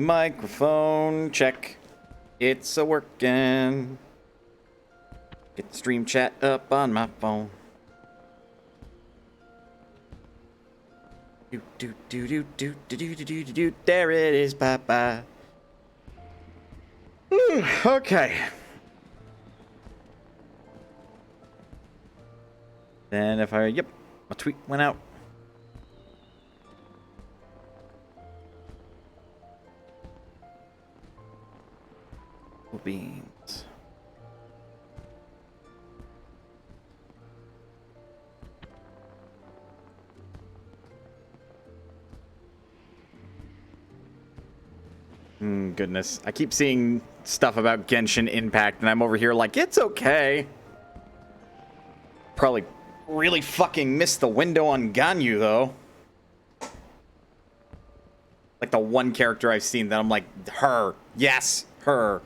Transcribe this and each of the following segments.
Microphone check. It's a working. Get the stream chat up on my phone. Do do do do do do do do do do. There it is, bye. Okay. Then if yep, my tweet went out. Beans. Goodness. I keep seeing stuff about Genshin Impact, and I'm over here like, it's okay. Probably really fucking missed the window on Ganyu, though. Like the one character I've seen that I'm like, her. Yes, her.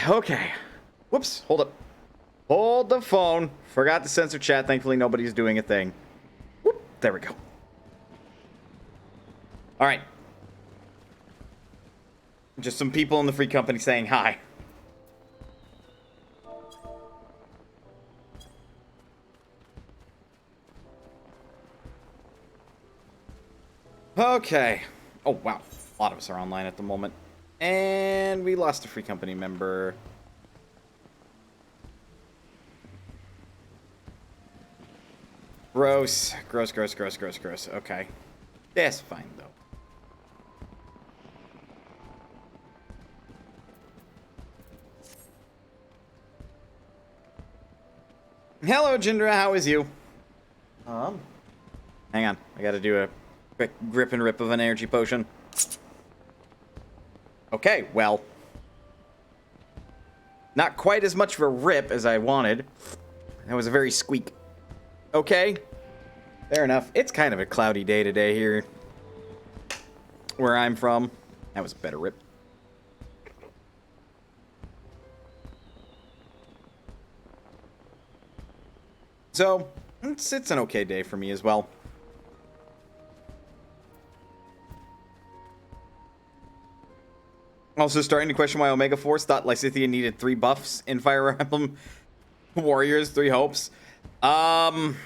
Okay. Whoops. Hold up. Hold the phone. Forgot to censor chat. Thankfully, nobody's doing a thing. Whoop. There we go. All right. Just some people in the free company saying hi. Okay. Oh, wow. A lot of us are online at the moment. And we lost a free company member. Gross. Gross. Okay. That's fine, though. Hello, Jindra. How is you? Hang on. I gotta do a quick grip and rip of an energy potion. Okay, well. Not quite as much of a rip as I wanted. That was a very squeak. Okay. Fair enough. It's kind of a cloudy day today here. Where I'm from. That was a better rip. So, it's an okay day for me as well. Also starting to question why Omega Force thought Lysithea needed 3 buffs in Fire Emblem Warriors 3 Hopes. I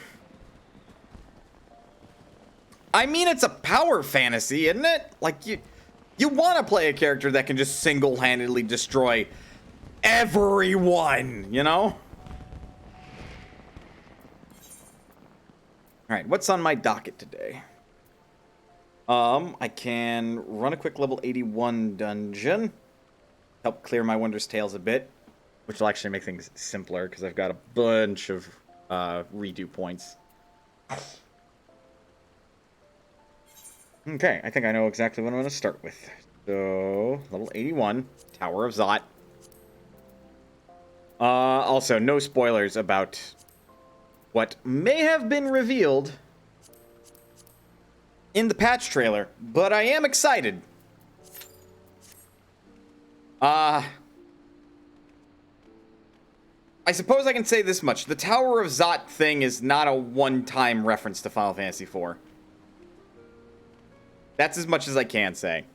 mean, it's a power fantasy, isn't it? Like, you want to play a character that can just single-handedly destroy everyone, you know? Alright, what's on my docket today? I can run a quick level 81 dungeon. Help clear my Wondrous Tales a bit. Which will actually make things simpler, because I've got a bunch of redo points. Okay, I think I know exactly what I'm going to start with. So, level 81, Tower of Zot. Also, no spoilers about what may have been revealed in the patch trailer, but I am excited. I suppose I can say this much. The Tower of Zot thing is not a one-time reference to Final Fantasy IV. That's as much as I can say.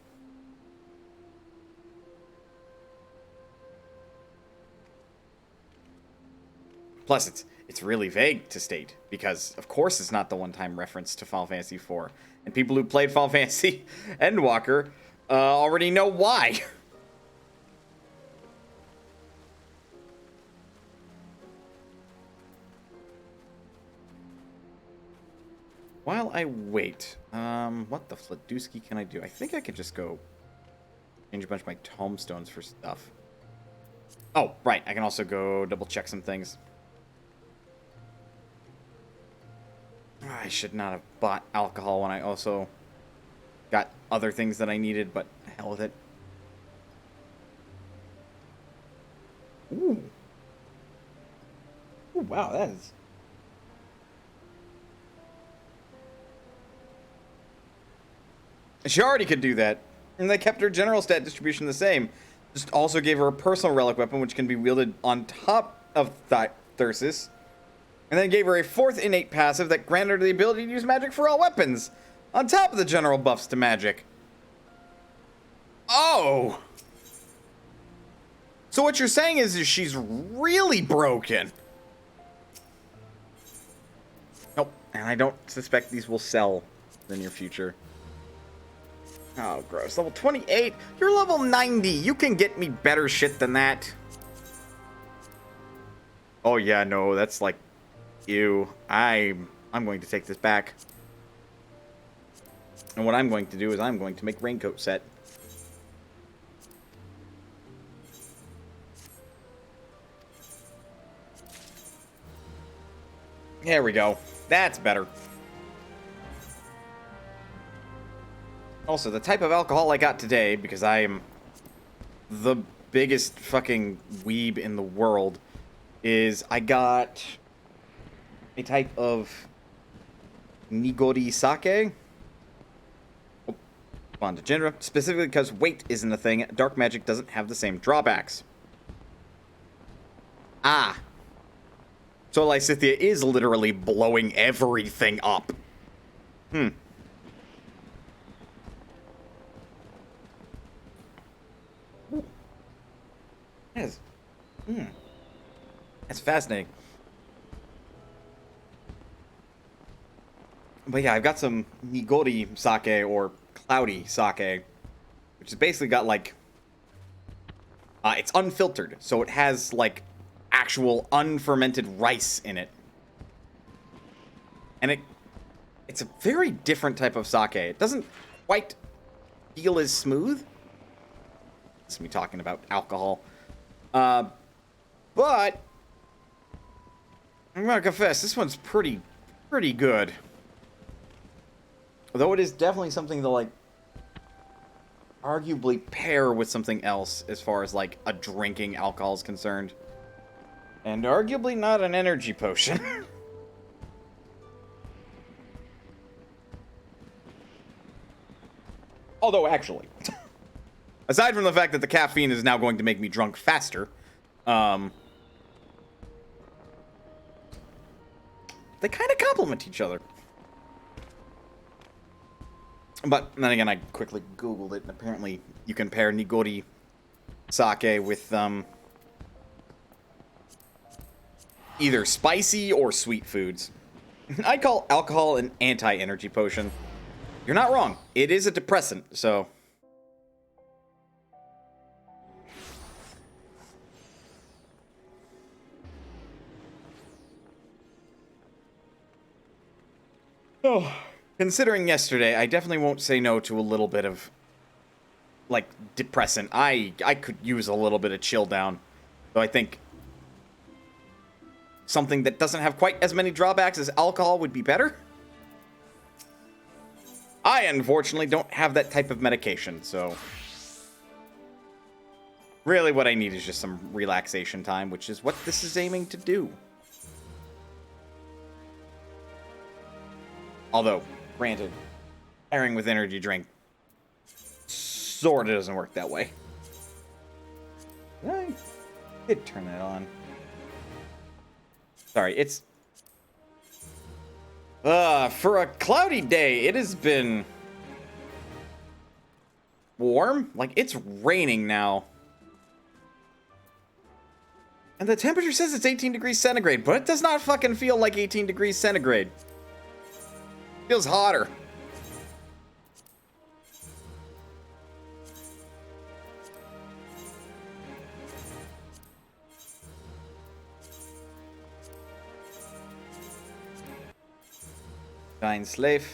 Plus, it's really vague to state, because of course it's not the one-time reference to Final Fantasy IV. And people who played Final Fantasy Endwalker already know why. While I wait, what the Fladooski can I do? I think I could just go change a bunch of my tomestones for stuff. Oh, right. I can also go double check some things. I should not have bought alcohol when I also got other things that I needed, but hell with it. Ooh. Ooh, wow, that is... She already could do that, and they kept her general stat distribution the same. Just also gave her a personal relic weapon, which can be wielded on top of Thyrsis. And then gave her a 4th innate passive that granted her the ability to use magic for all weapons, on top of the general buffs to magic. Oh! So what you're saying is she's really broken. Nope, and I don't suspect these will sell in the near future. Oh, gross. Level 28? You're level 90. You can get me better shit than that. Oh, yeah, no, that's like... Ew. I'm going to take this back. And what I'm going to do is I'm going to make Raincoat set. There we go. That's better. Also, the type of alcohol I got today, because I am the biggest fucking weeb in the world, is I got a type of Nigori sake. Bond to Jinra, specifically because weight isn't a thing. Dark magic doesn't have the same drawbacks. Ah. So Lysithea is literally blowing everything up. Hmm. Yes. Hmm. That's fascinating. But yeah, I've got some Nigori sake, or cloudy sake, which has basically got, like... it's unfiltered, so it has, like, actual unfermented rice in it. And it's a very different type of sake. It doesn't quite feel as smooth. This is me talking about alcohol. But I'm gonna confess, this one's pretty good. Although it is definitely something to, like, arguably pair with something else as far as, like, a drinking alcohol is concerned. And arguably not an energy potion. Although, actually, aside from the fact that the caffeine is now going to make me drunk faster, they kind of complement each other. But then again, I quickly Googled it, and apparently you can pair Nigori sake with either spicy or sweet foods. I call alcohol an anti-energy potion. You're not wrong. It is a depressant, so... Oh, considering yesterday, I definitely won't say no to a little bit of, like, depressant. I could use a little bit of chill down. Though I think something that doesn't have quite as many drawbacks as alcohol would be better. I, unfortunately, don't have that type of medication, so... Really, what I need is just some relaxation time, which is what this is aiming to do. Although, granted, pairing with energy drink sorta doesn't work that way. I did turn that on. Sorry, it's... for a cloudy day, it has been... warm? Like, it's raining now. And the temperature says it's 18 degrees centigrade, but it does not fucking feel like 18 degrees centigrade. Feels hotter. Giant slave.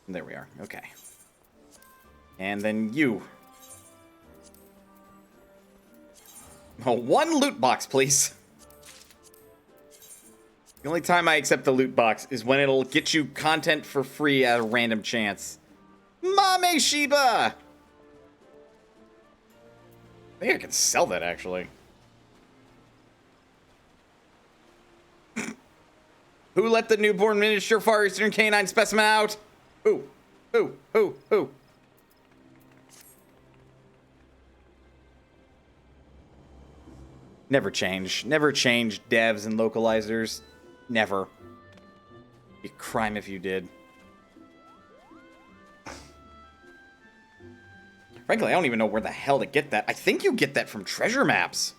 There we are. Okay. And then you. Oh, one loot box, please. The only time I accept the loot box is when it'll get you content for free at a random chance. Mame Shiba! I think I can sell that, actually. Who let the newborn miniature Far Eastern canine specimen out? Who? Who? Never change. Never change devs and localizers. Never. It'd be a crime if you did. Frankly, I don't even know where the hell to get that. I think you get that from treasure maps.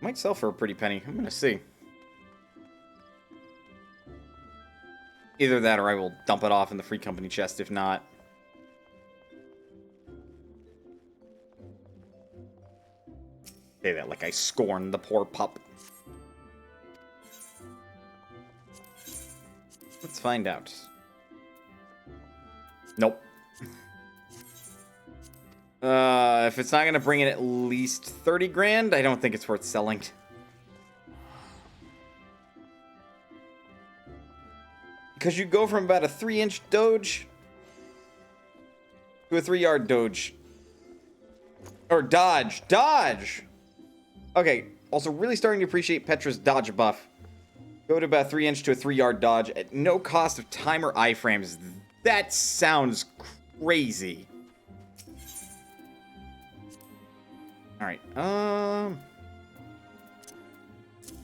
Might sell for a pretty penny. I'm gonna see. Either that or I will dump it off in the free company chest if not. Say that like I scorn the poor pup. Let's find out. Nope. If it's not gonna bring in at least 30 grand, I don't think it's worth selling. Because you go from about a 3-inch doge to a 3-yard doge. Or dodge. Dodge! Okay, also really starting to appreciate Petra's dodge buff. Go to about 3-inch to a 3-yard dodge at no cost of time or iframes. That sounds crazy. Alright,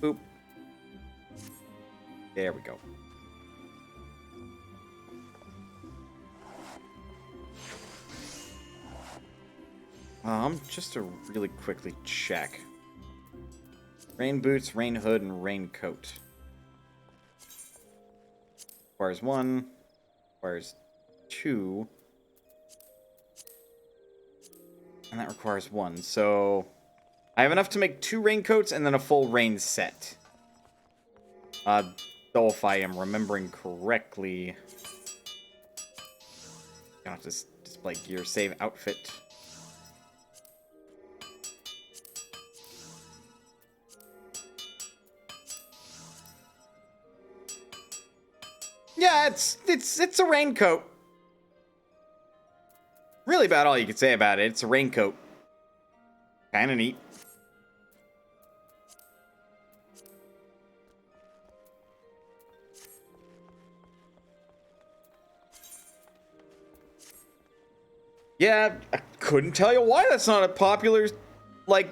boop. There we go. Just to really quickly check. Rain boots, rain hood, and raincoat. Requires 1. Requires 2. And that requires 1. So I have enough to make 2 raincoats and then a full rain set. Though if I am remembering correctly, I have to display gear, save outfit. Yeah, it's a raincoat. Really about all you could say about it. It's a raincoat. Kinda neat. Yeah, I couldn't tell you why that's not a popular, like,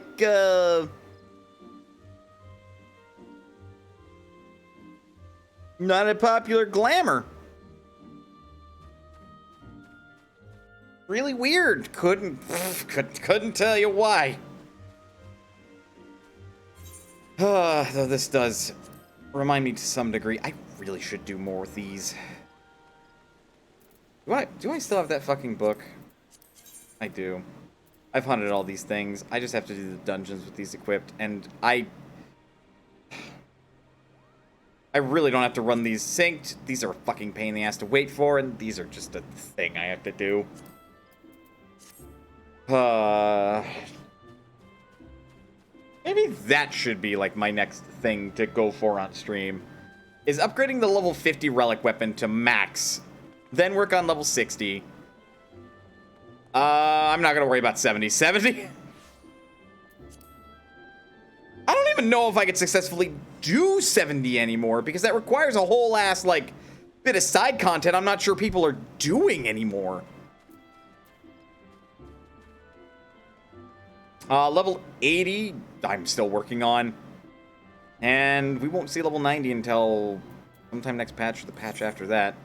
not a popular glamour. Really weird. Couldn't tell you why. Though this does remind me to some degree. I really should do more with these. Do I still have that fucking book? I do. I've hunted all these things. I just have to do the dungeons with these equipped, and I really don't have to run these synced. These are a fucking pain in the ass to wait for, and these are just a thing I have to do. Maybe that should be like my next thing to go for on stream. Is upgrading the level 50 relic weapon to max. Then work on level 60. I'm not gonna worry about 70. 70? I don't even know if I could successfully do 70 anymore, because that requires a whole ass, like, bit of side content I'm not sure people are doing anymore. Level 80, I'm still working on. And we won't see level 90 until sometime next patch or the patch after that.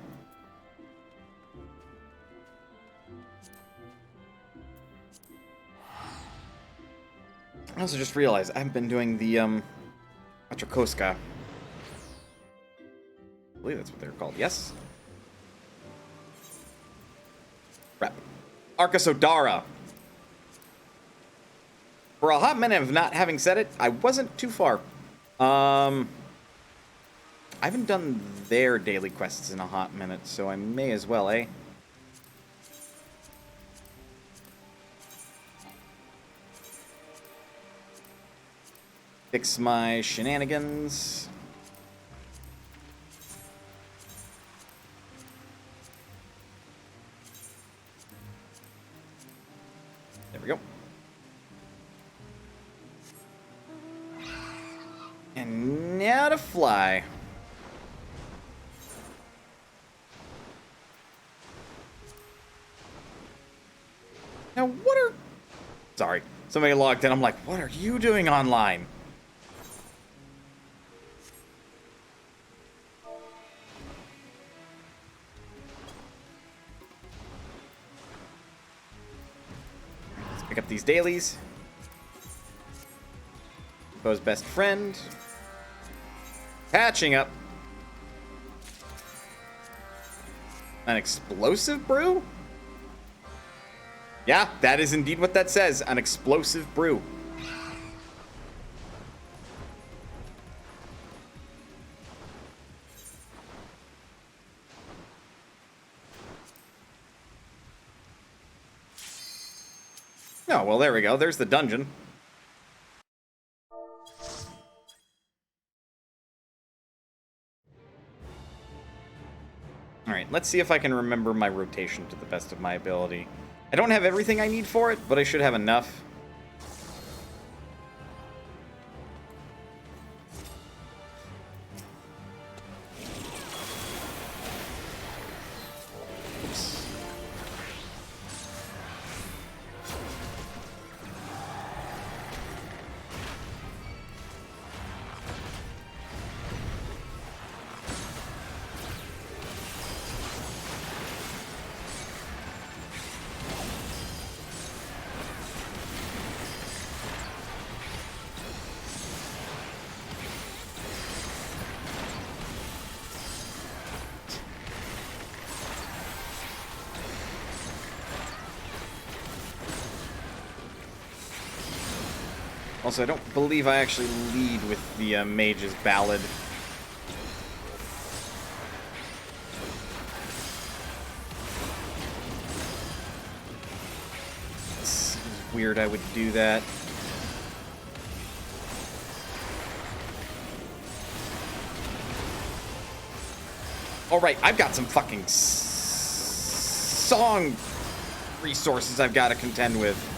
I also just realized I haven't been doing the, Atrakoska. I believe that's what they're called, yes? Rep. Arceus. For a hot minute of not having said it, I wasn't too far. I haven't done their daily quests in a hot minute, so I may as well, eh? Fix my shenanigans. There we go. And now to fly. Now what are... Sorry. Somebody logged in. I'm like, what are you doing online? Let's pick up these dailies. Bo's best friend. Patching up. An explosive brew? Yeah, that is indeed what that says. An explosive brew. Oh, well, there we go. There's the dungeon. Alright, let's see if I can remember my rotation to the best of my ability. I don't have everything I need for it, but I should have enough. Oops. Also, I don't believe I actually lead with the Mage's Ballad. It seems weird I would do that. Alright, I've got some fucking song resources I've got to contend with.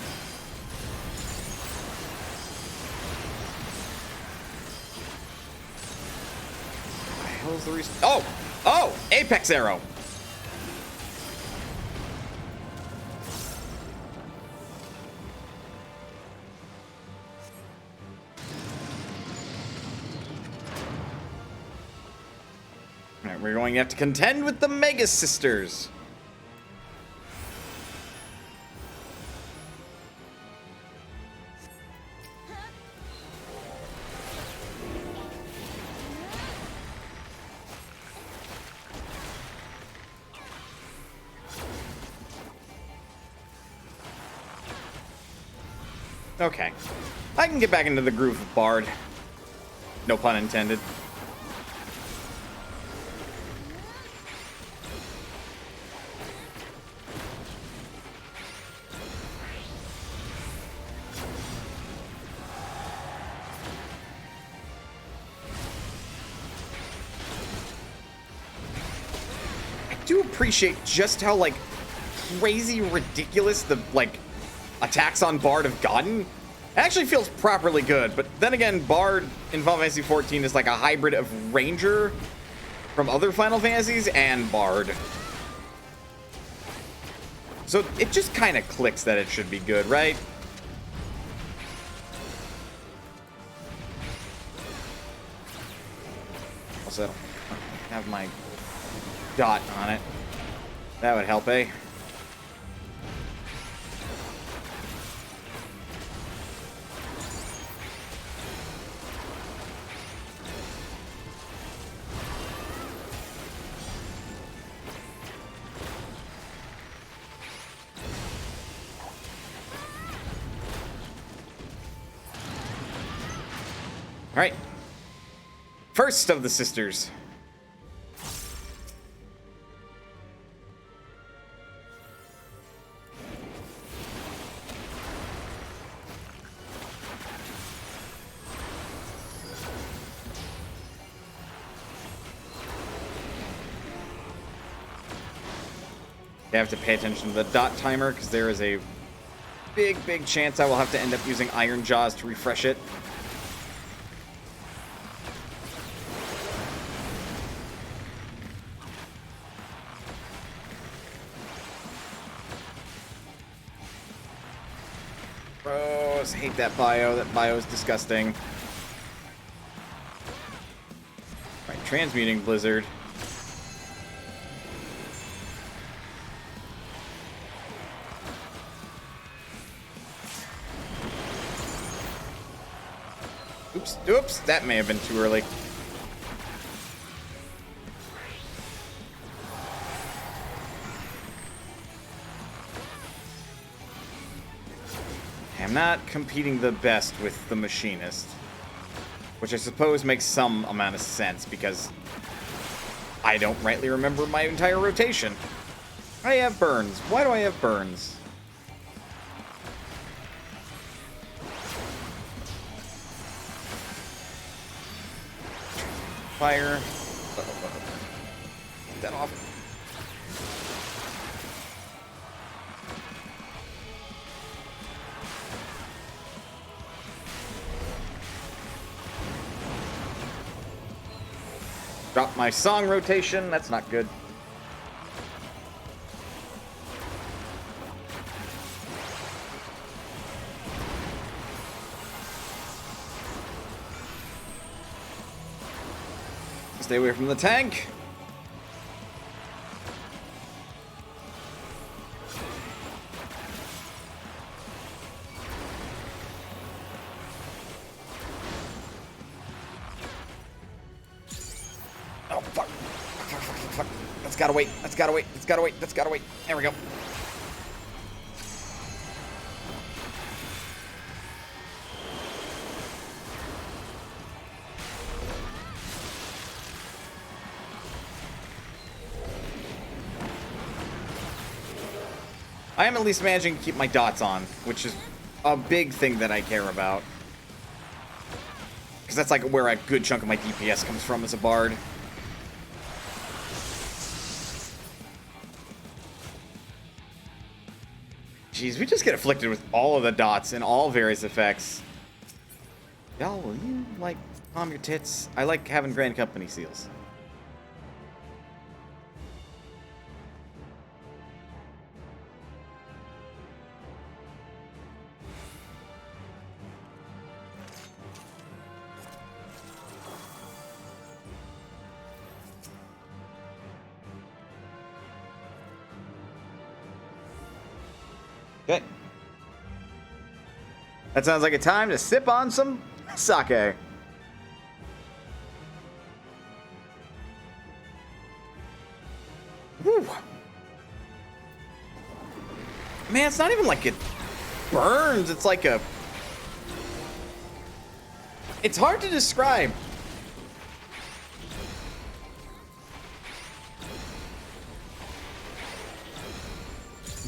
Oh! Apex Arrow! Alright, we're going to have to contend with the Mega Sisters. Okay. I can get back into the groove of Bard. No pun intended. I do appreciate just how, like, crazy ridiculous the, like, attacks on Bard have gotten. It actually feels properly good, but then again, Bard in Final Fantasy XIV is like a hybrid of Ranger from other Final Fantasies and Bard. So it just kind of clicks that it should be good, right? Also, I have my dot on it. That would help, eh? All right. First of the sisters. I have to pay attention to the dot timer because there is a big chance I will have to end up using Iron Jaws to refresh it. Bro, bios. Hate that bio. That bio is disgusting. Alright, transmuting Blizzard. Oops, that may have been too early. I'm not competing the best with the Machinist, which I suppose makes some amount of sense because I don't rightly remember my entire rotation. I have burns. Why do I have burns? Fire. Get that off. Drop my song rotation. That's not good. Stay away from the tank. Oh, fuck. Fuck. That's gotta wait. That's gotta wait. That's gotta wait. That's gotta wait. There we go. I am at least managing to keep my dots on, which is a big thing that I care about. Because that's like where a good chunk of my DPS comes from as a bard. Jeez, we just get afflicted with all of the dots and all various effects. Y'all, will you, like, calm your tits? I like having Grand Company seals. Okay. That sounds like a time to sip on some sake. Whew. Man, it's not even like it burns. It's like a... It's hard to describe.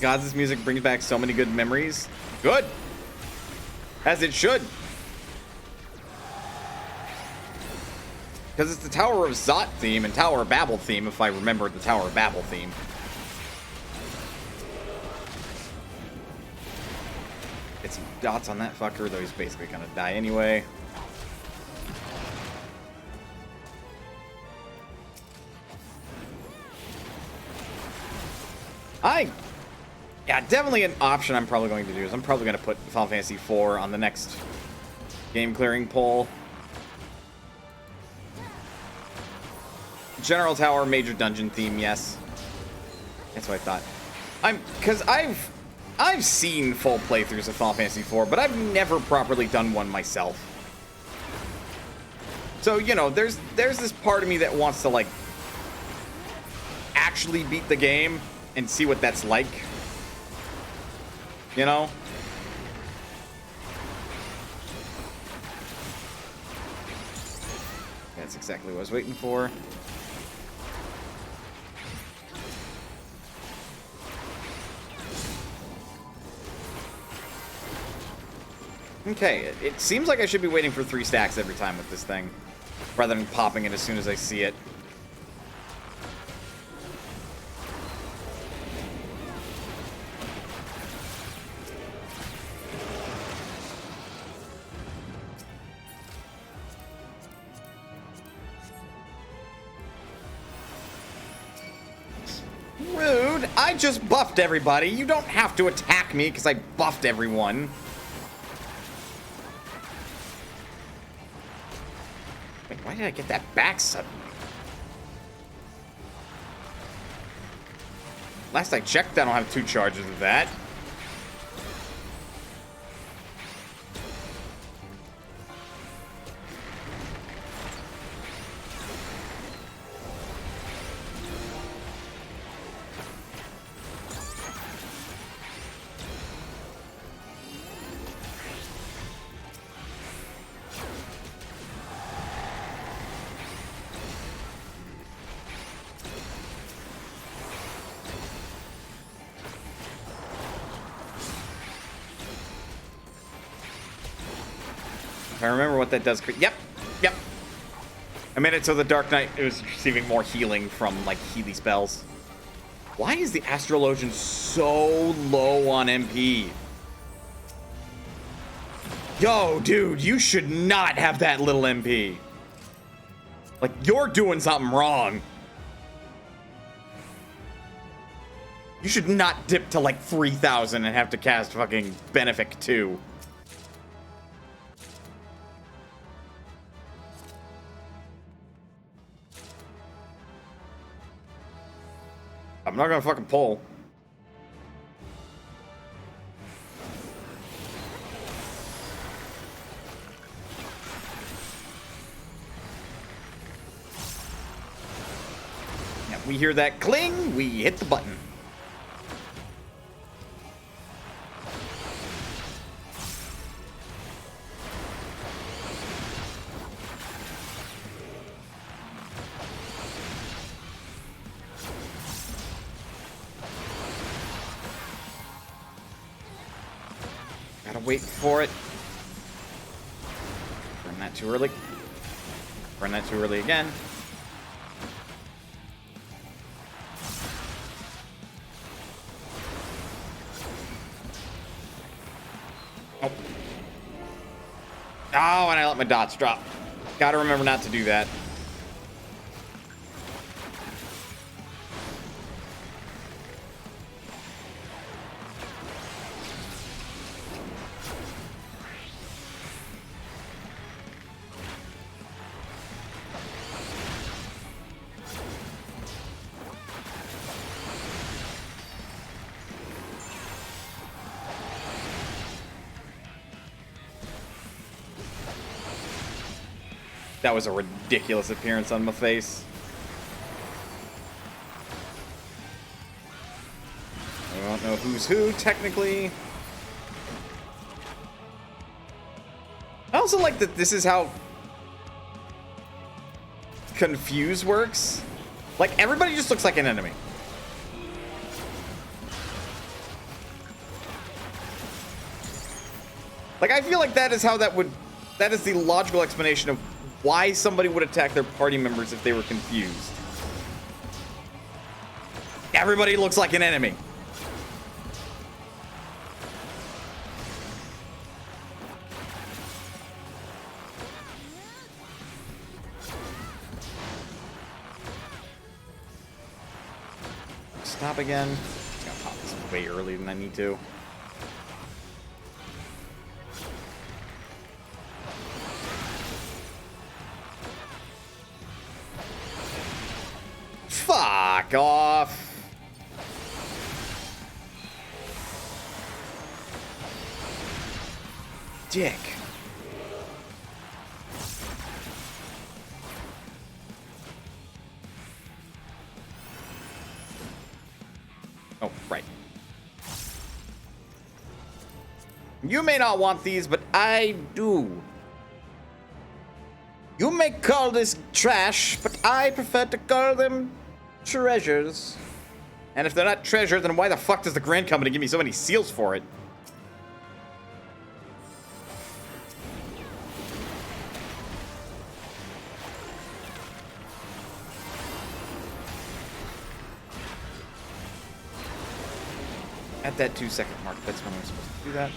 God, this music brings back so many good memories. Good. As it should. Because it's the Tower of Zot theme and Tower of Babel theme, if I remember the Tower of Babel theme. Get some dots on that fucker, though he's basically gonna die anyway. Yeah, definitely an option I'm probably going to do is I'm probably going to put Final Fantasy IV on the next game clearing poll. General Tower, Major Dungeon theme, yes. That's what I thought. Because I've seen full playthroughs of Final Fantasy IV, but I've never properly done one myself. So, you know, there's this part of me that wants to, like, actually beat the game and see what that's like. You know? That's exactly what I was waiting for. Okay, it seems like I should be waiting for 3 stacks every time with this thing, rather than popping it as soon as I see it. Rude! I just buffed everybody. You don't have to attack me because I buffed everyone. Why did I get that back suddenly? Last I checked, I don't have 2 charges of that. I remember what that does. Yep. I made it so the Dark Knight was receiving more healing from, like, Healy spells. Why is the Astrologian so low on MP? Yo, dude, you should not have that little MP. Like, you're doing something wrong. You should not dip to, like, 3,000 and have to cast fucking Benefic 2. I'm not gonna fucking pull. Yeah, we hear that cling, we hit the button. Wait for it. Burn that too early. Burn that too early again. Oh. Oh, and I let my dots drop. Gotta remember not to do that. That was a ridiculous appearance on my face. I don't know who's who, technically. I also like that this is how Confuse works. Like, everybody just looks like an enemy. Like, I feel like that is how that is the logical explanation of why somebody would attack their party members if they were confused. Everybody looks like an enemy. Stop again. I'm gonna pop this way earlier than I need to. Fuck off. Dick. Oh, right. You may not want these, but I do. You may call this trash, but I prefer to call them treasures. And if they're not treasure, then why the fuck does the Grand Company give me so many seals for it? At that 2-second mark, that's when we're supposed to do that.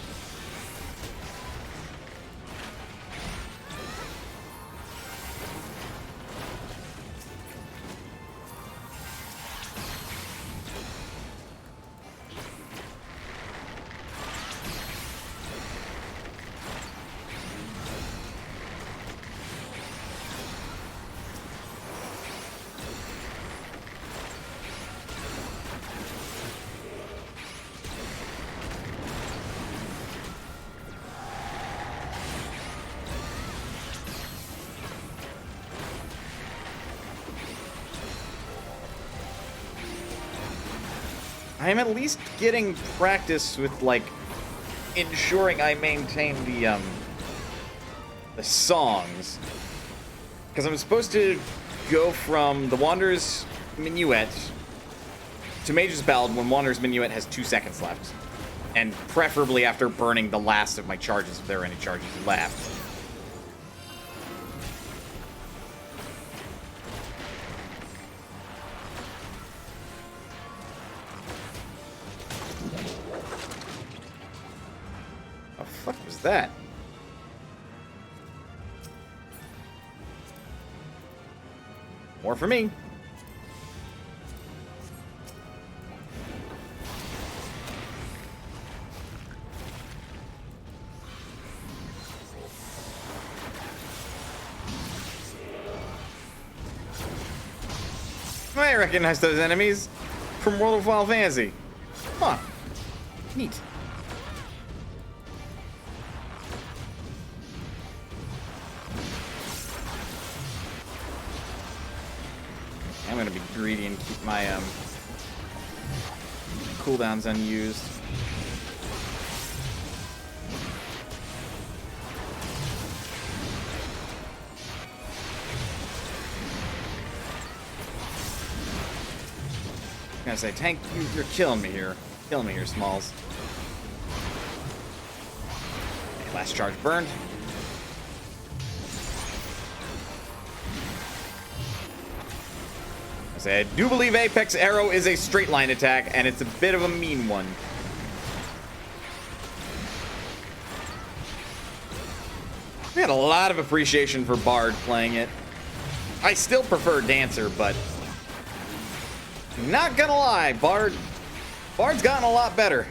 I'm at least getting practice with, like, ensuring I maintain the songs. Because I'm supposed to go from the Wanderer's Minuet to Mage's Ballad when Wanderer's Minuet has 2 seconds left. And preferably after burning the last of my charges, if there are any charges left. What the fuck was that? More for me. I recognize those enemies from World of Final Fantasy. Huh. Neat. I'm gonna be greedy and keep my cooldowns unused. I was gonna say, tank, you're killing me here. Killing me here, Smalls. Okay, last charge burned. I do believe Apex Arrow is a straight line attack, and it's a bit of a mean one. We had a lot of appreciation for Bard playing it. I still prefer Dancer, but not gonna lie, Bard's gotten a lot better.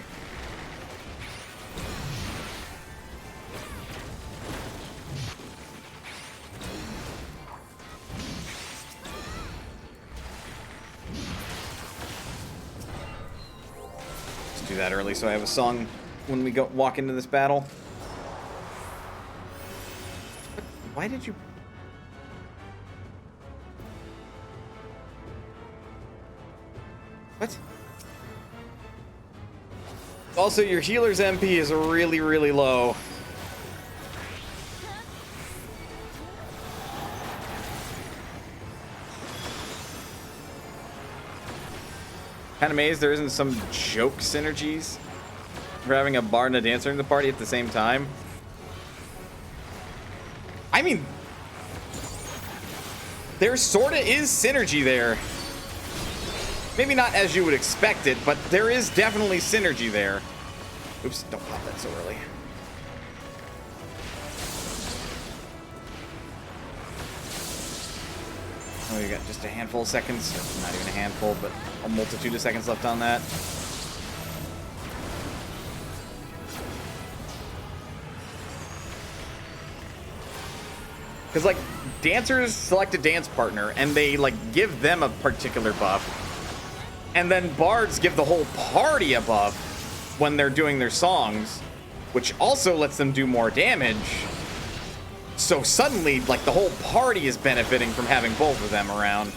Do that early so I have a song when we walk into this battle. Why did you... What? Also, your healer's MP is really, really low. Kind of amazed there isn't some joke synergies for having a bard and a dancer in the party at the same time. I mean, there sorta is synergy there. Maybe not as you would expect it, but there is definitely synergy there. Oops, don't pop that so early. Oh, you got just a handful of seconds. Not even a handful, but a multitude of seconds left on that. Because, like, dancers select a dance partner, and they, like, give them a particular buff. And then bards give the whole party a buff when they're doing their songs, which also lets them do more damage. So suddenly, like, the whole party is benefiting from having both of them around.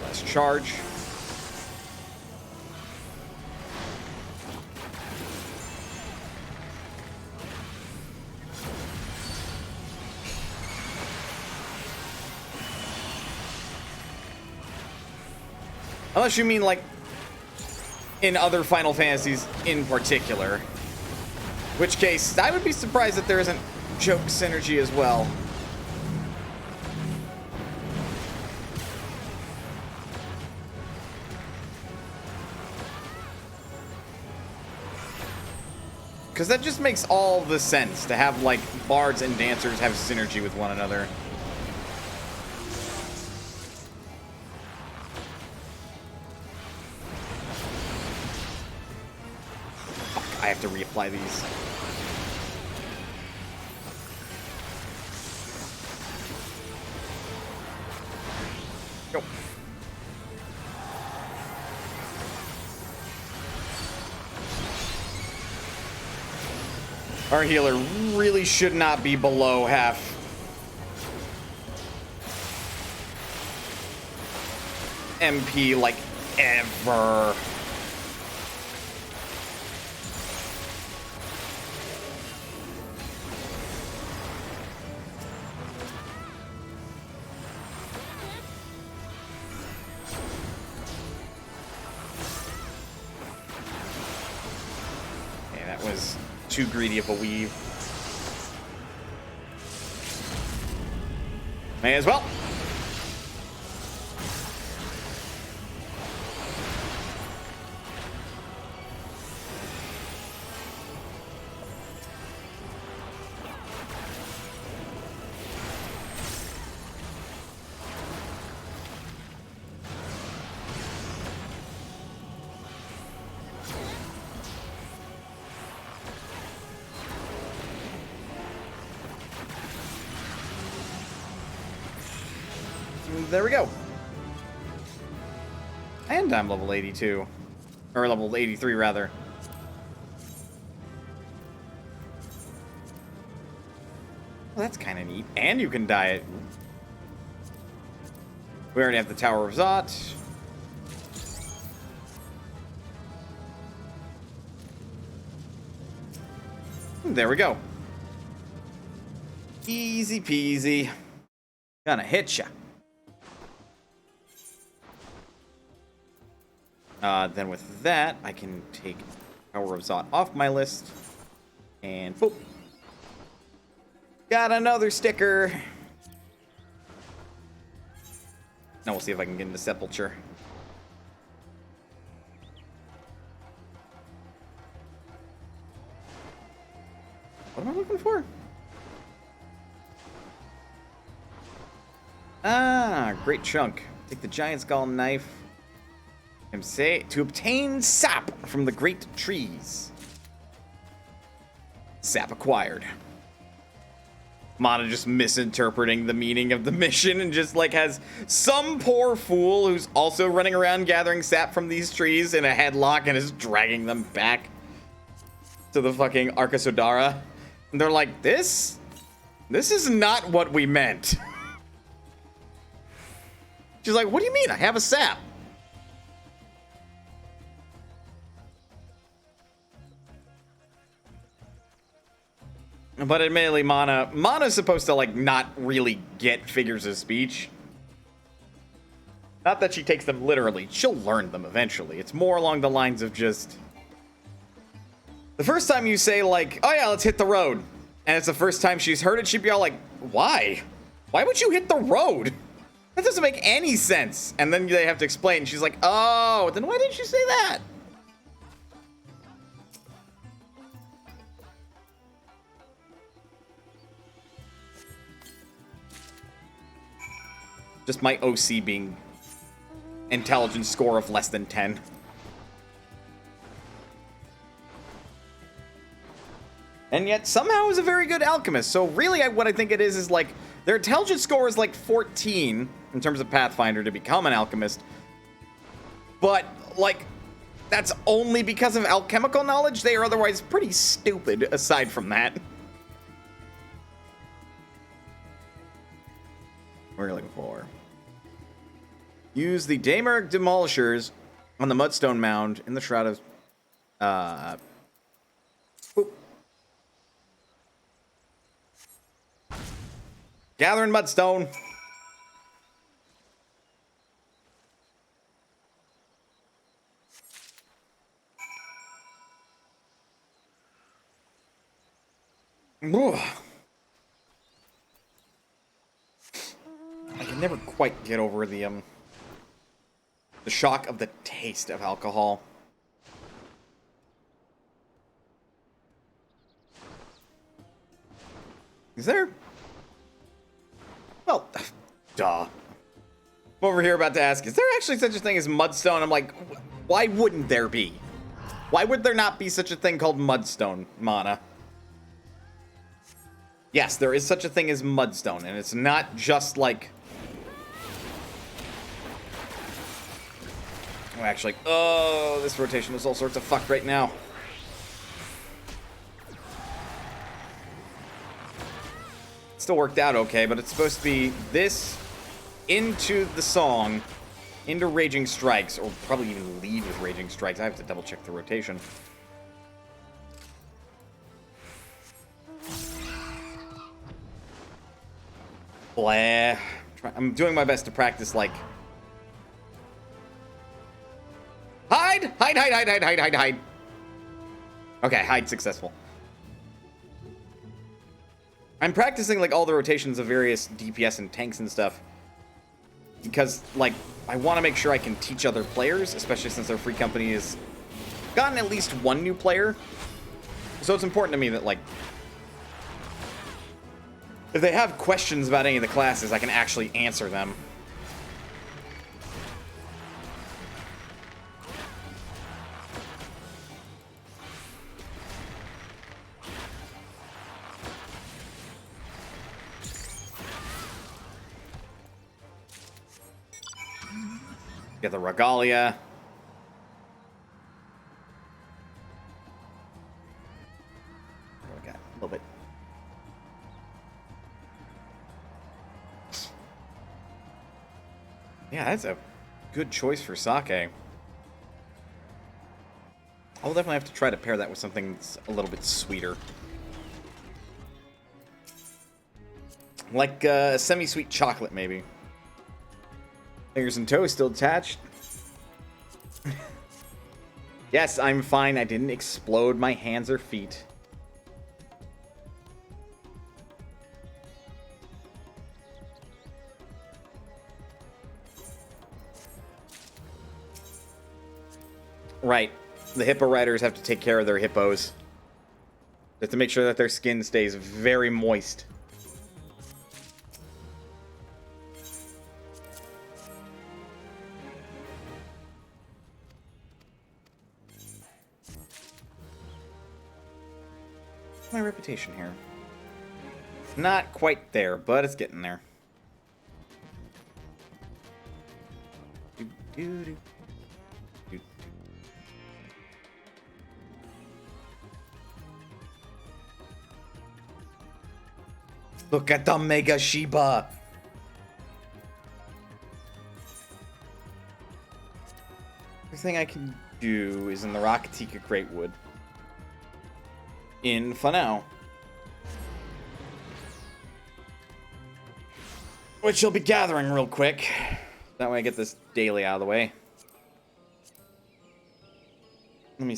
Less charge. Unless you mean, like, in other Final Fantasies in particular. In which case, I would be surprised that there isn't joke synergy as well. Because that just makes all the sense to have, like, bards and dancers have synergy with one another. Fuck, I have to reapply these. Go. Our healer really should not be below half. MP, like, ever. is too greedy of a weave. May as well. There we go. And I'm level 82. Or level 83, rather. Well, that's kind of neat. And you can dye it. We already have the Tower of Zot. There we go. Easy peasy. Gonna hit ya. Then with that, I can take Tower of Zot off my list. And boop. Got another sticker. Now we'll see if I can get into Sepulture. What am I looking for? Ah, great chunk. Take the Giant Skull Knife. And say to obtain sap from the great trees. Sap acquired. Mana just misinterpreting the meaning of the mission and just like has some poor fool who's also running around gathering sap from these trees in a headlock and is dragging them back to the fucking Arceus. And they're like, this is not what we meant. She's like, what do you mean? I have a sap. But admittedly, Mana's supposed to, like, not really get figures of speech. Not that she takes them literally. She'll learn them eventually. It's more along the lines of just... The first time you say, like, oh yeah, let's hit the road. And it's the first time she's heard it, she'd be all like, why? Why would you hit the road? That doesn't make any sense. And then they have to explain. She's like, oh, then why didn't you say that? Just my OC being intelligence score of less than 10. And yet somehow is a very good alchemist. So really what I think it is like their intelligence score is like 14 in terms of Pathfinder to become an alchemist. But like that's only because of alchemical knowledge. They are otherwise pretty stupid aside from that. We're looking for. Use the Daemeric Demolishers on the Mudstone Mound in the Shroud of... Boop. Gathering Mudstone. Ugh. I can never quite get over the shock of the taste of alcohol. Is there? Well, duh. I'm over here about to ask, is there actually such a thing as Mudstone? I'm like, why wouldn't there be? Why would there not be such a thing called Mudstone, Mana? Yes, there is such a thing as Mudstone, and it's not just like... Oh, actually, oh, this rotation is all sorts of fucked right now. It still worked out okay, but it's supposed to be this into the song, into Raging Strikes, or probably even lead with Raging Strikes. I have to double check the rotation. Blah. I'm doing my best to practice, like... Hide! Hide, hide, hide, hide, hide, hide, hide! Okay, hide successful. I'm practicing, like, all the rotations of various DPS and tanks and stuff. Because, like, I want to make sure I can teach other players, especially since our free company has gotten at least one new player. So it's important to me that, like, if they have questions about any of the classes, I can actually answer them. Get the Regalia. What do we got? A little bit. Yeah, that's a good choice for sake. I'll definitely have to try to pair that with something that's a little bit sweeter. Like semi-sweet chocolate, maybe. Fingers and toes still attached. Yes, I'm fine. I didn't explode my hands or feet. Right. The hippo riders have to take care of their hippos. They have to make sure that their skin stays very moist. My reputation here. Not quite there, but it's getting there. Look at the Mega Shiba! Everything I can do is in the Rakatika Greatwood. For now. Which you'll be gathering real quick. That way I get this daily out of the way. Let me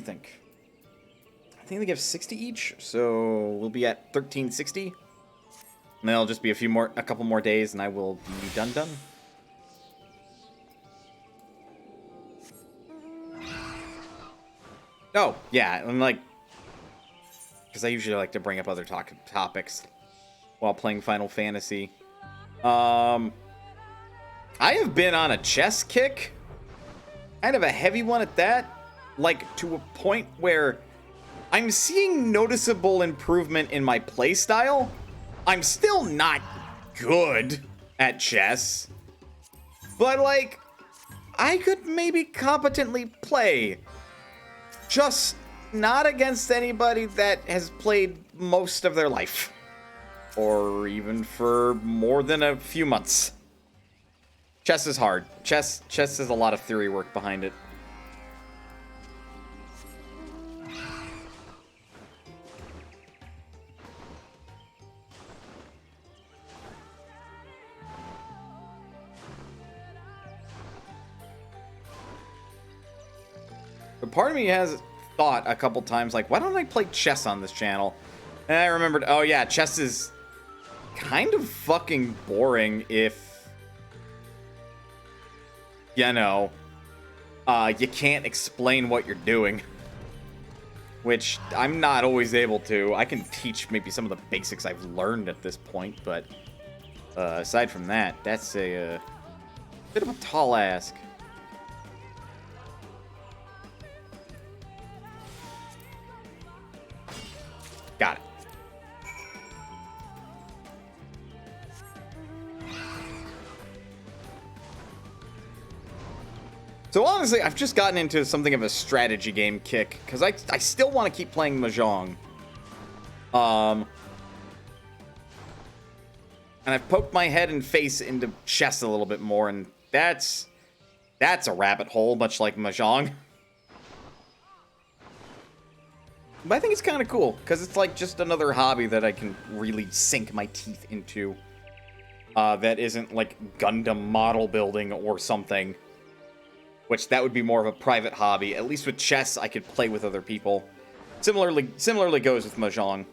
think. I think they give 60 each, so we'll be at 1360. And then it'll just be a couple more days, and I will be done. Oh, yeah, and like, because I usually like to bring up other topics while playing Final Fantasy. I have been on a chess kick, kind of a heavy one at that, like to a point where I'm seeing noticeable improvement in my playstyle. I'm still not good at chess, but like, I could maybe competently play. Just not against anybody that has played most of their life. Or even for more than a few months. Chess is hard. Chess has a lot of theory work behind it. But part of me has thought a couple times, like, why don't I play chess on this channel? And I remembered, oh yeah, chess is kind of fucking boring if, you know, you can't explain what you're doing. Which I'm not always able to. I can teach maybe some of the basics I've learned at this point, but aside from that, that's a bit of a tall ask. Got it. So honestly, I've just gotten into something of a strategy game kick, because I still want to keep playing Mahjong. And I've poked my head and face into chess a little bit more, and that's a rabbit hole, much like Mahjong. But I think it's kind of cool, because it's like just another hobby that I can really sink my teeth into. That isn't like Gundam model building or something. Which that would be more of a private hobby. At least with chess, I could play with other people. Similarly goes with Mahjong.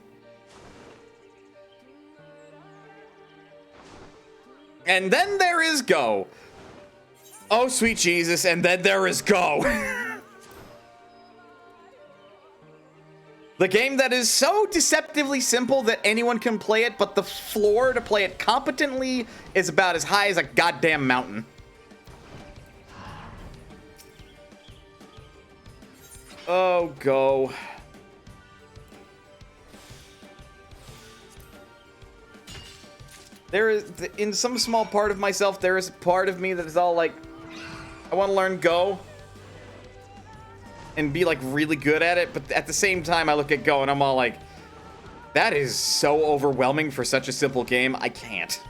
And then there is Go. Oh, sweet Jesus, and then there is Go. The game that is so deceptively simple that anyone can play it, but the floor to play it competently is about as high as a goddamn mountain. Oh, Go. There is, in some small part of myself, there is a part of me that is all like, I want to learn Go and be like really good at it, but at the same time I look at Go and I'm all like, that is so overwhelming for such a simple game. I can't.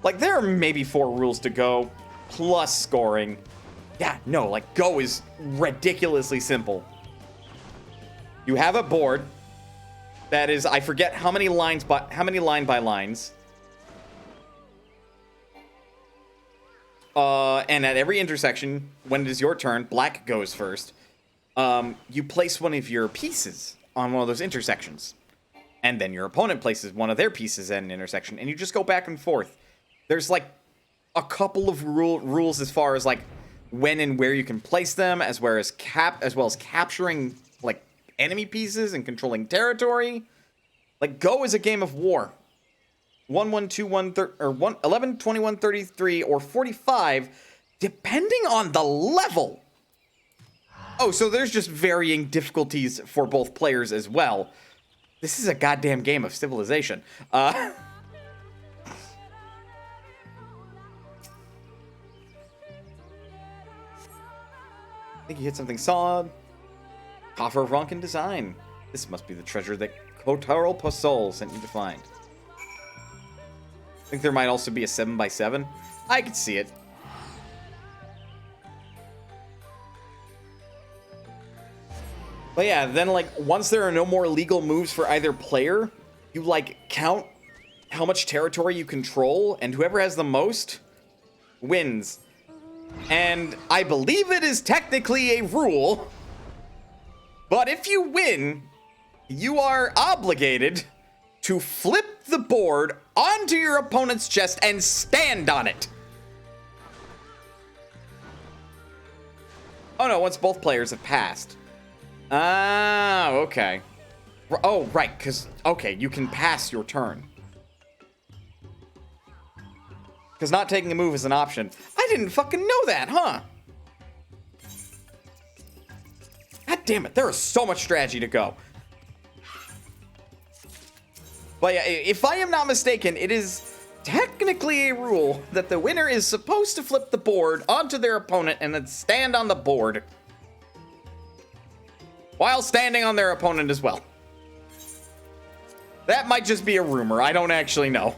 Like, there are maybe 4 rules to Go plus scoring. Yeah, no, like Go is ridiculously simple. You have a board that is, I forget how many line by lines. And at every intersection, when it is your turn, black goes first. You place one of your pieces on one of those intersections. And then your opponent places one of their pieces at an intersection. And you just go back and forth. There's like a couple of rules as far as like when and where you can place them, as well as capturing like enemy pieces and controlling territory. Like, Go is a game of war. 1, 1, 2, 1, 11, 21, 33, or 45, depending on the level. Oh, so there's just varying difficulties for both players as well. This is a goddamn game of civilization. I think you hit something solid. Coffer of Ronkin design. This must be the treasure that Kotaro Posol sent you to find. I think there might also be a 7x7. I could see it. But yeah, then like once there are no more legal moves for either player, you like count how much territory you control, and whoever has the most wins. And I believe it is technically a rule, but if you win, you are obligated to flip the board onto your opponent's chest and stand on it. Oh no, once both players have passed. Ah, okay. Oh, right, because, okay, you can pass your turn. Because not taking a move is an option. I didn't fucking know that, huh? God damn it, there is so much strategy to go. But yeah, if I am not mistaken, it is technically a rule that the winner is supposed to flip the board onto their opponent and then stand on the board while standing on their opponent as well. That might just be a rumor. I don't actually know.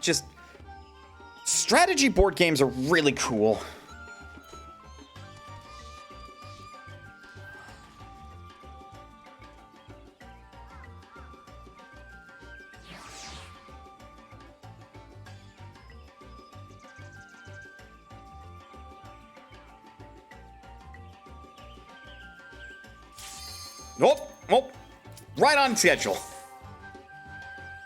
Just strategy board games are really cool. Nope. Right on schedule.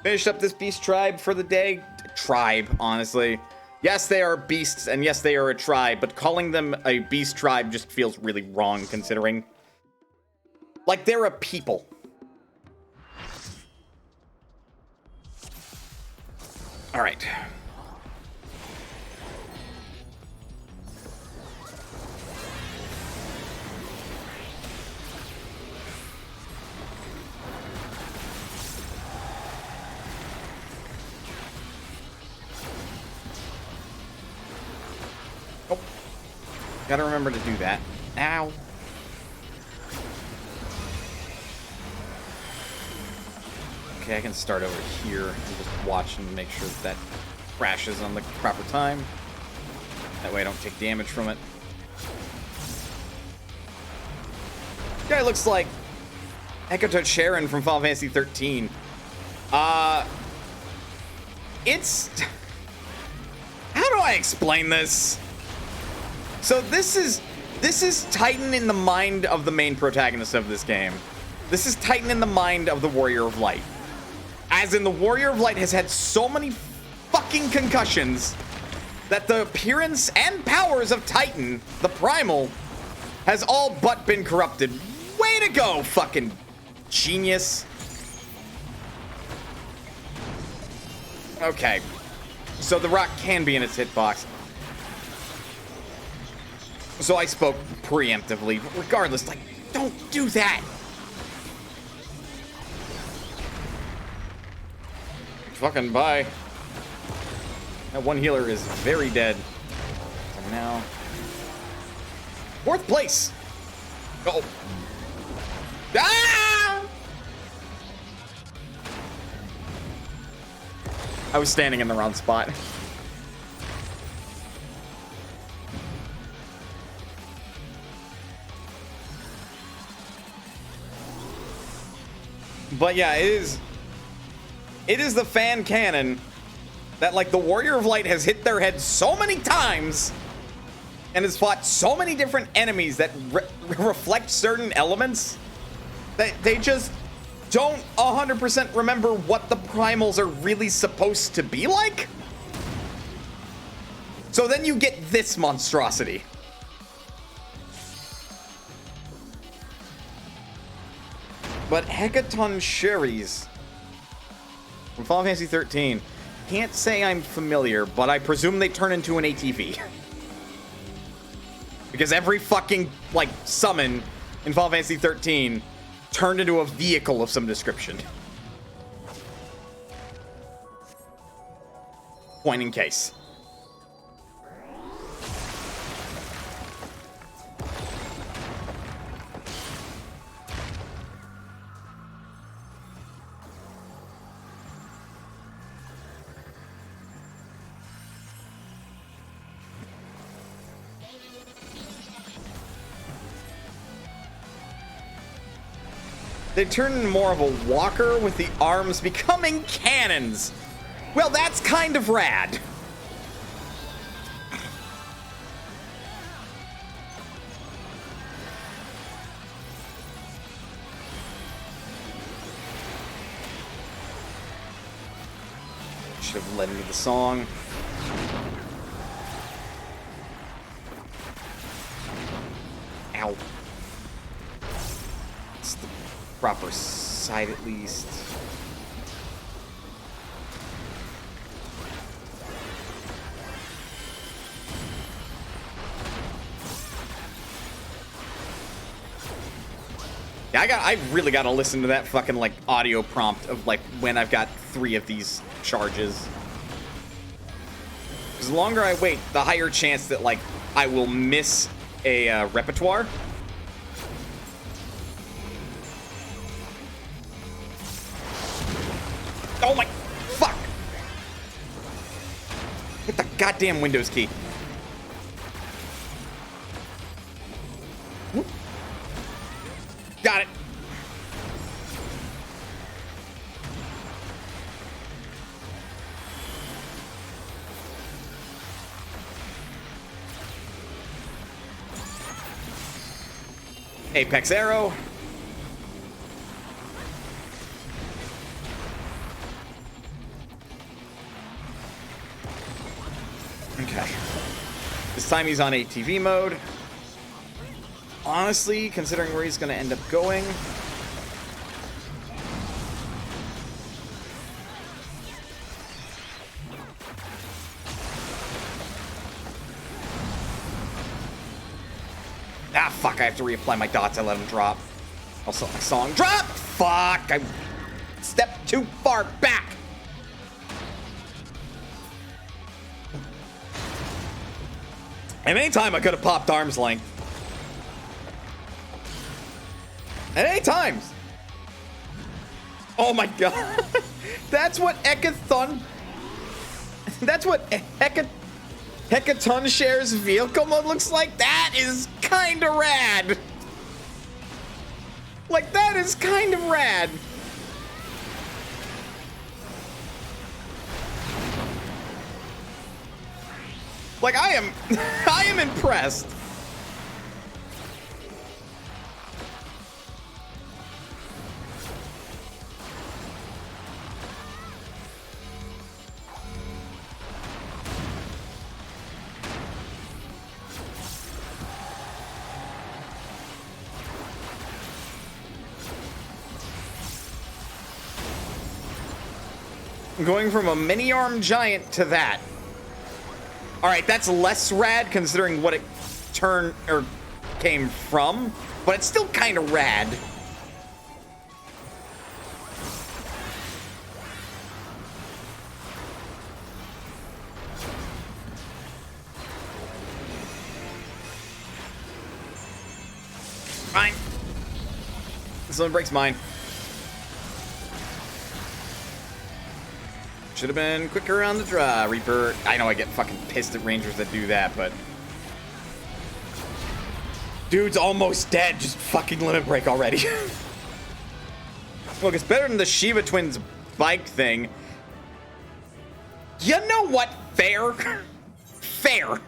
Finished up this beast tribe for the day. Tribe, honestly. Yes, they are beasts, and yes, they are a tribe, but calling them a beast tribe just feels really wrong, considering. Like, they're a people. Alright. Gotta remember to do that. Ow. Okay, I can start over here and just watch and make sure that crashes on the proper time. That way I don't take damage from it. Guy looks like Sharon from Final Fantasy XIII. It's... How do I explain this? So this is Titan in the mind of the main protagonist of this game. This is Titan in the mind of the Warrior of Light. As in, the Warrior of Light has had so many fucking concussions that the appearance and powers of Titan, the Primal, has all but been corrupted. Way to go, fucking genius. Okay. So the rock can be in its hitbox. So I spoke preemptively. But regardless, like, don't do that. Fucking bye. That one healer is very dead. So now, 4th place. Oh. Ah! I was standing in the wrong spot. But yeah, it is the fan canon that, like, the Warrior of Light has hit their head so many times and has fought so many different enemies that reflect certain elements that they just don't 100% remember what the primals are really supposed to be like. So then you get this monstrosity. But Hecaton Sherry's from Final Fantasy XIII. Can't say I'm familiar, but I presume they turn into an ATV. Because every fucking, like, summon in Final Fantasy XIII turned into a vehicle of some description. Point in case. They turn into more of a walker with the arms becoming cannons. Well, that's kind of rad. Should have led me the song. Ow. It's the proper side at least. Yeah, I really gotta listen to that fucking, like, audio prompt of, like, when I've got 3 of these charges. Because the longer I wait, the higher chance that, like, I will miss a repertoire. Oh my, fuck! Hit the goddamn Windows key. Whoop. Got it. Apex arrow. Okay. This time he's on ATV mode. Honestly, considering where he's going to end up going. Ah, fuck, I have to reapply my dots. I let him drop. Also, my song drop! Fuck, I stepped too far back. At any time, I could have popped arm's length. At any times. Oh my god. That's what Hecaton... That's what Hecaton shares vehicle mode looks like? That is kind of rad. Like, that is kind of rad. Like, I am impressed. Going from a mini-arm giant to that. Alright, that's less rad considering what it came from, but it's still kind of rad. Fine. This one breaks mine. Should have been quicker on the draw, Reaper. I know I get fucking pissed at rangers that do that, but... Dude's almost dead. Just fucking limit break already. Look, it's better than the Shiva Twins bike thing. You know what? Fair. Fair.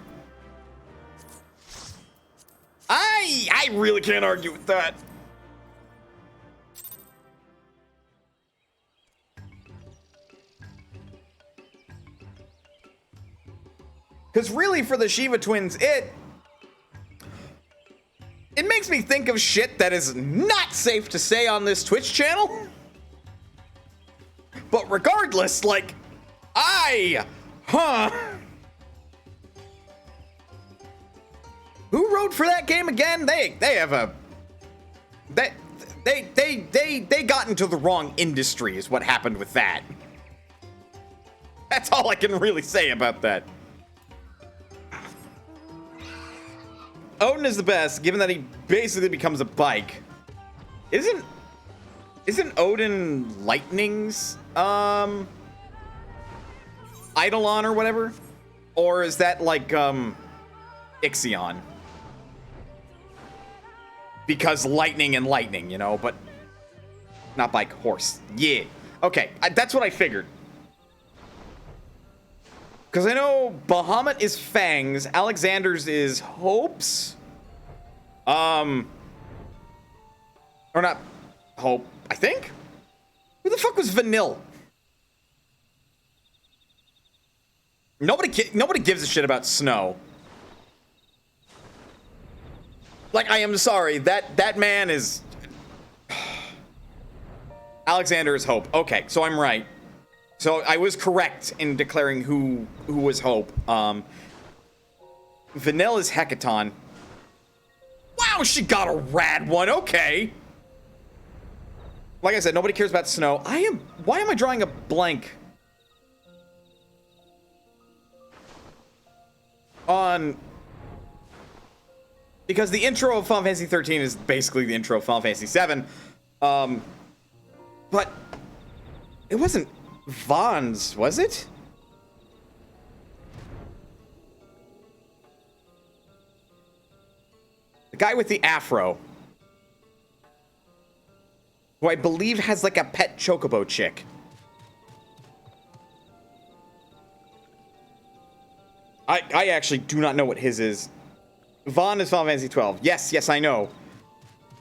I really can't argue with that. Because really, for the Shiva Twins, it makes me think of shit that is not safe to say on this Twitch channel. But regardless, like, Who wrote for that game again? They have a... They got into the wrong industry is what happened with that. That's all I can really say about that. Odin is the best, given that he basically becomes a bike. Isn't Odin Lightning's Eidolon or whatever? Or is that like Ixion? Because lightning and lightning, you know, but not bike, horse. Yeah. Okay, that's what I figured. Because I know Bahamut is Fangs, Alexander's is Hopes. Or not Hope, I think? Who the fuck was Vanille? Nobody gives a shit about Snow. Like, I am sorry, that man is... Alexander is Hope. Okay, so I'm right. So I was correct in declaring who was Hope. Vanille is Hecaton. Wow, she got a rad one. Okay. Like I said, nobody cares about Snow. Why am I drawing a blank on... Because the intro of Final Fantasy XIII is basically the intro of Final Fantasy VII. But it wasn't Vaughn's, was it? The guy with the afro. Who I believe has like a pet chocobo chick. I actually do not know what his is. Vaughn is Final Fantasy XII. Yes, I know.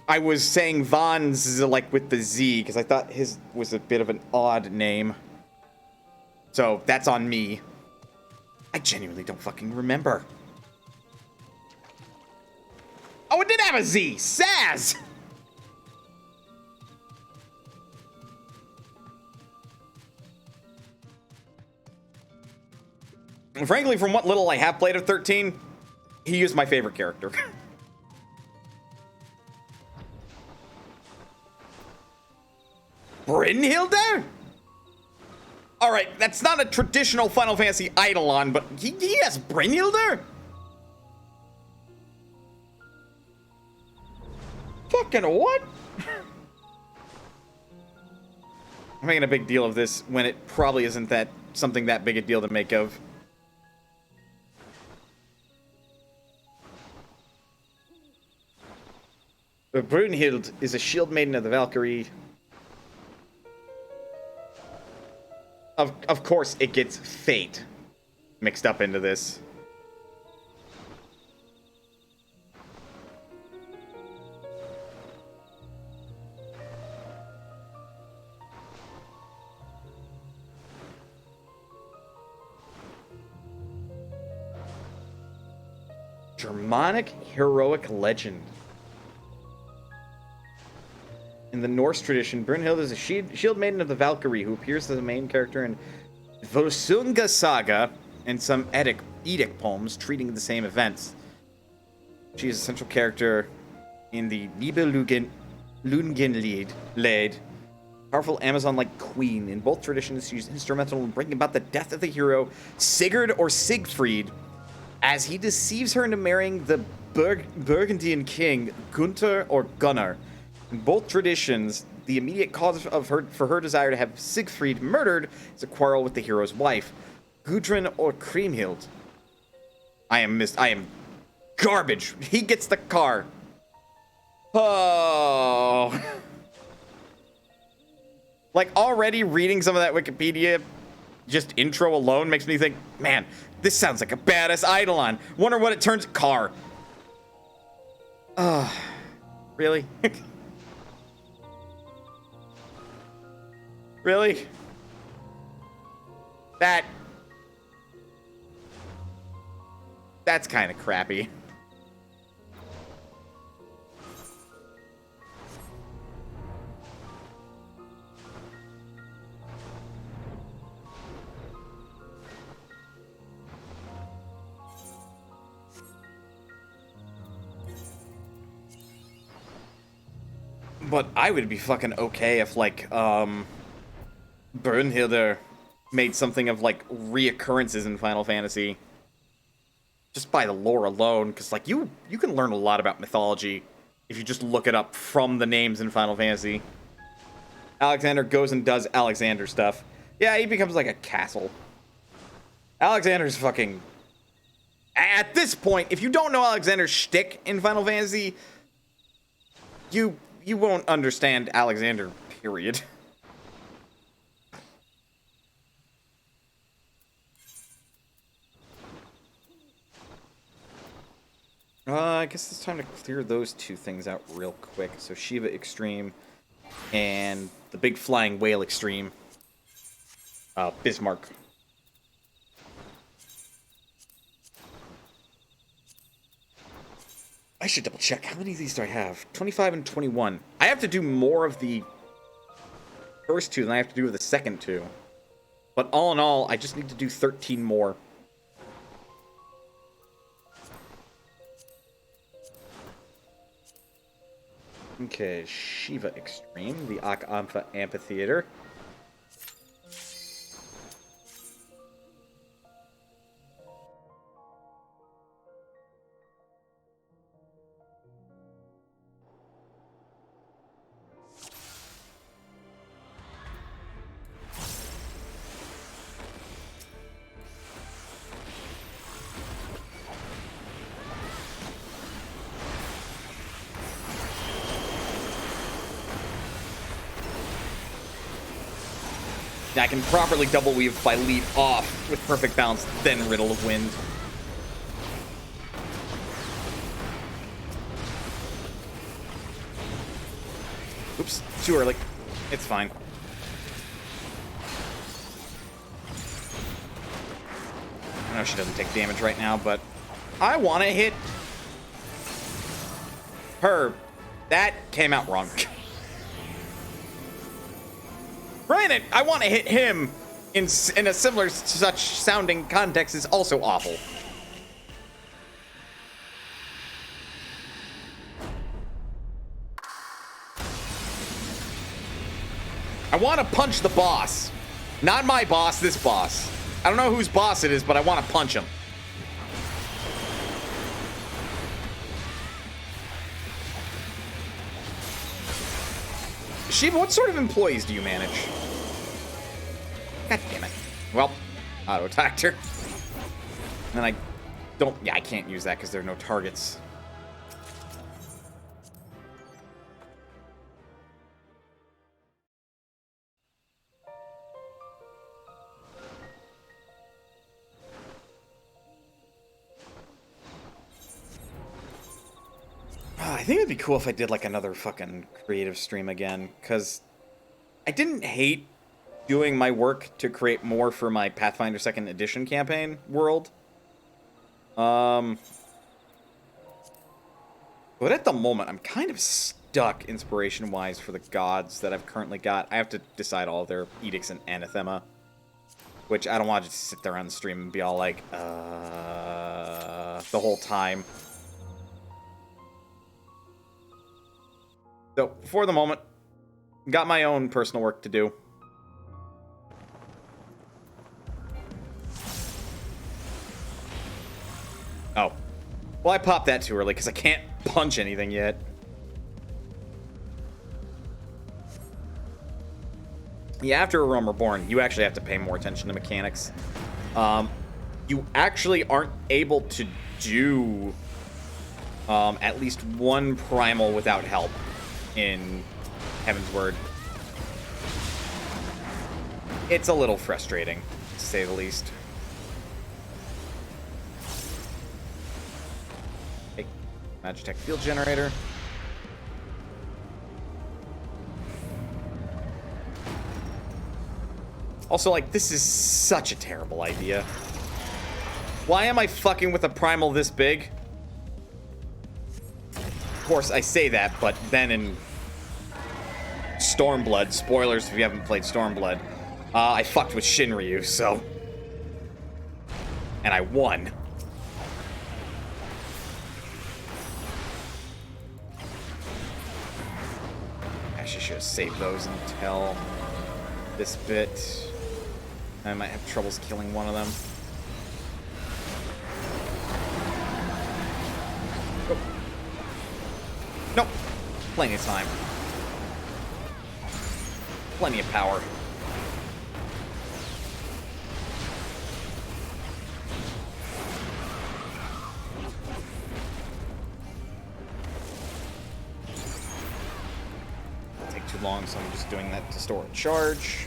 I was saying Vaughn's like with the Z because I thought his was a bit of an odd name. So that's on me. I genuinely don't fucking remember. Oh, it did have a Z. Saz. Frankly, from what little I have played of 13, he is my favorite character. Brynhilde? Alright, that's not a traditional Final Fantasy Eidolon, but he has Brynhilde? Fucking what? I'm making a big deal of this when it probably isn't something that big a deal to make of. Brunhild is a shield maiden of the Valkyrie. Of course, it gets fate mixed up into this. Germanic heroic legend. In the Norse tradition, Brunhild is a shield maiden of the Valkyrie who appears as the main character in Volsunga Saga and some Eddic poems treating the same events. She is a central character in the Nibelungenlied, powerful Amazon-like queen. In both traditions, she's instrumental in bringing about the death of the hero Sigurd or Siegfried, as he deceives her into marrying the Burgundian king Gunther or Gunnar. In both traditions, the immediate cause for her desire to have Siegfried murdered is a quarrel with the hero's wife, Gudrun or Kriemhild. I am garbage. He gets the car. Oh. Like, already reading some of that Wikipedia, just intro alone makes me think, man, this sounds like a badass Eidolon. Wonder what it turns... Car. Really? Really? That's kind of crappy. But I would be fucking okay if, like, Brunhilde made something of, like, reoccurrences in Final Fantasy. Just by the lore alone, because, like, you can learn a lot about mythology if you just look it up from the names in Final Fantasy. Alexander goes and does Alexander stuff. Yeah, he becomes, like, a castle. Alexander's fucking... At this point, if you don't know Alexander's shtick in Final Fantasy, you won't understand Alexander, period. I guess it's time to clear those two things out real quick. So Shiva Extreme and the big flying whale Extreme. Bismarck. I should double check. How many of these do I have? 25 and 21. I have to do more of the first two than I have to do with the second two. But all in all, I just need to do 13 more. Okay, Shiva Extreme, the Ak-Ampha Amphitheater. I can properly double weave if I lead off with perfect balance, then Riddle of Wind. Oops, too early. It's fine. I know she doesn't take damage right now, but I want to hit her. That came out wrong. Granted, I want to hit him in a similar such sounding context is also awful. I want to punch the boss. Not my boss, this boss. I don't know whose boss it is, but I want to punch him. Shiva, what sort of employees do you manage? God damn it. Well, auto-attacked her. And I don't... Yeah, I can't use that because there are no targets. think it'd be cool if I did like another fucking creative stream again, because I didn't hate doing my work to create more for my Pathfinder 2nd Edition campaign world. But at the moment, I'm kind of stuck inspiration-wise for the gods that I've currently got. I have to decide all their edicts and anathema, which I don't want to just sit there on the stream and be all like, the whole time. So, for the moment, got my own personal work to do. Oh. Well, I popped that too early because I can't punch anything yet. Yeah, after A Realm Reborn, you actually have to pay more attention to mechanics. You actually aren't able to do at least one primal without help in Heaven's Word. It's a little frustrating, to say the least. Hey, Magitech Field Generator. Also, like, this is such a terrible idea. Why am I fucking with a primal this big? Of course, I say that, but then in Stormblood, spoilers if you haven't played Stormblood, I fucked with Shinryu, so... And I won. Actually, should have saved those until this bit. I might have troubles killing one of them. Oh. Nope. Plenty of time. Plenty of power. It'll take too long, so I'm just doing that to store a charge.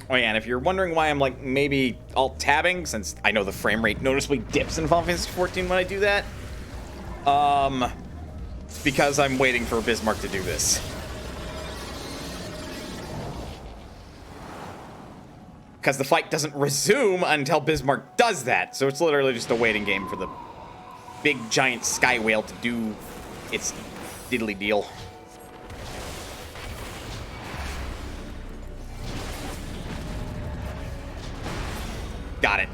Oh yeah, and if you're wondering why I'm like maybe alt-tabbing, since I know the frame rate noticeably dips in Final Fantasy XIV when I do that, it's because I'm waiting for Bismarck to do this. Because the fight doesn't resume until Bismarck does that, so it's literally just a waiting game for the big giant sky whale to do its diddly deal. Got it.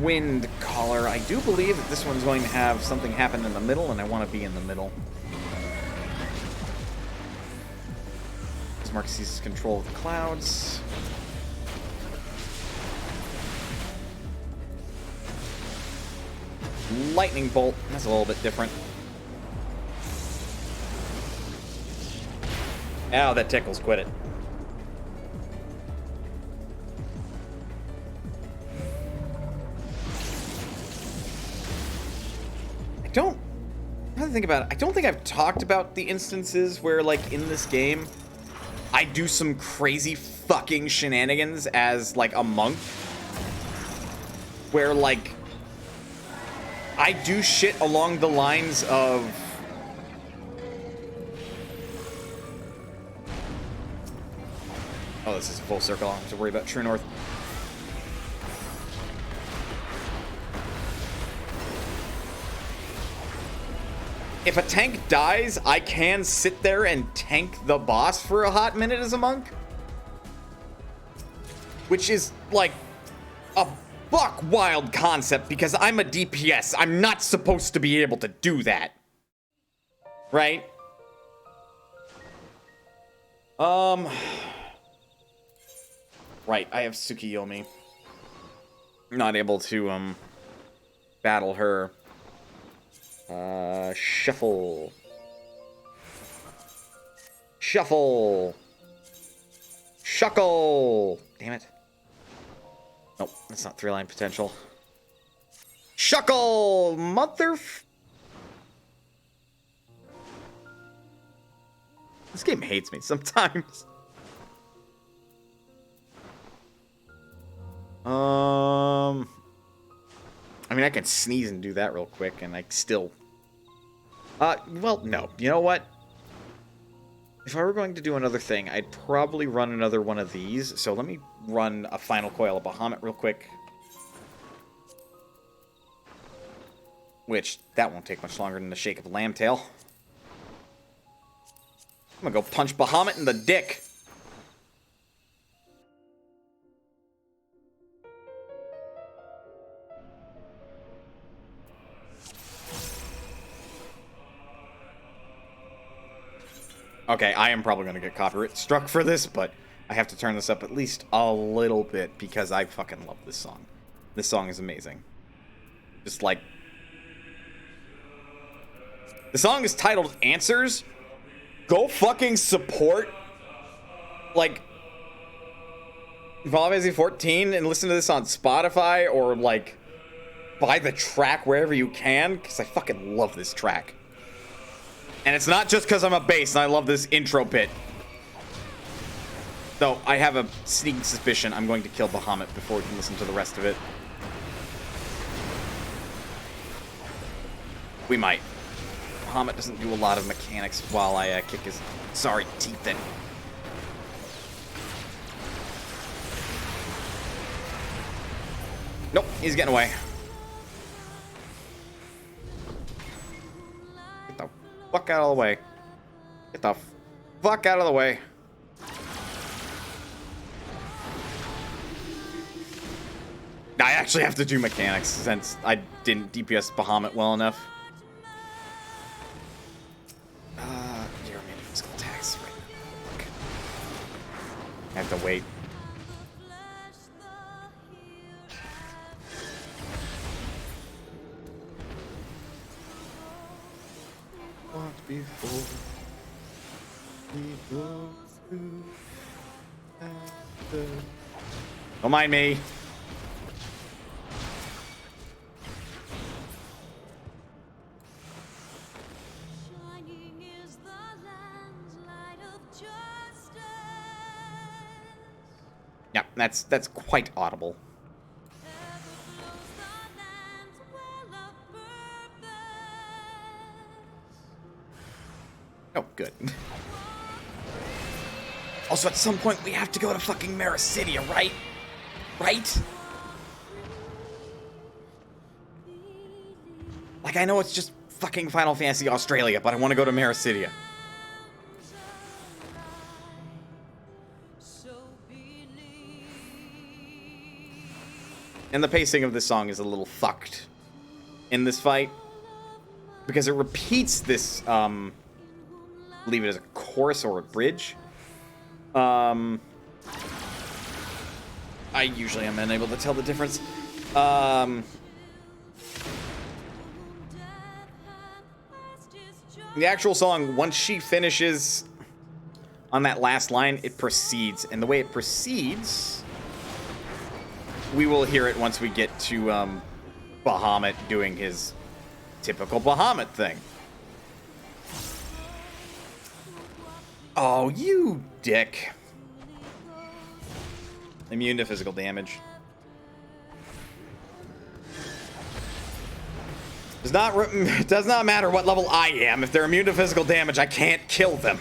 Wind Caller. I do believe that this one's going to have something happen in the middle, and I want to be in the middle. Bismarck seizes control of the clouds. Lightning Bolt. That's a little bit different. Ow, that tickles. Quit it. Now that I think about it, I don't think I've talked about the instances where, like, in this game, I do some crazy fucking shenanigans as, like, a monk. Where, like, I do shit along the lines of... Oh, this is a full circle. I don't have to worry about True North. If a tank dies, I can sit there and tank the boss for a hot minute as a monk. Which is, like, a buck wild concept because I'm a DPS. I'm not supposed to be able to do that. Right? Right, I have Tsukiyomi. Not able to, battle her. Shuffle. Shuffle. Shuckle. Damn it. Nope, that's not 3-line potential. Shuckle! This game hates me sometimes. I mean, I can sneeze and do that real quick, and I still... well, no. You know what? If I were going to do another thing, I'd probably run another one of these. So let me run a Final Coil of Bahamut real quick. Which, that won't take much longer than the Shake of a Lambtail. I'm gonna go punch Bahamut in the dick. Okay, I am probably gonna get copyright struck for this, but I have to turn this up at least a little bit because I fucking love this song. This song is amazing. Just like... The song is titled Answers. Go fucking support, like, Final Fantasy XIV and listen to this on Spotify or, like, buy the track wherever you can, because I fucking love this track. And it's not just because I'm a bass and I love this intro bit. Though, I have a sneaking suspicion I'm going to kill Bahamut before we can listen to the rest of it. We might. Bahamut doesn't do a lot of mechanics while I kick his sorry teeth in. Nope, he's getting away. Get the fuck out of the way. Get the fuck out of the way. I actually have to do mechanics since I didn't DPS Bahamut well enough. You're making physical attacks right now. Look. I have to wait. What before we go through after. Don't mind me. Yeah, that's quite audible. Oh, good. Also, at some point, we have to go to fucking Maricidia, right? Right? Like, I know it's just fucking Final Fantasy Australia, but I want to go to Maricidia. And the pacing of this song is a little fucked in this fight. Because it repeats this, believe it as a chorus or a bridge. I usually am unable to tell the difference. The actual song, once she finishes on that last line, it proceeds. And the way it proceeds... We will hear it once we get to Bahamut doing his typical Bahamut thing. Oh, you dick. Immune to physical damage. Does not matter what level I am. If they're immune to physical damage, I can't kill them.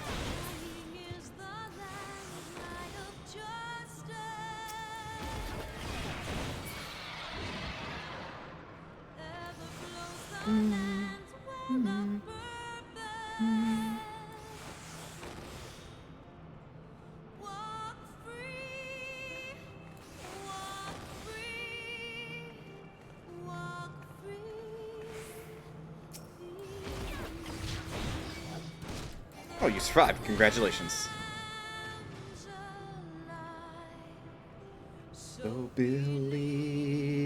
Oh, you survived. Congratulations. So believe.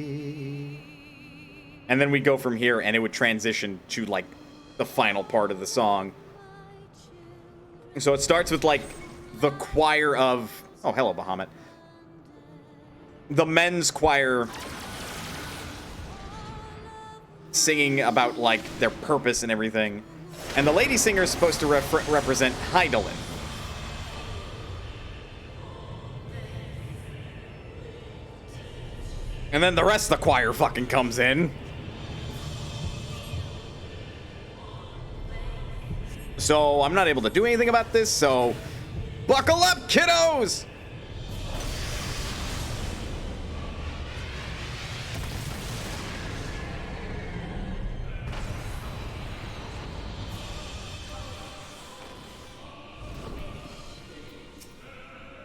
And then we go from here, and it would transition to, like, the final part of the song. So it starts with, like, the choir of... Oh, hello, Bahamut. The men's choir singing about, like, their purpose and everything. And the lady singer is supposed to represent Hydaelyn. And then the rest of the choir fucking comes in. So I'm not able to do anything about this, so buckle up, kiddos!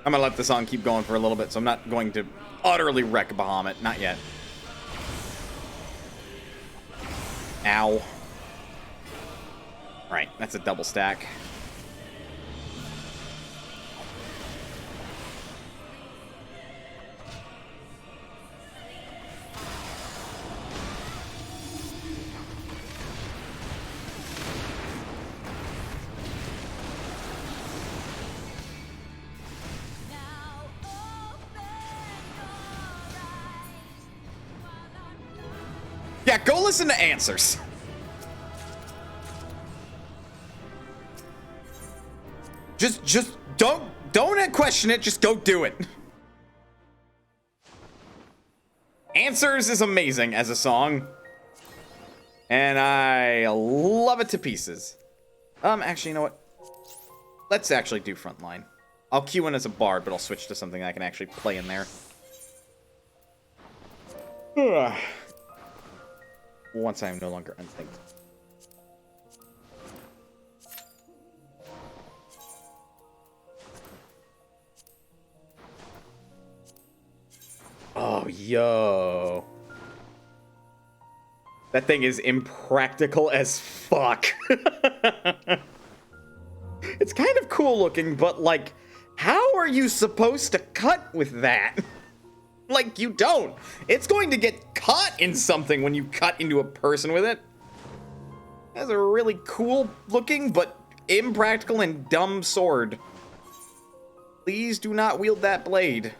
I'm gonna let the song keep going for a little bit, so I'm not going to utterly wreck Bahamut. Not yet. Ow. Right, that's a double stack. Yeah, go listen to Answers. Just don't question it, just go do it. Answers is amazing as a song. And I love it to pieces. Actually, you know what? Let's actually do Frontline. I'll queue in as a bard, but I'll switch to something I can actually play in there. Once I am no longer unthinked. Oh, yo. That thing is impractical as fuck. It's kind of cool looking, but, like, how are you supposed to cut with that? Like, you don't. It's going to get caught in something when you cut into a person with it. That's a really cool looking, but impractical and dumb sword. Please do not wield that blade.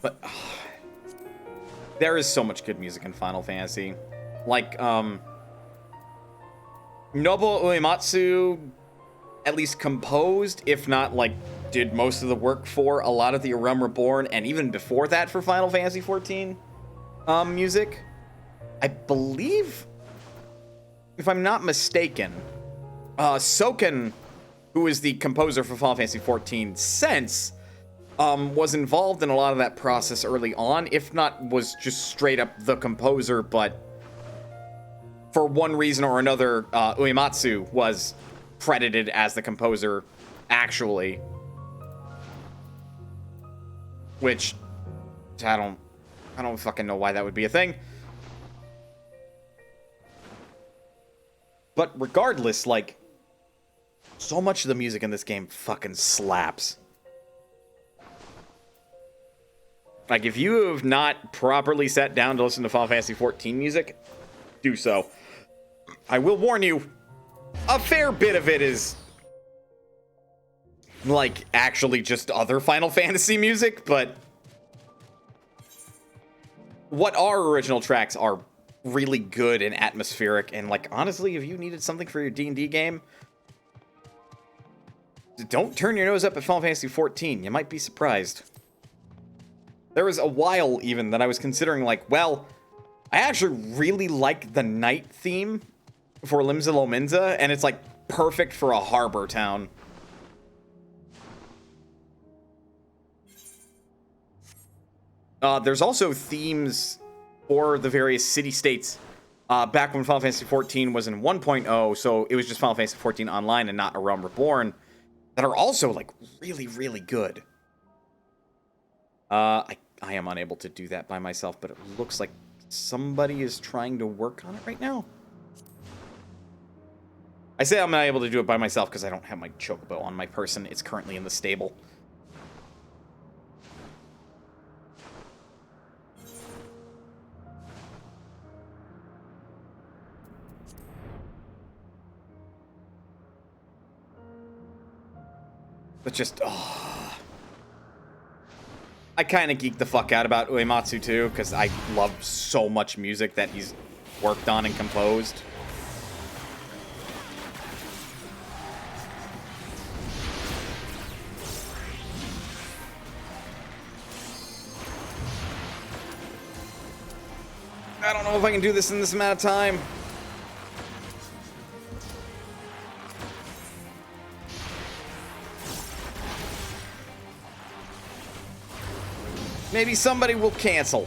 But there is so much good music in Final Fantasy. Like, Nobuo Uematsu at least composed, if not, like, did most of the work for a lot of the A Realm Reborn, and even before that for Final Fantasy XIV music. I believe, if I'm not mistaken, Soken, who is the composer for Final Fantasy XIV since, was involved in a lot of that process early on, if not was just straight up the composer, but for one reason or another, Uematsu was credited as the composer, actually. Which, I don't fucking know why that would be a thing. But regardless, like, so much of the music in this game fucking slaps. Like, if you have not properly sat down to listen to Final Fantasy XIV music, do so. I will warn you, a fair bit of it is, like, actually just other Final Fantasy music, but what are original tracks are really good and atmospheric, and, like, honestly, if you needed something for your D&D game, don't turn your nose up at Final Fantasy XIV. You might be surprised. There was a while, even, that I was considering, like, well, I actually really like the night theme for Limsa Lominsa, and it's, like, perfect for a harbor town. There's also themes for the various city-states back when Final Fantasy XIV was in 1.0, so it was just Final Fantasy XIV Online and not A Realm Reborn, that are also, like, really, really good. I am unable to do that by myself, but it looks like somebody is trying to work on it right now. I say I'm not able to do it by myself because I don't have my chocobo on my person. It's currently in the stable. But just, oh. I kind of geek the fuck out about Uematsu too, because I love so much music that he's worked on and composed. I don't know if I can do this in this amount of time. Maybe somebody will cancel.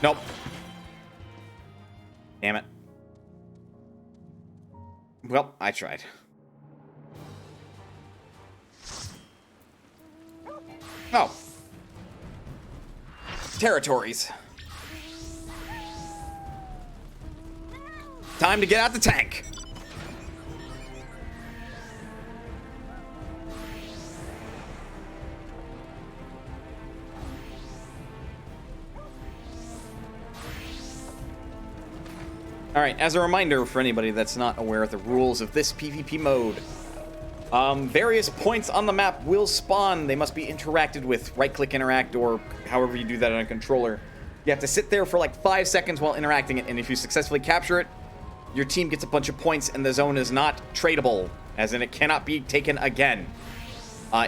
Nope. Damn it. Well, I tried. Oh. Territories. Time to get out the tank. Alright, as a reminder for anybody that's not aware of the rules of this PvP mode, various points on the map will spawn. They must be interacted with. Right-click interact, or however you do that on a controller. You have to sit there for like 5 seconds while interacting it, and if you successfully capture it, your team gets a bunch of points, and the zone is not tradable, as in it cannot be taken again.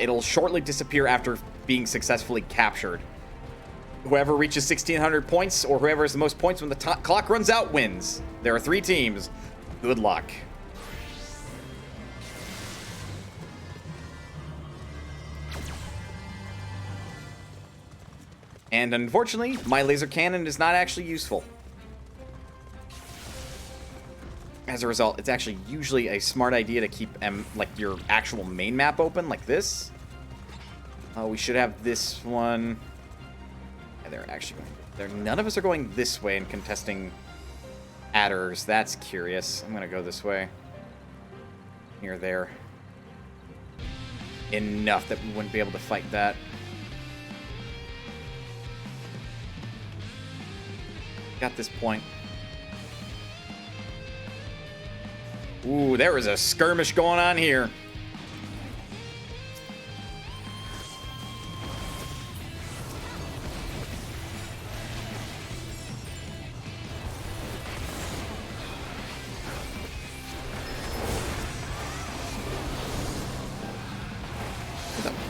It'll shortly disappear after being successfully captured. Whoever reaches 1,600 points, or whoever has the most points when the clock runs out, wins. There are 3 teams. Good luck. And unfortunately, my laser cannon is not actually useful. As a result, it's actually usually a smart idea to keep like your actual main map open, like this. We should have this one. Yeah, they're actually going. None of us are going this way and contesting adders. That's curious. I'm gonna go this way. Here, there. Enough that we wouldn't be able to fight that. Got this point. Ooh, there is a skirmish going on here.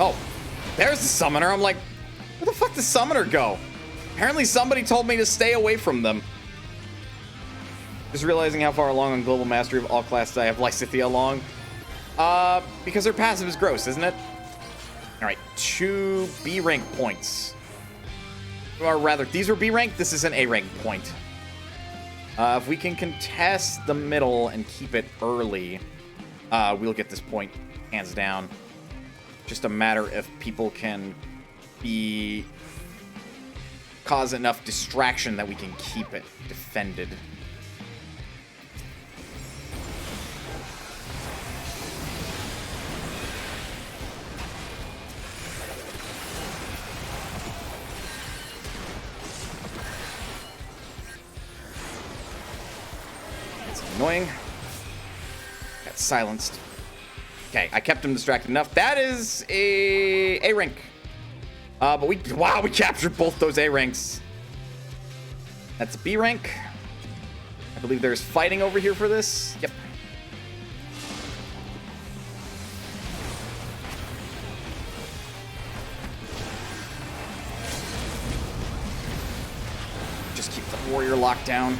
Oh, there's the summoner. I'm like, where the fuck does summoner go? Apparently somebody told me to stay away from them. Just realizing how far along on global mastery of all classes I have Lysithea along. Because their passive is gross, isn't it? Alright, 2 B rank points. Or rather, these were B rank, this is an A rank point. If we can contest the middle and keep it early, we'll get this point hands down. Just a matter if people can cause enough distraction that we can keep it defended. That's annoying. Got silenced. Okay, I kept him distracted enough. That is a rank. But we captured both those A ranks. That's a B rank. I believe there's fighting over here for this. Yep. Just keep the warrior locked down.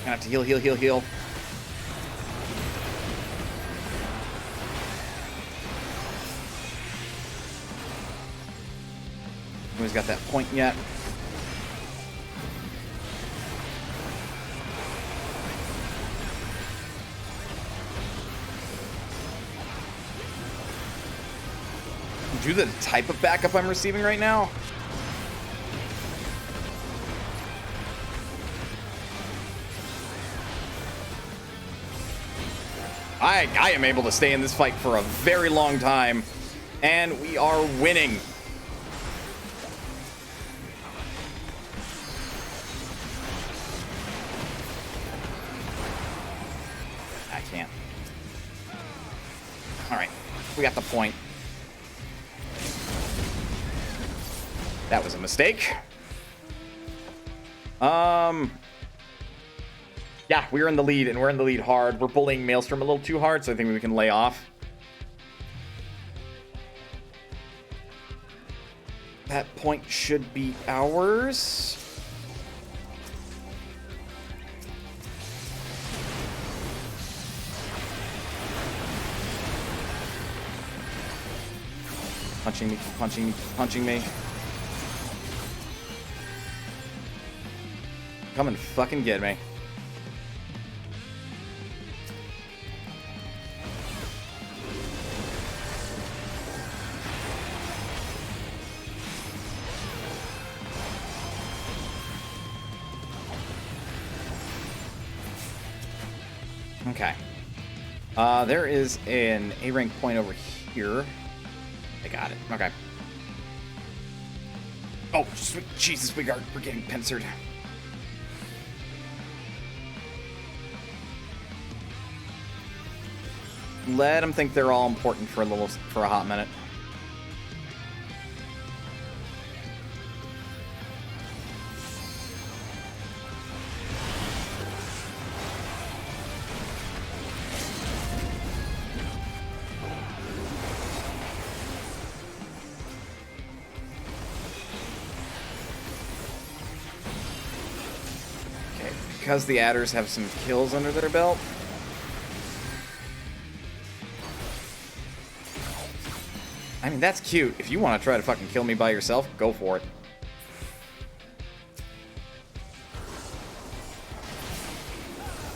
Gonna have to heal. Who's got that point yet? due to the type of backup I'm receiving right now, I am able to stay in this fight for a very long time, and we are winning. I can't. All right, we got the point. That was a mistake. Yeah, we're in the lead, and we're in the lead hard. We're bullying Maelstrom a little too hard, so I think we can lay off. That point should be ours. Punching me, punching me, punching me. Come and fucking get me. Okay. There is an A rank point over here. I got it. Okay. Oh, sweet Jesus, we're getting pincered. Let them think they're all important for a hot minute. Okay, because the adders have some kills under their belt. I mean, that's cute. If you want to try to fucking kill me by yourself, go for it.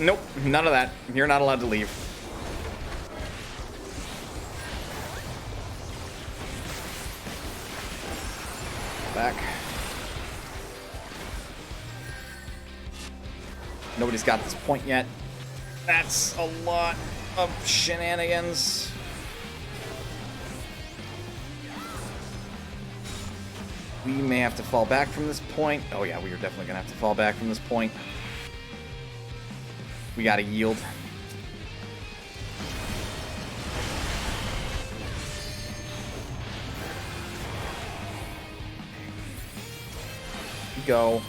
Nope, none of that. You're not allowed to leave. Back. Nobody's got this point yet. That's a lot of shenanigans. We may have to fall back from this point. Oh yeah, we are definitely gonna have to fall back from this point. We gotta yield. Go.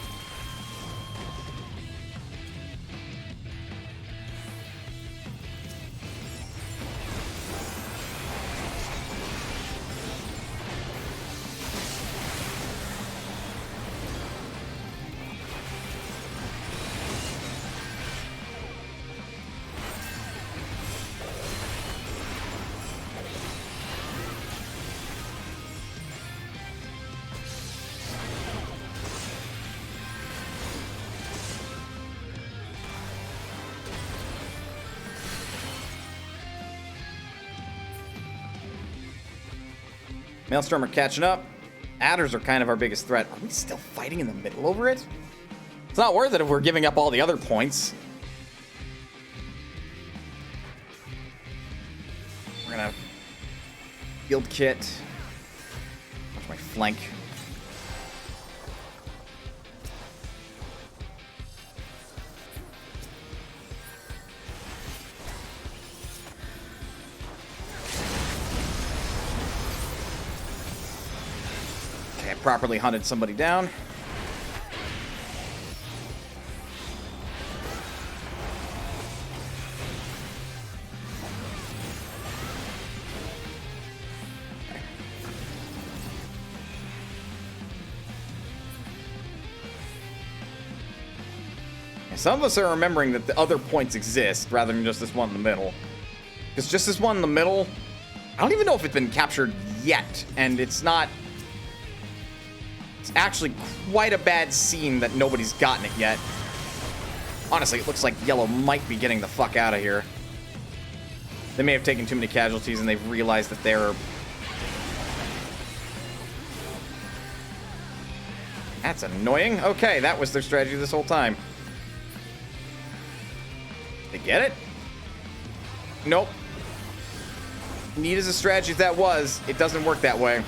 Maelstrom are catching up. Adders are kind of our biggest threat. Are we still fighting in the middle over it? It's not worth it if we're giving up all the other points. We're gonna field kit. Watch my flank. Properly hunted somebody down. Some of us are remembering that the other points exist rather than just this one in the middle. Because just this one in the middle, I don't even know if it's been captured yet, and it's not... It's actually quite a bad scene that nobody's gotten it yet. Honestly, it looks like Yellow might be getting the fuck out of here. They may have taken too many casualties and they've realized that they're That's annoying. Okay, that was their strategy this whole time. They get it? Nope. Neat as a strategy as that was, it doesn't work that way.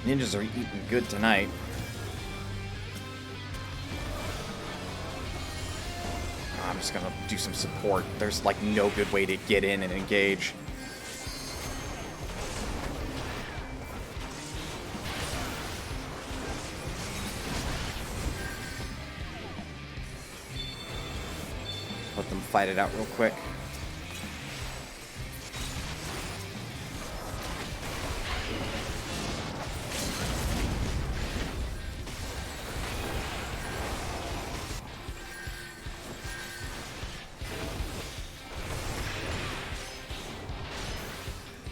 Ninjas are eating good tonight. I'm just gonna do some support. There's like no good way to get in and engage. Let them fight it out real quick.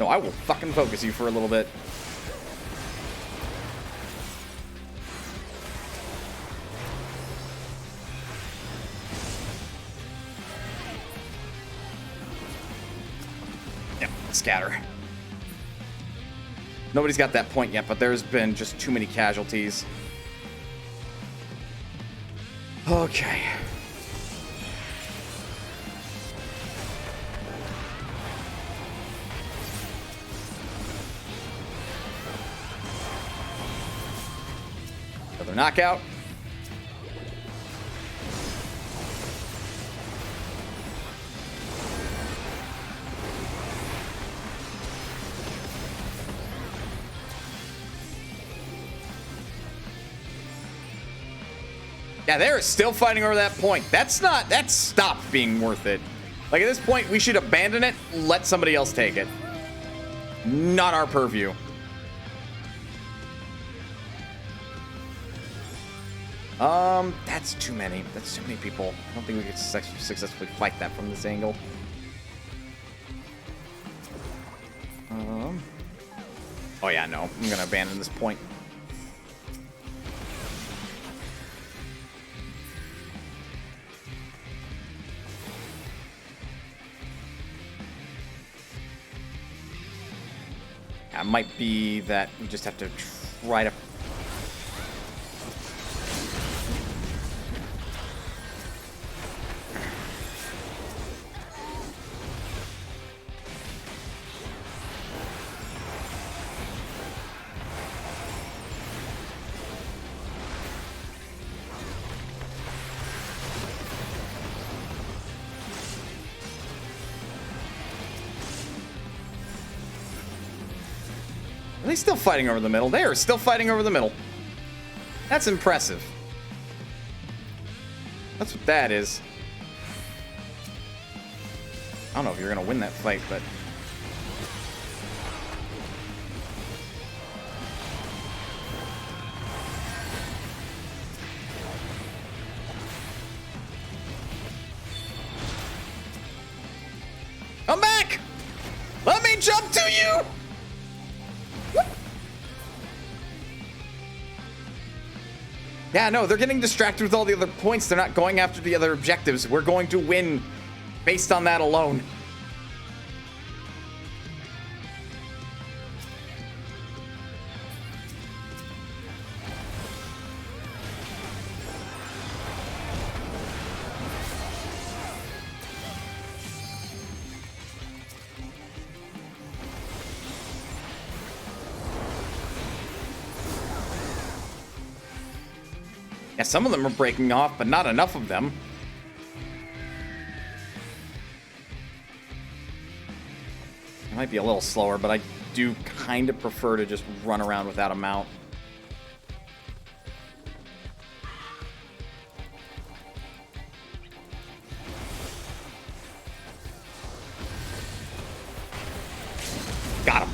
No, I will fucking focus you for a little bit. Yep, scatter. Nobody's got that point yet, but there's been just too many casualties. Okay. Another knockout. Yeah, they're still fighting over that point. That's stopped being worth it. Like, at this point, we should abandon it, let somebody else take it. Not our purview. That's too many. That's too many people. I don't think we could successfully fight that from this angle. Oh yeah, no. I'm gonna abandon this point. Yeah, it might be that we just have to try to... Are they still fighting over the middle? They are still fighting over the middle. That's impressive. That's what that is. I don't know if you're gonna win that fight, but... Come back! Let me jump to you! Yeah, no, they're getting distracted with all the other points. They're not going after the other objectives. We're going to win based on that alone. Yeah, some of them are breaking off, but not enough of them. It might be a little slower, but I do kind of prefer to just run around without a mount. Got him.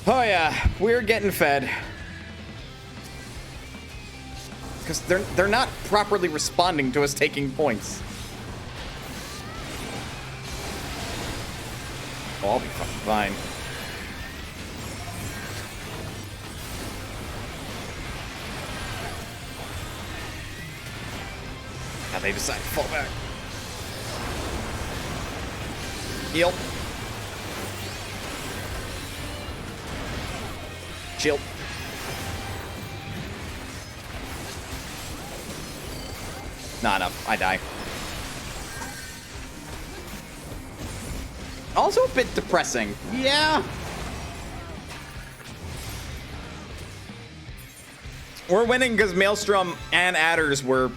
Oh yeah, we're getting fed. Because they're not properly responding to us taking points. Oh, I'll be fucking fine. Now they decide to fall back. Heal. Chill. Not enough. I die. Also a bit depressing. Yeah. We're winning because Maelstrom and Adders were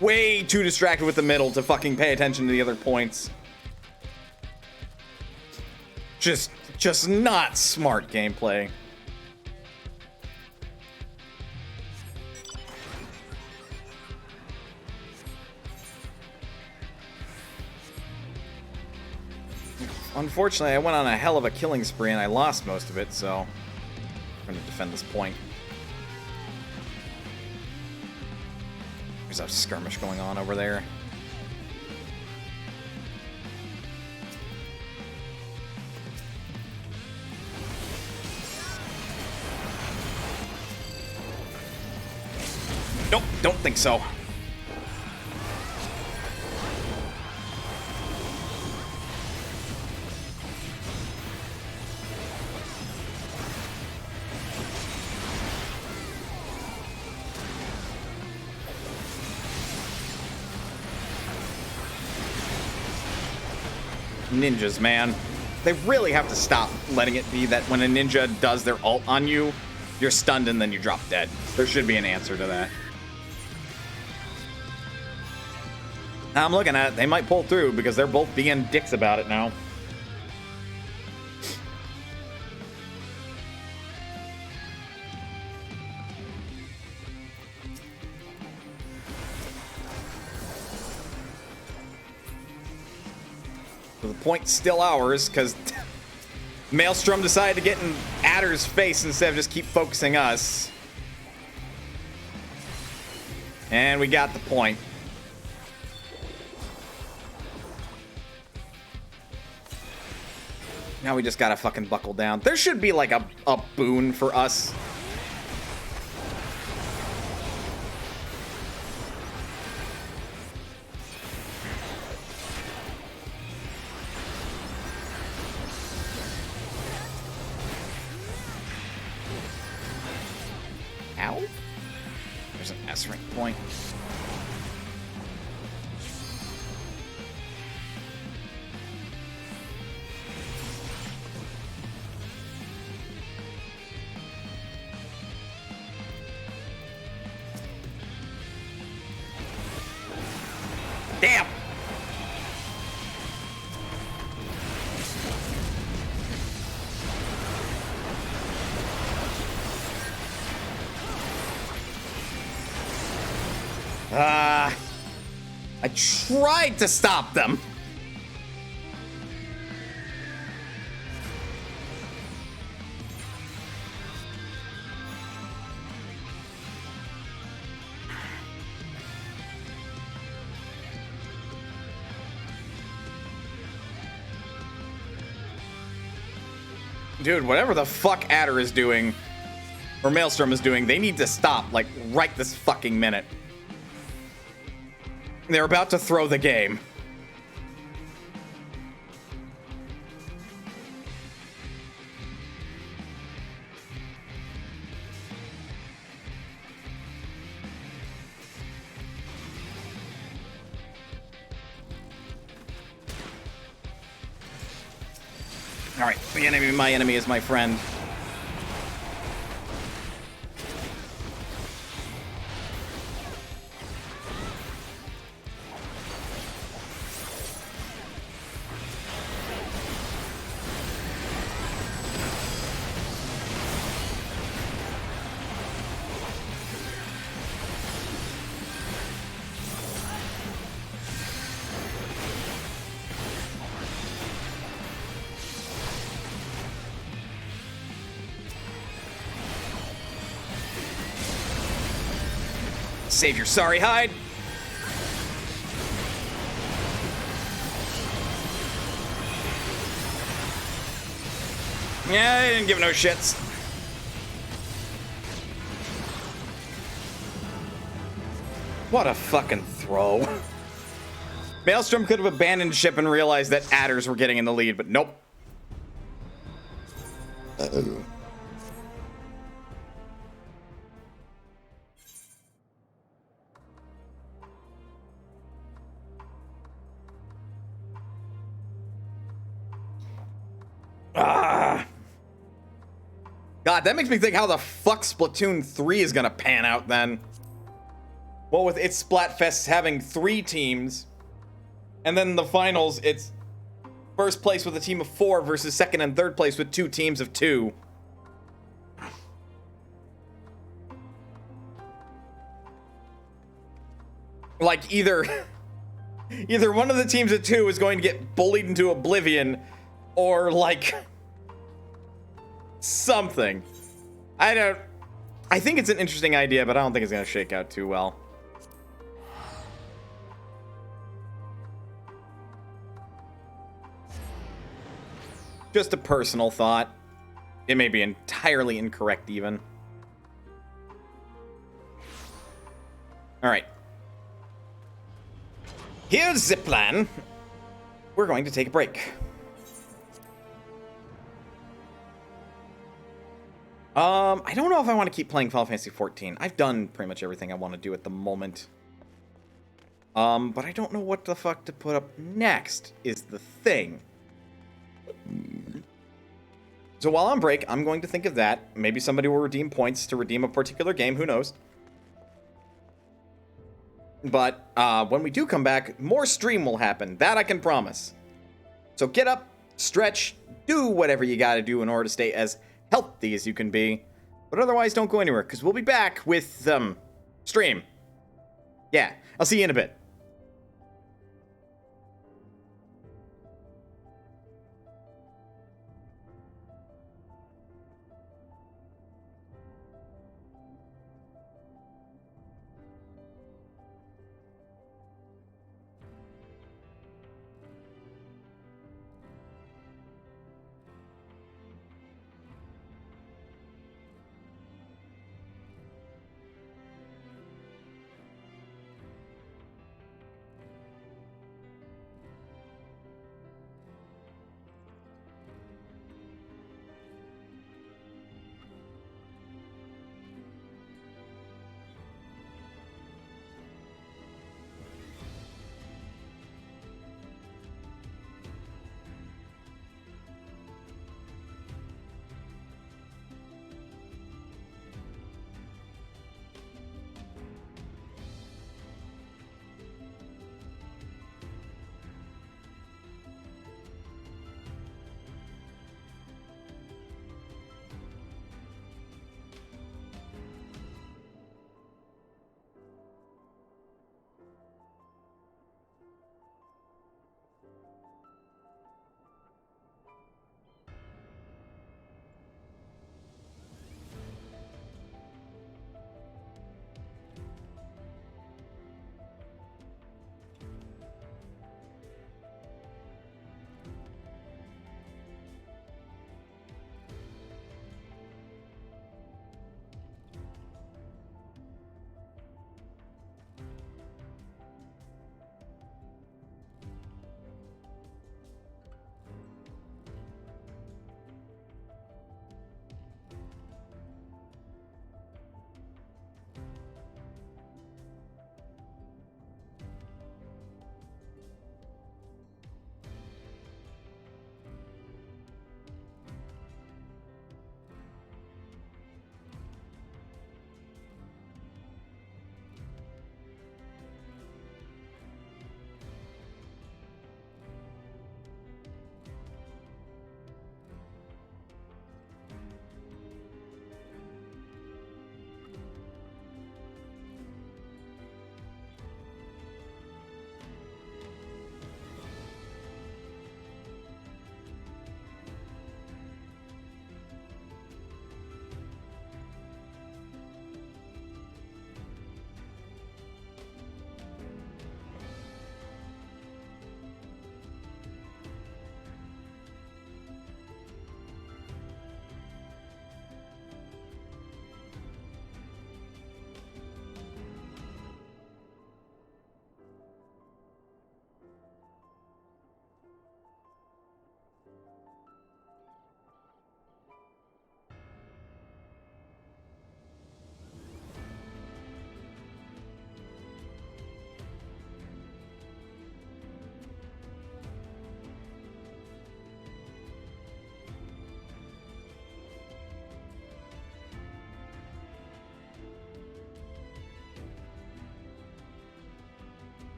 way too distracted with the middle to fucking pay attention to the other points. Just not smart gameplay. Unfortunately, I went on a hell of a killing spree and I lost most of it, so I'm going to defend this point. There's a skirmish going on over there. Nope, don't think so. Ninjas, man. They really have to stop letting it be that when a ninja does their ult on you, you're stunned and then you drop dead. There should be an answer to that. Now I'm looking at it, they might pull through because they're both being dicks about it now. So the point's still ours because Maelstrom decided to get in Adder's face instead of just keep focusing us. And we got the point. Now we just gotta fucking buckle down. There should be like a boon for us. Ow. There's an S rank point. Damn! I tried to stop them. Dude, whatever the fuck Adder is doing, or Maelstrom is doing, they need to stop, like, right this fucking minute. They're about to throw the game. All right, my enemy is my friend. Save your sorry hide. Yeah, I didn't give no shits. What a fucking throw. Maelstrom could have abandoned ship and realized that adders were getting in the lead, but nope. God, that makes me think how the fuck Splatoon 3 is gonna pan out then. Well, with its Splatfests having 3 teams, and then the finals, it's first place with a team of 4 versus second and third place with 2 teams of 2. Like, either one of the teams of 2 is going to get bullied into oblivion, or, like, something. I think it's an interesting idea, but I don't think it's going to shake out too well. Just a personal thought. It may be entirely incorrect, even. Alright. Here's the plan. We're going to take a break. I don't know if I want to keep playing Final Fantasy XIV. I've done pretty much everything I want to do at the moment. But I don't know what the fuck to put up next, is the thing. So while on break, I'm going to think of that. Maybe somebody will redeem points to redeem a particular game, who knows. But when we do come back, more stream will happen. That I can promise. So get up, stretch, do whatever you gotta do in order to stay as healthy as you can be. But otherwise, don't go anywhere, because we'll be back with, stream. Yeah, I'll see you in a bit.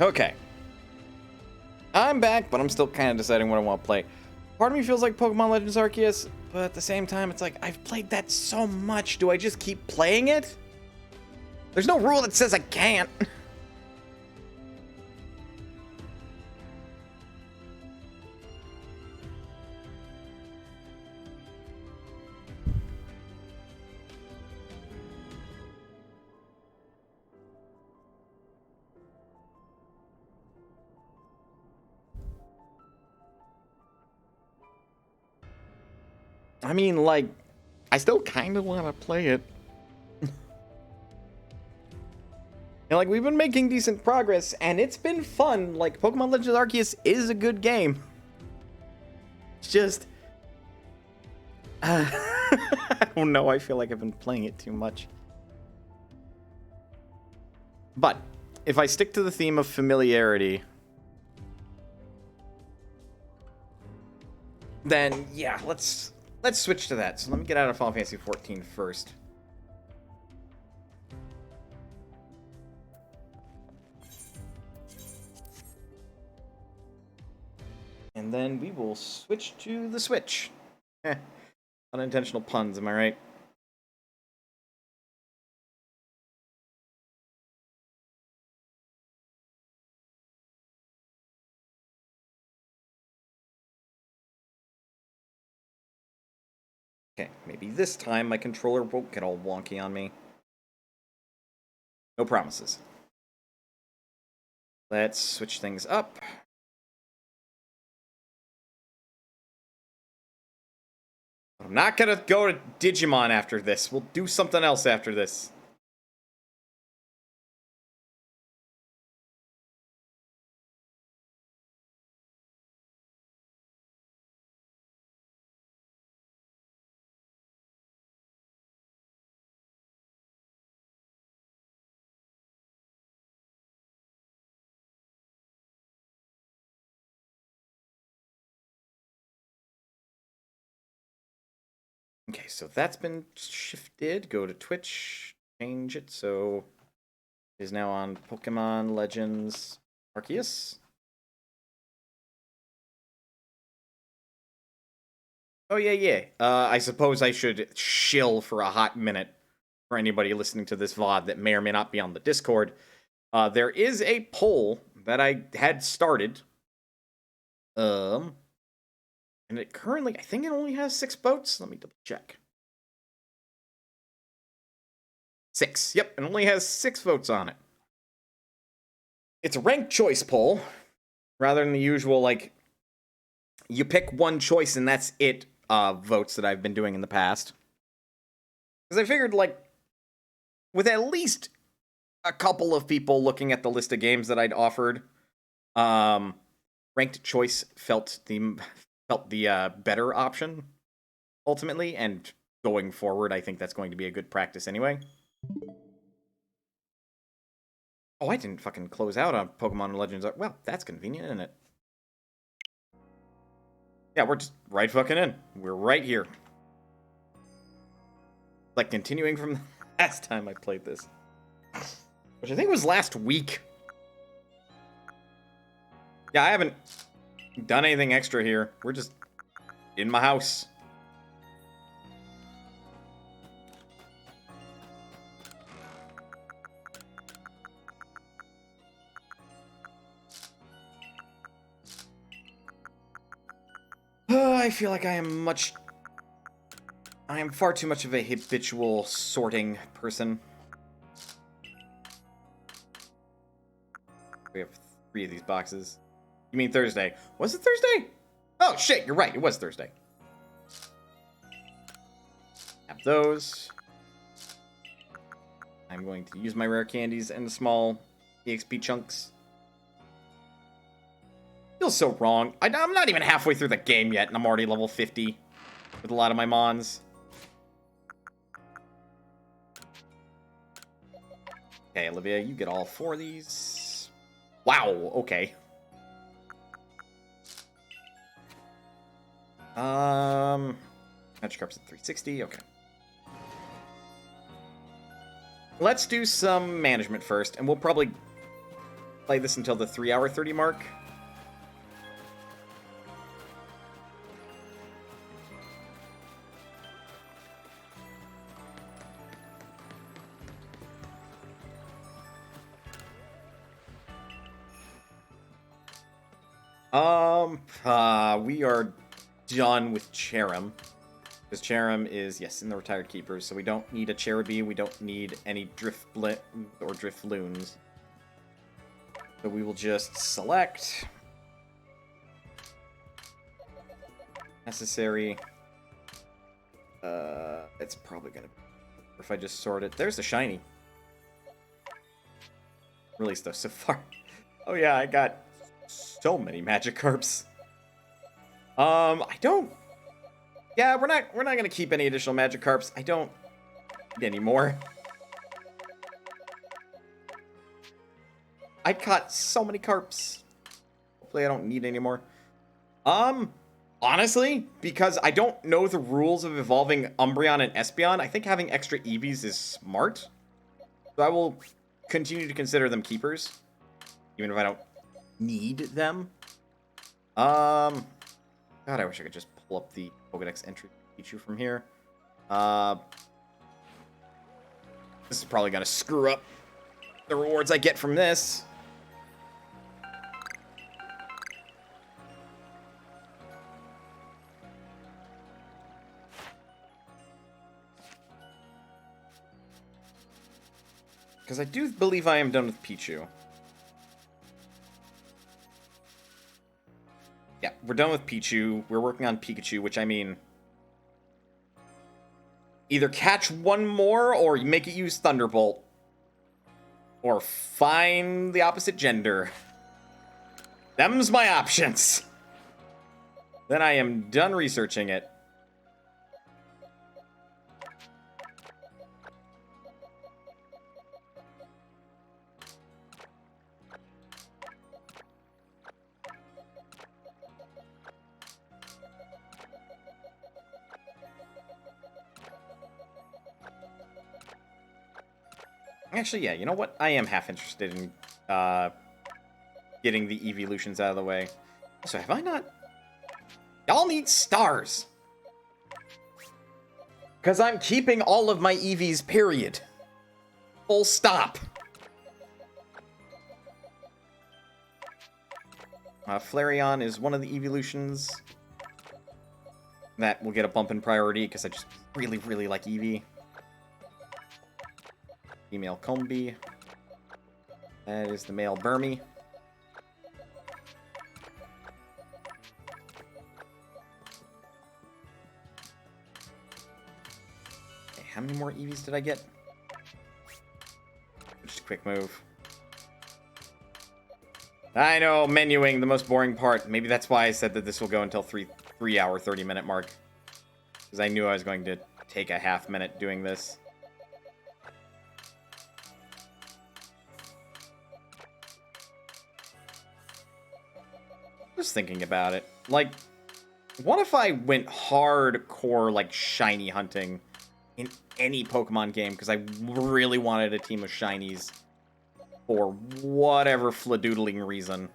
Okay. I'm back, but I'm still kind of deciding what I want to play. Part of me feels like Pokemon Legends Arceus, but at the same time, it's like, I've played that so much. Do I just keep playing it? There's no rule that says I can't. I mean, like, I still kind of want to play it. And, like, we've been making decent progress, and it's been fun. Like, Pokemon Legends Arceus is a good game. It's just... I don't know, I feel like I've been playing it too much. But, if I stick to the theme of familiarity... then, yeah, let's switch to that. So let me get out of Final Fantasy XIV first. And then we will switch to the Switch. Unintentional puns, am I right? Okay, maybe this time my controller won't get all wonky on me. No promises. Let's switch things up. I'm not gonna go to Digimon after this. We'll do something else after this. Okay, so that's been shifted. Go to Twitch, change it so it is now on Pokemon Legends Arceus. Oh, yeah. I suppose I should shill for a hot minute for anybody listening to this VOD that may or may not be on the Discord. There is a poll that I had started. And it currently, I think it only has 6 votes. Let me double check. 6. Yep, it only has 6 votes on it. It's a ranked choice poll, rather than the usual, like, you pick one choice and that's it votes that I've been doing in the past. Because I figured, like, with at least a couple of people looking at the list of games that I'd offered, ranked choice felt the better option, ultimately, and going forward, I think that's going to be a good practice anyway. Oh, I didn't fucking close out on Pokemon Legends. Well, that's convenient, isn't it? Yeah, we're just right fucking in. We're right here. Like, continuing from the last time I played this. Which I think was last week. Yeah, I haven't done anything extra here. We're just in my house. I feel like I am far too much of a habitual sorting person. We have 3 of these boxes. You mean Thursday? Was it Thursday? Oh, shit, you're right. It was Thursday. Have those. I'm going to use my rare candies and the small EXP chunks. Feels so wrong. I'm not even halfway through the game yet, and I'm already level 50 with a lot of my mons. Okay, Olivia, you get all 4 of these. Wow, okay. Magikarp's at 360, okay. Let's do some management first, and we'll probably play this until the 3-hour 30 mark. We are done with Cherem. Because Cherem is, yes, in the Retired Keepers, so we don't need a Cherubi, we don't need any Driftblit or Driftloons. So we will just select necessary. It's probably gonna be, if I just sort it. There's the shiny. Release though so far. Oh yeah, I got so many Magikarps. I don't. Yeah, we're not gonna keep any additional Magikarps. I don't need any more. I caught so many carps. Hopefully I don't need any more. Honestly, because I don't know the rules of evolving Umbreon and Espeon, I think having extra Eevees is smart. So I will continue to consider them keepers, even if I don't need them. God, I wish I could just pull up the Pokedex entry Pichu from here. This is probably gonna screw up the rewards I get from this. Because I do believe I am done with Pichu. Yeah, we're done with Pichu. We're working on Pikachu, which I mean... either catch one more, or make it use Thunderbolt. Or find the opposite gender. Them's my options. Then I am done researching it. Actually, yeah, you know what? I am half interested in getting the evolutions out of the way. So have I not... Y'all need stars! Because I'm keeping all of my EVs, period. Full stop. Flareon is one of the evolutions. That will get a bump in priority, because I just really, really like Eevee. Female Combee. That is the male Burmy. Okay, how many more Eevees did I get? Just a quick move. I know, menuing, the most boring part. Maybe that's why I said that this will go until 3-hour, 30-minute mark. Because I knew I was going to take a half minute doing this. Just thinking about it. Like, what if I went hardcore, like, shiny hunting in any Pokemon game? Because I really wanted a team of shinies for whatever fladoodling reason.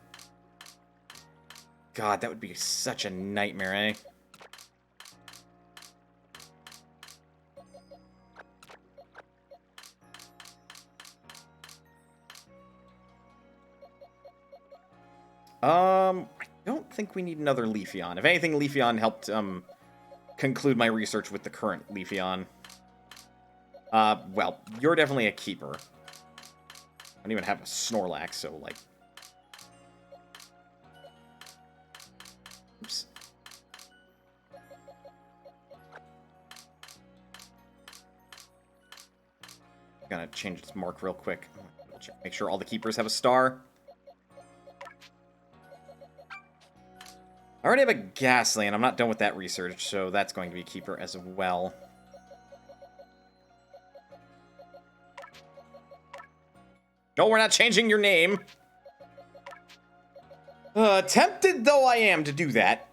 God, that would be such a nightmare, eh? I don't think we need another Leafeon. If anything, Leafeon helped, conclude my research with the current Leafeon. Well, you're definitely a keeper. I don't even have a Snorlax, so, like... Oops. I'm gonna change its mark real quick. Make sure all the keepers have a star. I already have a Ghastly, and I'm not done with that research, so that's going to be a keeper as well. No, we're not changing your name. Tempted though I am to do that.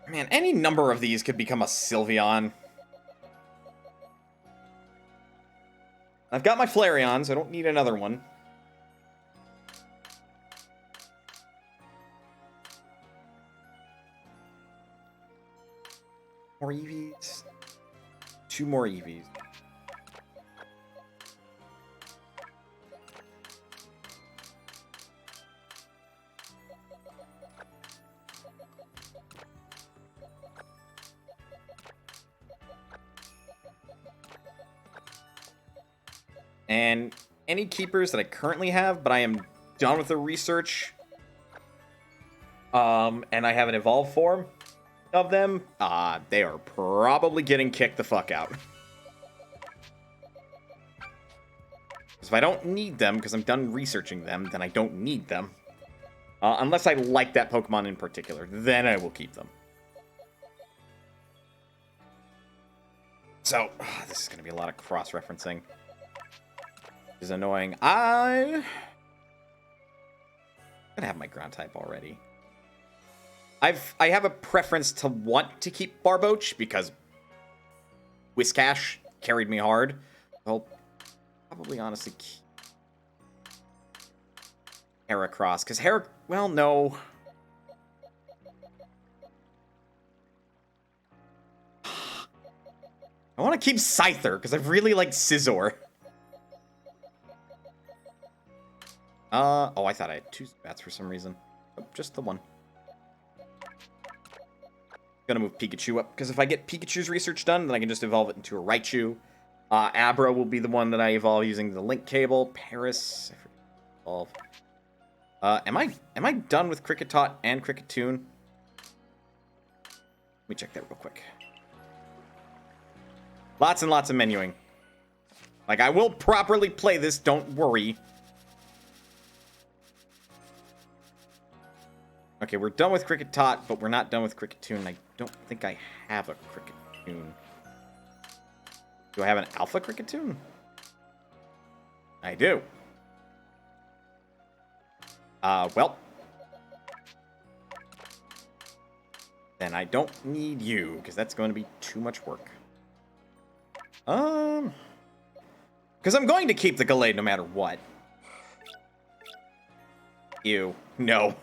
Man, any number of these could become a Sylveon. I've got my Flareons. I don't need another one. More EVs. 2 more EVs. And any keepers that I currently have, but I am done with the research, and I have an evolved form of them, they are probably getting kicked the fuck out. Because if I don't need them, because I'm done researching them, then I don't need them. Unless I like that Pokemon in particular, then I will keep them. So, this is going to be a lot of cross-referencing. Is annoying. I have my ground type already. I have a preference to want to keep Barboach because Whiscash carried me hard. I'll probably honestly keep Heracross because well, no. I want to keep Scyther because I really like Scizor. Oh, I thought I had 2 Zubats for some reason. Oh, just the one. Gonna move Pikachu up, because if I get Pikachu's research done, then I can just evolve it into a Raichu. Abra will be the one that I evolve using the link cable. Paris, I forget to evolve. Am I done with Kricketot and Kricketune? Let me check that real quick. Lots and lots of menuing. Like, I will properly play this, don't worry. Okay, we're done with Kricketot, but we're not done with Kricketune. I don't think I have a Kricketune. Do I have an Alpha Kricketune? I do. Well. Then I don't need you, because that's going to be too much work. Because I'm going to keep the Gallade no matter what. Ew. No.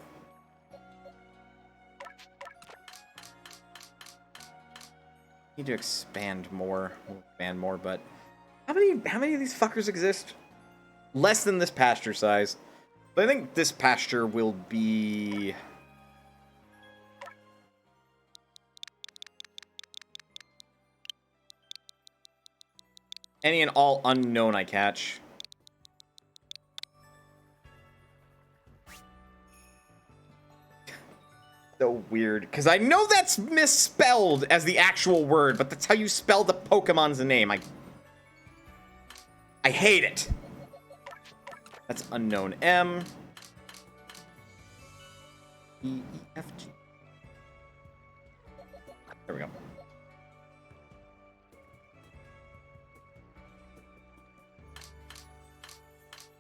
Need to expand more. But how many of these fuckers exist? Less than this pasture size. But I think this pasture will be any and all unknown I catch. So weird, because I know that's misspelled as the actual word, but that's how you spell the Pokemon's name. I hate it. That's unknown M. E, E, F, G. There we go.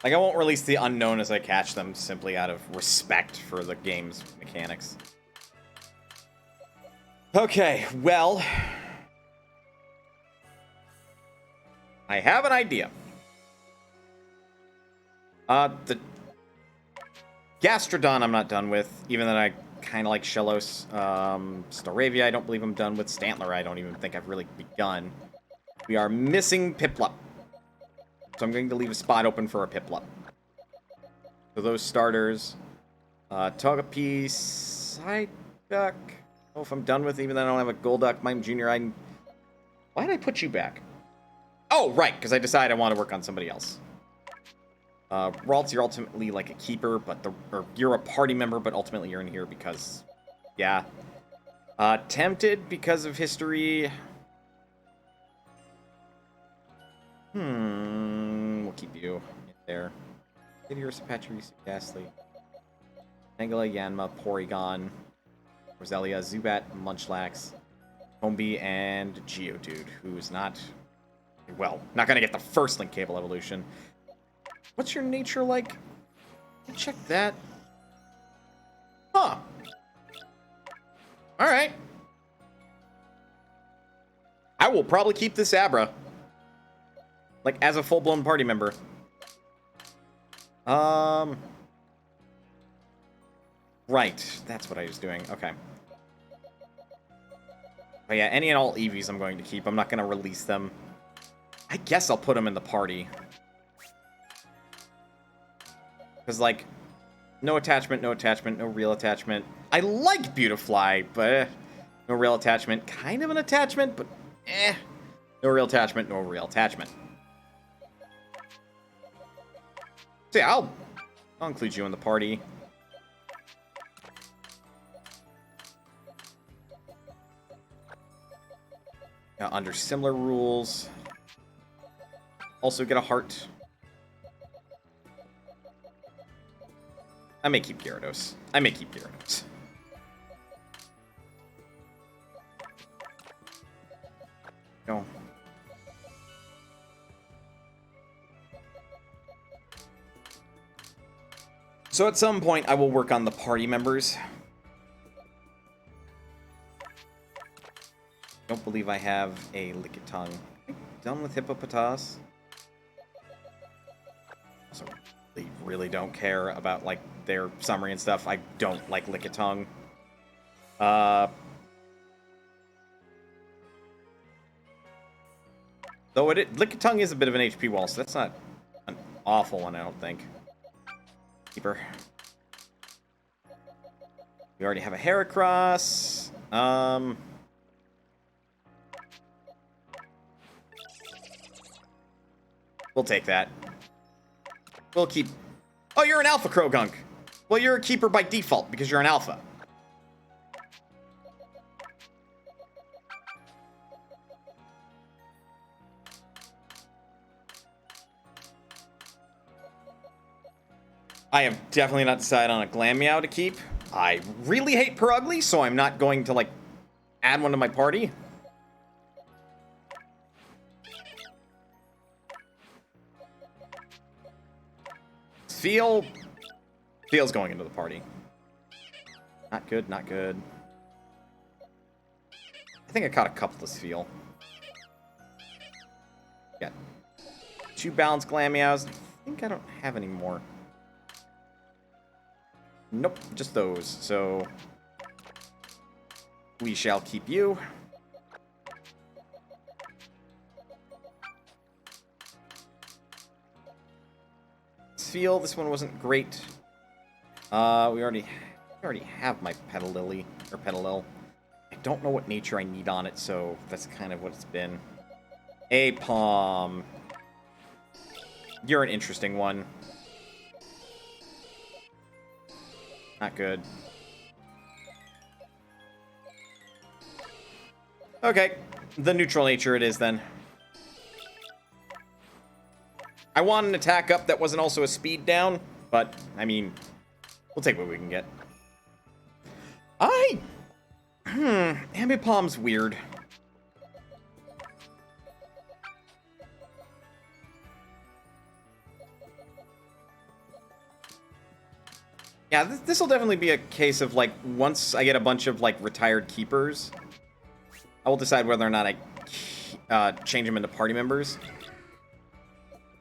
Like, I won't release the unknown as I catch them simply out of respect for the game's mechanics. Okay, well, I have an idea. The Gastrodon I'm not done with, even though I kind of like Shellos. Staravia I don't believe I'm done with. Stantler I don't even think I've really begun. We are missing Piplup. So I'm going to leave a spot open for a Piplup. So those starters, Togepi, Psyduck. I don't know if I'm done with, even though I don't have a Golduck, Mime Jr. Why did I put you back? Oh, right, because I decided I want to work on somebody else. Ralts, you're ultimately like a keeper, but you're a party member, but ultimately you're in here because, yeah. Tempted because of history. We'll keep you in there. Gideon, Patrice, Ghastly, Tangela, Yanma, Porygon, Roselia, Zubat, Munchlax, Combi, and Geodude, who is not, well, not going to get the first Link Cable evolution. What's your nature like? Check that. Huh. Alright. I will probably keep this Abra. Like, as a full-blown party member. Right. That's what I was doing. Okay. But yeah, any and all Eevees I'm going to keep. I'm not going to release them. I guess I'll put them in the party. Because, like, no attachment, no attachment, no real attachment. I like Beautifly, but no real attachment. Kind of an attachment, but no real attachment, no real attachment. So yeah, I'll include you in the party. Under similar rules. Also get a heart. I may keep Gyarados. No. So at some point, I will work on the party members. Don't believe I have a Lickitung. Done with Hippopotas. So they really don't care about like their summary and stuff. I don't like Lickitung. Though Lickitung is a bit of an HP wall, so that's not an awful one, I don't think. Keeper. We already have a Heracross. We'll take that. We'll keep... Oh, you're an Alpha Krogunk. Well, you're a keeper by default because you're an Alpha. I have definitely not decided on a Glameow to keep. I really hate Perugly, so I'm not going to, like, add one to my party. Feel's going into the party. Not good, not good. I think I caught a couple of Feel. Got 2 balanced Glameows. I think I don't have any more. Nope, just those. So we shall keep you. Feel this one wasn't great. We already have my Petalilly or Petalil. I don't know what nature I need on it, so that's kind of what it's been. Apom. You're an interesting one. Not good. Okay, the neutral nature it is then. I want an attack up that wasn't also a speed down, but, I mean, we'll take what we can get. Ambipom's weird. Yeah, this will definitely be a case of, like, once I get a bunch of, like, retired keepers, I will decide whether or not I change them into party members.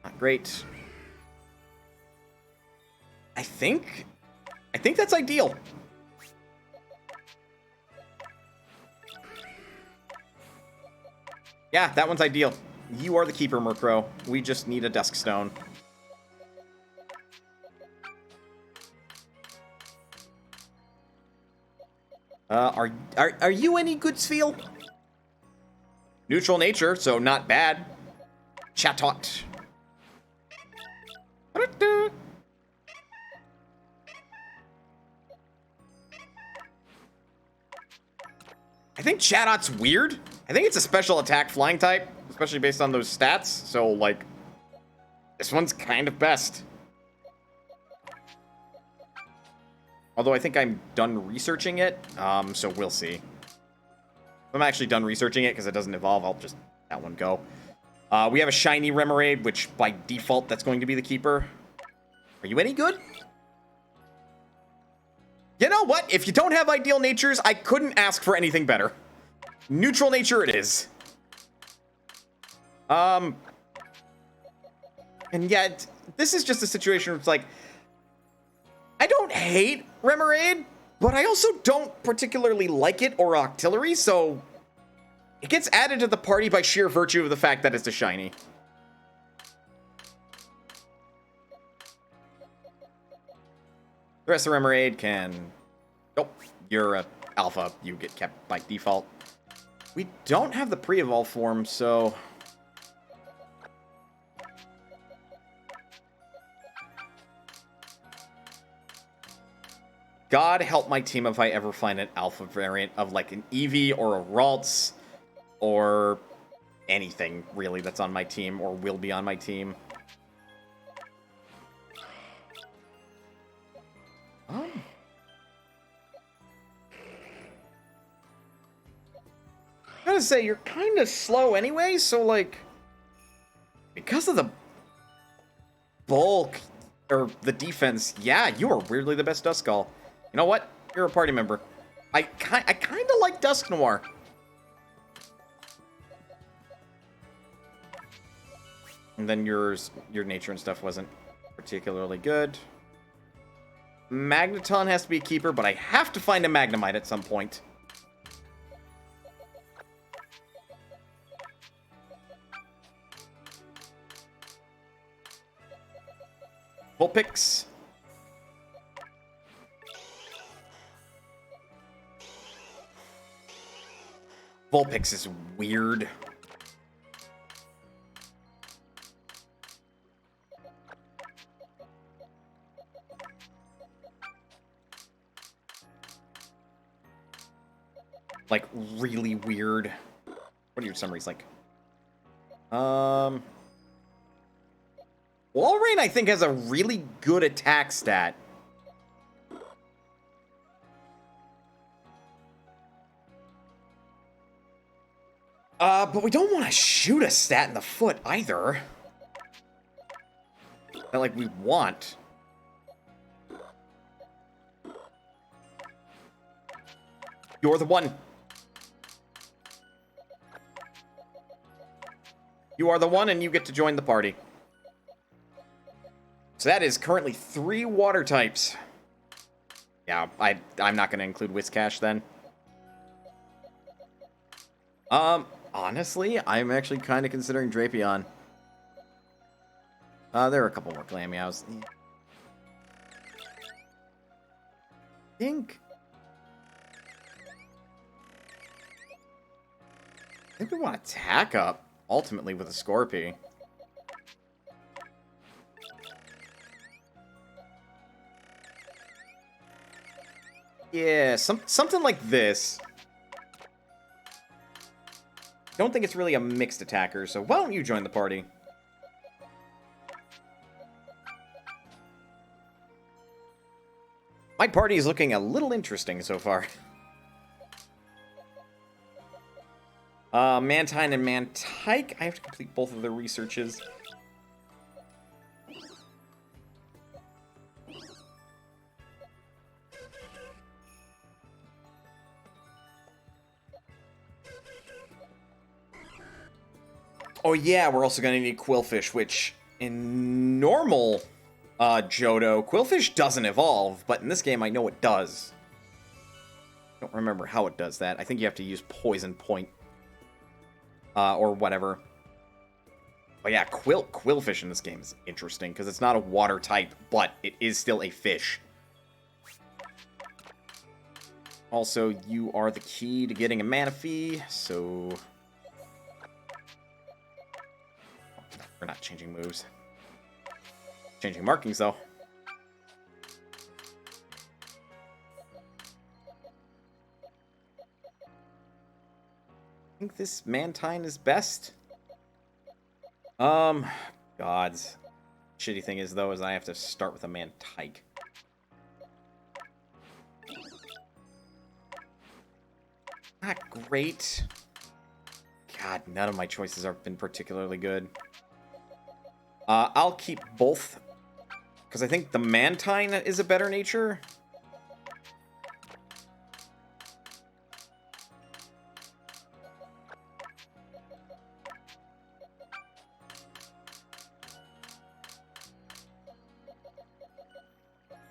Not great. I think that's ideal. Yeah, that one's ideal. You are the keeper, Murkrow. We just need a Dusk Stone. Are you any good, Sfeel? Neutral nature, so not bad. Chatot. I think Chatot's weird. I think it's a special attack flying type, especially based on those stats. So, like, this one's kind of best. Although I think I'm done researching it, so we'll see. If I'm actually done researching it because it doesn't evolve, I'll just let that one go. We have a shiny Remoraid, which by default, that's going to be the keeper. Are you any good? You know what? If you don't have ideal natures, I couldn't ask for anything better. Neutral nature it is. And yet, this is just a situation where it's like, I don't hate Remoraid, but I also don't particularly like it or Octillery, so it gets added to the party by sheer virtue of the fact that it's a shiny. The rest of Remoraid can... Oh, you're a alpha. You get kept by default. We don't have the pre-evolve form, so... God help my team if I ever find an alpha variant of like an Eevee or a Ralts or anything really that's on my team or will be on my team. I gotta say, you're kind of slow anyway, so like, because of the bulk or the defense, yeah, you are weirdly the best Duskull. You know what? You're a party member. I kind of like Dusk Noir. And then your nature and stuff wasn't particularly good. Magneton has to be a keeper, but I have to find a Magnemite at some point. Vulpix. Vulpix is weird. Like, really weird. What are your summaries like? Walrein, I think, has a really good attack stat. But we don't want to shoot a stat in the foot either. That, like, we want. You're the one. You are the one, and you get to join the party. So that is currently 3 water types. Yeah, I'm not going to include Whiscash then. Honestly, I'm actually kind of considering Drapion. There are a couple more Glameows. I think we want to attack up, ultimately, with a Scorpy. Yeah, something like this. Don't think it's really a mixed attacker, so why don't you join the party? My party is looking a little interesting so far. Mantine and Mantike. I have to complete both of their researches. Oh yeah, we're also going to need Quillfish, which in normal Johto, Quillfish doesn't evolve, but in this game I know it does. I don't remember how it does that. I think you have to use Poison Point. Or whatever. But yeah, Quillfish in this game is interesting, because it's not a water type, but it is still a fish. Also, you are the key to getting a Manaphy, so... We're not changing moves. Changing markings, though. I think this Mantine is best. Gods. Shitty thing is, though, is I have to start with a Mantike. Not great. God, none of my choices have been particularly good. I'll keep both, because I think the Mantine is a better nature.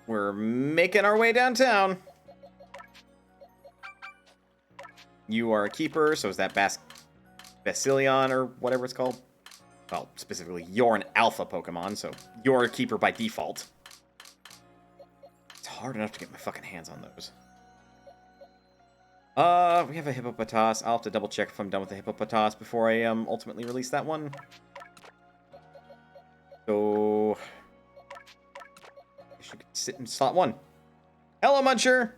We're making our way downtown. You are a keeper, so is that Basilion or whatever it's called? Well, specifically, you're an alpha Pokemon, so you're a keeper by default. It's hard enough to get my fucking hands on those. We have a Hippopotas. I'll have to double check if I'm done with the Hippopotas before I ultimately release that one. So I should sit in slot 1. Hello, Muncher!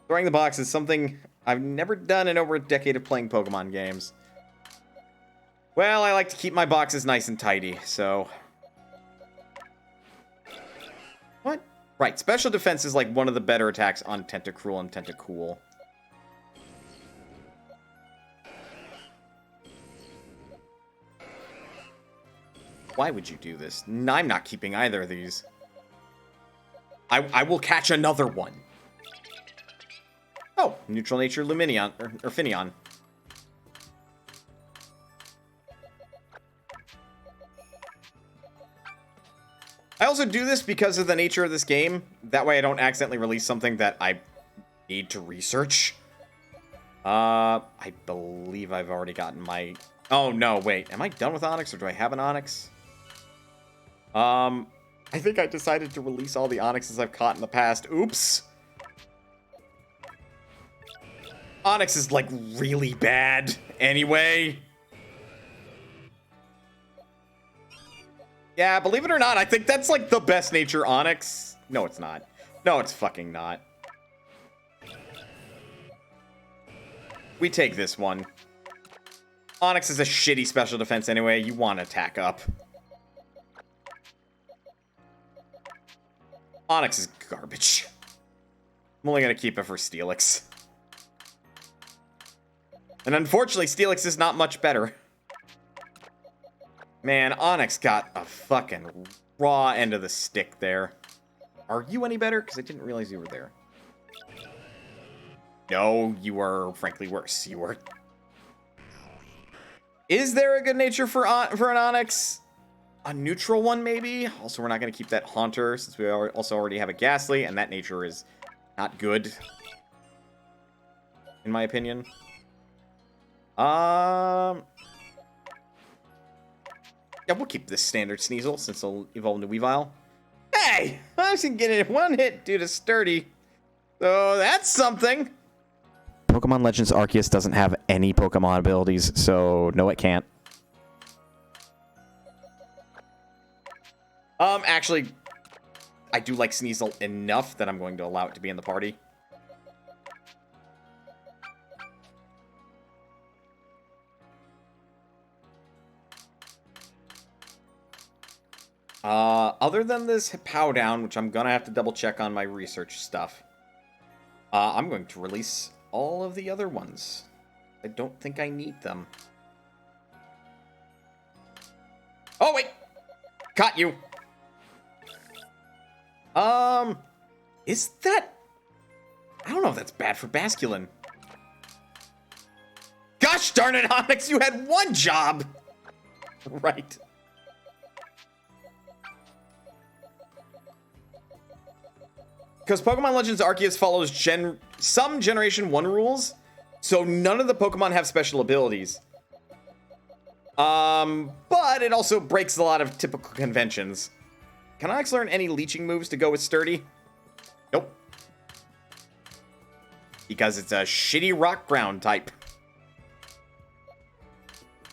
Throwing the box is something I've never done in over a decade of playing Pokemon games. Well, I like to keep my boxes nice and tidy, so... What? Right, special defense is like one of the better attacks on Tentacruel and Tentacool. Why would you do this? I'm not keeping either of these. I will catch another one. Oh, neutral nature Luminion, or Finneon. I also do this because of the nature of this game. That way I don't accidentally release something that I need to research. I believe I've already gotten my... Oh, no, wait. Am I done with Onix, or do I have an Onix? I think I decided to release all the Onixes I've caught in the past. Oops. Onix is, like, really bad anyway. Yeah, believe it or not, I think that's, like, the best nature Onix. No, it's not. No, it's fucking not. We take this one. Onix is a shitty special defense anyway. You want to attack up. Onix is garbage. I'm only going to keep it for Steelix. And unfortunately, Steelix is not much better. Man, Onix got a fucking raw end of the stick there. Are you any better? Because I didn't realize you were there. No, you are frankly worse. You were... Is there a good nature for an Onix? A neutral one, maybe? Also, we're not going to keep that Haunter, since we also already have a Ghastly, and that nature is not good. In my opinion. Yeah, we'll keep this standard Sneasel, since it'll evolve into Weavile. Hey! I was going to get it in one hit due to Sturdy. So, that's something! Pokemon Legends Arceus doesn't have any Pokemon abilities, so no, it can't. Actually, I do like Sneasel enough that I'm going to allow it to be in the party. Other than this Powdown, which I'm gonna have to double check on my research stuff, I'm going to release all of the other ones. I don't think I need them. Oh, wait! Caught you! Is that... I don't know if that's bad for Basculin. Gosh darn it, Onix, you had one job! Right. Because Pokemon Legends Arceus follows some Generation 1 rules, so none of the Pokemon have special abilities. But it also breaks a lot of typical conventions. Can Onix learn any leeching moves to go with Sturdy? Nope. Because it's a shitty rock ground type.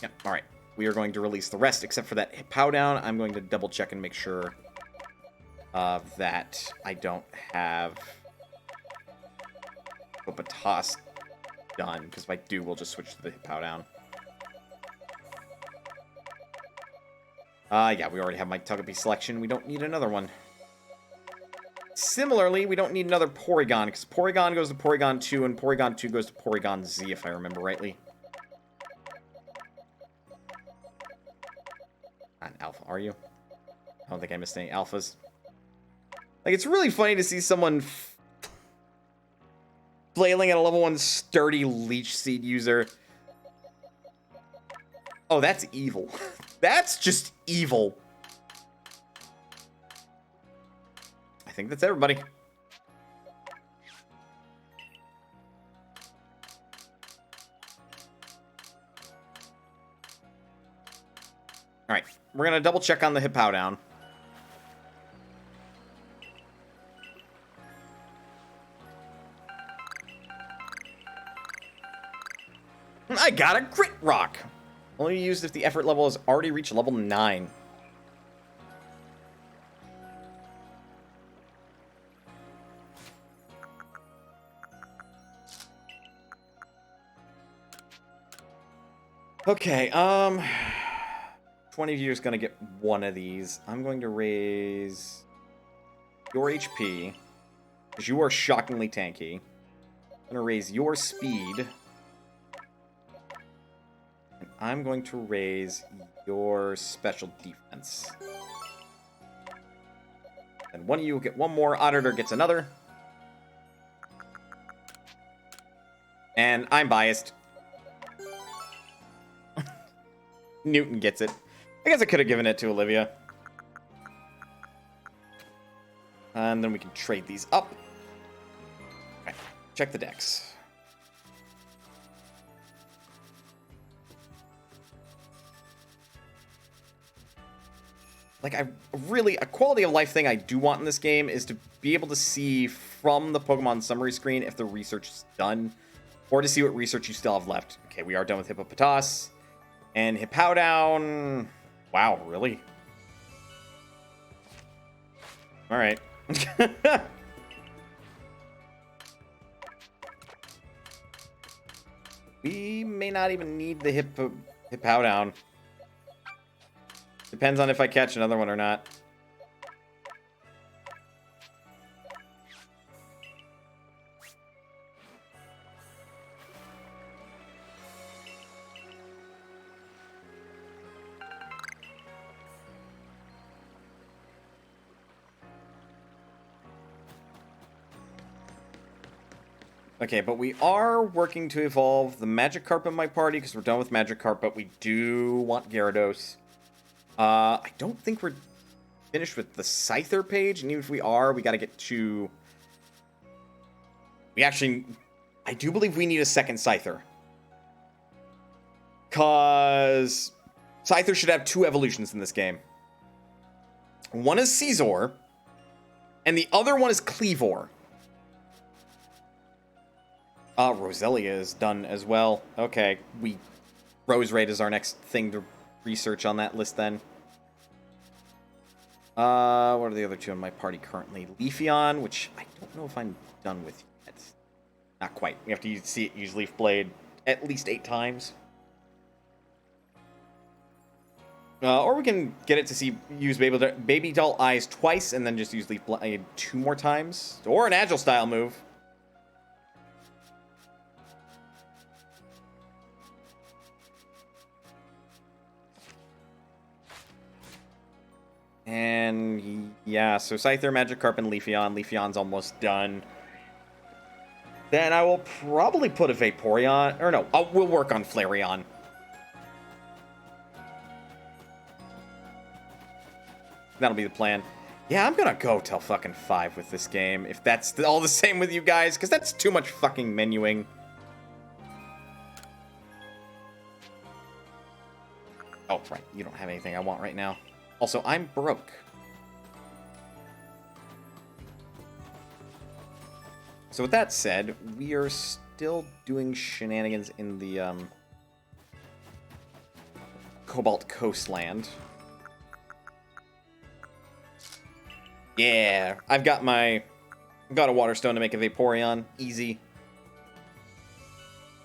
Yep, alright. We are going to release the rest, except for that Powdown. I'm going to double check and make sure that I don't have Hippopotas done, because if I do, we'll just switch to the Powdown. Yeah, we already have my Togepi selection. We don't need another one. Similarly, we don't need another Porygon, because Porygon goes to Porygon 2, and Porygon 2 goes to Porygon Z, if I remember rightly. Not an alpha, are you? I don't think I missed any alphas. Like, it's really funny to see someone flailing at a level 1 Sturdy Leech Seed user. Oh, that's evil. That's just evil. I I think that's everybody. All right, we're gonna double check on the Hippowdown down. I got a Grit Rock. Only used if the effort level has already reached level 9. Okay, 20 of you is gonna get one of these. I'm going to raise your HP, because you are shockingly tanky. I'm gonna raise your speed. And I'm going to raise your special defense. And one of you will get one more. Auditor gets another. And I'm biased. Newton gets it. I guess I could have given it to Olivia. And then we can trade these up. Okay, check the decks. Like, a quality of life thing I do want in this game is to be able to see from the Pokemon summary screen if the research is done, or to see what research you still have left. Okay, we are done with Hippopotas. And Hippowdown... Wow, really? Alright. We may not even need the Hippowdown. Depends on if I catch another one or not. Okay, but we are working to evolve the Magikarp in my party because we're done with Magikarp, but we do want Gyarados. I don't think we're finished with the Scyther page, and even if we are, we got to get to... I do believe we need a second Scyther. Because Scyther should have 2 evolutions in this game. One is Scizor, and the other one is Cleavor. Roselia is done as well. Okay, Roserade is our next thing to research on that list then. What are the other 2 in my party currently? Leafeon, which I don't know if I'm done with yet. Not quite. We have to see it use Leaf Blade at least 8 times. Or we can get it to use Baby Doll Eyes twice and then just use Leaf Blade 2 more times. Or an Agile style move. And yeah, so Scyther, Magikarp, and Leafeon. Leafeon's almost done. Then I will probably put a Vaporeon. Or no, we'll work on Flareon. That'll be the plan. Yeah, I'm gonna go till fucking 5 with this game. If that's all the same with you guys, because that's too much fucking menuing. Oh, right. You don't have anything I want right now. Also, I'm broke. So with that said, we are still doing shenanigans in the Cobalt Coastland. Yeah, I've got a Water Stone to make a Vaporeon. Easy.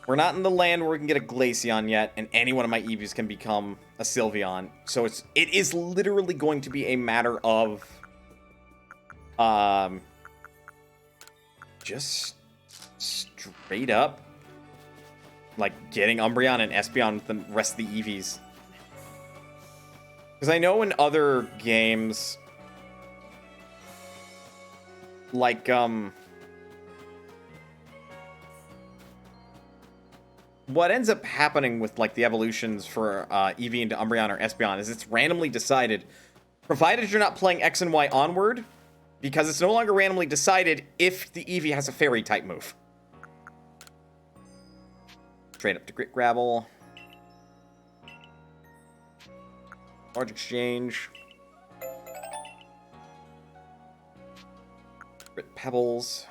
We're not in the land where we can get a Glaceon yet, and any one of my Eevees can become a Sylveon. So it is literally going to be a matter of just straight up like getting Umbreon and Espeon with the rest of the Eevees. Because I know in other games, like what ends up happening with like the evolutions for Eevee into Umbreon or Espeon is it's randomly decided, provided you're not playing X and Y onward, because it's no longer randomly decided if the Eevee has a fairy type move. Trade up to Grit Gravel. Large Exchange. Grit Pebbles.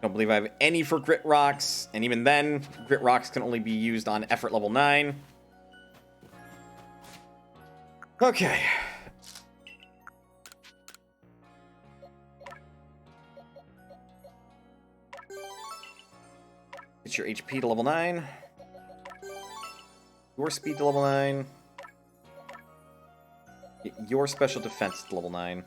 Don't believe I have any for Grit Rocks, and even then, Grit Rocks can only be used on effort level 9. Okay. Get your HP to level 9. Your speed to level 9. Get your special defense to level 9.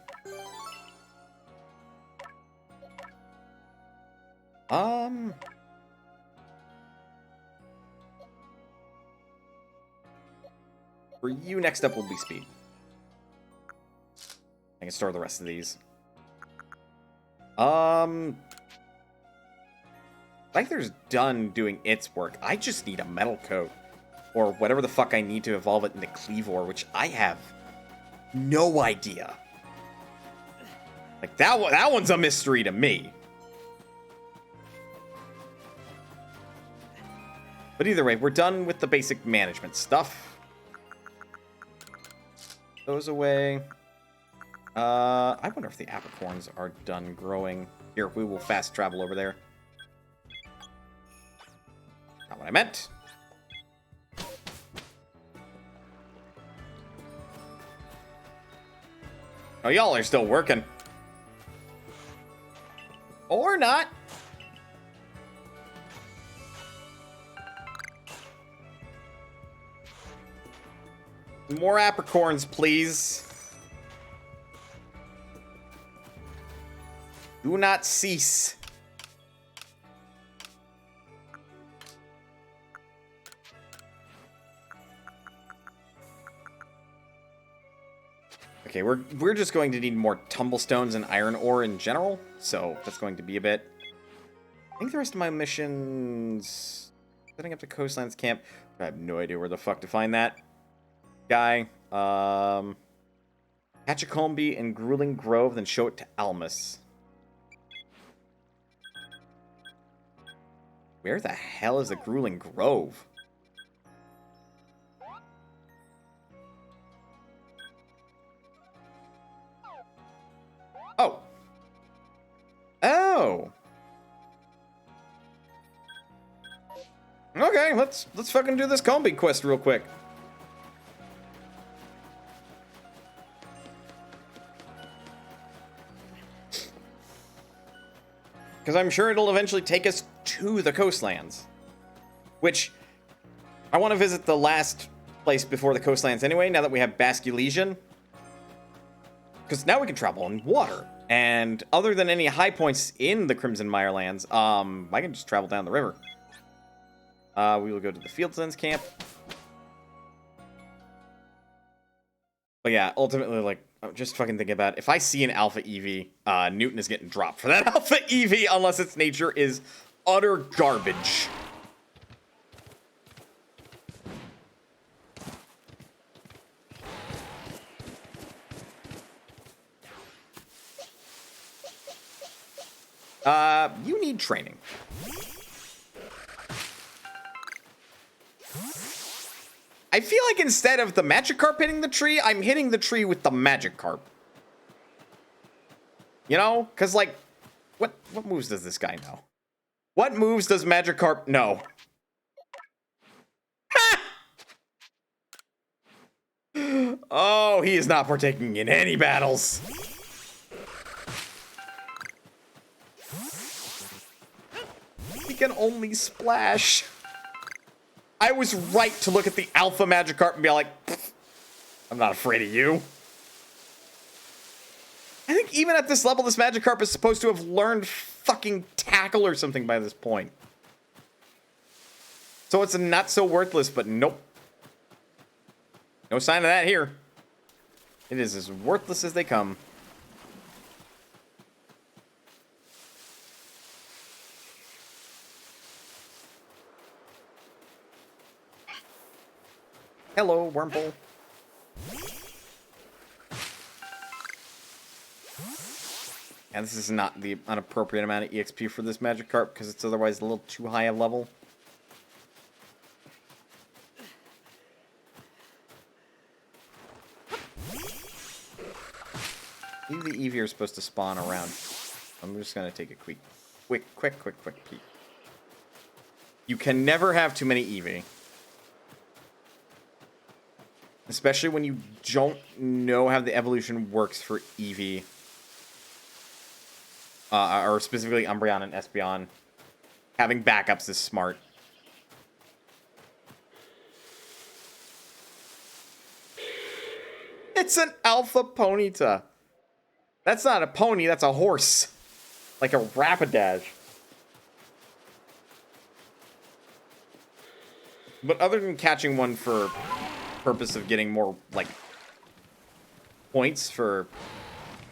For you, next up will be speed. I can store the rest of these. Scyther's done doing its work. I just need a metal coat. Or whatever the fuck I need to evolve it into Cleavor, which I have no idea. Like, that one's a mystery to me. But either way, we're done with the basic management stuff. Those away. I wonder if the apricorns are done growing. Here, we will fast travel over there. Not what I meant. Oh, y'all are still working. Or not. More apricorns, please. Do not cease. Okay, we're just going to need more tumblestones and iron ore in general, so that's going to be a bit. I think the rest of my missions, setting up the coastlands camp. I have no idea where the fuck to find that guy. Hatchacombe and Grueling Grove, then show it to Almus. Where the hell is the Grueling Grove? Oh. Oh. Okay, let's fucking do this Combi quest real quick. Because I'm sure it'll eventually take us to the coastlands. Which, I want to visit the last place before the coastlands anyway, now that we have Basculesian. Because now we can travel on water. And other than any high points in the Crimson Mirelands, I can just travel down the river. We will go to the Fieldslands camp. But yeah, ultimately, like, just fucking think about it. If I see an Alpha Eevee, Newton is getting dropped for that Alpha Eevee unless its nature is utter garbage. You need training. I feel like instead of the Magikarp hitting the tree, I'm hitting the tree with the Magikarp. You know? Because, like, what moves does this guy know? What moves does Magikarp know? Oh, he is not partaking in any battles. He can only splash. I was right to look at the Alpha Magikarp and be like, I'm not afraid of you. I think even at this level, this Magikarp is supposed to have learned fucking Tackle or something by this point. So it's not so worthless, but nope. No sign of that here. It is as worthless as they come. Hello, Wurmple. And this is not the inappropriate amount of EXP for this Magikarp, because it's otherwise a little too high a level. I think the Eevee are supposed to spawn around. I'm just going to take a quick peek. You can never have too many Eevee. Especially when you don't know how the evolution works for Eevee. Or specifically Umbreon and Espeon. Having backups is smart. It's an Alpha Ponyta. That's not a pony, that's a horse. Like a Rapidash. But other than catching one for purpose of getting more, like, points for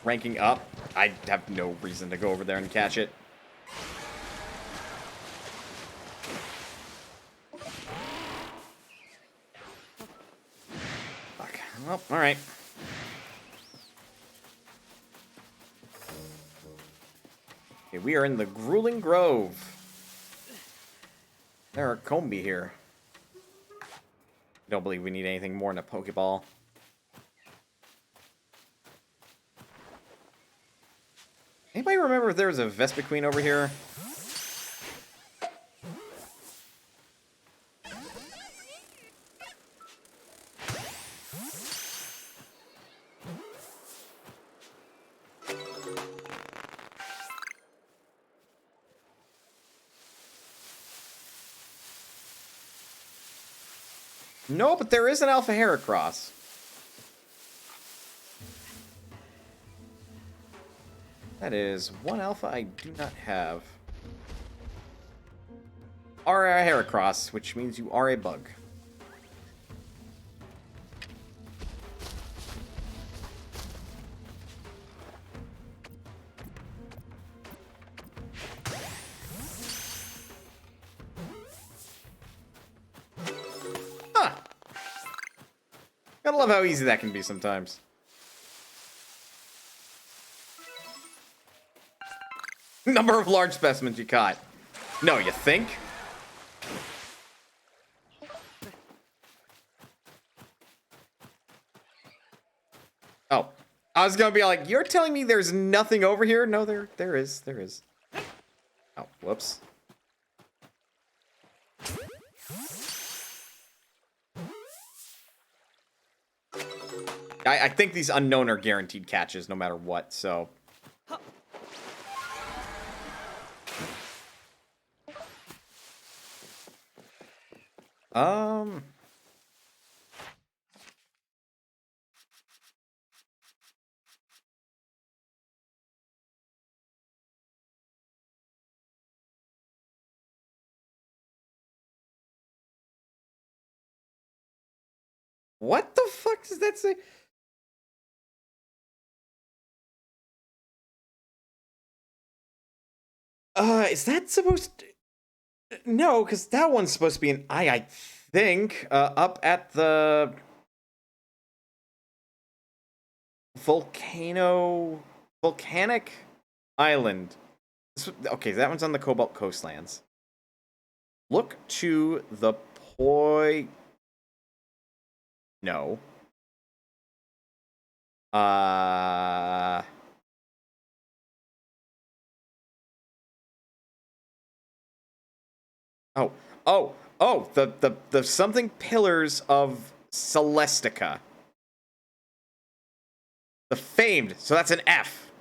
ranking up, I have no reason to go over there and catch it. Fuck. Well, alright. Okay, we are in the Grueling Grove. There are Combi here. Don't believe we need anything more than a Pokeball. Anybody remember if there was a Vespiquen over here? No, but there is an Alpha Heracross. That is one Alpha I do not have. Are a Heracross, which means you are a bug. Gotta love how easy that can be sometimes. Number of large specimens you caught. No, you think? Oh. I was gonna be like, you're telling me there's nothing over here? No, there is. Oh, whoops. I think these unknown are guaranteed catches no matter what, so. What the fuck does that say? Is that supposed to... No, because that one's supposed to be an eye, I think. Up at the... Volcanic Island. Okay, that one's on the Cobalt Coastlands. Look to the No. The something pillars of Celestica. The famed, so that's an F.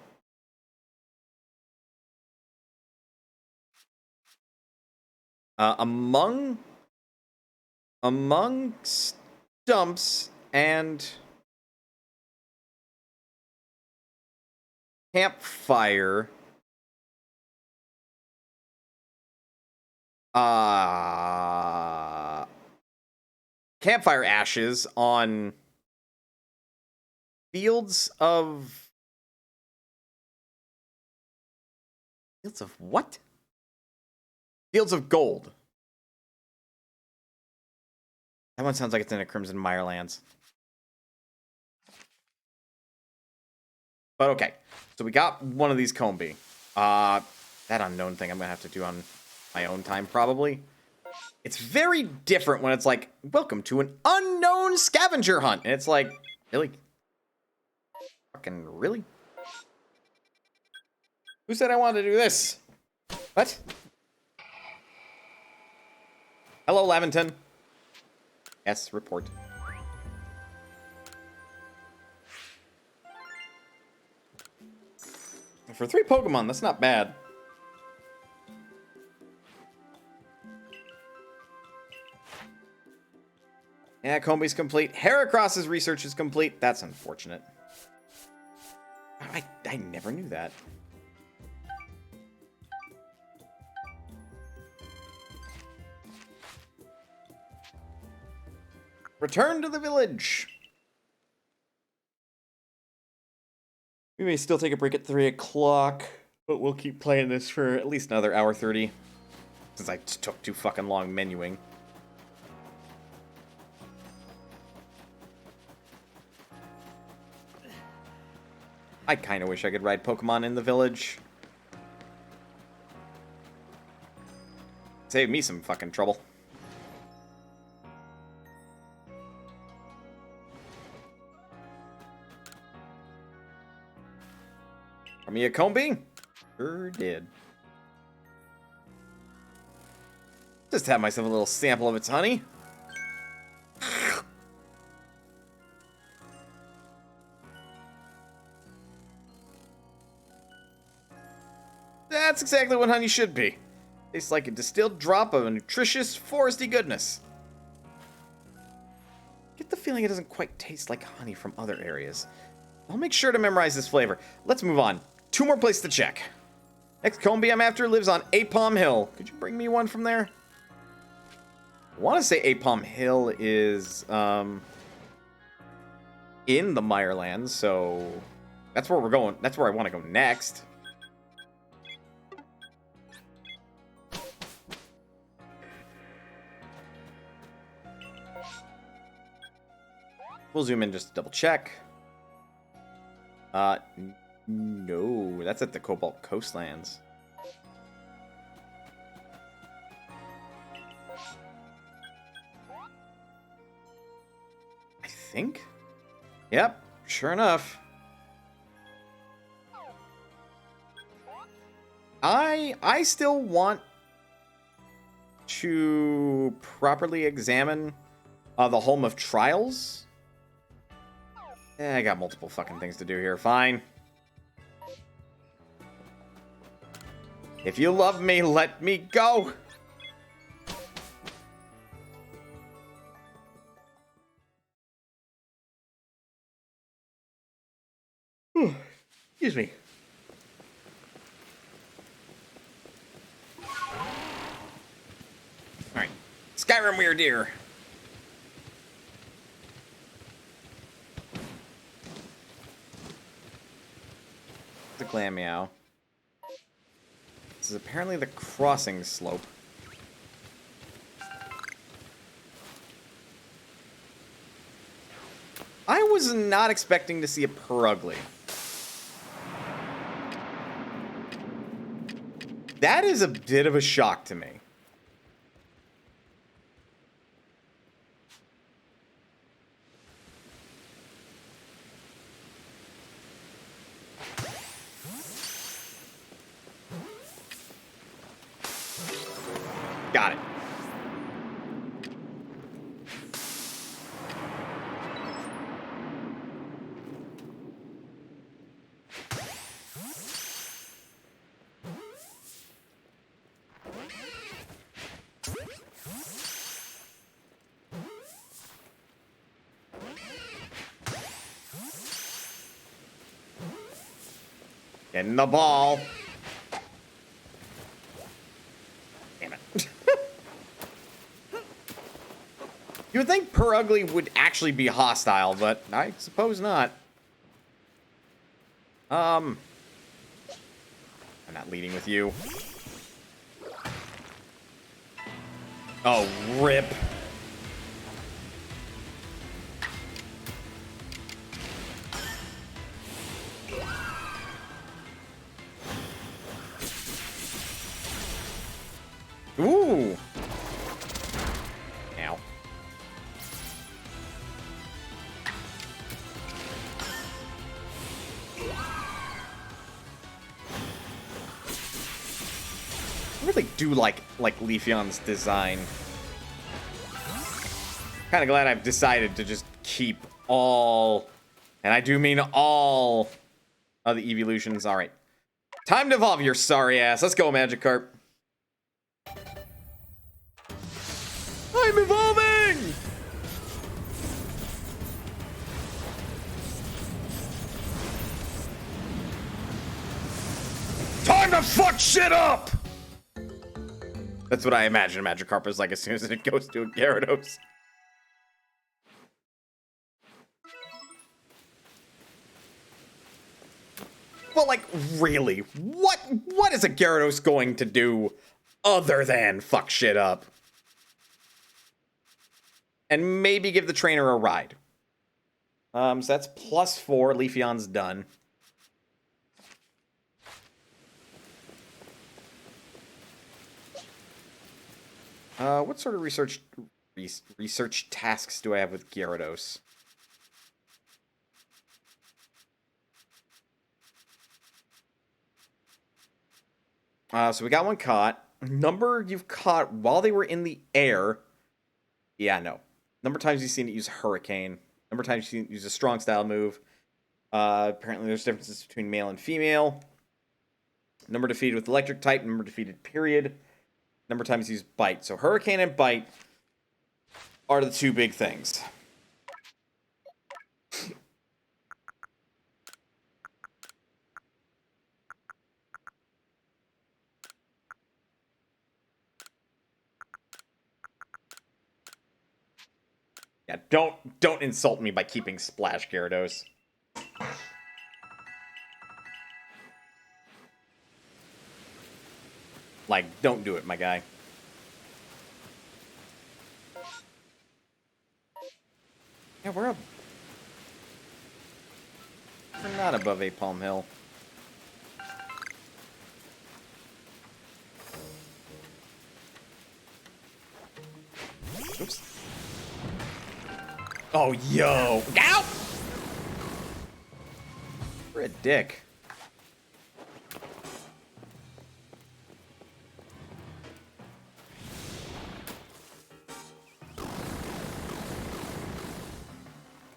Among stumps and campfire. Campfire ashes on fields of what? Fields of gold. That one sounds like it's in a Crimson Mirelands. But okay. So we got one of these Combi. That unknown thing I'm going to have to do on my own time, probably. It's very different when it's like, welcome to an unknown scavenger hunt. And it's like, really? Fucking really? Who said I wanted to do this? What? Hello, Lavington. Yes, report. For 3 Pokemon, that's not bad. Yeah, Combi's complete. Heracross's research is complete. That's unfortunate. I never knew that. Return to the village. We may still take a break at 3 o'clock, but we'll keep playing this for at least another hour 30. Since I just took too fucking long menuing. I kind of wish I could ride Pokemon in the village. Save me some fucking trouble. Are me a Combi? Sure did. Just have myself a little sample of its honey. That's exactly what honey should be. Tastes like a distilled drop of a nutritious, foresty goodness. Get the feeling it doesn't quite taste like honey from other areas. I'll make sure to memorize this flavor. Let's move on. 2 more places to check. Next Combi I'm after lives on Apalm Hill. Could you bring me one from there? I want to say Apalm Hill is in the Mirelands, so that's where we're going. That's where I want to go next. We'll zoom in just to double check. No, that's at the Cobalt Coastlands. I think? Yep, sure enough. I still want to properly examine the Home of Trials. I got multiple fucking things to do here. Fine. If you love me, let me go. Excuse me. All right. Skyrim Weird Deer. The Glameow. This is apparently the crossing slope. I was not expecting to see a Purugly. That is a bit of a shock to me. Got it. Getting the ball. Damn it. You would think Purugly would actually be hostile, but I suppose not. I'm not leading with you. Oh, rip. really do like Leafeon's design. Kind of glad I've decided to just keep all, and I do mean all, of the evolutions. All right, time to evolve your sorry ass. Let's go, Magikarp. I'm evolving! Time to fuck shit up! That's what I imagine Magikarp is like as soon as it goes to a Gyarados. Well, like, really? What is a Gyarados going to do other than fuck shit up? And maybe give the trainer a ride. So that's +4. Leafeon's done. What sort of research tasks do I have with Gyarados? So we got one caught. Number you've caught while they were in the air. Yeah, no. Number of times you've seen it use Hurricane. Number of times you've seen it use a strong style move. Apparently there's differences between male and female. Number defeated with electric type. Number defeated, period. Number of times use Bite. So Hurricane and Bite are the two big things. Yeah, don't insult me by keeping Splash Gyarados. Like, don't do it, my guy. Yeah, we're not above a Palm Hill. Oops. Oh, yo. Ow! You're a dick.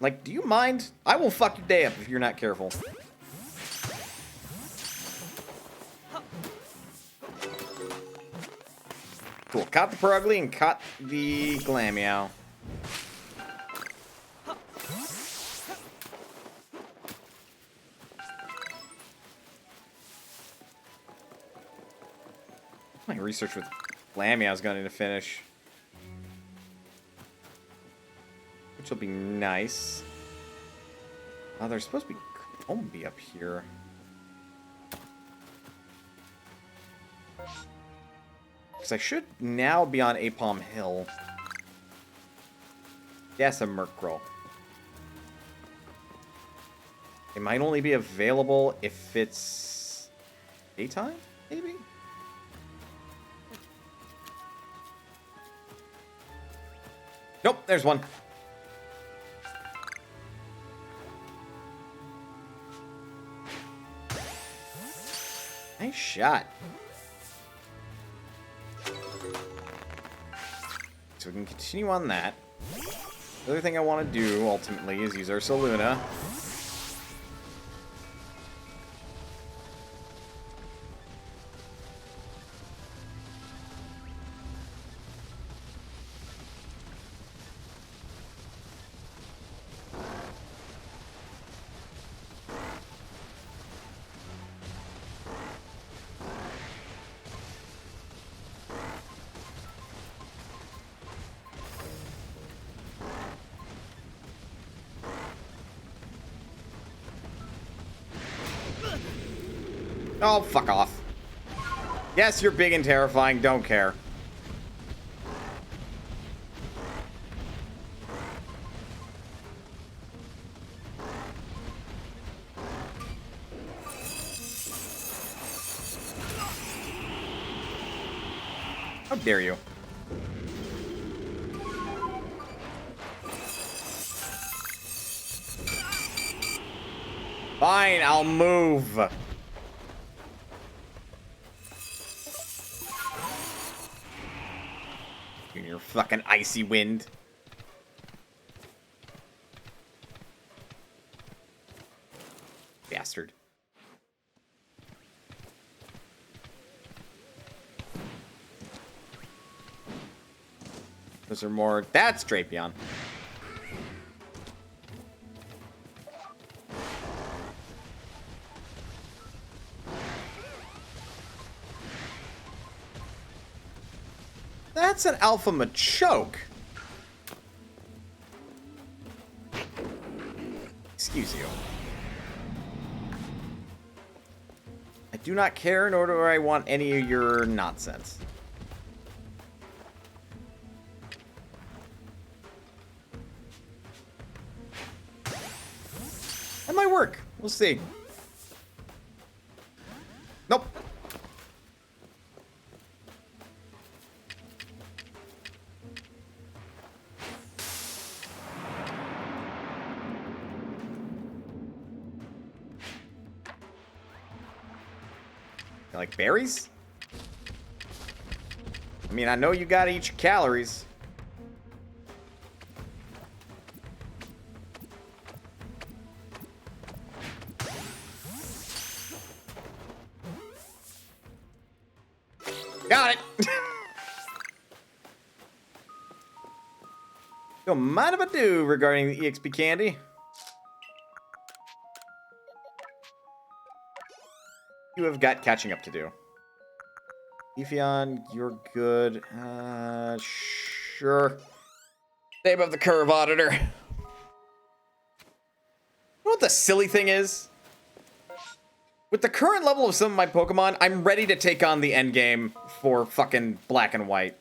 Like, do you mind? I will fuck your day up if you're not careful. Cool. Caught the Purugly and caught the Glameow. My research with Glameow is going to finish. Which will be nice. Oh, there's supposed to be Combee up here. Because I should now be on Apalm Hill. Yes, a Murkrow. It might only be available if it's daytime, maybe? Nope, there's one. Nice shot. So we can continue on that. The other thing I want to do, ultimately, is use our Ursaluna. Oh, fuck off. Yes, you're big and terrifying. Don't care. How dare you? Fine, I'll move. Fucking icy wind. Bastard. Those are more... That's Drapion. That's an Alpha Machoke. Excuse you. I do not care, nor do I want any of your nonsense. That might work. We'll see. Nope. You like berries? I mean, I know you gotta eat your calories. Got it! Don't mind if I do regarding the EXP candy. You have got catching up to do. Ephion, you're good. Sure. Stay above the curve, Auditor. You know what the silly thing is? With the current level of some of my Pokemon, I'm ready to take on the endgame for fucking Black and White.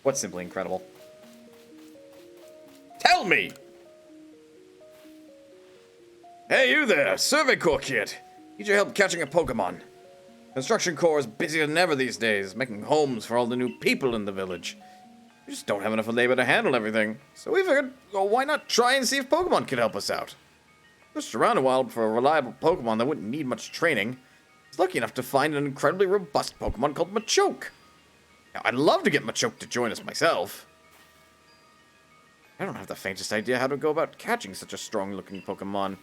What's simply incredible? Tell me! Hey, you there, Survey Corps kid. Need your help catching a Pokemon. Construction Corps is busier than ever these days, making homes for all the new people in the village. We just don't have enough labor to handle everything, so we figured, well, why not try and see if Pokemon could help us out? Just around a while for a reliable Pokemon that wouldn't need much training. I was lucky enough to find an incredibly robust Pokemon called Machoke. Now, I'd love to get Machoke to join us myself. I don't have the faintest idea how to go about catching such a strong-looking Pokemon.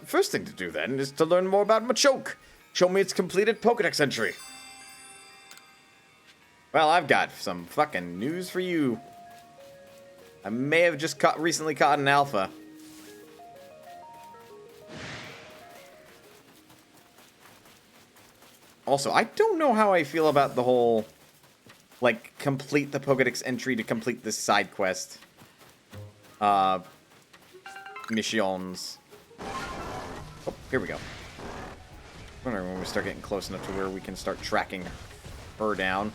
First thing to do, then, is to learn more about Machoke. Show me its completed Pokedex entry. Well, I've got some fucking news for you. I may have just recently caught an alpha. Also, I don't know how I feel about the whole, like, complete the Pokedex entry to complete this side quest. Missions. Oh, here we go. I'm wondering when we start getting close enough to where we can start tracking her down.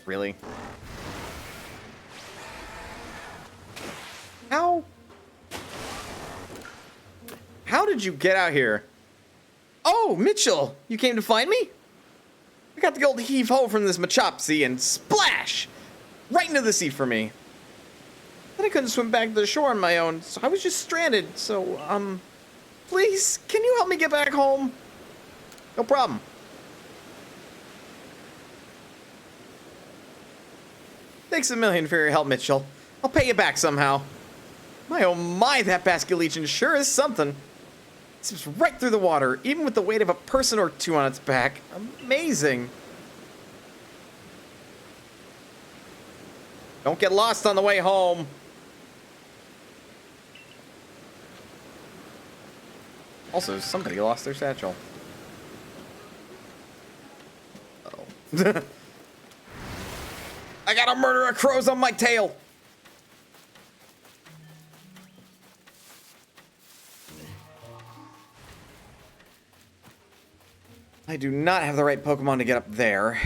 Really? How did you get out here? Oh, Mitchell! You came to find me? I got the old heave-ho from this Machopsy and splash! Right into the sea for me. Then I couldn't swim back to the shore on my own, so I was just stranded. So, please, can you help me get back home? No problem. Thanks a million for your help, Mitchell. I'll pay you back somehow. My oh my, that Basculegion sure is something. It slips right through the water, even with the weight of a person or two on its back. Amazing. Don't get lost on the way home. Also, somebody lost their satchel. Uh-oh. I got a murder of crows on my tail. I do not have the right Pokemon to get up there.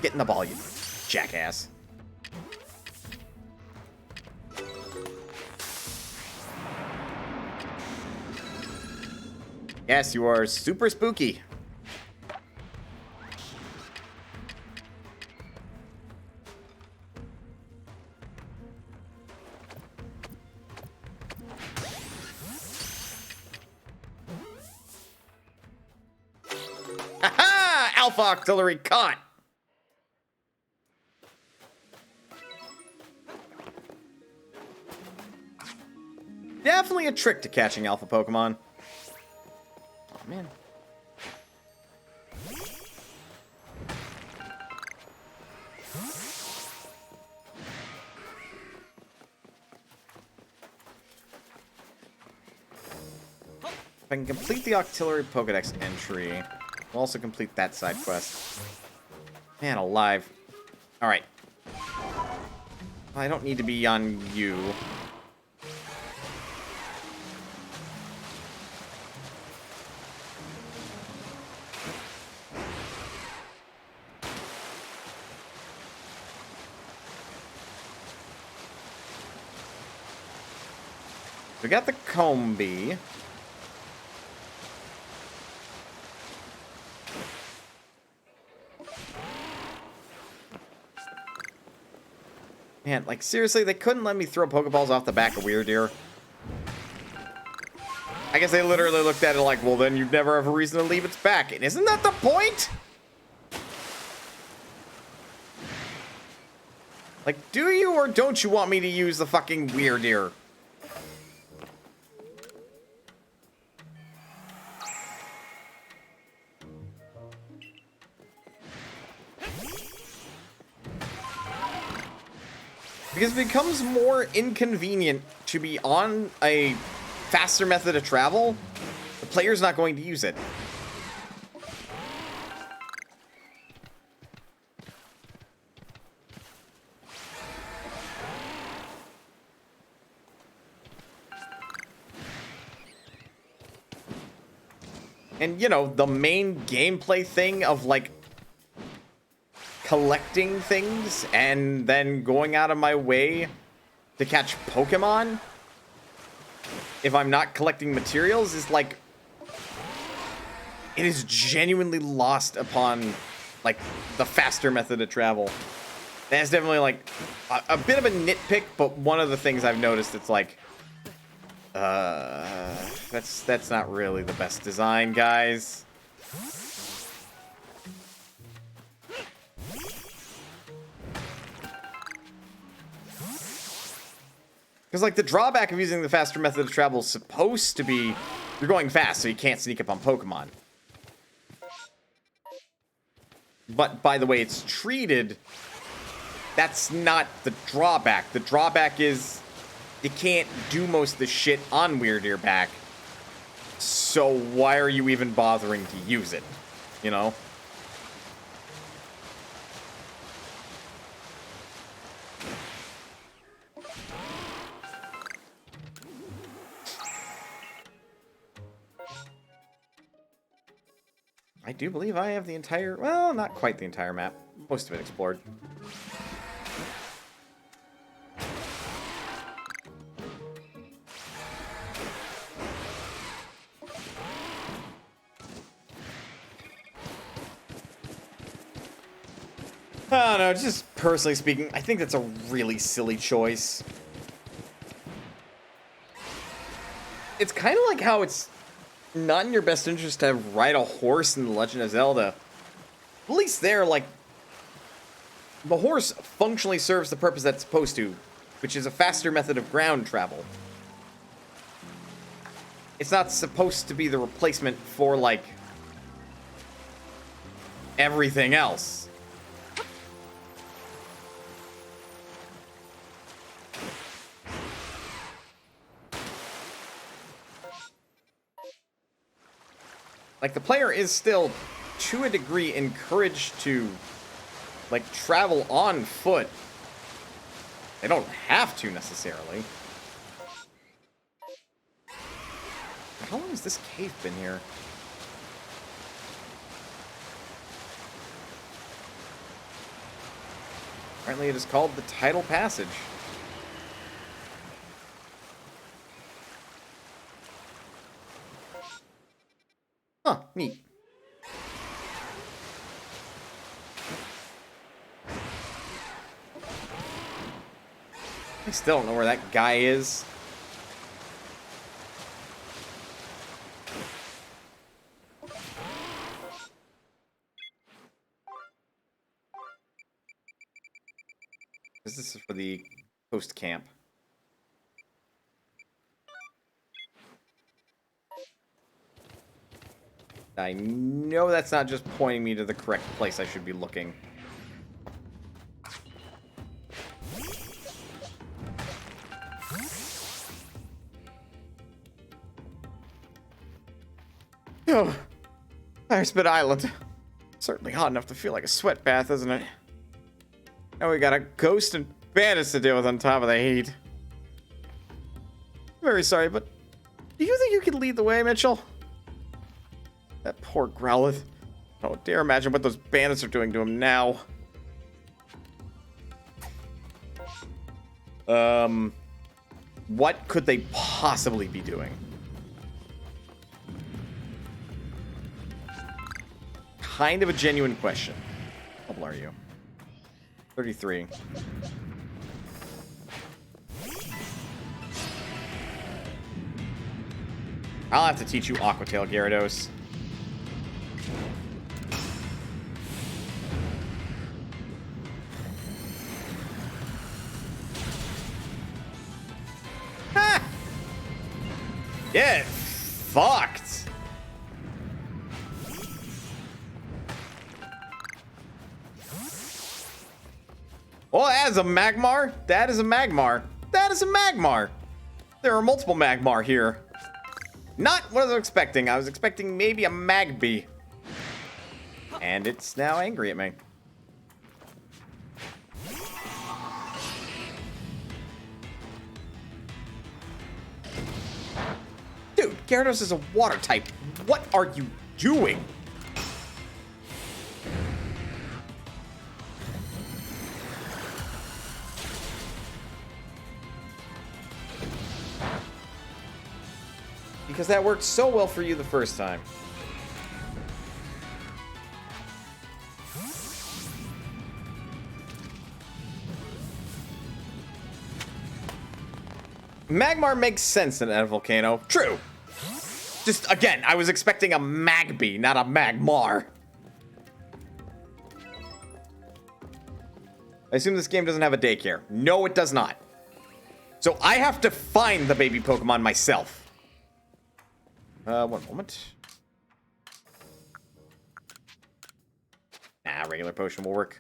Get in the ball, you jackass. Yes, you are super spooky. Aha! Alpha Auxiliary caught! Definitely a trick to catching alpha Pokemon. Oh, man. If I can complete the Auxiliary Pokedex entry, I'll also complete that side quest. Man alive. Alright. I don't need to be on you. We got the Combi. Man, like, seriously, they couldn't let me throw Pokeballs off the back of Weirdeer. I guess they literally looked at it like, well, then you'd never have a reason to leave its back. And isn't that the point? Like, do you or don't you want me to use the fucking Weirdeer? Because it becomes more inconvenient to be on a faster method of travel, the player's not going to use it. And, you know, the main gameplay thing of, like, collecting things and then going out of my way to catch Pokemon if I'm not collecting materials is like, it is genuinely lost upon like the faster method of travel. That's definitely like a bit of a nitpick, but one of the things I've noticed, it's like that's not really the best design, guys. Because, like, the drawback of using the faster method of travel is supposed to be you're going fast, so you can't sneak up on Pokemon. But by the way it's treated, that's not the drawback. The drawback is you can't do most of the shit on Weirdeer back. So why are you even bothering to use it? You know? I do believe I have the entire, well, not quite the entire map. Most of it explored. I don't know, just personally speaking, I think that's a really silly choice. It's kind of like how it's not in your best interest to ride a horse in The Legend of Zelda. At least there, like, the horse functionally serves the purpose that it's supposed to, which is a faster method of ground travel. It's not supposed to be the replacement for, like, everything else. Like, the player is still, to a degree, encouraged to, like, travel on foot. They don't have to, necessarily. How long has this cave been here? Apparently it is called the Tidal Passage. Huh, neat. I still don't know where that guy is. This is for the post camp. I know that's not just pointing me to the correct place I should be looking. Oh, Firespit Island. Certainly hot enough to feel like a sweat bath, isn't it? Now we got a ghost and bandits to deal with on top of the heat. Very sorry, but do you think you could lead the way, Mitchell? That poor Growlithe. Oh, dare imagine what those bandits are doing to him now. What could they possibly be doing? Kind of a genuine question. How old are you? 33. I'll have to teach you Aqua Tail, Gyarados. Ha! Get fucked. Oh, that is a Magmar. That is a Magmar. That is a Magmar. There are multiple Magmar here. Not what I was expecting. I was expecting maybe a Magby. And it's now angry at me. Dude, Gyarados is a water type. What are you doing? Because that worked so well for you the first time. Magmar makes sense in a volcano. True. Just, again, I was expecting a Magby, not a Magmar. I assume this game doesn't have a daycare. No, it does not. So I have to find the baby Pokemon myself. One moment. Nah, regular potion will work.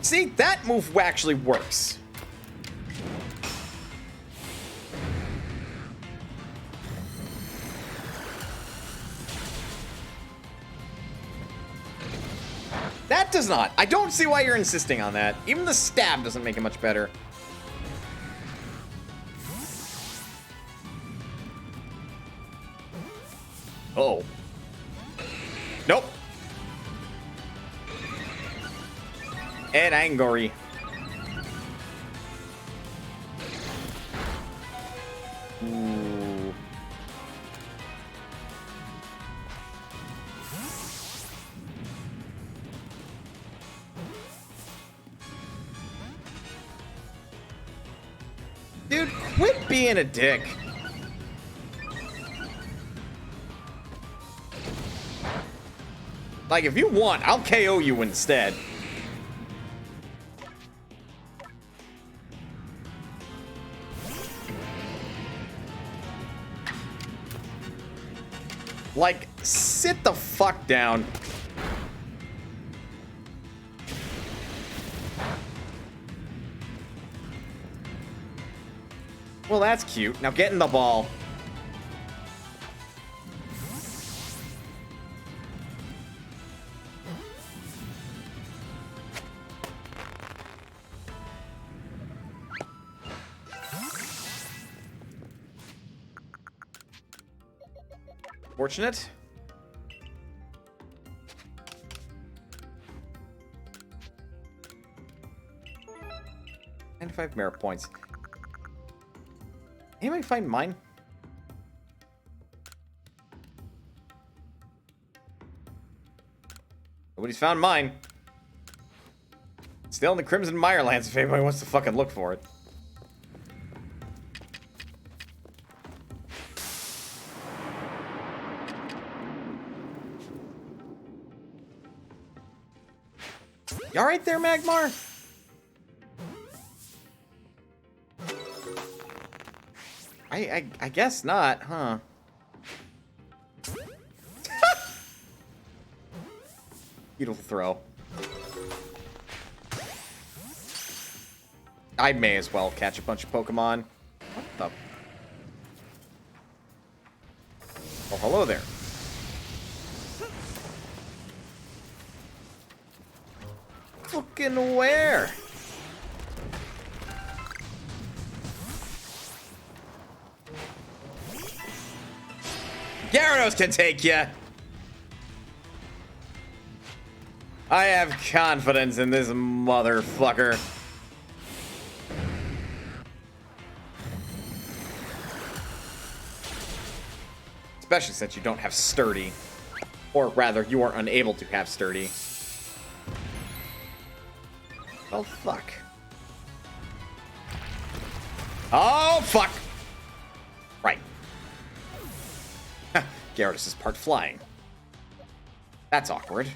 See, that move actually works. That does not. I don't see why you're insisting on that. Even the stab doesn't make it much better. Oh. Nope. And angry. Ooh. Dude, quit being a dick. Like, if you want, I'll KO you instead. Like, sit the fuck down. Well, that's cute. Now get in the ball. Fortunate. And 5 merit points. Anybody find mine? Nobody's found mine. Still in the Crimson Mirelands if anybody wants to fucking look for it. You alright there, Magmar? I guess not, huh? Beautiful throw. I may as well catch a bunch of Pokemon. What the? Oh, hello there. Fucking where? Gyarados can take ya. I have confidence in this motherfucker. Especially since you don't have Sturdy. Or rather, you are unable to have Sturdy. Oh, fuck. Oh, fuck! Right. Gyarados is part flying. That's awkward.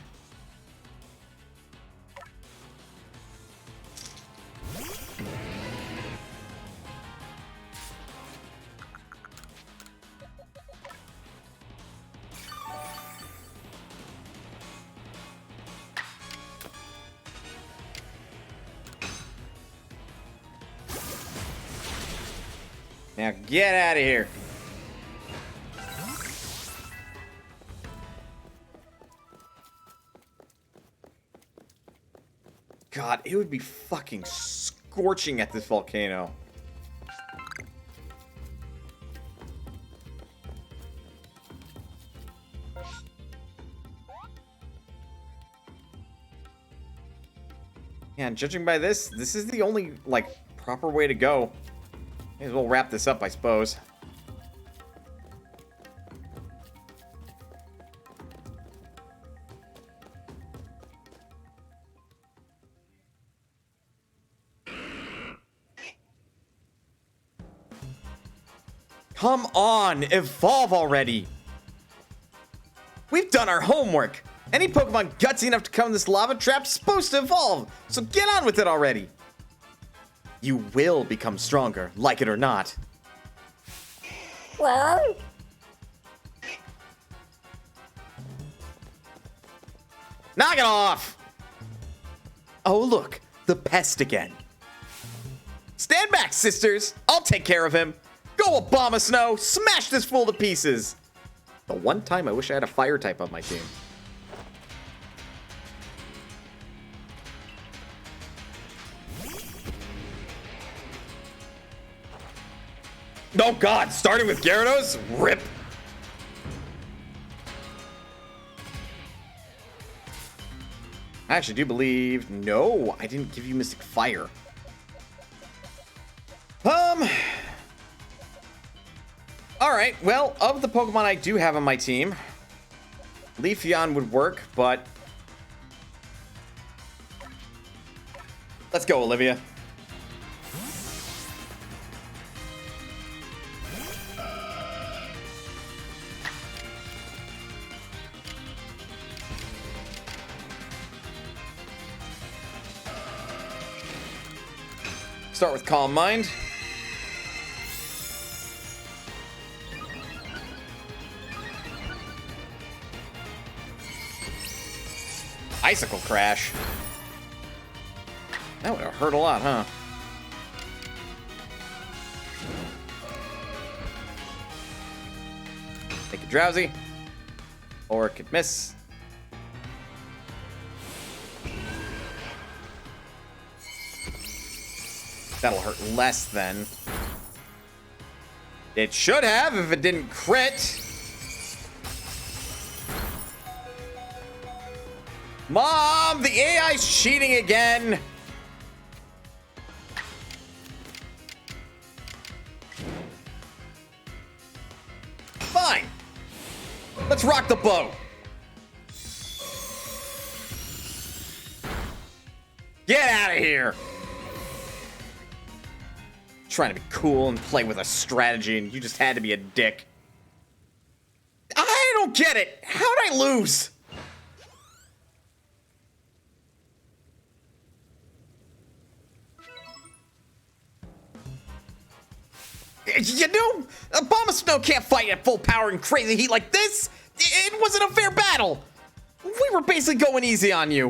Now get out of here. God, it would be fucking scorching at this volcano. And judging by this is the only, like, proper way to go. May as well wrap this up, I suppose. Come on, evolve already! We've done our homework! Any Pokemon gutsy enough to come in this lava trap's supposed to evolve, so get on with it already! You will become stronger, like it or not. Well? Knock it off! Oh, look, the pest again. Stand back, sisters! I'll take care of him! Go, Abomasnow! Smash this fool to pieces! The one time I wish I had a fire type on my team. Oh god, starting with Gyarados? Rip! I actually do believe... No, I didn't give you Mystic Fire. Alright, well, of the Pokemon I do have on my team, Leafeon would work, but... Let's go, Olivia. Start with Calm Mind. Icicle Crash. That would have hurt a lot, huh? Make it drowsy. Or it could miss. That'll hurt less than. It should have if it didn't crit. Mom, the AI's cheating again. Fine. Let's rock the boat. Get out of here. Trying to be cool and play with a strategy, and you just had to be a dick. I don't get it. How'd I lose? You know, Abomasnow can't fight at full power in crazy heat like this. It wasn't a fair battle. We were basically going easy on you.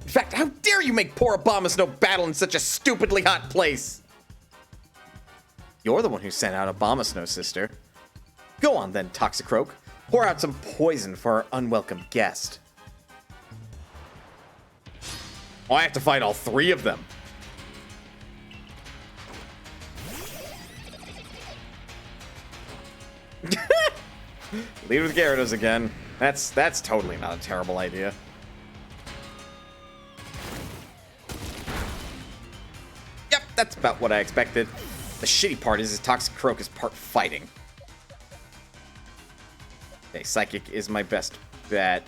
In fact, how dare you make poor Abomasnow battle in such a stupidly hot place? You're the one who sent out Abomasnow, sister. Go on then, Toxicroak. Pour out some poison for our unwelcome guest. Oh, I have to fight all three of them. Lead with Gyarados again. That's totally not a terrible idea. Yep, that's about what I expected. The shitty part is Toxicroak is part fighting. Okay, Psychic is my best bet.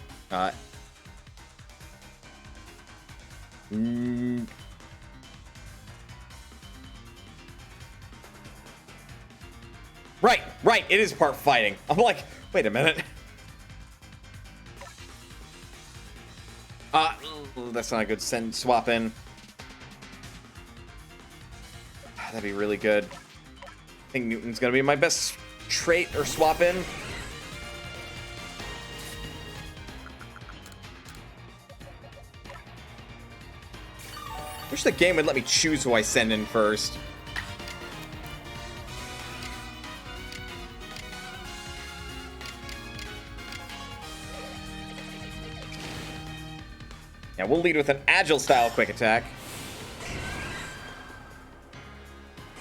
Right, it is part fighting. I'm like, wait a minute. That's not a good swap in. That'd be really good. I think Newton's gonna be my best trait or swap in. Wish the game would let me choose who I send in first. Yeah, we'll lead with an agile style quick attack.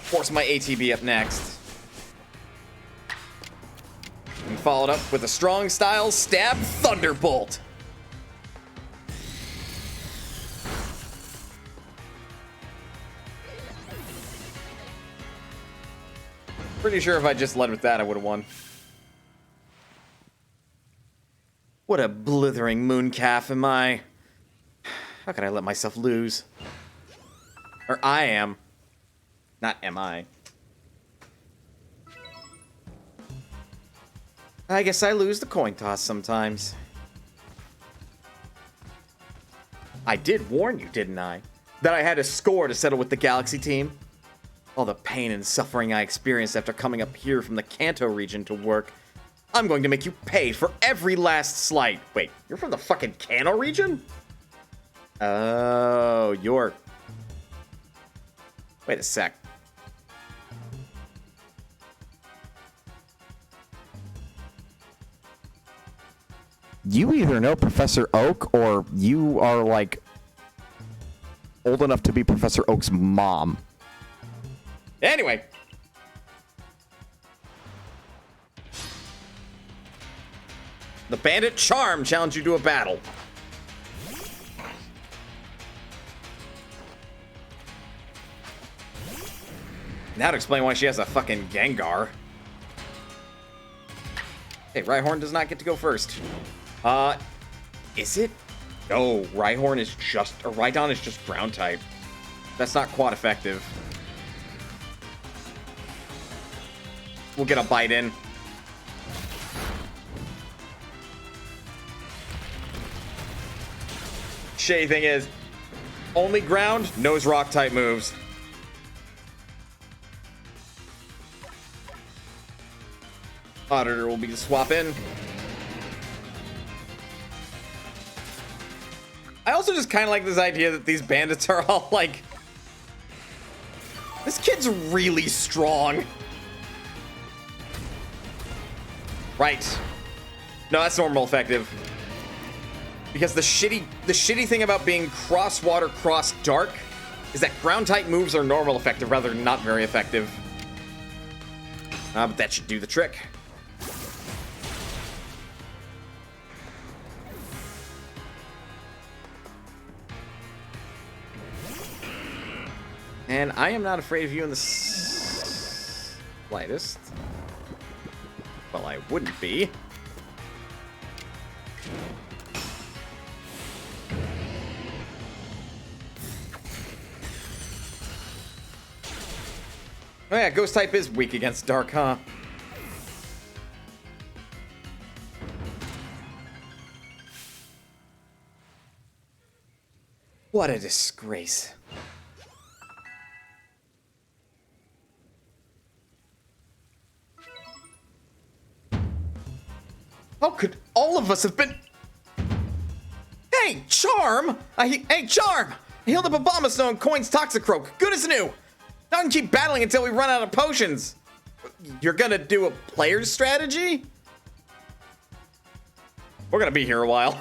Force my ATB up next. And followed up with a strong style stab Thunderbolt. Pretty sure if I just led with that, I would have won. What a blithering mooncalf am I? How can I let myself lose? Or I am. Not am I. I guess I lose the coin toss sometimes. I did warn you, didn't I? That I had a score to settle with the Galaxy team. All the pain and suffering I experienced after coming up here from the Kanto region to work. I'm going to make you pay for every last slight. Wait, you're from the fucking Kanto region? Oh, you're... Wait a sec. You either know Professor Oak or you are, like, old enough to be Professor Oak's mom. Anyway. The Bandit Charm challenged you to a battle. Now to explain why she has a fucking Gengar. Hey, Rhyhorn does not get to go first. Is it? No, Rhyhorn is just, or Rhydon is just ground type. That's not quad effective. We'll get a bite in. Shitty thing is, only ground, knows rock type moves. Auditor will be the swap in. I also just kind of like this idea that these bandits are all like, this kid's really strong. Right. No, that's normal effective. Because the shitty thing about being cross water, cross dark is that ground type moves are normal effective rather than not very effective. But that should do the trick. And I am not afraid of you in the slightest. Well, I wouldn't be. Oh yeah, Ghost type is weak against Dark, huh? What a disgrace. How could all of us have been... Hey, Charm! Hey, Charm! I healed up Abomasnow and Coin's Toxicroak. Good as new. Now I can keep battling until we run out of potions. You're gonna do a player's strategy? We're gonna be here a while.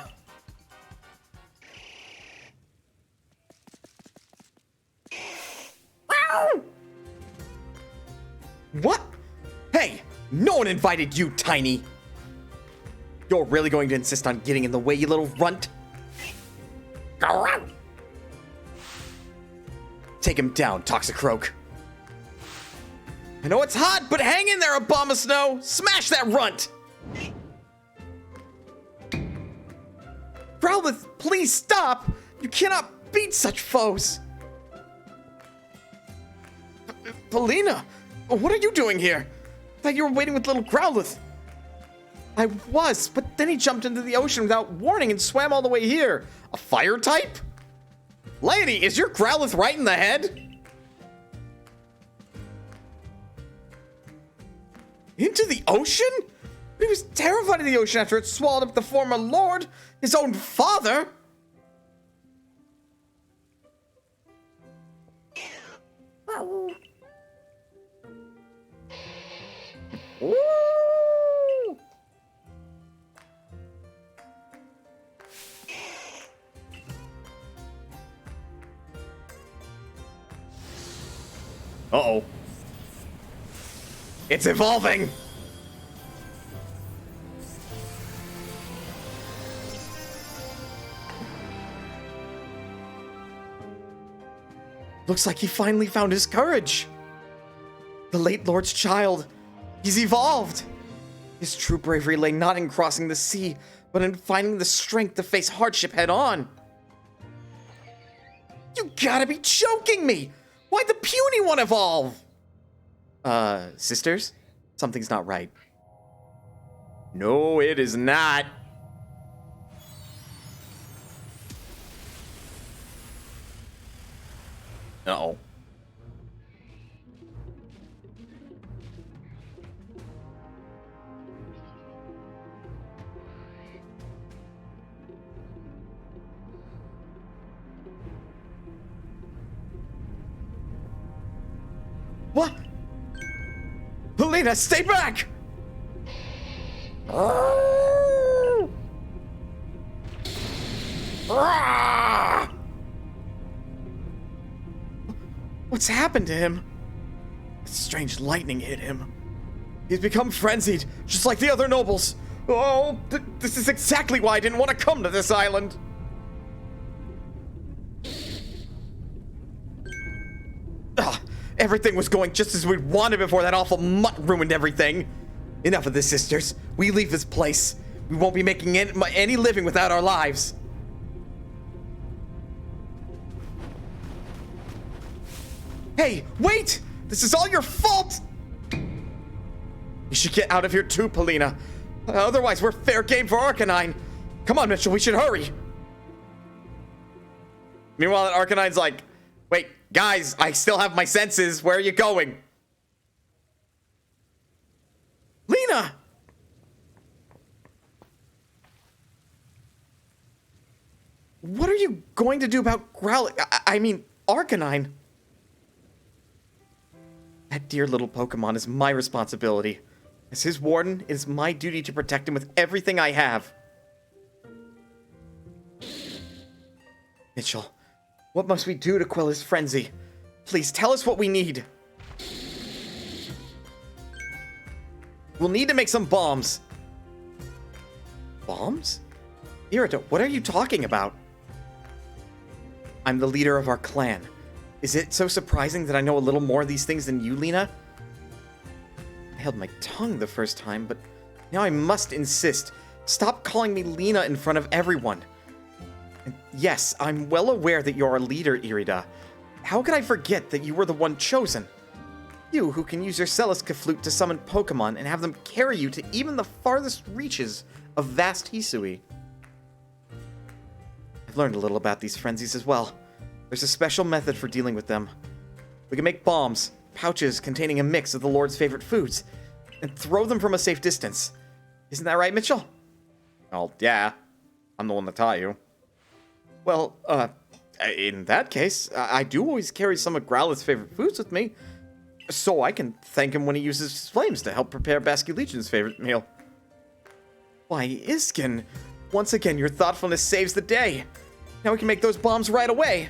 What? Hey, no one invited you, Tiny. You're really going to insist on getting in the way, you little runt? Take him down, Toxicroak. I know it's hot, but hang in there, Abomasnow! Smash that runt! Growlithe, please stop! You cannot beat such foes! Polina, what are you doing here? I thought you were waiting with little Growlithe. I was, but then he jumped into the ocean without warning and swam all the way here. A fire type? Lady, is your Growlithe right in the head? Into the ocean? He was terrified of the ocean after it swallowed up the former lord, his own father. Ooh. Uh-oh. It's evolving! Looks like he finally found his courage. The late Lord's child. He's evolved. His true bravery lay not in crossing the sea, but in finding the strength to face hardship head on. You gotta be joking me! Why'd the puny one evolve? Sisters? Something's not right. No, it is not. Uh-oh. What? Polina, stay back! What's happened to him? Strange lightning hit him. He's become frenzied, just like the other nobles. Oh, this is exactly why I didn't want to come to this island. Everything was going just as we'd wanted before that awful mutt ruined everything. Enough of this, sisters. We leave this place. We won't be making any living without our lives. Hey, wait! This is all your fault! You should get out of here too, Polina. Otherwise, we're fair game for Arcanine. Come on, Mitchell, we should hurry. Meanwhile, Arcanine's like, wait, guys, I still have my senses. Where are you going? Lena! What are you going to do about I mean, Arcanine? That dear little Pokemon is my responsibility. As his warden, it is my duty to protect him with everything I have. Mitchell, what must we do to quell his frenzy? Please tell us what we need. We'll need to make some bombs. Bombs? Irito, what are you talking about? I'm the leader of our clan. Is it so surprising that I know a little more of these things than you, Lena? I held my tongue the first time, but now I must insist. Stop calling me Lena in front of everyone. And yes, I'm well aware that you're a leader, Irida. How could I forget that you were the one chosen? You who can use your Celiska flute to summon Pokemon and have them carry you to even the farthest reaches of vast Hisui. I've learned a little about these frenzies as well. There's a special method for dealing with them. We can make bombs, pouches containing a mix of the Lord's favorite foods, and throw them from a safe distance. Isn't that right, Mitchell? Well, yeah. I'm the one that taught you. Well, in that case, I do always carry some of Growlithe's favorite foods with me, so I can thank him when he uses his flames to help prepare Basculegion's favorite meal. Why, Iskin, once again your thoughtfulness saves the day. Now we can make those bombs right away.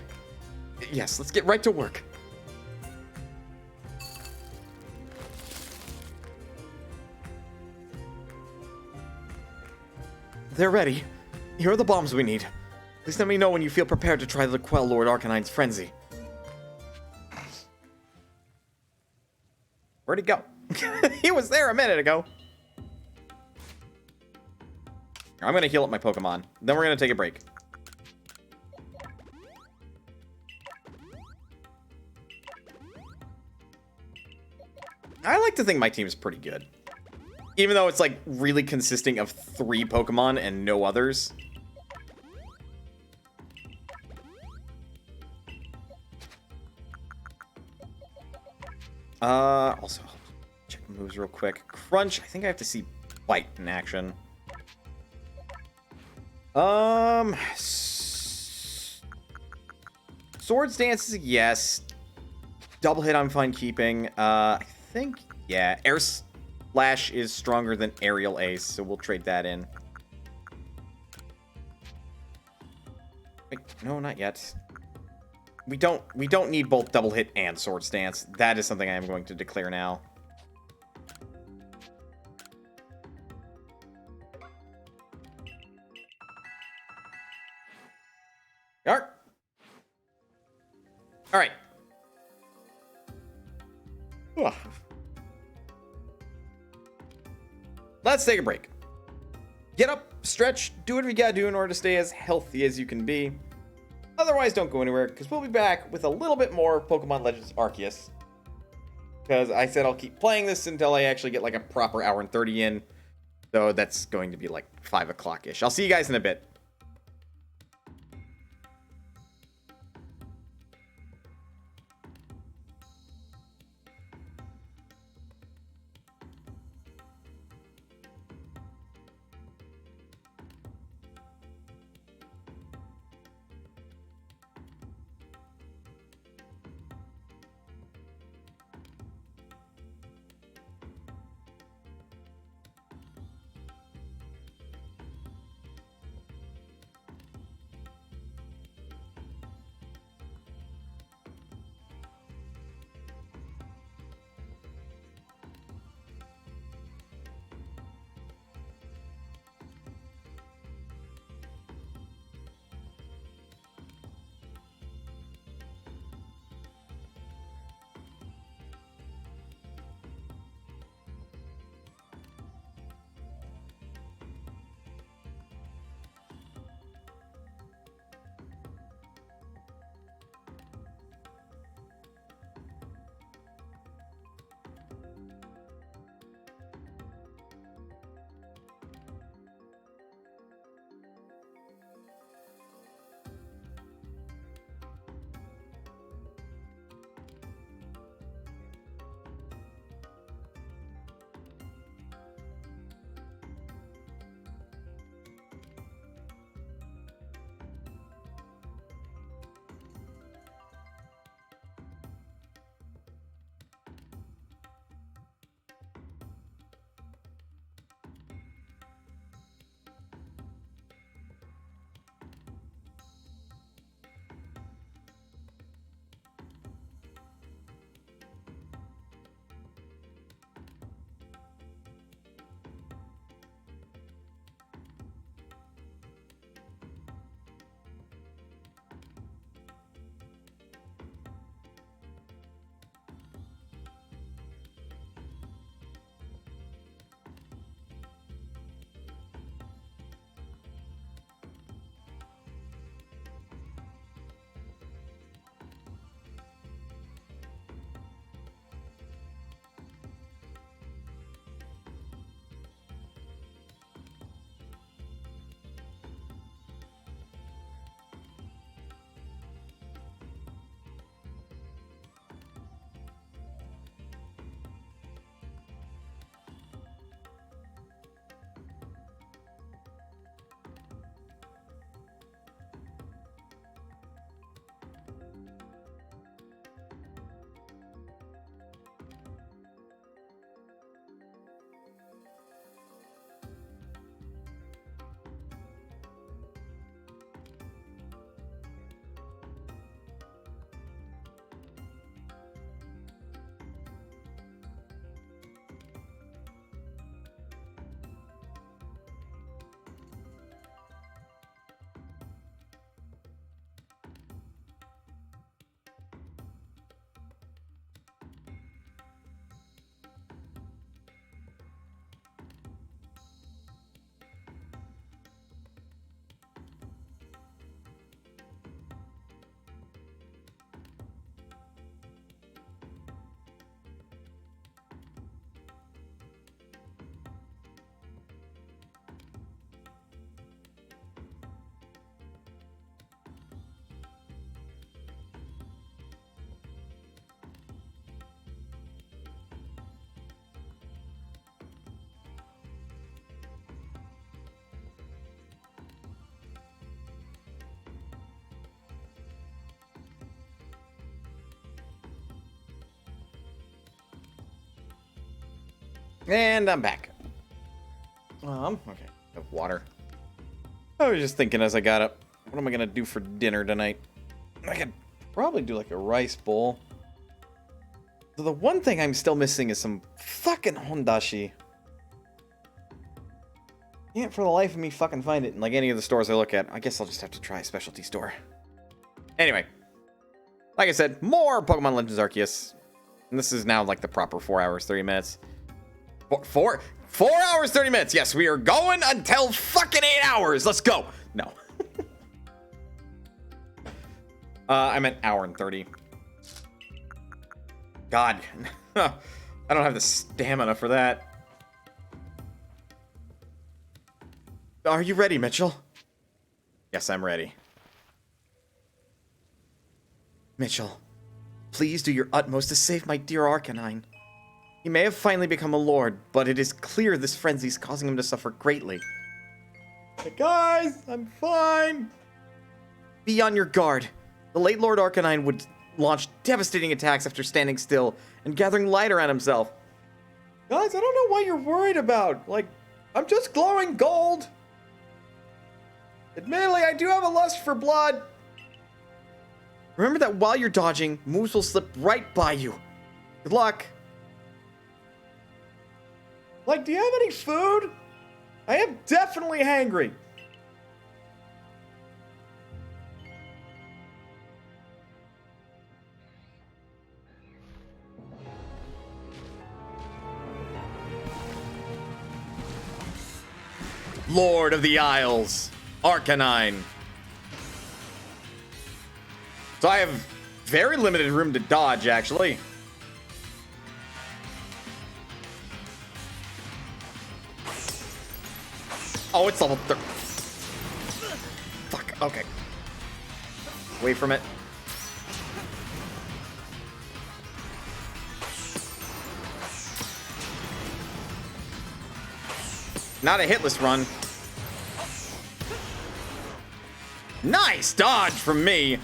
Yes, let's get right to work. They're ready. Here are the bombs we need. Please let me know when you feel prepared to try to quell Lord Arcanine's frenzy. Where'd he go? He was there a minute ago. I'm going to heal up my Pokemon. Then we're going to take a break. I like to think my team is pretty good. Even though it's like really consisting of 3 Pokemon and no others. Also, check moves real quick. Crunch, I think I have to see Bite in action. Swords Dance is a yes. Double Hit I'm fine keeping. I think, yeah. Air Slash is stronger than Aerial Ace, so we'll trade that in. Wait, no, not yet. We don't need both Double Hit and Swords Dance. That is something I am going to declare now. All right. Ugh. Let's take a break. Get up, stretch, do whatever you gotta do in order to stay as healthy as you can be. Otherwise, don't go anywhere, because we'll be back with a little bit more Pokemon Legends Arceus. Because I said I'll keep playing this until I actually get like a proper hour and 30 in. So that's going to be like 5 o'clock-ish. I'll see you guys in a bit. And I'm back. Okay. Have water. I was just thinking as I got up, what am I gonna do for dinner tonight? I could probably do like a rice bowl. So the one thing I'm still missing is some fucking hondashi. Can't for the life of me fucking find it in like any of the stores I look at. I guess I'll just have to try a specialty store. Anyway, like I said, more Pokemon Legends Arceus. And this is now like the proper 4 hours, 30 minutes. 4 hours, 30 minutes. Yes, we are going until fucking 8 hours. Let's go. No. I meant hour and 30. God. I don't have the stamina for that. Are you ready, Mitchell? Yes, I'm ready. Mitchell, please do your utmost to save my dear Arcanine. He may have finally become a lord, but it is clear this frenzy is causing him to suffer greatly. Hey guys, I'm fine. Be on your guard. The late Lord Arcanine would launch devastating attacks after standing still and gathering light around himself. Guys, I don't know what you're worried about. Like, I'm just glowing gold. Admittedly, I do have a lust for blood. Remember that while you're dodging, moves will slip right by you. Good luck. Like, do you have any food? I am definitely hangry. Lord of the Isles, Arcanine. So I have very limited room to dodge, actually. Oh, it's level 30. Fuck, okay. Away from it. Not a hitless run. Nice dodge from me.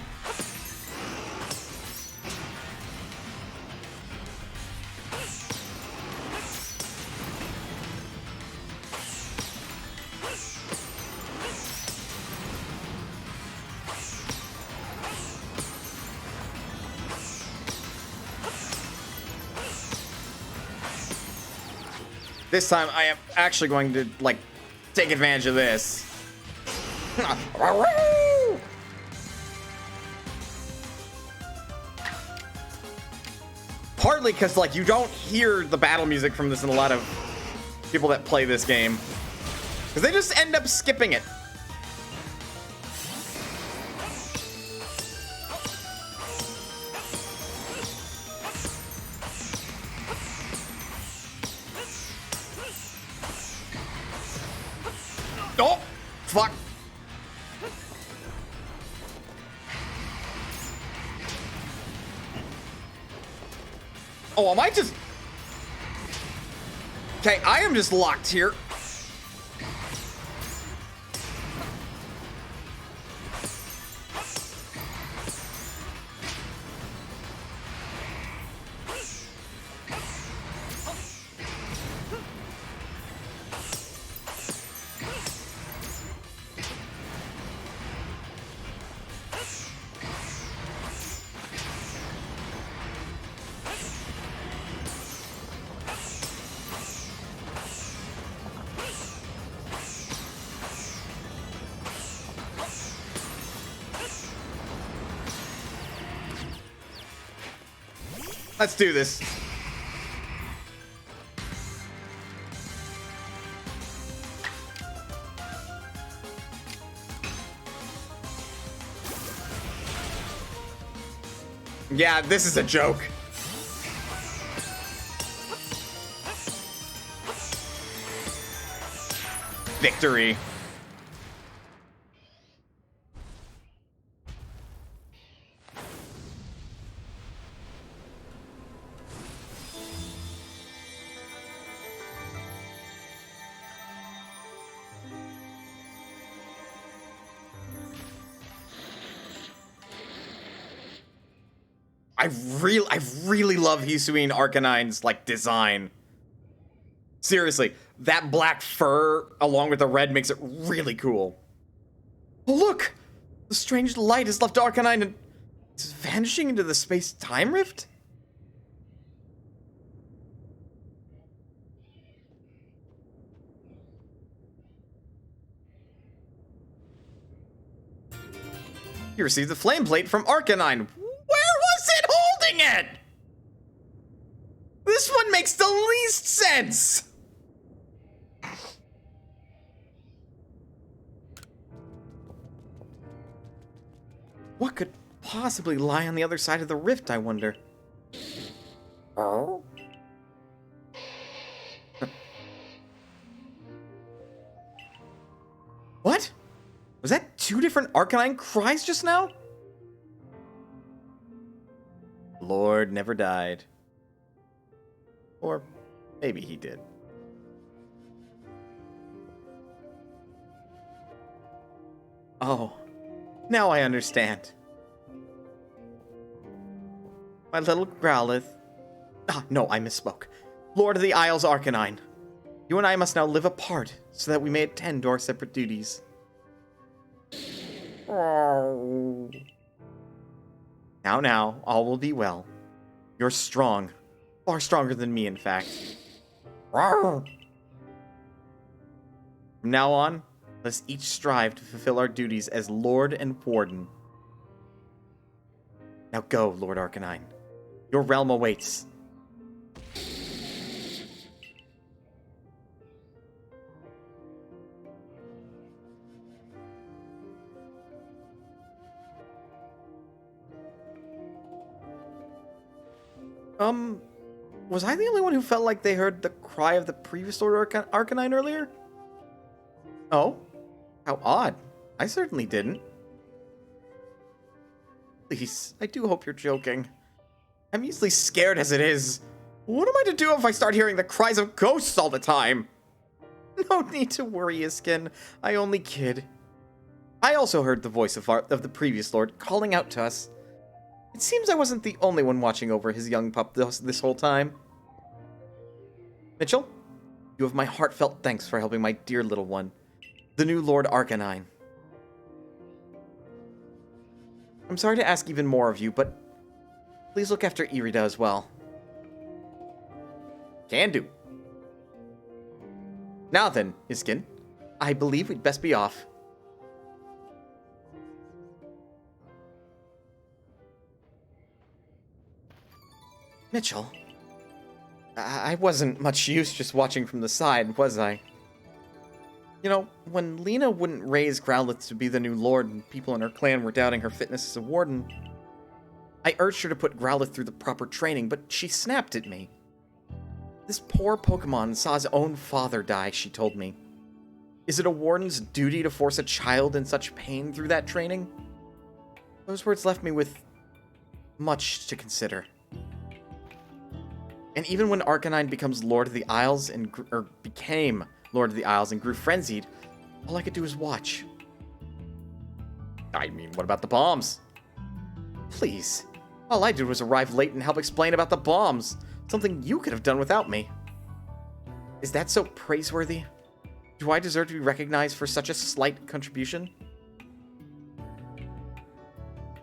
This time I am actually going to, like, take advantage of this. Partly because, like, you don't hear the battle music from this in a lot of people that play this game. Because they just end up skipping it. Oh, fuck. Oh, am I just... Okay, I am just locked here. Let's do this. Yeah, this is a joke. Victory. I really love Hisuian Arcanine's like design. Seriously, that black fur along with the red makes it really cool. Oh, look! The strange light has left Arcanine and it's vanishing into the space-time rift? You received the flame plate from Arcanine. Where was it holding it? This one makes the least sense. What could possibly lie on the other side of the rift, I wonder? Oh? What? Was that 2 different Arcanine cries just now? Lord never died. Or maybe he did. Oh, now I understand. My little Growlithe. Ah, no, I misspoke. Lord of the Isles Arcanine. You and I must now live apart so that we may attend to our separate duties. Oh. Now, all will be well. You're strong. Far stronger than me, in fact. From now on, let us each strive to fulfill our duties as Lord and Warden. Now go, Lord Arcanine. Your realm awaits. Was I the only one who felt like they heard the cry of the previous Lord Arcanine earlier? Oh? How odd. I certainly didn't. Please, I do hope you're joking. I'm easily scared as it is. What am I to do if I start hearing the cries of ghosts all the time? No need to worry, Iskin. I only kid. I also heard the voice of the previous Lord calling out to us. It seems I wasn't the only one watching over his young pup this whole time. Mitchell, you have my heartfelt thanks for helping my dear little one, the new Lord Arcanine. I'm sorry to ask even more of you, but please look after Irida as well. Can do. Now then, Iskin, I believe we'd best be off. Mitchell, I wasn't much use just watching from the side, was I? You know, when Lena wouldn't raise Growlithe to be the new lord and people in her clan were doubting her fitness as a warden, I urged her to put Growlithe through the proper training, but she snapped at me. This poor Pokemon saw his own father die, she told me. Is it a warden's duty to force a child in such pain through that training? Those words left me with much to consider. And even when Arcanine becomes Lord of the Isles became Lord of the Isles and grew frenzied, all I could do was watch. I mean, what about the bombs? Please. All I did was arrive late and help explain about the bombs. Something you could have done without me. Is that so praiseworthy? Do I deserve to be recognized for such a slight contribution?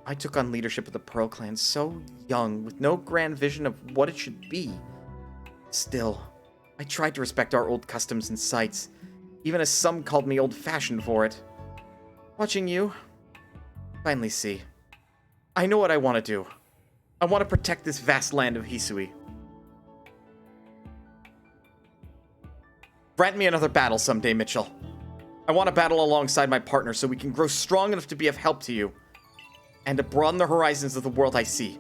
I took on leadership of the Pearl Clan so young, with no grand vision of what it should be. Still, I tried to respect our old customs and sites, even as some called me old-fashioned for it. Watching you, finally see. I know what I want to do. I want to protect this vast land of Hisui. Grant me another battle someday, Mitchell. I want to battle alongside my partner so we can grow strong enough to be of help to you, and to broaden the horizons of the world I see.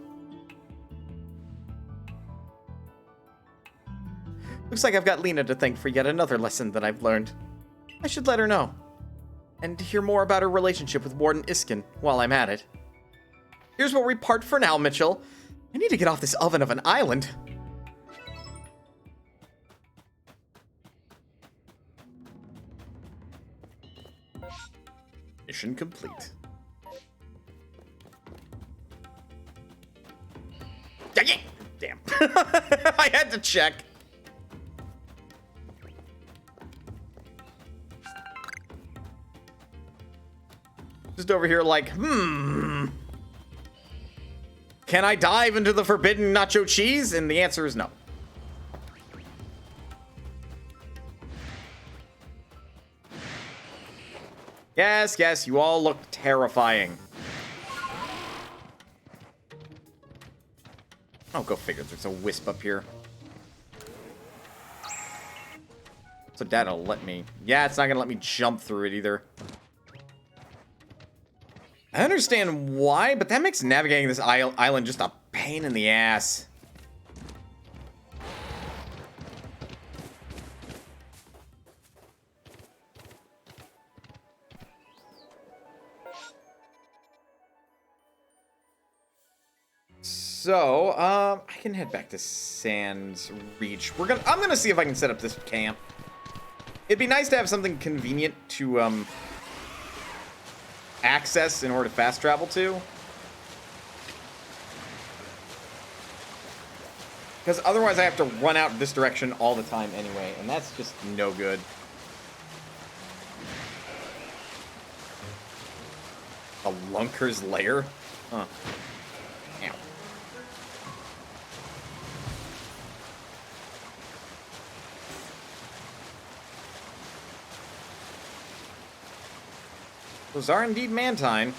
Looks like I've got Lena to thank for yet another lesson that I've learned. I should let her know. And hear more about her relationship with Warden Iskin while I'm at it. Here's where we part for now, Mitchell. I need to get off this oven of an island. Mission complete. Damn. I had to check. Just over here like, can I dive into the forbidden nacho cheese? And the answer is no. Yes, yes, you all look terrifying. Oh, go figure. There's a wisp up here. So that'll let me... Yeah, it's not going to let me jump through it either. I understand why, but that makes navigating this island just a pain in the ass. So, I can head back to Sands Reach. I'm gonna see if I can set up this camp. It'd be nice to have something convenient to, access in order to fast travel to. Because otherwise I have to run out this direction all the time anyway, and that's just no good. A Lunker's Lair? Huh. Ow. Those are indeed Mantine. Do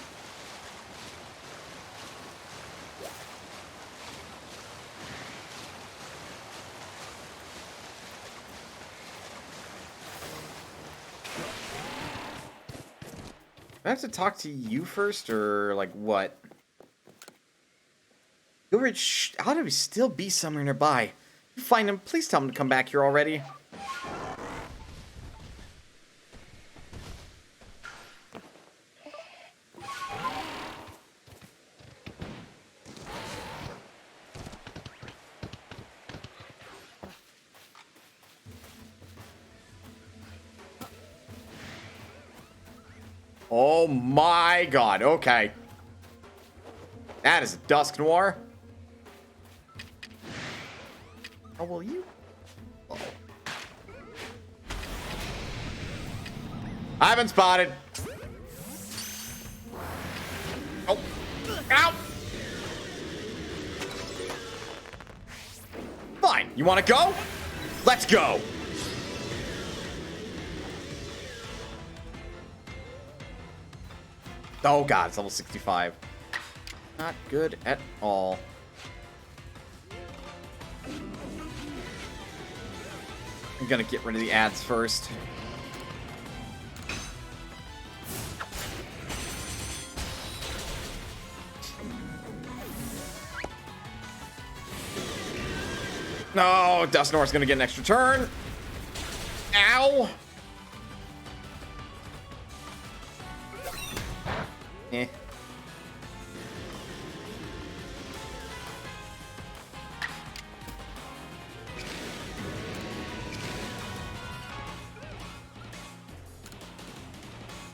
I have to talk to you first, or, like, what? Gilrich ought to still be somewhere nearby. If you find him, please tell him to come back here already. Oh my god, okay. That is a Dusk Noir. Oh, will you? Uh-oh. I've been spotted. Oh. Ow! Fine, you wanna go? Let's go! Oh god, it's level 65. Not good at all. I'm gonna get rid of the ads first. No, Dustnor's gonna get an extra turn. Ow! Eh.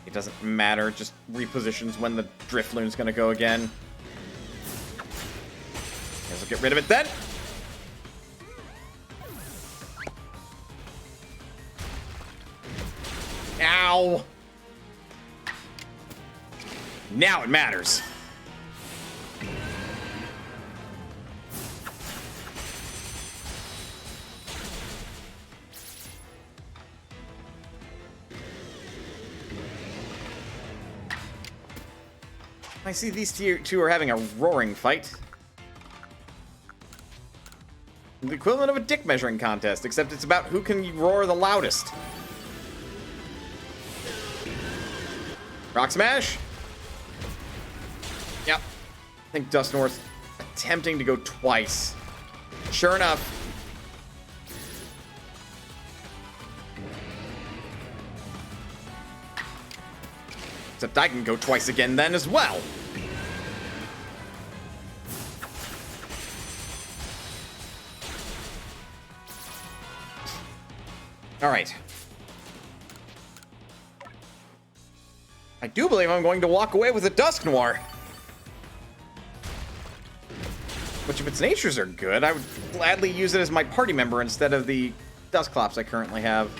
It doesn't matter, it just repositions when the Drift Loon's gonna go again. Guess I'll get rid of it then. Ow! Now it matters. I see these two are having a roaring fight. The equivalent of a dick measuring contest, except it's about who can roar the loudest. Rock Smash? Yep. I think Dust North attempting to go twice. Sure enough. Except I can go twice again then as well. Alright. I do believe I'm going to walk away with a Dusk Noir. Which, if its natures are good, I would gladly use it as my party member instead of the Dusclops I currently have.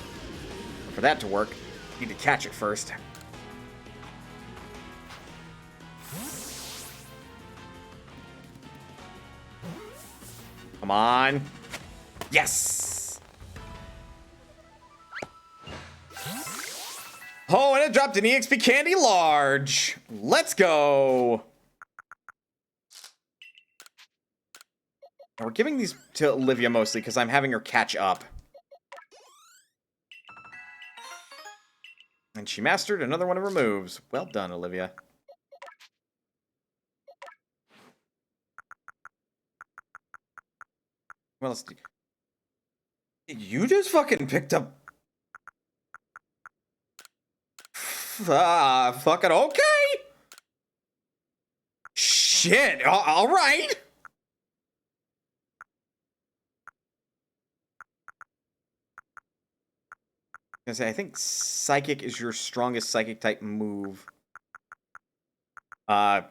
For that to work, I need to catch it first. Come on. Yes! Oh, and it dropped an EXP Candy Large. Let's go. Now we're giving these to Olivia mostly because I'm having her catch up. And she mastered another one of her moves. Well done, Olivia. What else did you just fucking picked up? Fucking okay. Shit. All right. I think Psychic is your strongest Psychic type move. Wow.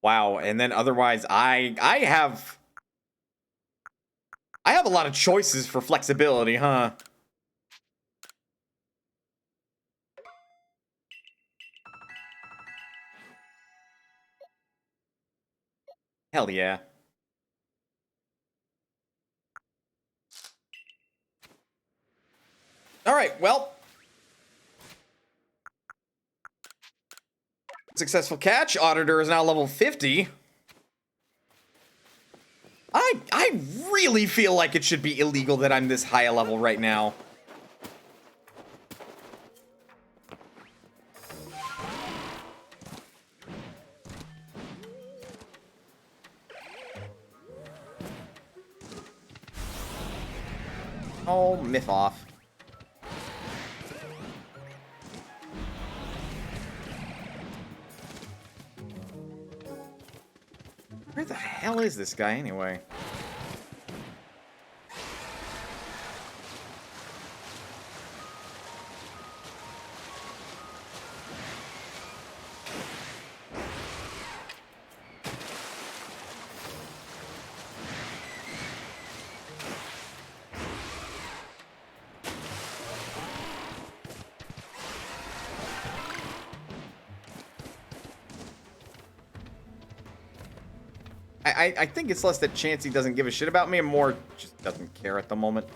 And then otherwise, I have a lot of choices for flexibility, huh? Hell yeah. All right, well. Successful catch. Auditor is now level 50. I really feel like it should be illegal that I'm this high a level right now. Oh, myth off. Where the hell is this guy anyway? I think it's less that Chansey doesn't give a shit about me and more just doesn't care at the moment.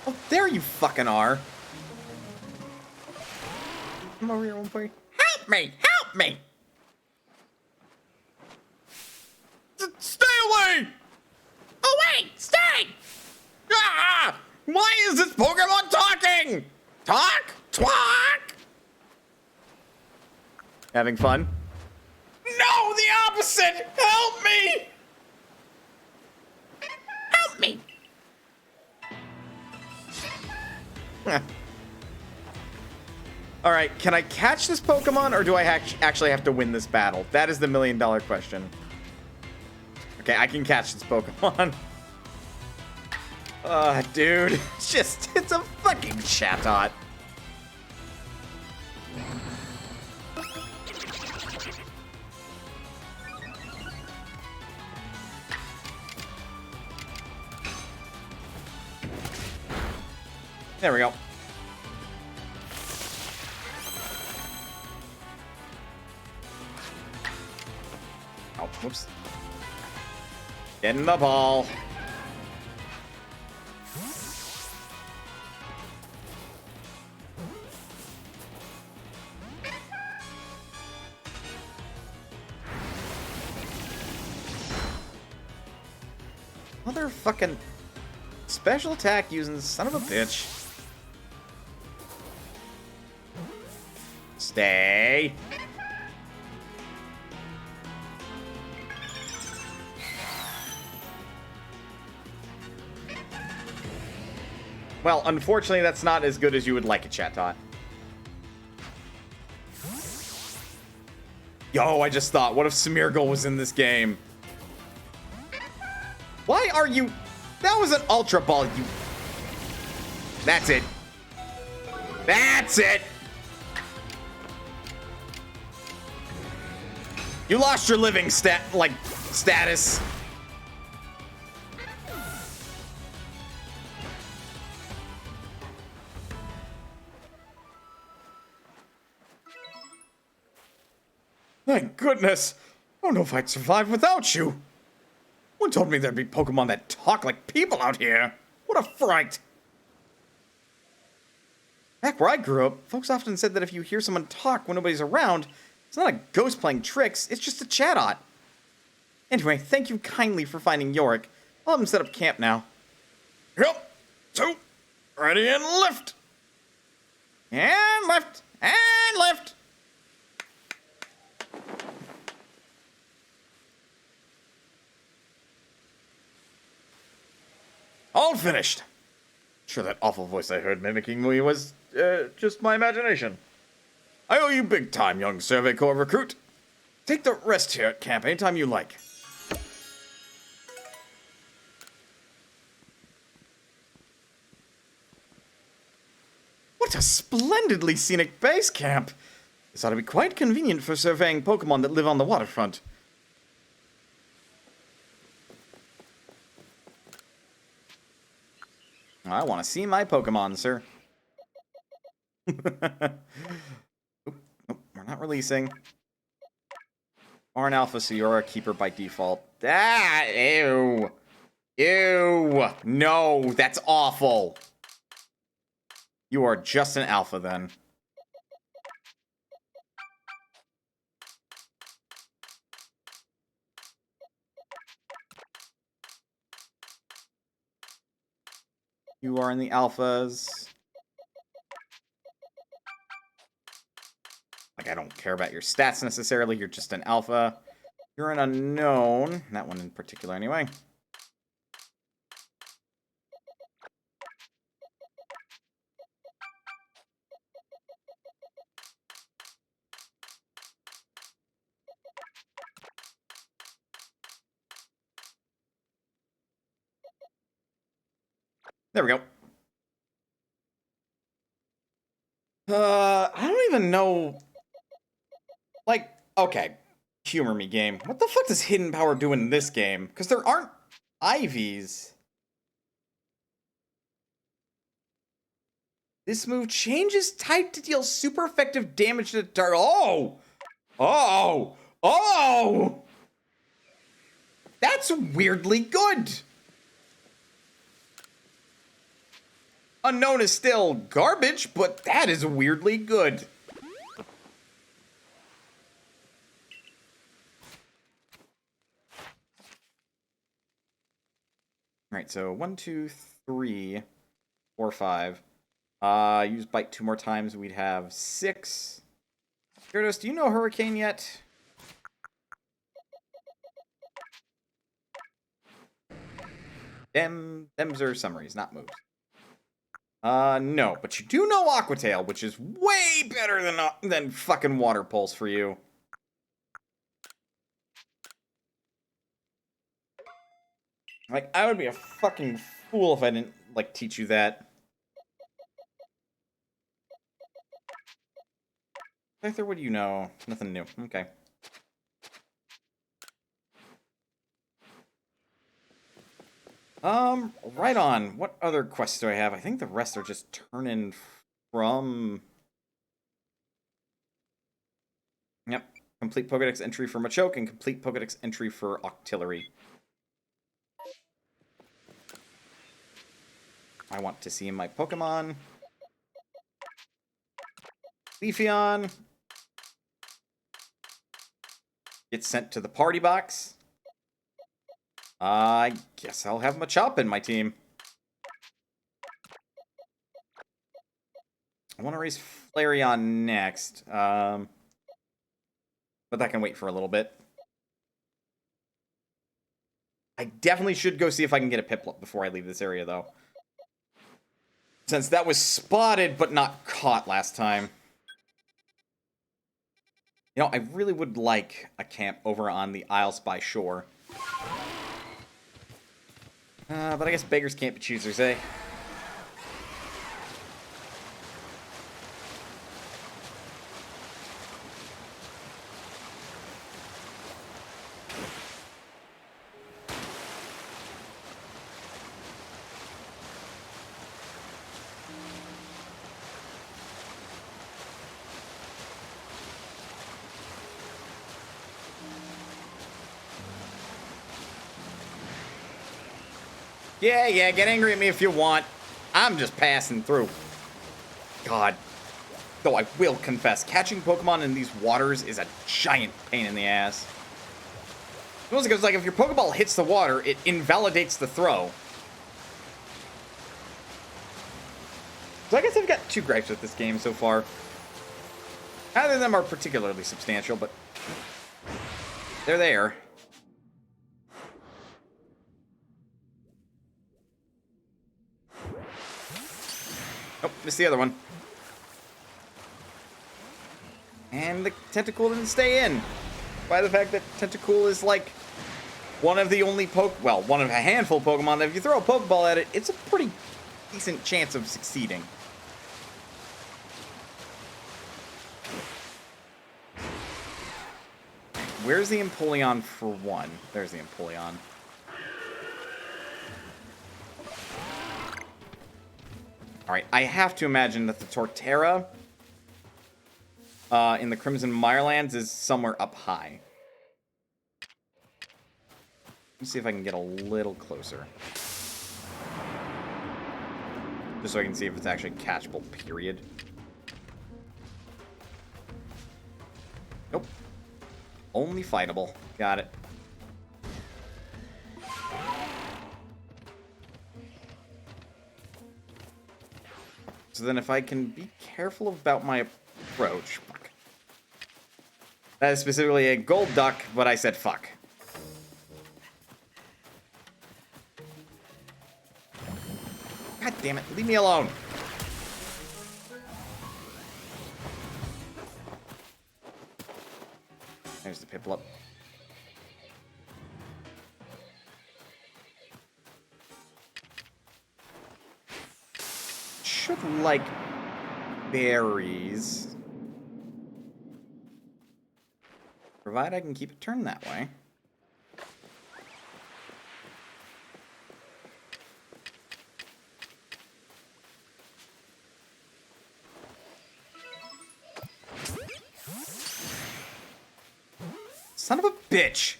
Oh, there you fucking are. Come over here one point. Help me! Help me! Stay away! Oh wait! Stay! Ah! Why is this Pokemon talking? Talk? Twalk? Having fun? No, the opposite! Help me! Help me! Alright, can I catch this Pokemon, or do I actually have to win this battle? That is the million-dollar question. Okay, I can catch this Pokemon. Dude, it's a fucking Chatot. There we go. Oh, whoops. Getting the ball. Motherfucking special attack using son of a bitch. Stay. Well, unfortunately, that's not as good as you would like it, Chatot. Yo, I just thought, what if Smeargle was in this game? Why are you... That was an Ultra Ball, you... That's it. That's it! You lost your living status. Thank goodness! I don't know if I'd survive without you! One told me there'd be Pokemon that talk like people out here! What a fright! Back where I grew up, folks often said that if you hear someone talk when nobody's around, it's not a ghost playing tricks, it's just a Chatot. Anyway, thank you kindly for finding Yorick. I'll have him set up camp now. Yep, 2, ready and lift! And lift! And lift! All finished. Sure, that awful voice I heard mimicking me was, just my imagination. I owe you big time, young Survey Corps recruit. Take the rest here at camp anytime you like. What a splendidly scenic base camp! This ought to be quite convenient for surveying Pokemon that live on the waterfront. I want to see my Pokemon, sir. Nope, we're not releasing. Or an Alpha, so you're a keeper by default. Ah, ew. Ew. No, that's awful. You are just an Alpha, then. You are in the Alphas. Like, I don't care about your stats necessarily. You're just an Alpha. You're an unknown. That one in particular, anyway. There we go. I don't even know. Like, okay. Humor me, game. What the fuck does Hidden Power do in this game? Because there aren't Ivies. This move changes type to deal super effective damage to the target. Oh! Oh! Oh! That's weirdly good! Unknown is still garbage, but that is weirdly good. Alright, so 1, 2, 3, 4, 5. Use Bite 2 more times, we'd have 6. Gyarados, do you know Hurricane yet? Thems are summaries, not moves. No, but you do know Aqua Tail, which is way better than fucking Water Pulse for you. Like, I would be a fucking fool if I didn't, like, teach you that. Arthur, what do you know? Nothing new. Okay. Right on. What other quests do I have? I think the rest are just turning from... Yep. Complete Pokedex entry for Machoke and complete Pokedex entry for Octillery. I want to see my Pokemon. Leafeon. Gets sent to the party box. I guess I'll have Machop in my team. I want to raise Flareon next. But that can wait for a little bit. I definitely should go see if I can get a Piplup before I leave this area, though. Since that was spotted but not caught last time. You know, I really would like a camp over on the Isles by Shore. But I guess beggars can't be choosers, eh? Yeah, get angry at me if you want. I'm just passing through. God. Though I will confess, catching Pokemon in these waters is a giant pain in the ass. Mostly because, like, if your Pokeball hits the water, it invalidates the throw. So I guess I've got 2 gripes with this game so far. Neither of them are particularly substantial, but they're there. Oh, missed the other one. And the Tentacool didn't stay in. By the fact that Tentacool is like one of the only one of a handful of Pokemon that if you throw a Pokeball at it, it's a pretty decent chance of succeeding. Where's the Empoleon for one? There's the Empoleon. Alright, I have to imagine that the Torterra in the Crimson Mirelands is somewhere up high. Let's see if I can get a little closer. Just so I can see if it's actually catchable, period. Nope. Only fightable. Got it. So then if I can be careful about my approach... Fuck. That is specifically a gold duck, but I said fuck. God damn it, leave me alone. There's the Piplup. Should like berries. Provided I can keep it turned that way. Son of a bitch!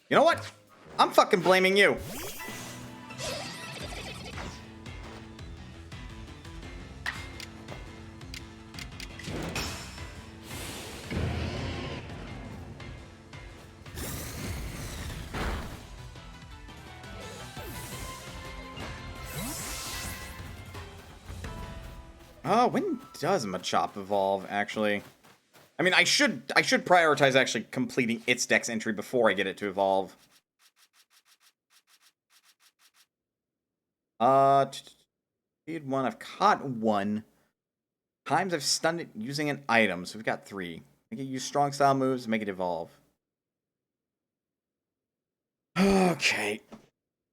You know what? I'm fucking blaming you. Oh, when does Machop evolve, actually? I mean, I should prioritize actually completing its dex entry before I get it to evolve. Speed 1, I've caught 1. Times I've stunned it using an item, so we've got 3. Make it use strong style moves, make it evolve. Okay.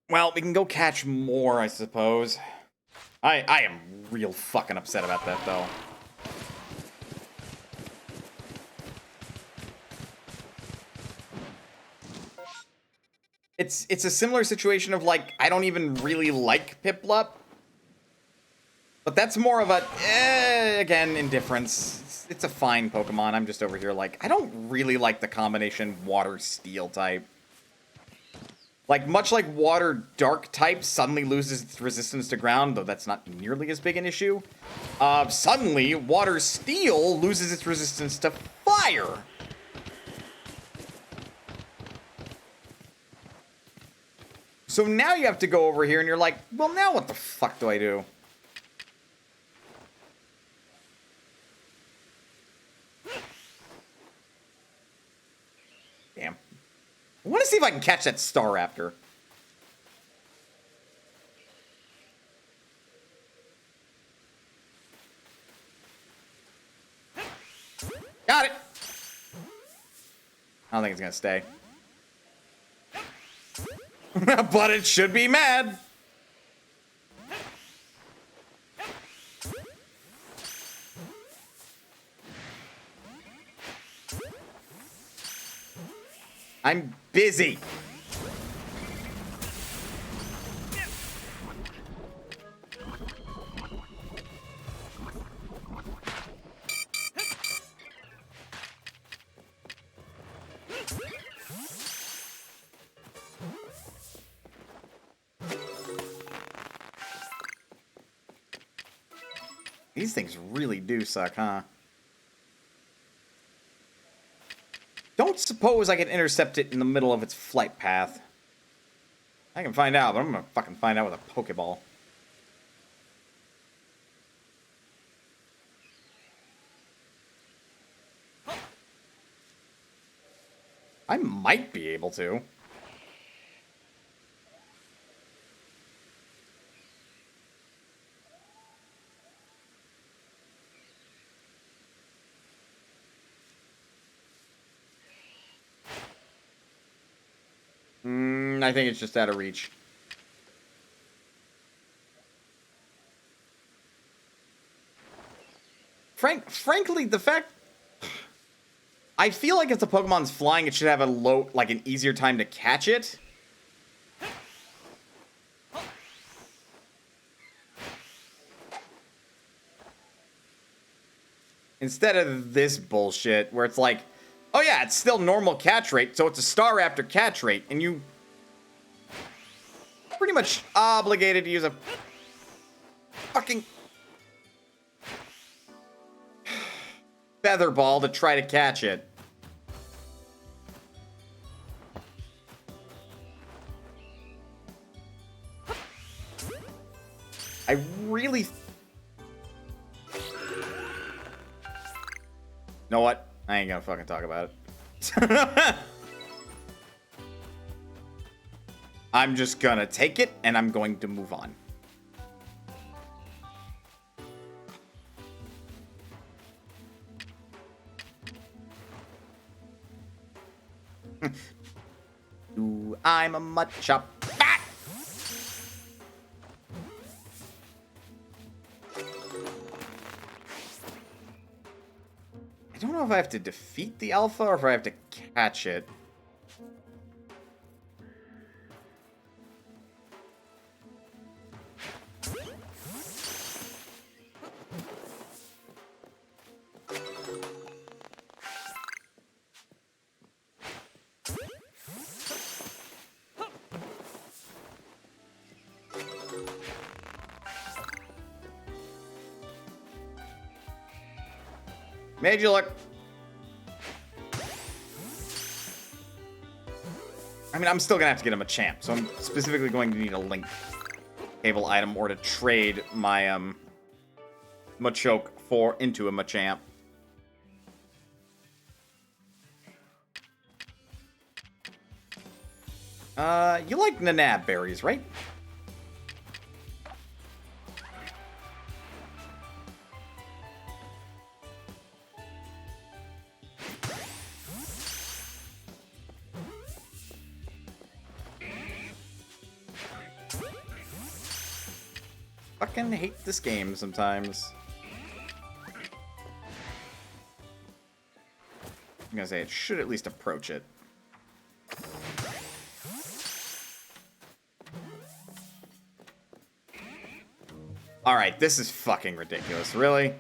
Well, we can go catch more, I suppose. I am real fucking upset about that, though. It's a similar situation of, like, I don't even really like Piplup. But that's more of a, again, indifference. It's a fine Pokemon. I'm just over here like, I don't really like the combination Water-Steel type. Like, much like Water-Dark type suddenly loses its resistance to ground, though that's not nearly as big an issue. Suddenly, Water-Steel loses its resistance to fire. So now you have to go over here and you're like, well, now what the fuck do I do? Damn. I want to see if I can catch that Staraptor. Got it! I don't think it's gonna stay. But it should be mad. I'm busy. These things really do suck, huh? Don't suppose I can intercept it in the middle of its flight path. I can find out, but I'm gonna fucking find out with a Pokeball. I might be able to. I think it's just out of reach. Frankly, the fact... I feel like if the Pokemon's flying, it should have an easier time to catch it. Instead of this bullshit, where it's like, oh yeah, it's still normal catch rate, so it's a Staraptor catch rate, and you... pretty much obligated to use a... fucking... feather ball to try to catch it. I really... You know what? I ain't gonna fucking talk about it. I'm just gonna take it, and I'm going to move on. Ooh, I'm a Machop. Ah! I don't know if I have to defeat the Alpha or if I have to catch it. Made you look. I mean, I'm still gonna have to get him a champ, so I'm specifically going to need a link cable item or to trade my Machoke into a Machamp. You like Nanab berries, right? Fucking hate this game sometimes. I'm gonna say it should at least approach it. Alright, this is fucking ridiculous. Really?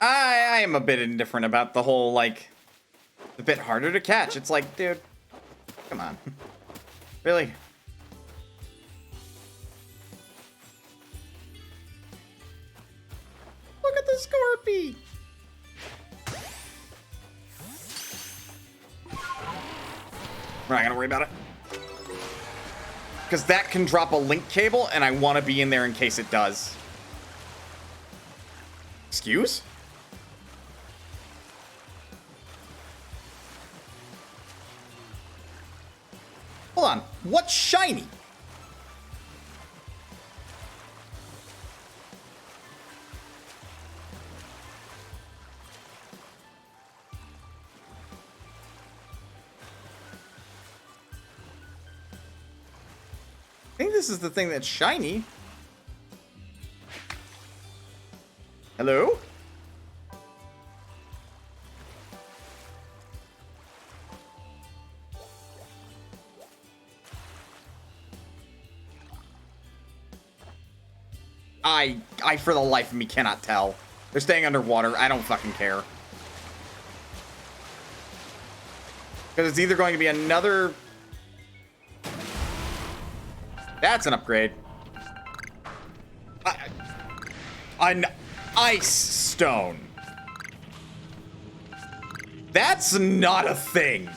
I am a bit indifferent about the whole, like, a bit harder to catch. It's like, dude, come on. Really? Look at the Scorpy! We're not gonna worry about it. Because that can drop a link cable, and I want to be in there in case it does. Excuse? Hold on. What's shiny? I think this is the thing that's shiny. Hello? I for the life of me cannot tell. They're staying underwater. I don't fucking care. Because it's either going to be another... That's an upgrade. An ice stone. That's not a thing.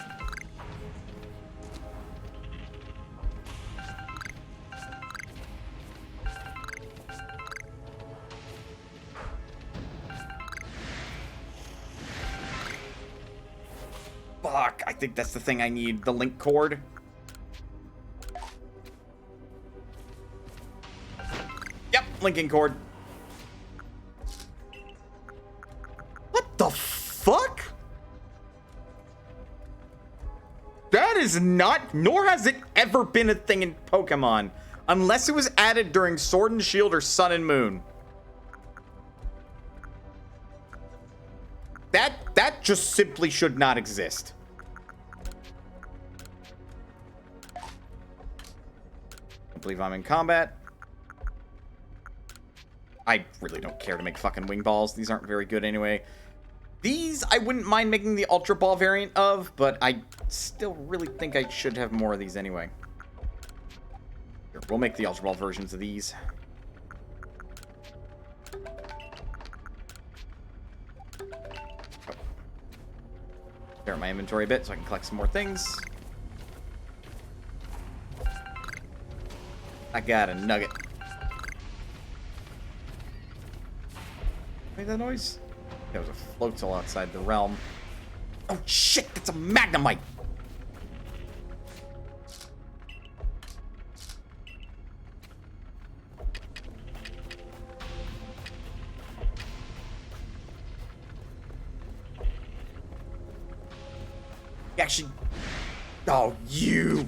Fuck, I think that's the thing I need. The link cord. Yep, linking cord. What the fuck? That is not, nor has it ever been a thing in Pokemon. Unless it was added during Sword and Shield or Sun and Moon. That just simply should not exist. I believe I'm in combat. I really don't care to make fucking wing balls. These aren't very good anyway. These, I wouldn't mind making the Ultra Ball variant of, but I still really think I should have more of these anyway. Here, we'll make the Ultra Ball versions of these. Clear out my inventory a bit so I can collect some more things. I got a nugget. Made that noise? There was a floatzel outside the realm. Oh shit, that's a Magnemite! Actually... Oh, you!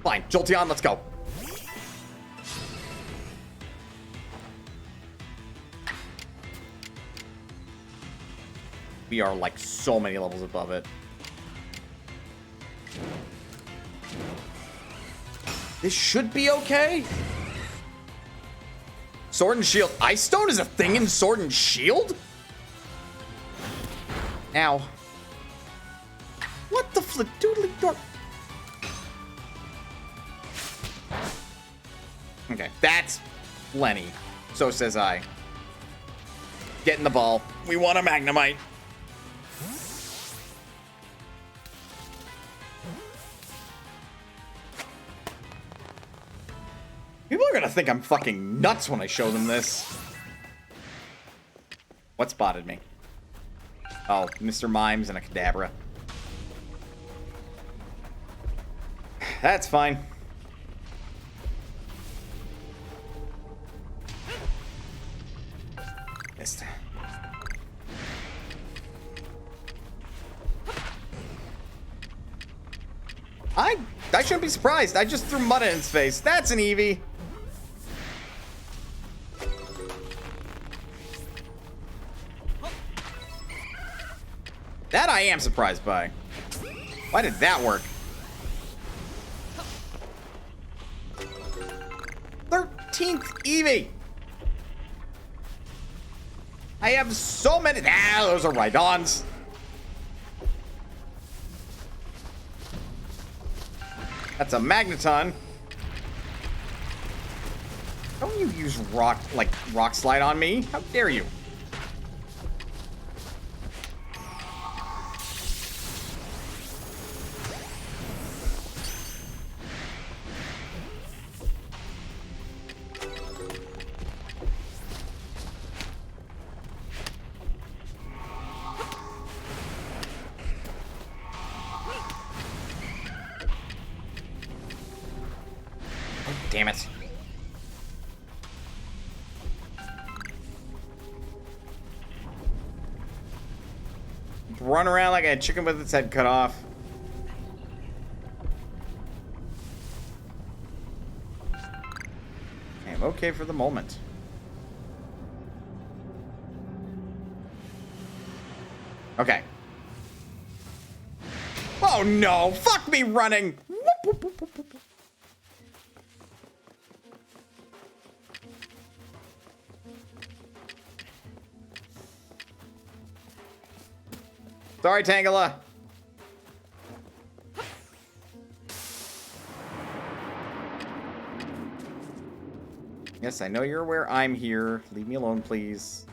Fine, Jolteon, let's go. We are like so many levels above it. This should be okay. Sword and Shield. Ice Stone is a thing in Sword and Shield? Ow. What the fladoodly dork? Okay, that's plenty. So says I. Get in the ball. We want a Magnemite. People are gonna think I'm fucking nuts when I show them this. What spotted me? Oh, Mr. Mimes and a Kadabra. That's fine. Missed. I shouldn't be surprised. I just threw mud in his face. That's an Eevee. That I am surprised by. Why did that work? 13th Eevee. I have so many. Ah, those are Rhydons. That's a Magneton. Don't you use rock slide on me? How dare you? Damn it. Run around like a chicken with its head cut off. I'm okay for the moment. Okay. Oh no! Fuck me running! Whoop, whoop, whoop, whoop, whoop. Sorry, Tangela. Yes, I know you're aware I'm here. Leave me alone, please.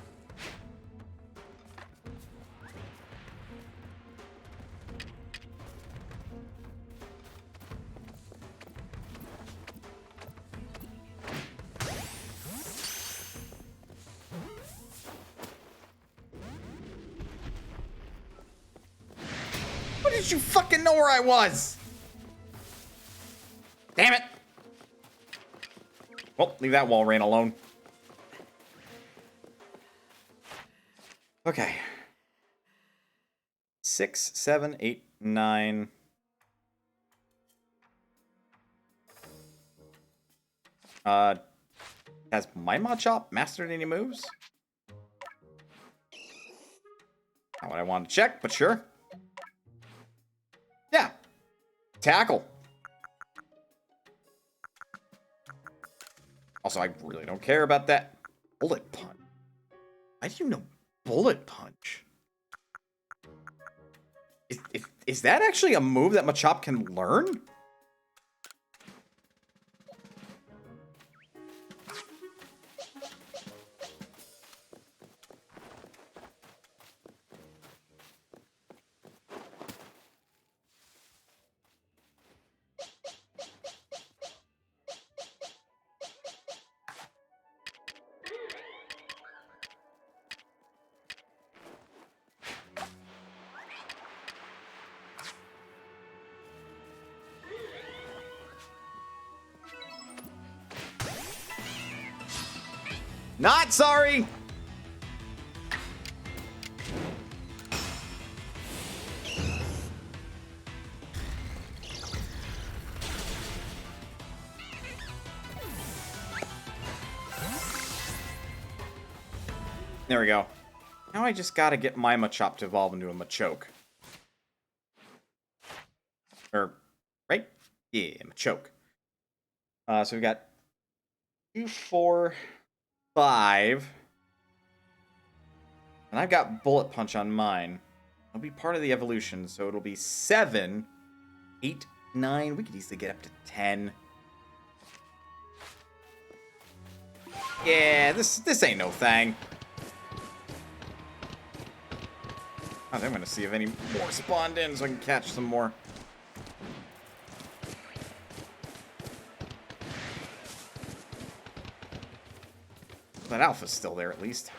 How did you fucking know where I was? Damn it. Well, leave that wall rain alone. Okay. 6, 7, 8, 9. Has my Machop mastered any moves? Not what I want to check, but sure. Yeah. Tackle. Also, I really don't care about that. Bullet Punch. Why do you know Bullet Punch? Is that actually a move that Machop can learn? Not sorry! There we go. Now I just gotta get my Machop to evolve into a Machoke. Or, right? Yeah, Machoke. So we got 2, 4, 5. And I've got Bullet Punch on mine. It'll be part of the evolution, so it'll be 7, 8, 9. We could easily get up to 10. Yeah, this ain't no thing. I'm gonna see if any more spawned in so I can catch some more. That alpha's still there at least.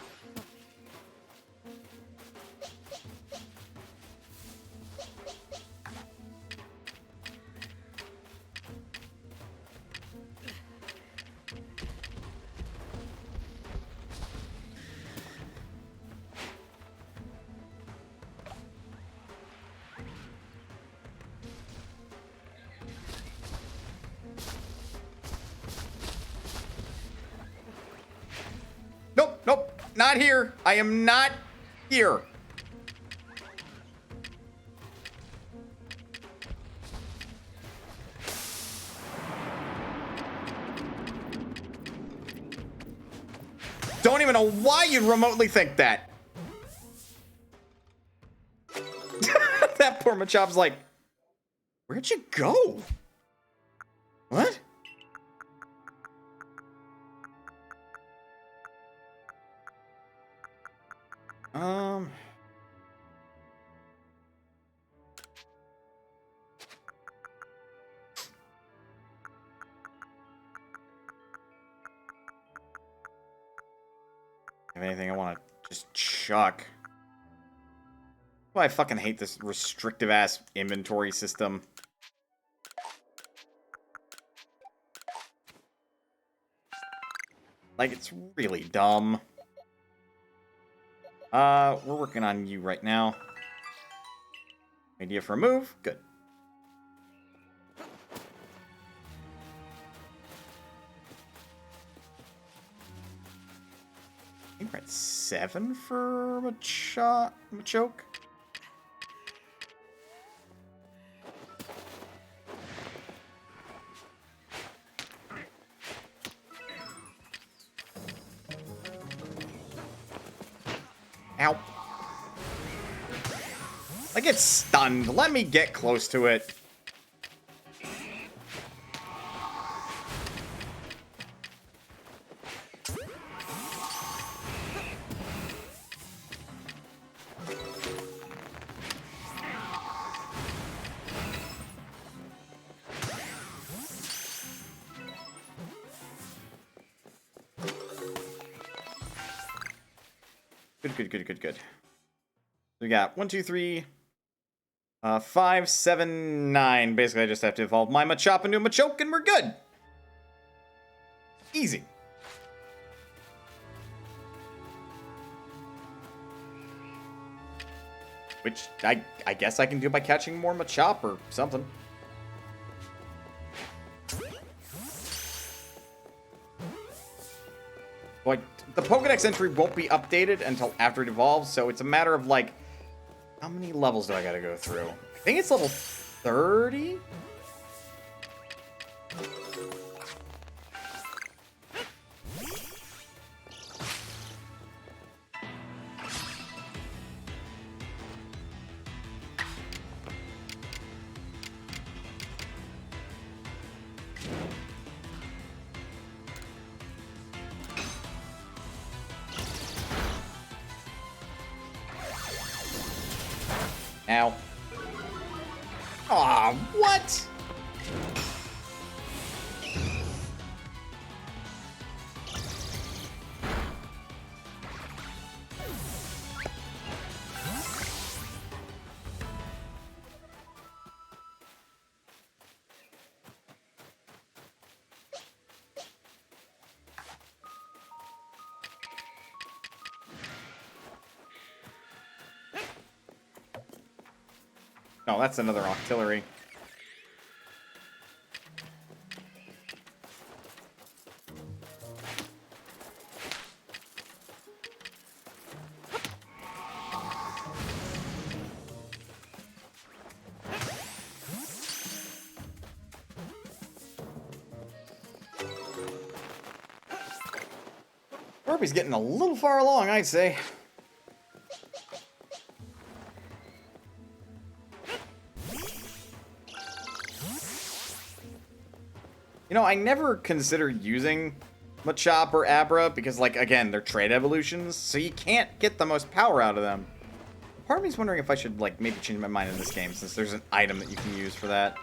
Nope, nope, not here. I am not here. Don't even know why you'd remotely think that. That poor Machop's like, where'd you go? What? Have anything I want to just chuck? Well, I fucking hate this restrictive ass inventory system. Like, it's really dumb. We're working on you right now. Idea for a move? Good. I think we're at 7 for Machoke. Ow. Like, it's stunned. Let me get close to it. Good. We got 1, 2, 3, 5, 7, 9. Basically, I just have to evolve my Machop into a Machoke, and we're good. Easy. Which I guess I can do by catching more Machop or something. Like, the Pokedex entry won't be updated until after it evolves, so it's a matter of, like, how many levels do I gotta go through? I think it's level 30? Ow. Aw, what? Oh, that's another artillery. Burpy's getting a little far along, I'd say. You know, I never considered using Machop or Abra because, like, again, they're trait evolutions, so you can't get the most power out of them. Part of me's wondering if I should, like, maybe change my mind in this game since there's an item that you can use for that.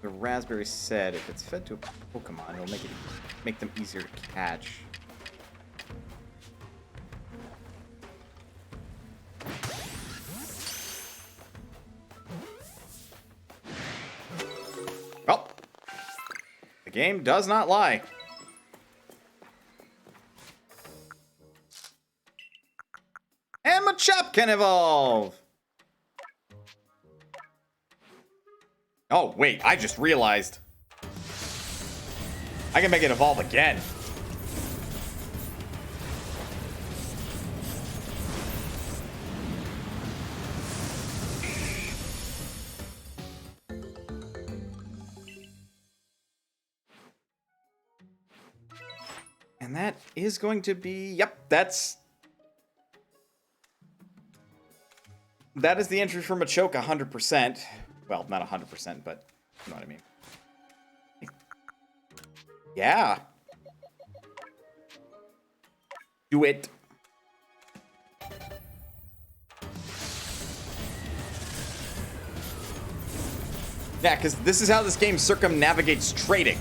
The raspberry said if it's fed to a Pokemon, it'll make them easier to catch. Well, the game does not lie. And Machop can evolve! Oh, wait, I just realized. I can make it evolve again. And that is going to be, yep, that is the entry for Machoke 100%. Well, not 100%, but you know what I mean. Yeah. Do it. Yeah, because this is how this game circumnavigates trading.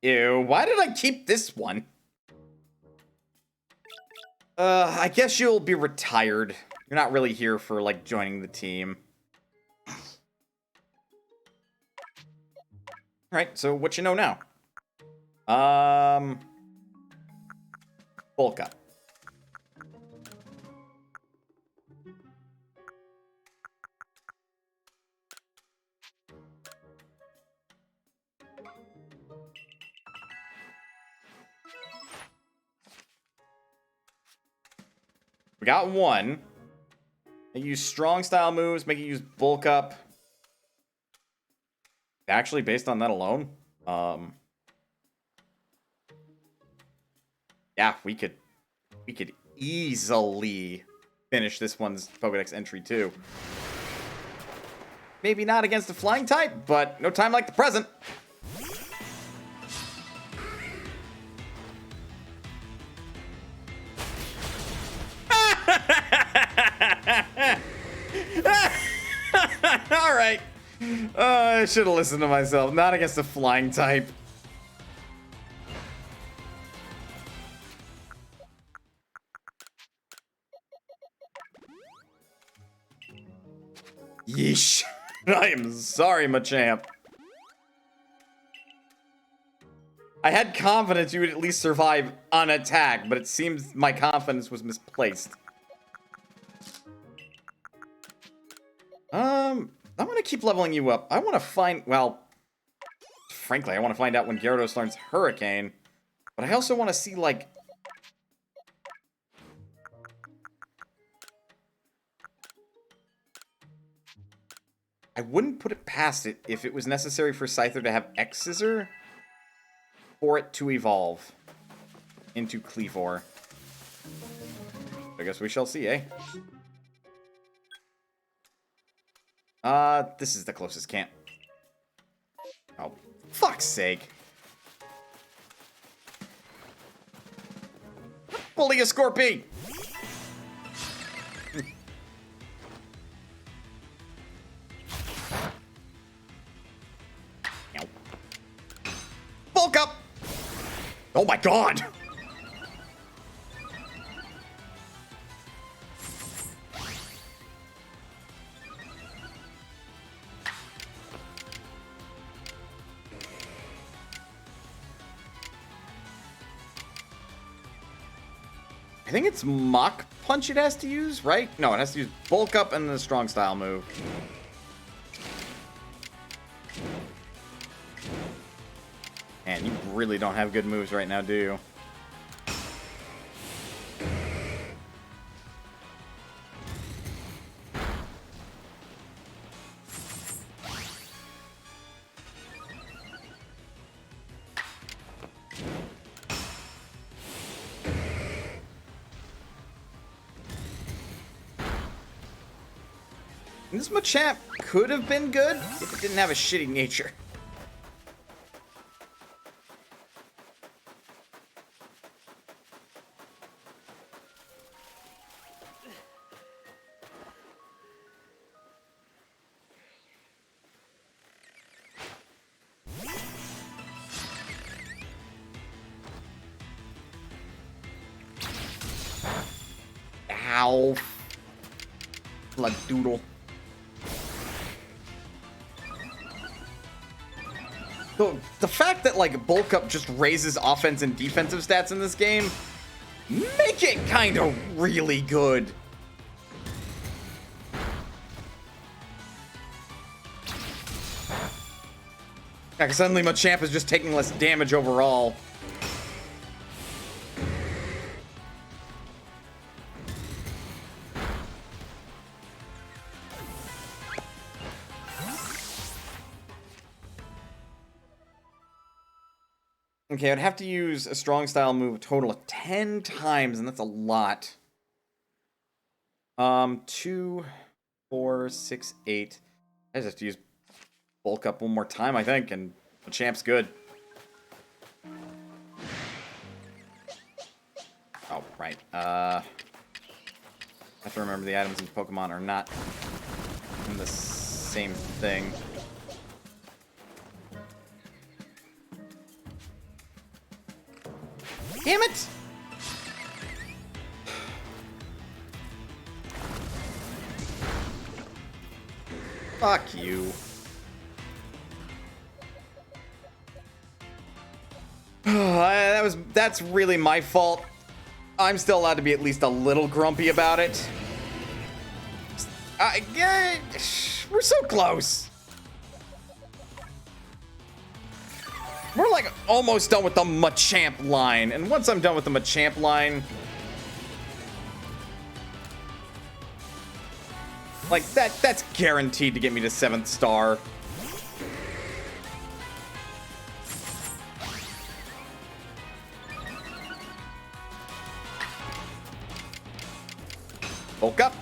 Ew, why did I keep this one? I guess you'll be retired. You're not really here for, like, joining the team. Alright, so what you know now? Bulk up. We got one. I use strong style moves, make it use bulk up. Actually, based on that alone, yeah, we could easily finish this one's Pokedex entry too. Maybe not against a flying type, but no time like the present. All right. I should have listened to myself. Not against a flying type. Yeesh. I am sorry, Machamp. I had confidence you would at least survive on attack, but it seems my confidence was misplaced. I'm gonna keep leveling you up. I want to find, well, frankly, I want to find out when Gyarados learns Hurricane, but I also want to see, like, I wouldn't put it past it if it was necessary for Scyther to have X-Scissor for it to evolve into Cleavor. I guess we shall see, eh? This is the closest camp. Oh, fuck's sake. Bully a Scorpy! Bulk up! Oh my god! I think it's Mach Punch it has to use, right? No, it has to use Bulk Up and the Strong Style move. Man, you really don't have good moves right now, do you? This Machamp could have been good if it didn't have a shitty nature. Ow. Blood doodle. The fact that, like, Bulk Up just raises offense and defensive stats in this game make it kind of really good. Yeah, 'cause suddenly Machamp is just taking less damage overall. Okay, I'd have to use a strong style move a total of 10 times, and that's a lot. 2, 4, 6, 8. I just have to use Bulk Up one more time, I think, and the champ's good. Oh, right. I have to remember the items in Pokemon are not in the same thing. Damn it! Fuck you. That's really my fault. I'm still allowed to be at least a little grumpy about it. We're so close. We're like almost done with the Machamp line, and once I'm done with the Machamp line, Like, that's guaranteed to get me to 7th star. Bulk up.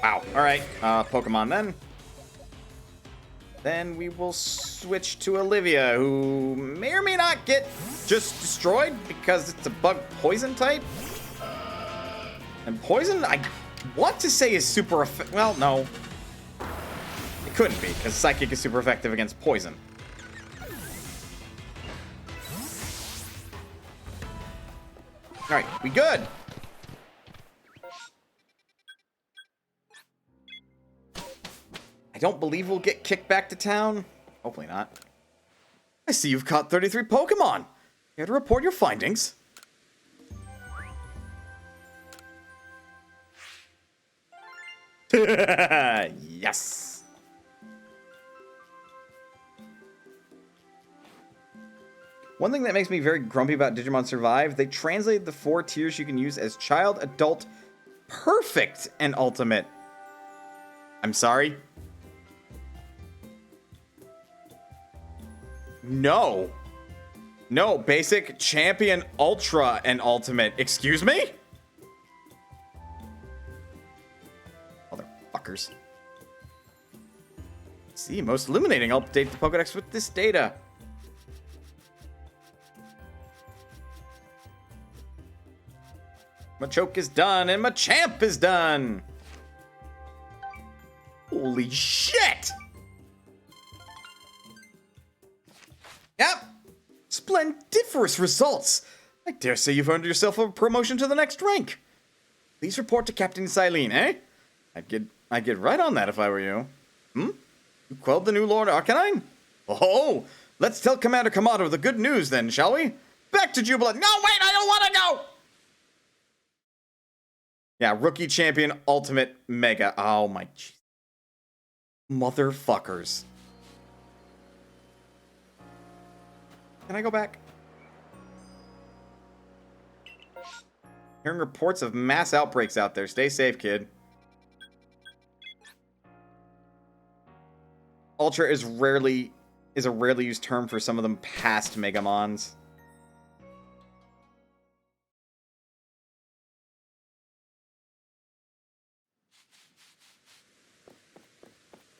Wow. All right. Pokemon then. Then we will switch to Olivia, who may or may not get just destroyed because it's a bug poison type. And poison, I want to say is super effective. Well, no. It couldn't be, because Psychic is super effective against poison. Alright, we good. I don't believe we'll get kicked back to town. Hopefully not. I see you've caught 33 Pokemon. Here to report your findings. Yes. One thing that makes me very grumpy about Digimon Survive, they translated the 4 tiers you can use as child, adult, perfect, and ultimate. I'm sorry? No. No, basic, champion, ultra, and ultimate. Excuse me? Motherfuckers. See, most illuminating. I'll update the Pokedex with this data. Machoke is done, and Machamp is done! Holy shit! Yep! Splendiferous results! I dare say you've earned yourself a promotion to the next rank. Please report to Captain Silene, eh? I'd get right on that if I were you. You quelled the new Lord Arcanine? Oh, let's tell Commander Kamado the good news then, shall we? Back to Jubilant. No, wait, I don't want to go! Yeah, rookie champion, ultimate, mega. Oh my... Motherfuckers. Can I go back? Hearing reports of mass outbreaks out there. Stay safe, kid. Ultra is a rarely used term for some of them past Megamons.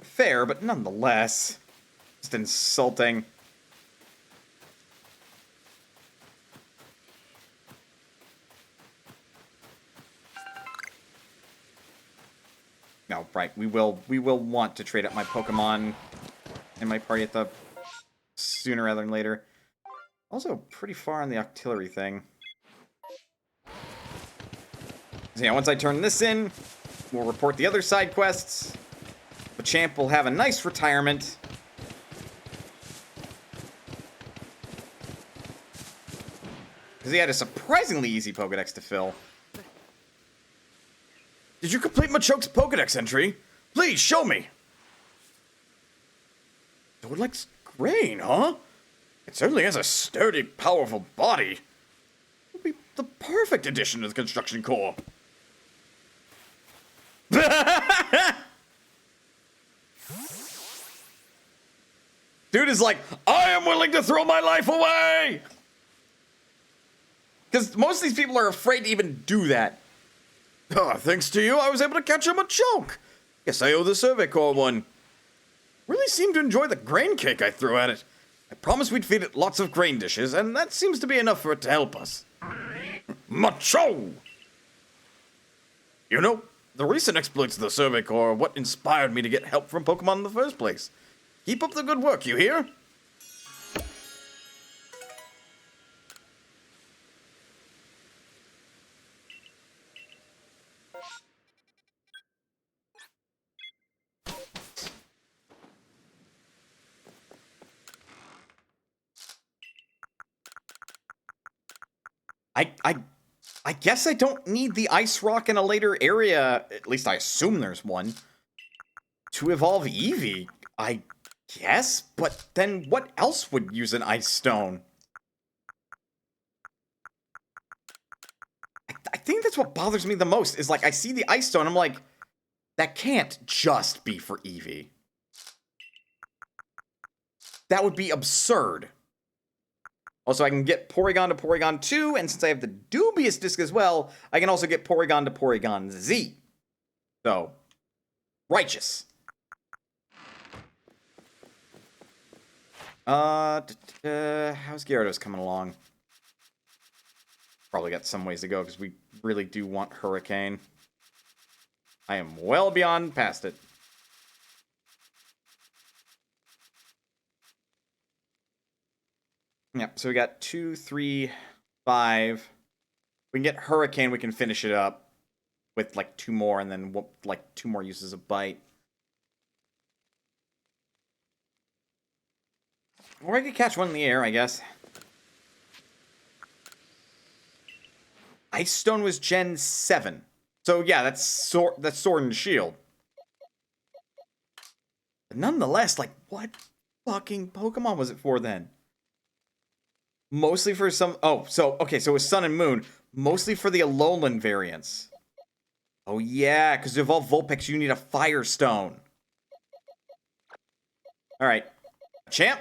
Fair, but nonetheless, just insulting. No, right. We will want to trade up my Pokemon in my party at the sooner rather than later. Also, pretty far on the Octillery thing. So yeah, once I turn this in, we'll report the other side quests. The champ will have a nice retirement. Because he had a surprisingly easy Pokedex to fill. Did you complete Machoke's Pokedex entry? Please, show me! So it likes grain, huh? It certainly has a sturdy, powerful body. It would be the perfect addition to the Construction Corps. Dude is like, I am willing to throw my life away! Because most of these people are afraid to even do that. Oh, thanks to you, I was able to catch him a choke. Guess I owe the Survey Corps one. Really seemed to enjoy the grain cake I threw at it. I promised we'd feed it lots of grain dishes, and that seems to be enough for it to help us. Macho! You know, the recent exploits of the Survey Corps are what inspired me to get help from Pokemon in the first place. Keep up the good work, you hear? I guess I don't need the Ice Rock in a later area, at least I assume there's one, to evolve Eevee, I guess? But then what else would use an Ice Stone? I think that's what bothers me the most, is like I see the Ice Stone, I'm like, that can't just be for Eevee. That would be absurd. Also, I can get Porygon to Porygon 2, and since I have the dubious disc as well, I can also get Porygon to Porygon Z. So, righteous. How's Gyarados coming along? Probably got some ways to go, because we really do want Hurricane. I am well beyond past it. Yeah, so we got 2, 3, 5. We can get Hurricane, we can finish it up with like 2 more, and then like 2 more uses of Bite. Or I could catch one in the air, I guess. Ice Stone was Gen 7. So yeah, that's Sword and Shield. But nonetheless, like, what fucking Pokemon was it for then? Mostly for some... Oh, so, okay, so it was Sun and Moon. Mostly for the Alolan variants. Oh, yeah, because to evolve Vulpix, you need a Firestone. Alright. Champ.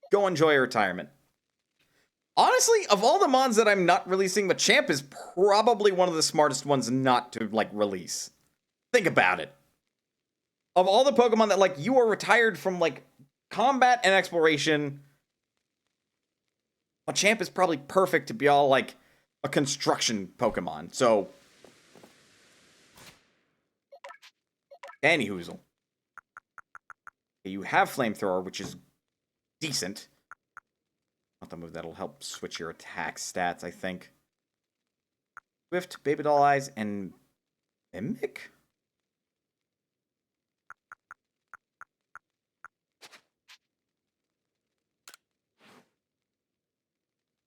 Go enjoy your retirement. Honestly, of all the mons that I'm not releasing, Machamp is probably one of the smartest ones not to, like, release. Think about it. Of all the Pokemon that, like, you are retired from, like, combat and exploration... Machamp is probably perfect to be all, like, a construction Pokemon, so... Anyhoozle. You have Flamethrower, which is decent. Not the move that'll help switch your attack stats, I think. Swift, Baby Doll Eyes, and... Mimic?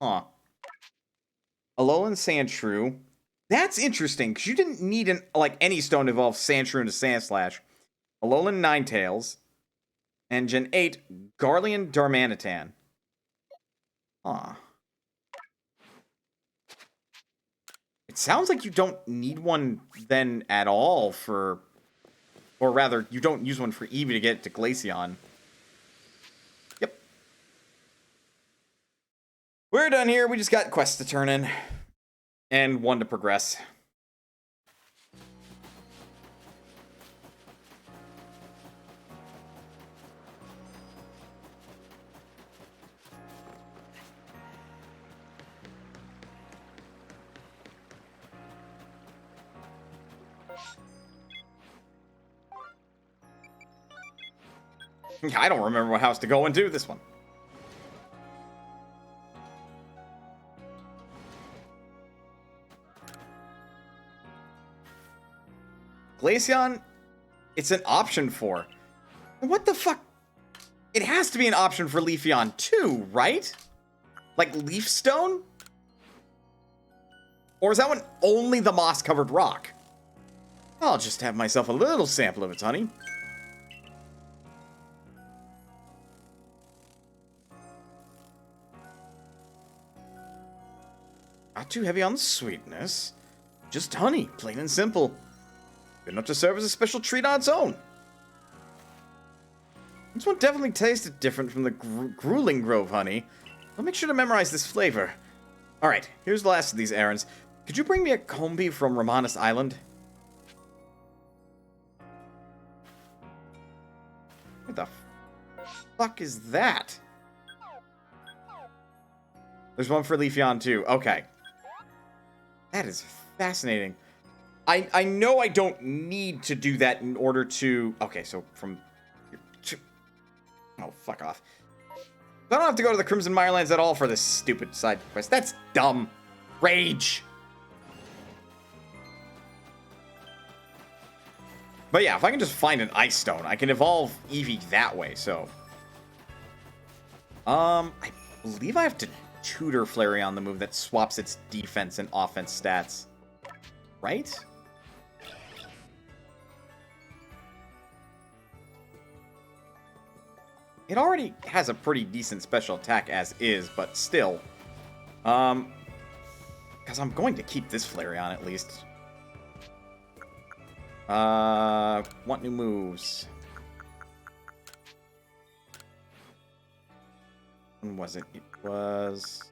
Huh. Alolan Sandshrew. That's interesting, because you didn't need any stone to evolve Sandshrew into Sandslash. Alolan Ninetales. And Gen 8, Garlean Darmanitan. Huh. It sounds like you don't need one then at all for... Or rather, you don't use one for Eevee to get to Glaceon. Yep. We're done here. We just got quests to turn in. And one to progress. I don't remember what house to go into this one. Glaceon, it's an option for. What the fuck? It has to be an option for Leafeon too, right? Like Leaf Stone? Or is that one only the moss-covered rock? I'll just have myself a little sample of it, honey. Not too heavy on the sweetness. Just honey, plain and simple. Good enough to serve as a special treat on its own. This one definitely tasted different from the grueling Grove honey. I'll make sure to memorize this flavor. Alright, here's the last of these errands. Could you bring me a Combi from Romanus Island? What the fuck is that? There's one for Leafeon too. Okay. That is fascinating. I know I don't need to do that in order to... Okay, so from... Oh, fuck off. I don't have to go to the Crimson Mirelands at all for this stupid side quest. That's dumb. Rage. But yeah, if I can just find an Ice Stone, I can evolve Eevee that way, so... I believe I have to tutor Flareon, the move that swaps its defense and offense stats. Right? It already has a pretty decent special attack as is, but still. Because Because I'm going to keep this Flareon at least. Want new moves. When was it? It was...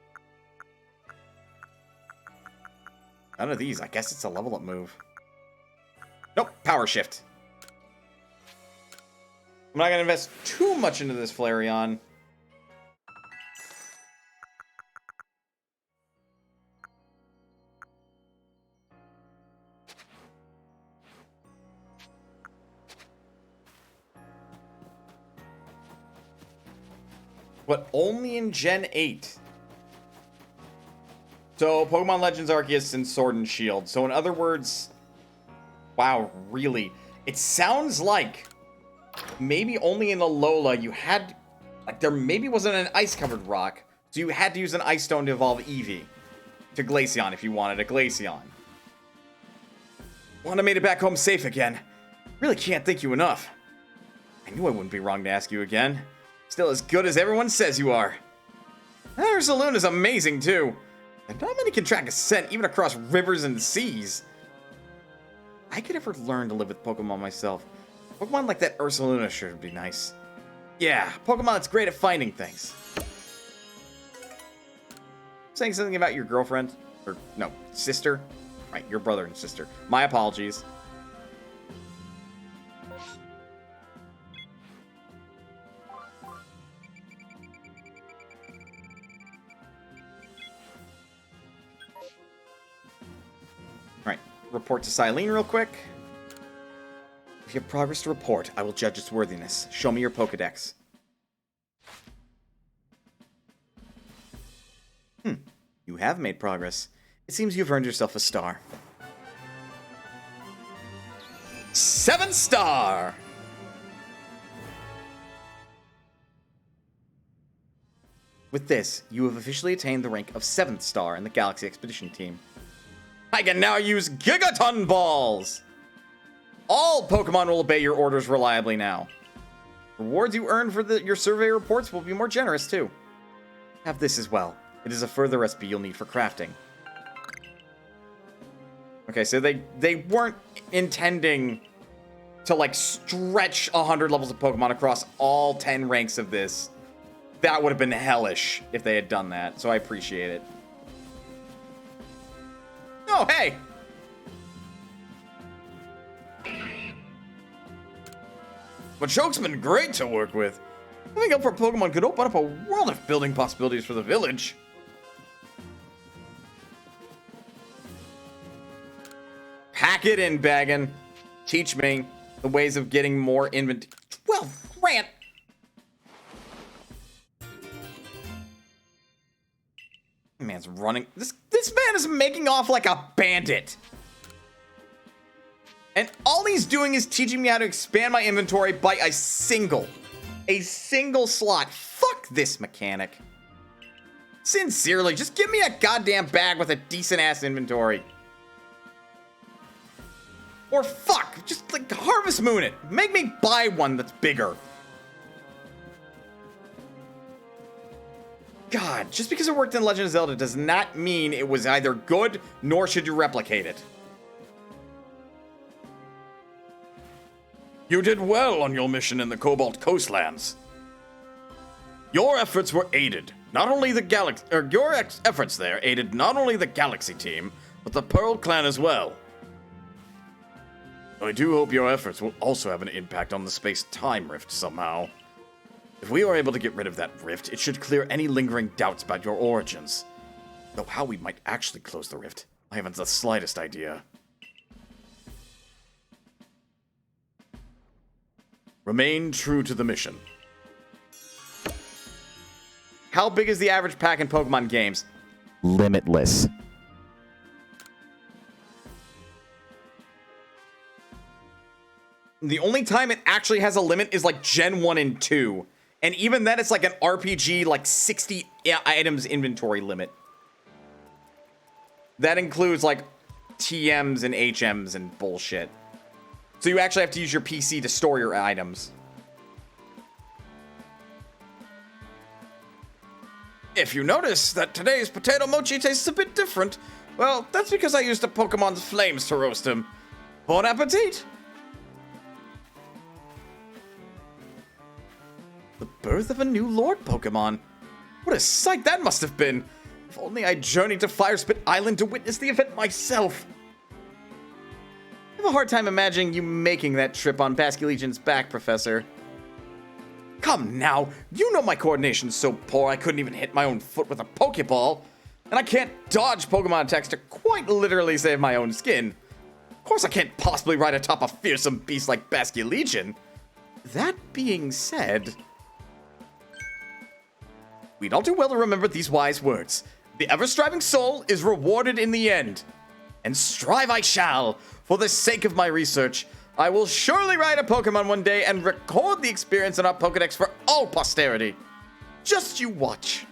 none of these. I guess it's a level up move. Nope, power shift. I'm not going to invest too much into this Flareon. But only in Gen 8. So, Pokemon Legends Arceus and Sword and Shield. So, in other words... wow, really? It sounds like... maybe only in Alola you had... like, there maybe wasn't an ice-covered rock. So, you had to use an Ice Stone to evolve Eevee. To Glaceon if you wanted a Glaceon. Wanda made it back home safe again. Really can't thank you enough. I knew I wouldn't be wrong to ask you again. Still as good as everyone says you are. Our saloon is amazing, too. And not many can track a scent, even across rivers and seas. I could ever learn to live with Pokemon myself. Pokemon like that Ursaluna sure would be nice. Yeah, Pokemon that's great at finding things. Saying something about your girlfriend? Or, no, sister? Right, your brother and sister. My apologies. Report to Silene real quick. If you have progress to report, I will judge its worthiness. Show me your Pokedex. You have made progress. It seems you've earned yourself a star. 7 star! With this, you have officially attained the rank of 7th star in the Galaxy Expedition team. I can now use Gigaton Balls! All Pokemon will obey your orders reliably now. Rewards you earn for your survey reports will be more generous, too. Have this as well. It is a further recipe you'll need for crafting. Okay, so they weren't intending to, like, stretch 100 levels of Pokemon across all 10 ranks of this. That would have been hellish if they had done that, so I appreciate it. Oh, hey! But Choke's been great to work with. I think Help for Pokemon could open up a world of building possibilities for the village. Pack it in, Baggin. Teach me the ways of getting more inventory. Well, Grant! Man's running. This man is making off like a bandit. And all he's doing is teaching me how to expand my inventory by a single slot. Fuck this mechanic. Sincerely, just give me a goddamn bag with a decent ass inventory. Or fuck, just like Harvest Moon it. Make me buy one that's bigger. God, just because it worked in Legend of Zelda does not mean it was either good, nor should you replicate it. You did well on your mission in the Cobalt Coastlands. Your efforts were aided. Your efforts there aided not only the Galaxy team, but the Pearl Clan as well. I do hope your efforts will also have an impact on the space-time rift somehow. If we are able to get rid of that rift, it should clear any lingering doubts about your origins. Though how we might actually close the rift, I haven't the slightest idea. Remain true to the mission. How big is the average pack in Pokemon games? Limitless. The only time it actually has a limit is like Gen 1 and 2. And even then, it's like an RPG, like 60 items inventory limit. That includes like TMs and HMs and bullshit. So you actually have to use your PC to store your items. If you notice that today's potato mochi tastes a bit different, Well, that's because I used a Pokemon's flames to roast him. Bon appetit! The birth of a new Lord Pokemon. What a sight that must have been! If only I journeyed to Firespit Island to witness the event myself. I have a hard time imagining you making that trip on Basculegion's back, Professor. Come now, you know my coordination's so poor I couldn't even hit my own foot with a Pokeball. And I can't dodge Pokemon attacks to quite literally save my own skin. Of course I can't possibly ride atop a fearsome beast like Basculegion. That being said, we'd all do well to remember these wise words. The ever-striving soul is rewarded in the end. And strive I shall. For the sake of my research, I will surely ride a Pokemon one day and record the experience in our Pokedex for all posterity. Just you watch.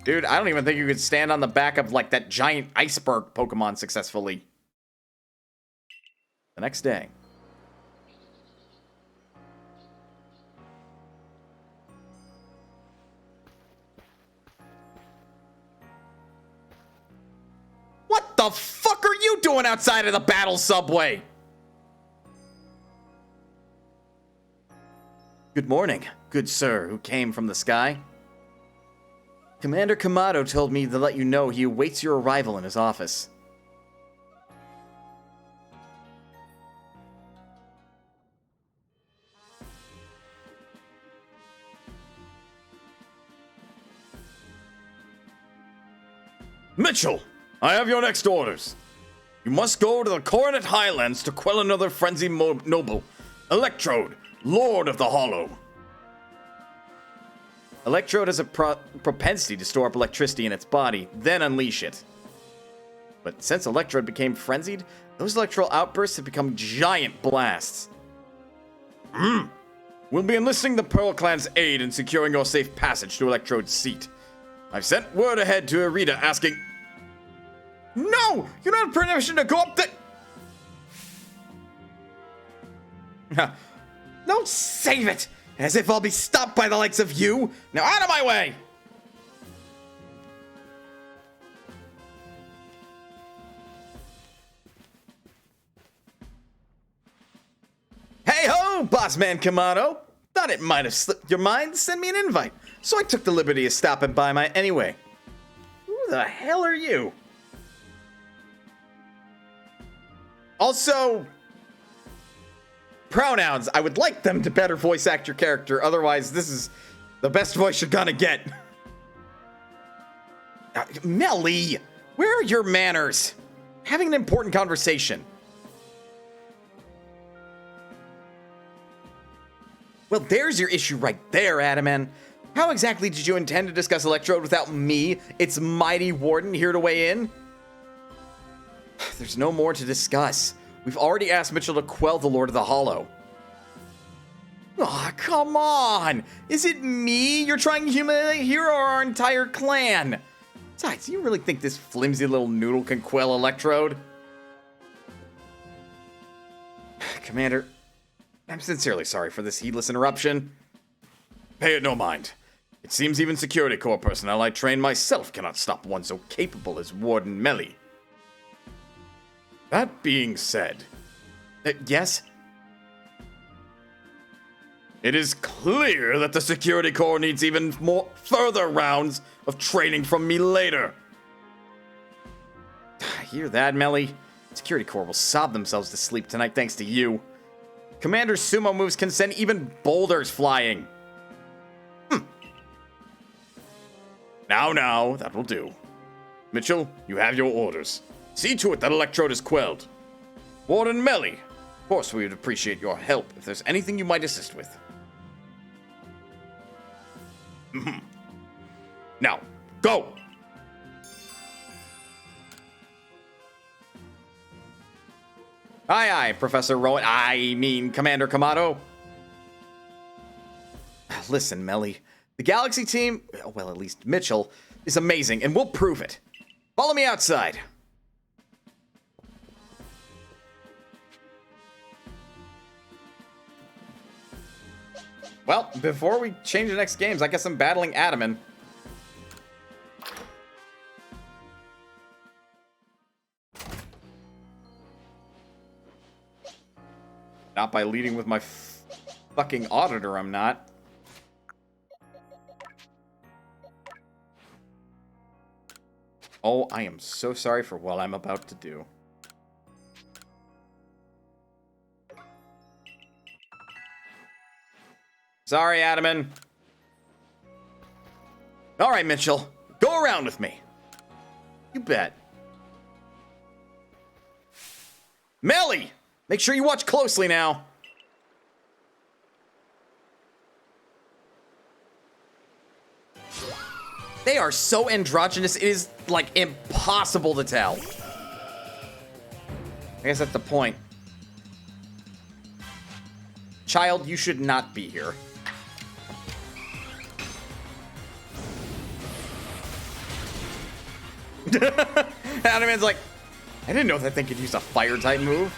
Dude, I don't even think you could stand on the back of, like, that giant iceberg Pokemon successfully. The next day. What the fuck are you doing outside of the battle subway? Good morning, good sir who came from the sky. Commander Kamado told me to let you know he awaits your arrival in his office. Mitchell, I have your next orders. You must go to the Coronet Highlands to quell another frenzied noble, Electrode, Lord of the Hollow. Electrode has a propensity to store up electricity in its body, then unleash it. But since Electrode became frenzied, those electrical outbursts have become giant blasts. We'll be enlisting the Pearl Clan's aid in securing your safe passage to Electrode's seat. I've sent word ahead to Irida asking... No! You don't have permission to go up the... Don't save it! As if I'll be stopped by the likes of you! Now out of my way! Hey-ho, Bossman Kamado! Thought it might have slipped your mind to send me an invite, so I took the liberty of stopping by anyway. Who the hell are you? Also... pronouns. I would like them to better voice act your character. Otherwise, this is the best voice you're gonna get. Melly, where are your manners? Having an important conversation. Well, there's your issue right there, Adaman. How exactly did you intend to discuss Electrode without me, its mighty warden, here to weigh in? There's no more to discuss. We've already asked Mitchell to quell the Lord of the Hollow. Aw, come on! Is it me you're trying to humiliate here, or our entire clan? Besides, do you really think this flimsy little noodle can quell Electrode? Commander, I'm sincerely sorry for this heedless interruption. Pay it no mind. It seems even Security Corps personnel I trained myself cannot stop one so capable as Warden Melly. That being said... yes? It is clear that the Security Corps needs even more further rounds of training from me later. Hear that, Melly? Security Corps will sob themselves to sleep tonight thanks to you. Commander's sumo moves can send even boulders flying. Now, that will do. Mitchell, you have your orders. See to it that Electrode is quelled. Warden Melly, of course we would appreciate your help if there's anything you might assist with. Now, go! Aye, Professor Rowan. I mean, Commander Kamado. Listen, Melly. The Galaxy team, well, at least Mitchell, is amazing, and we'll prove it. Follow me outside. Well, before we change the next games, I guess I'm battling Adaman. Not by leading with my fucking auditor, I'm not. Oh, I am so sorry for what I'm about to do. Sorry, Adaman. All right, Mitchell. Go around with me. You bet. Melly! Make sure you watch closely now. They are so androgynous, it is, like, impossible to tell. I guess that's the point. Child, you should not be here. Adaman's like, I didn't know that thing could use a fire-type move.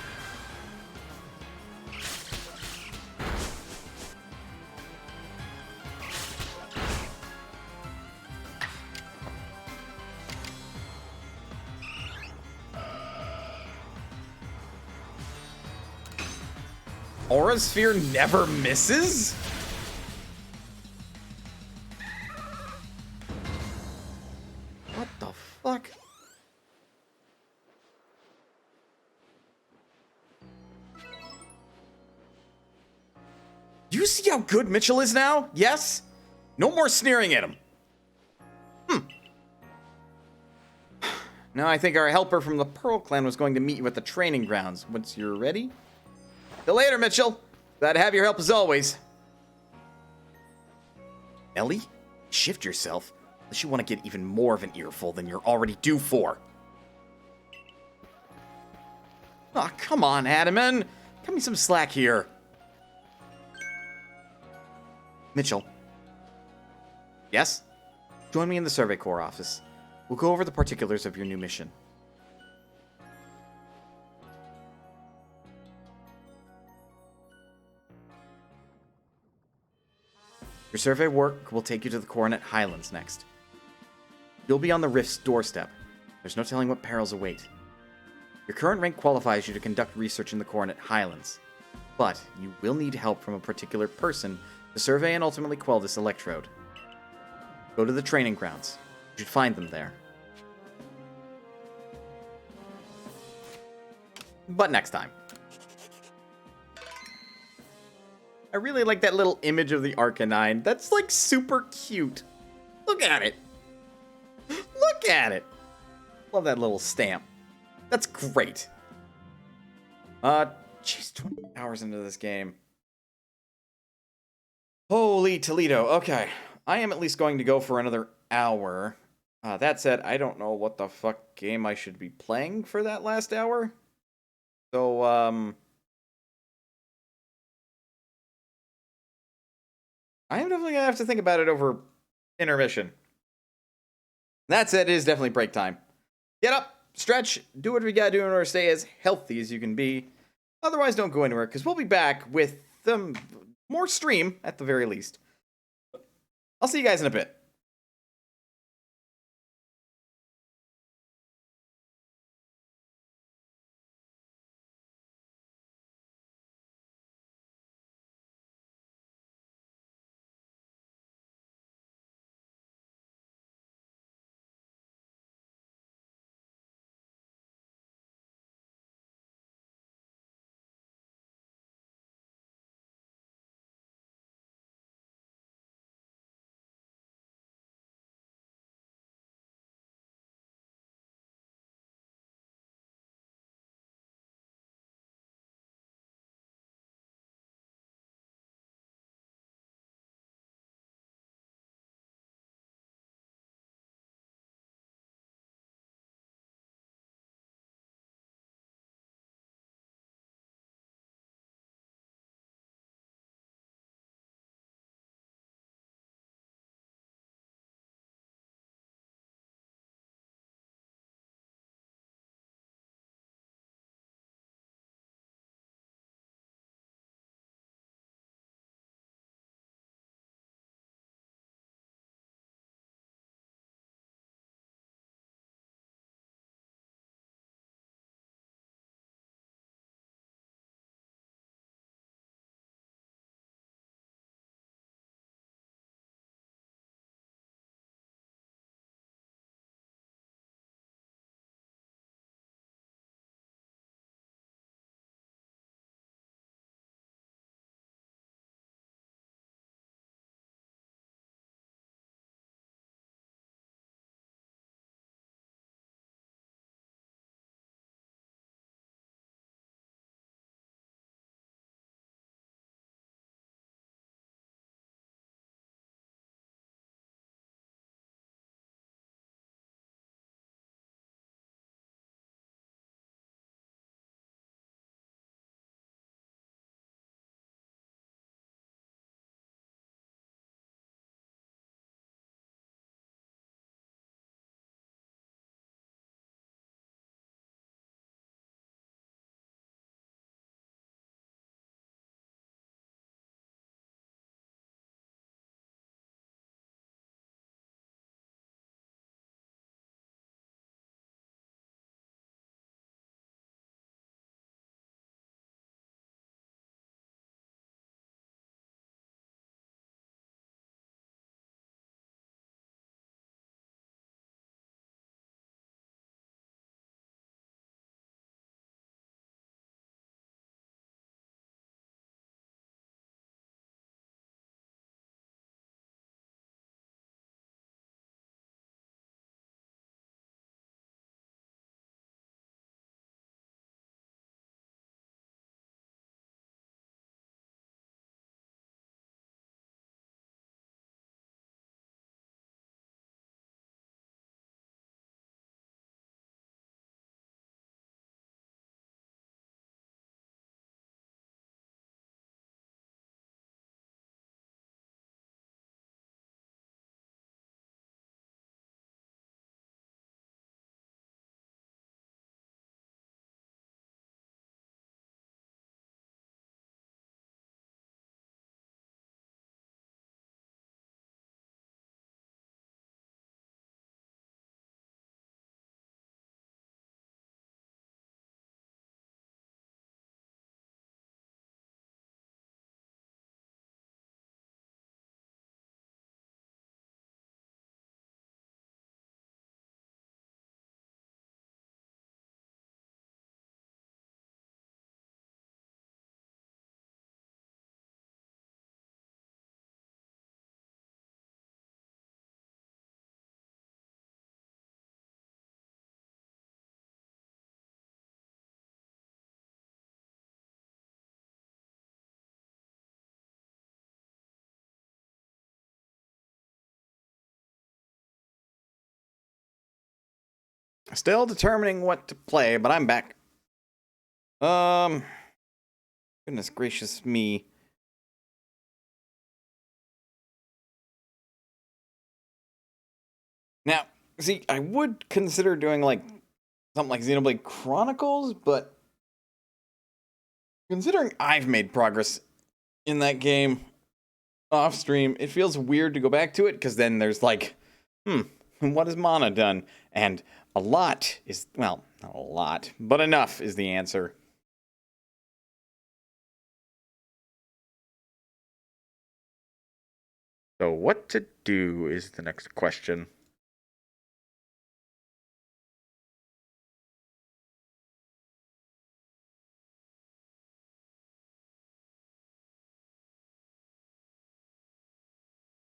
Aura Sphere never misses? What the fuck? Do you see how good Mitchell is now? Yes? No more sneering at him. Now I think our helper from the Pearl Clan was going to meet you at the training grounds. Once you're ready. Till later, Mitchell. Glad to have your help as always. Ellie, shift yourself, unless you want to get even more of an earful than you're already due for. Aw, oh, come on, Adaman. Cut me some slack here. Mitchell. Yes? Join me in the Survey Corps office. We'll go over the particulars of your new mission. Your survey work will take you to the Coronet Highlands next. You'll be on the Rift's doorstep. There's no telling what perils await. Your current rank qualifies you to conduct research in the Coronet Highlands, but you will need help from a particular person to survey and ultimately quell this electrode. Go to the training grounds. You should find them there. But next time. I really like that little image of the Arcanine. That's like super cute. Look at it. Look at it. Love that little stamp. That's great. Jeez, 20 hours into this game. Holy Toledo. Okay. I am at least going to go for another hour. That said, I don't know what the fuck game I should be playing for that last hour. So, I am definitely gonna have to think about it over intermission. That said, it is definitely break time. Get up, stretch, do whatever you gotta do in order to stay as healthy as you can be. Otherwise, don't go anywhere, because we'll be back with more stream, at the very least. I'll see you guys in a bit. Still determining what to play, but I'm back. Goodness gracious me. Now, see, I would consider doing like something like Xenoblade Chronicles, but considering I've made progress in that game off stream, it feels weird to go back to it because then there's like, what has Mana done? And a lot is, well, not a lot, but enough is the answer. So what to do is the next question.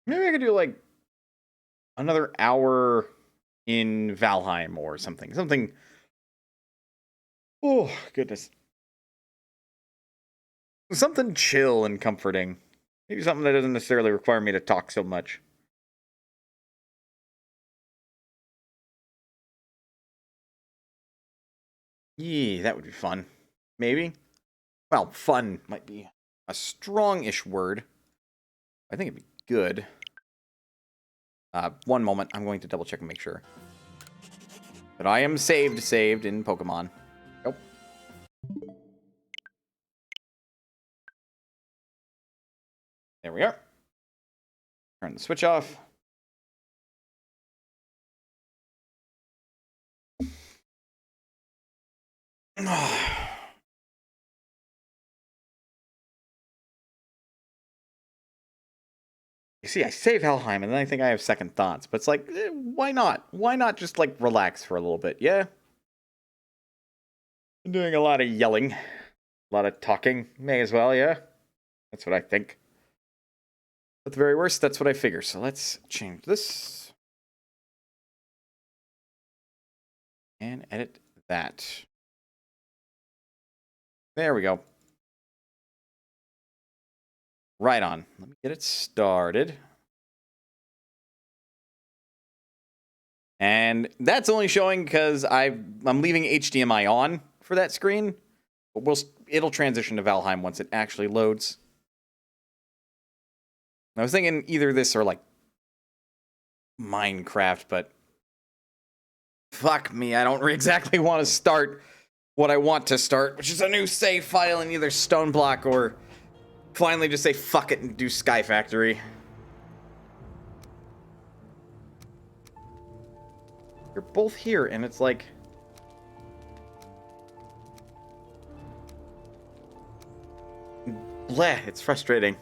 Maybe I could do like another hour in Valheim or something. Something. Oh, goodness. Something chill and comforting. Maybe something that doesn't necessarily require me to talk so much. Yeah, that would be fun. Maybe. Well, fun might be a strong-ish word. I think it'd be good. One moment. I'm going to double check and make sure. But I am saved in Pokemon. Nope. There we are. Turn the switch off. You see, I save Valheim, and then I think I have second thoughts. But it's like, why not? Why not just, like, relax for a little bit, yeah? I'm doing a lot of yelling. A lot of talking. May as well, yeah? That's what I think. At the very worst, that's what I figure. So let's change this. And edit that. There we go. Right on. Let me get it started. And that's only showing because I'm leaving HDMI on for that screen. But it'll transition to Valheim once it actually loads. I was thinking either this or like Minecraft, but fuck me, I don't exactly want to start what I want to start, which is a new save file in either Stoneblock or finally just say fuck it and do Sky Factory. You're both here, and it's like... bleh, it's frustrating.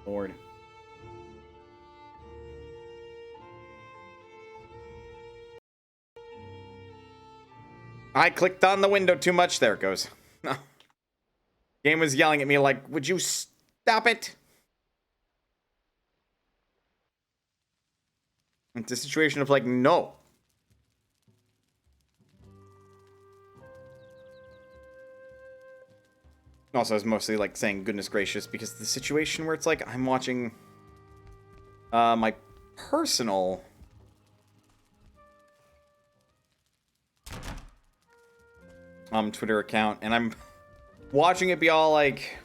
Lord. I clicked on the window too much. There it goes. No. Game was yelling at me like, would you stop it? It's a situation of like, no. Also, I was mostly like saying goodness gracious because the situation where it's like I'm watching my personal Twitter account, and I'm watching it be all like,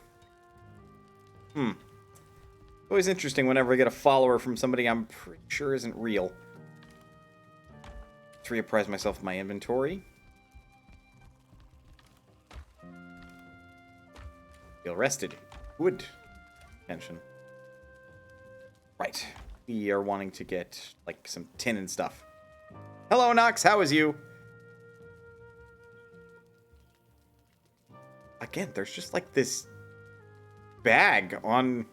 It's always interesting whenever I get a follower from somebody I'm pretty sure isn't real. To reapprise myself of my inventory. Feel rested. Good. Tension. Right. We are wanting to get, like, some tin and stuff. Hello, Nox. How is you? Again, there's just, like, this bag on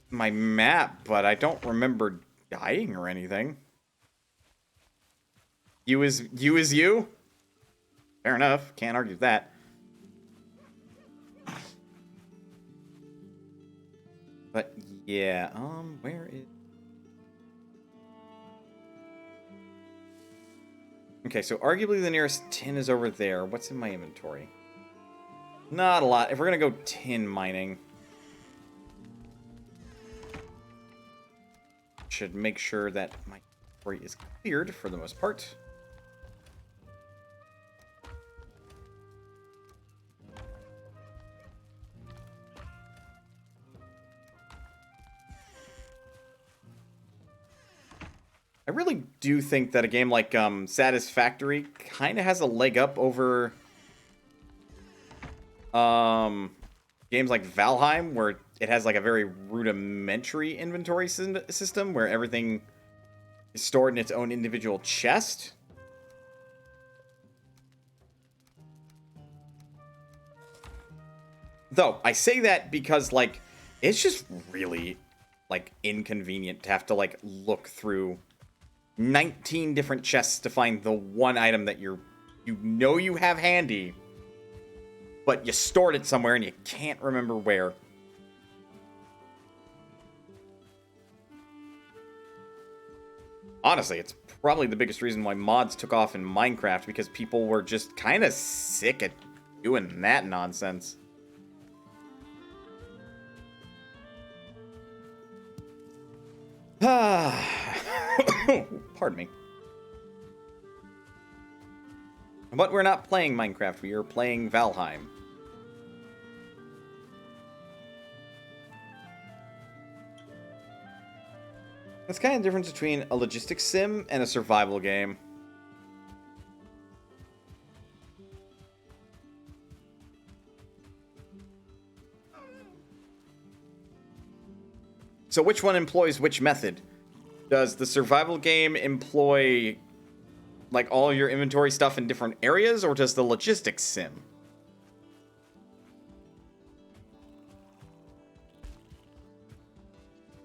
my map, but I don't remember dying or anything. You is you? Fair enough. Can't argue with that. But yeah, where is... Okay, so arguably the nearest tin is over there. What's in my inventory? Not a lot. If we're gonna go tin mining, should make sure that my inventory is cleared for the most part. I really do think that a game like Satisfactory kind of has a leg up over games like Valheim, where it has like a very rudimentary inventory system where everything is stored in its own individual chest. Though, I say that because, like, it's just really, like, inconvenient to have to, like, look through 19 different chests to find the one item that you know you have handy, but you stored it somewhere and you can't remember where. Honestly, it's probably the biggest reason why mods took off in Minecraft, because people were just kind of sick at doing that nonsense. Pardon me. But we're not playing Minecraft, we are playing Valheim. That's kind of the difference between a logistics sim and a survival game. So which one employs which method? Does the survival game employ, like, all your inventory stuff in different areas, or does the logistics sim?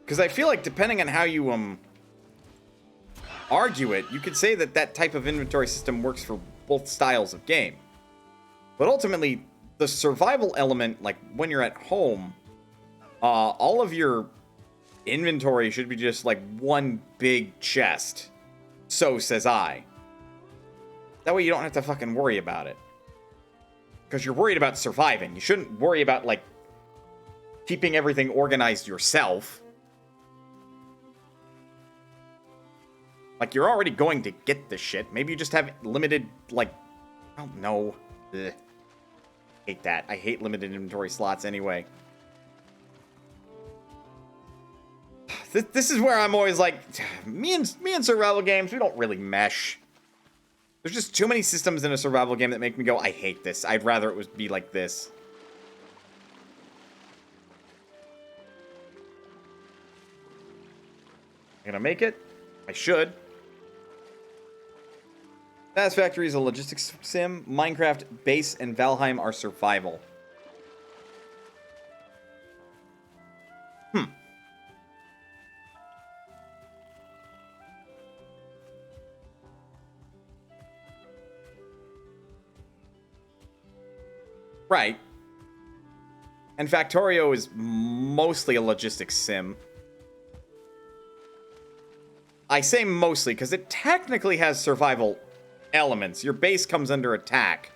Because I feel like depending on how you argue it, you could say that that type of inventory system works for both styles of game. But ultimately, the survival element, like when you're at home, all of your inventory should be just like one big chest. So says I. That way you don't have to fucking worry about it. Because you're worried about surviving. You shouldn't worry about, like, keeping everything organized yourself. Like, you're already going to get the shit. Maybe you just have limited, like, I don't know. Ugh. Hate that. I hate limited inventory slots anyway. This is where I'm always like, me and survival games, we don't really mesh. There's just too many systems in a survival game that make me go, I hate this. I'd rather it would be like this. I'm gonna make it. I should. Satisfactory is a logistics sim. Minecraft, Base, and Valheim are survival. Right. And Factorio is mostly a logistics sim. I say mostly because it technically has survival elements. Your base comes under attack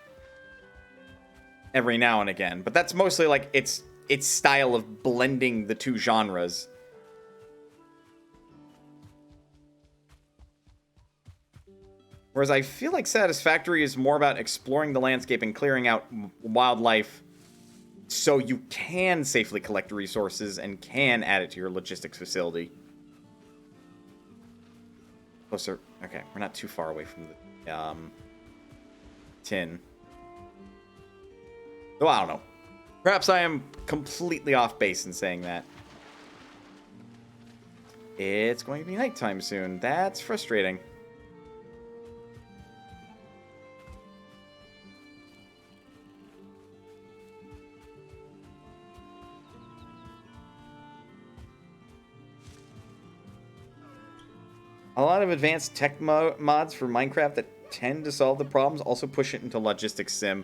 every now and again, but that's mostly like its style of blending the two genres. Whereas I feel like Satisfactory is more about exploring the landscape and clearing out wildlife so you can safely collect resources and can add it to your logistics facility. Closer. Okay, we're not too far away from the tin. So I don't know. Perhaps I am completely off base in saying that. It's going to be nighttime soon. That's frustrating. A lot of advanced tech mods for Minecraft that tend to solve the problems also push it into logistics sim.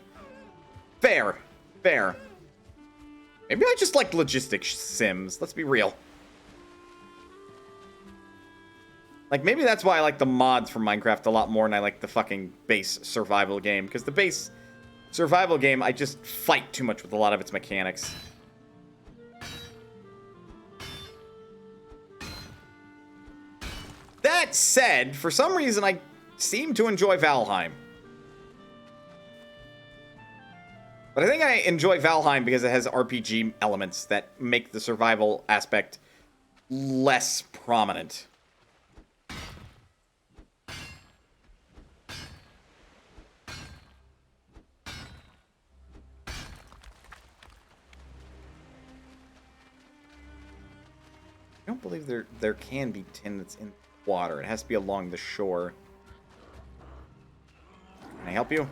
Fair. Fair. Maybe I just like logistics sims. Let's be real. Like, maybe that's why I like the mods for Minecraft a lot more than I like the fucking base survival game. Because the base survival game, I just fight too much with a lot of its mechanics. That said, for some reason, I seem to enjoy Valheim. But I think I enjoy Valheim because it has RPG elements that make the survival aspect less prominent. I don't believe there can be tin that's in water. It has to be along the shore. Can I help you?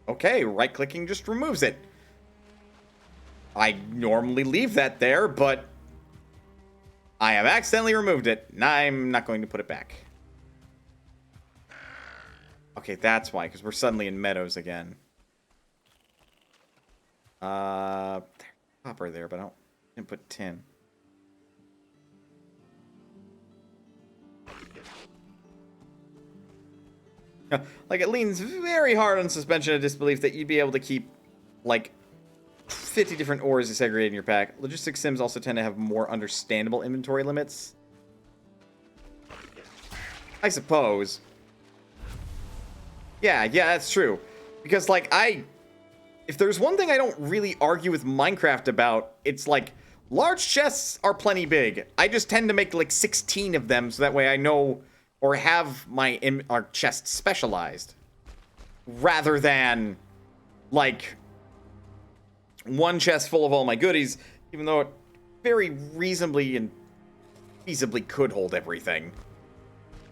Okay, right-clicking just removes it. I normally leave that there, but I have accidentally removed it. And I'm not going to put it back. Okay, that's why, because we're suddenly in meadows again. There's copper there, but I didn't put tin. Like, it leans very hard on suspension of disbelief that you'd be able to keep, like, 50 different ores segregated in your pack. Logistics sims also tend to have more understandable inventory limits. I suppose. Yeah, that's true. Because, like, if there's one thing I don't really argue with Minecraft about, it's, like, large chests are plenty big. I just tend to make, like, 16 of them, so that way I know, or have our chest specialized. Rather than, like, one chest full of all my goodies, even though it very reasonably and feasibly could hold everything.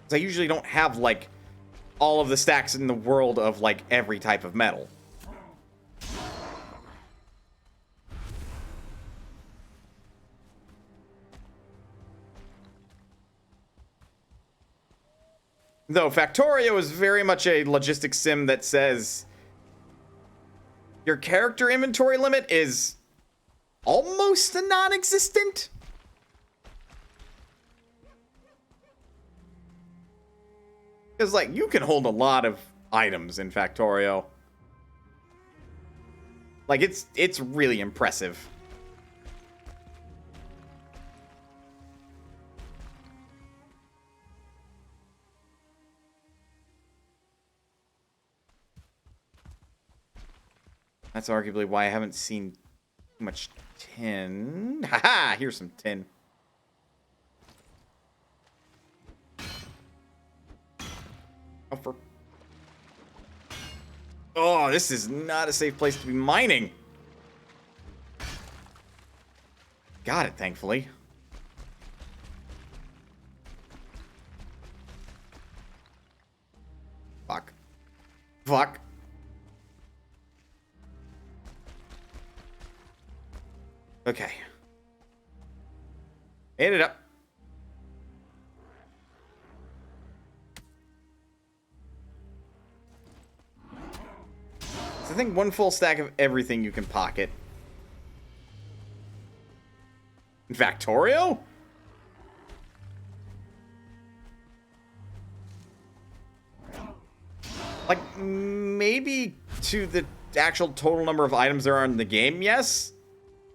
Because I usually don't have, like, all of the stacks in the world of, like, every type of metal. Though Factorio is very much a logistics sim that says your character inventory limit is almost non-existent. Because, like, you can hold a lot of items in Factorio. Like, it's really impressive. That's arguably why I haven't seen too much tin. Haha, here's some tin. Oh, this is not a safe place to be mining. Got it, thankfully. Fuck. Okay. Ate it up. So I think one full stack of everything you can pocket. In Factorio? Like, maybe to the actual total number of items there are in the game, yes.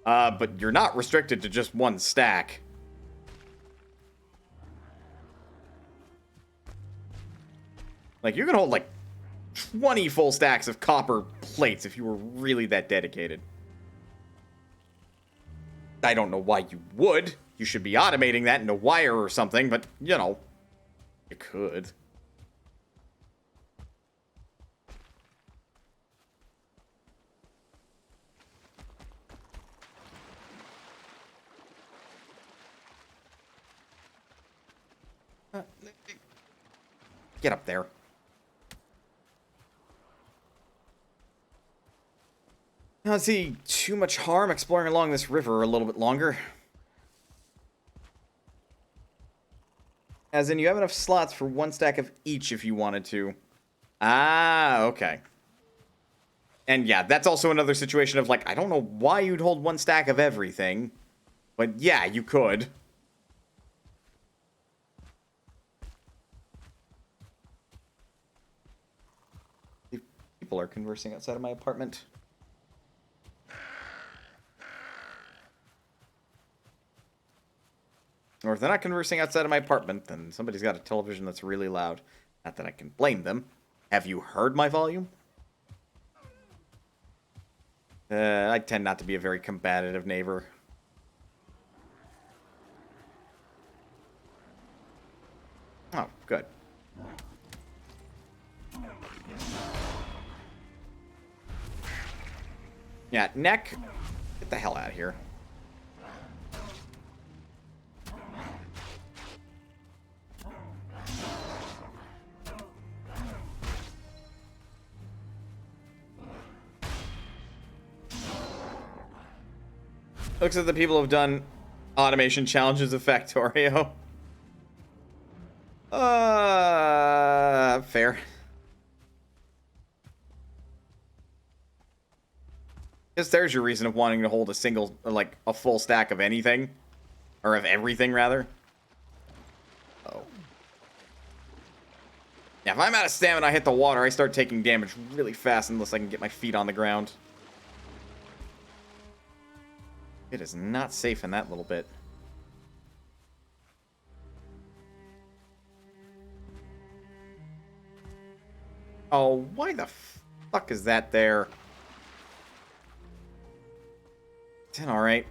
But you're not restricted to just one stack. Like, you can hold, like, 20 full stacks of copper plates if you were really that dedicated. I don't know why you would. You should be automating that into wire or something, but, you know, you could. Get up there. I don't see too much harm exploring along this river a little bit longer. As in, you have enough slots for one stack of each if you wanted to. Ah, okay. And yeah, that's also another situation of like, I don't know why you'd hold one stack of everything, but yeah, you could. People are conversing outside of my apartment. Or if they're not conversing outside of my apartment, then somebody's got a television that's really loud. Not that I can blame them. Have you heard my volume? I tend not to be a very combative neighbor. Oh, good. Yeah, neck. Get the hell out of here. Looks like the people have done automation challenges of Factorio. Fair. Guess there's your reason of wanting to hold a single, like, a full stack of anything. Or of everything, rather. Oh. Yeah, if I'm out of stamina, I hit the water, I start taking damage really fast unless I can get my feet on the ground. It is not safe in that little bit. Oh, why the fuck is that there? It's alright.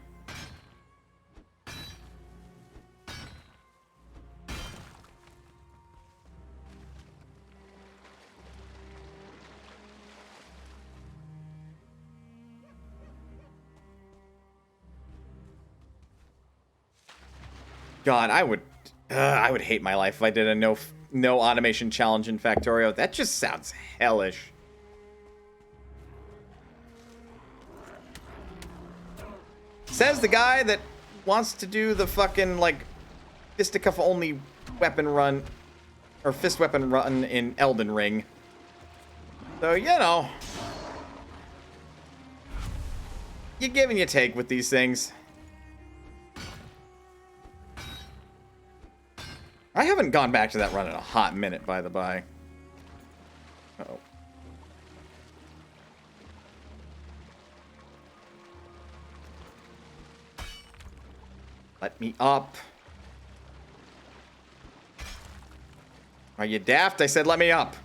God, I would hate my life if I did a no automation challenge in Factorio. That just sounds hellish. Says the guy that wants to do the fucking, like, fisticuff only weapon run, or fist weapon run in Elden Ring. So, you know, you give and you take with these things. I haven't gone back to that run in a hot minute, by the by. Uh-oh. Let me up. Are you daft? I said let me up.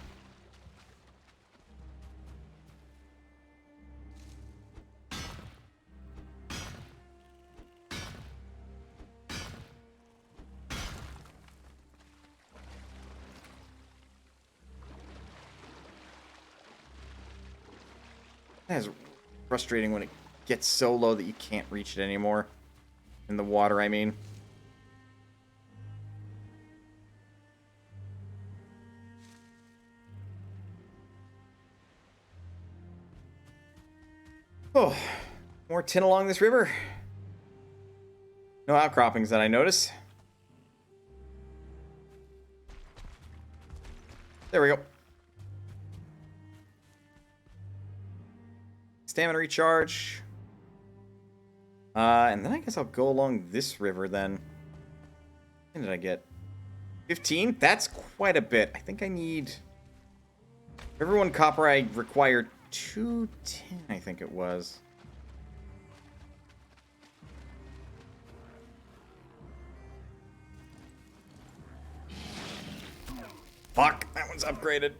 That is frustrating when it gets so low that you can't reach it anymore. In the water, I mean. Oh, more tin along this river. No outcroppings that I notice. There we go. Stamina recharge. And then I guess I'll go along this river then. What did I get? 15? That's quite a bit. I think I need... River 1 copper, I require 2 tin, I think it was. Fuck, that one's upgraded.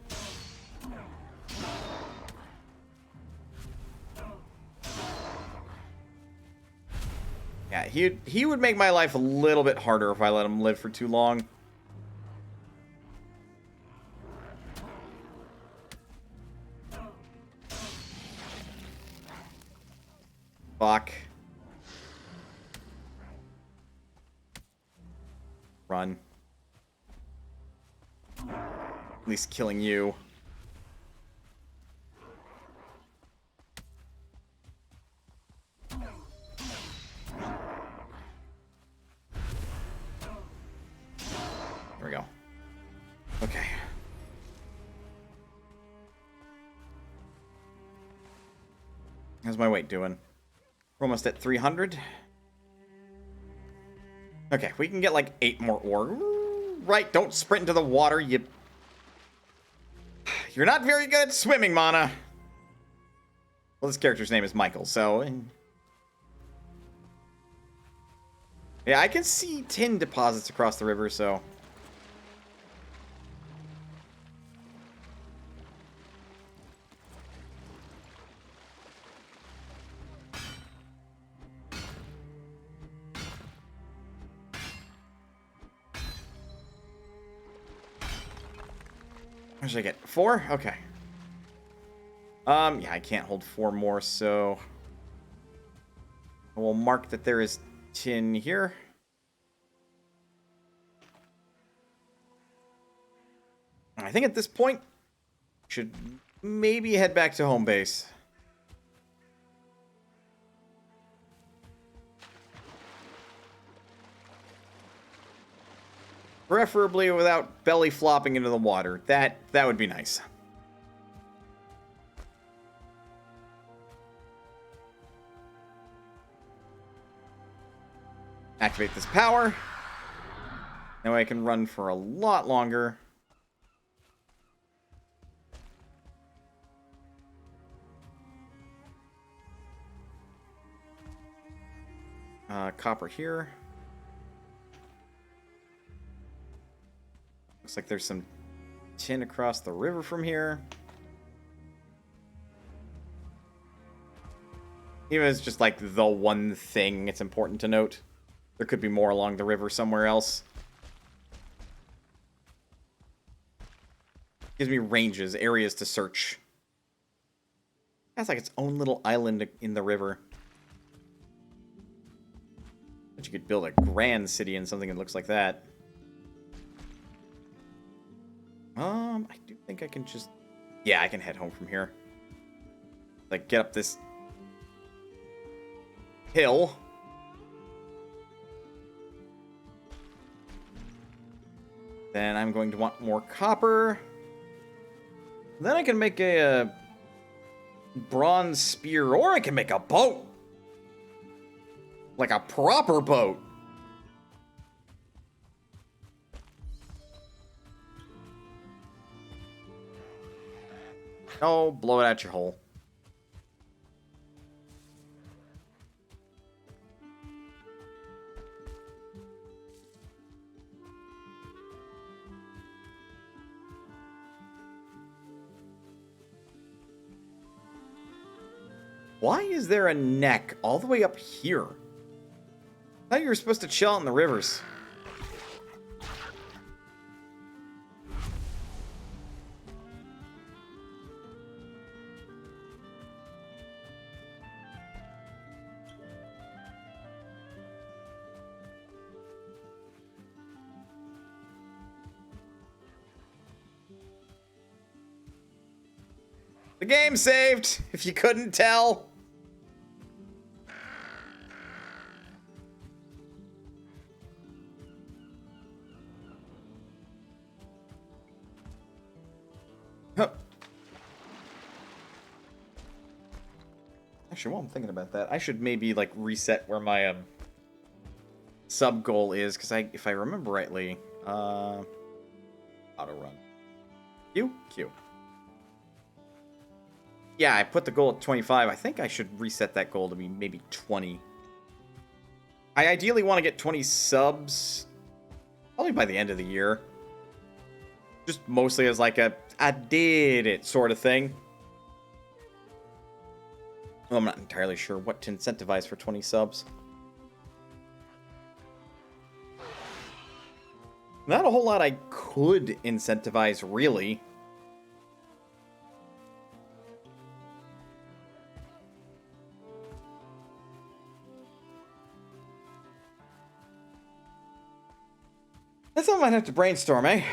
Yeah, he would make my life a little bit harder if I let him live for too long. Fuck. Run. At least killing you. There we go. Okay. How's my weight doing? We're almost at 300. Okay, we can get like 8 more ore. Right, don't sprint into the water, You're not very good at swimming, Mana. Well, this character's name is Michael, so... Yeah, I can see tin deposits across the river, so... What should I get? 4? Okay. Yeah, I can't hold 4 more, so... We'll mark that there is tin here. I think at this point, should maybe head back to home base. Preferably without belly flopping into the water. That would be nice. Activate this power. Now I can run for a lot longer. Copper here. Looks like there's some tin across the river from here. Even if it's just like the one thing it's important to note. There could be more along the river somewhere else. Gives me ranges, areas to search. That's like its own little island in the river. But you could build a grand city in something that looks like that. I do think I can just... Yeah, I can head home from here. Like, get up this hill. Then I'm going to want more copper. Then I can make a bronze spear, or I can make a boat. Like a proper boat. Oh, blow it out your hole. Why is there a neck all the way up here? I thought you were supposed to chill out in the rivers. The game saved, if you couldn't tell. Huh. Actually, while I'm thinking about that, I should maybe like reset where my sub goal is, because if I remember rightly, auto run. Q. Yeah, I put the goal at 25. I think I should reset that goal to be maybe 20. I ideally want to get 20 subs, probably by the end of the year. Just mostly as like a, I did it sort of thing. Well, I'm not entirely sure what to incentivize for 20 subs. Not a whole lot I could incentivize, really. That's something I might have to brainstorm, eh?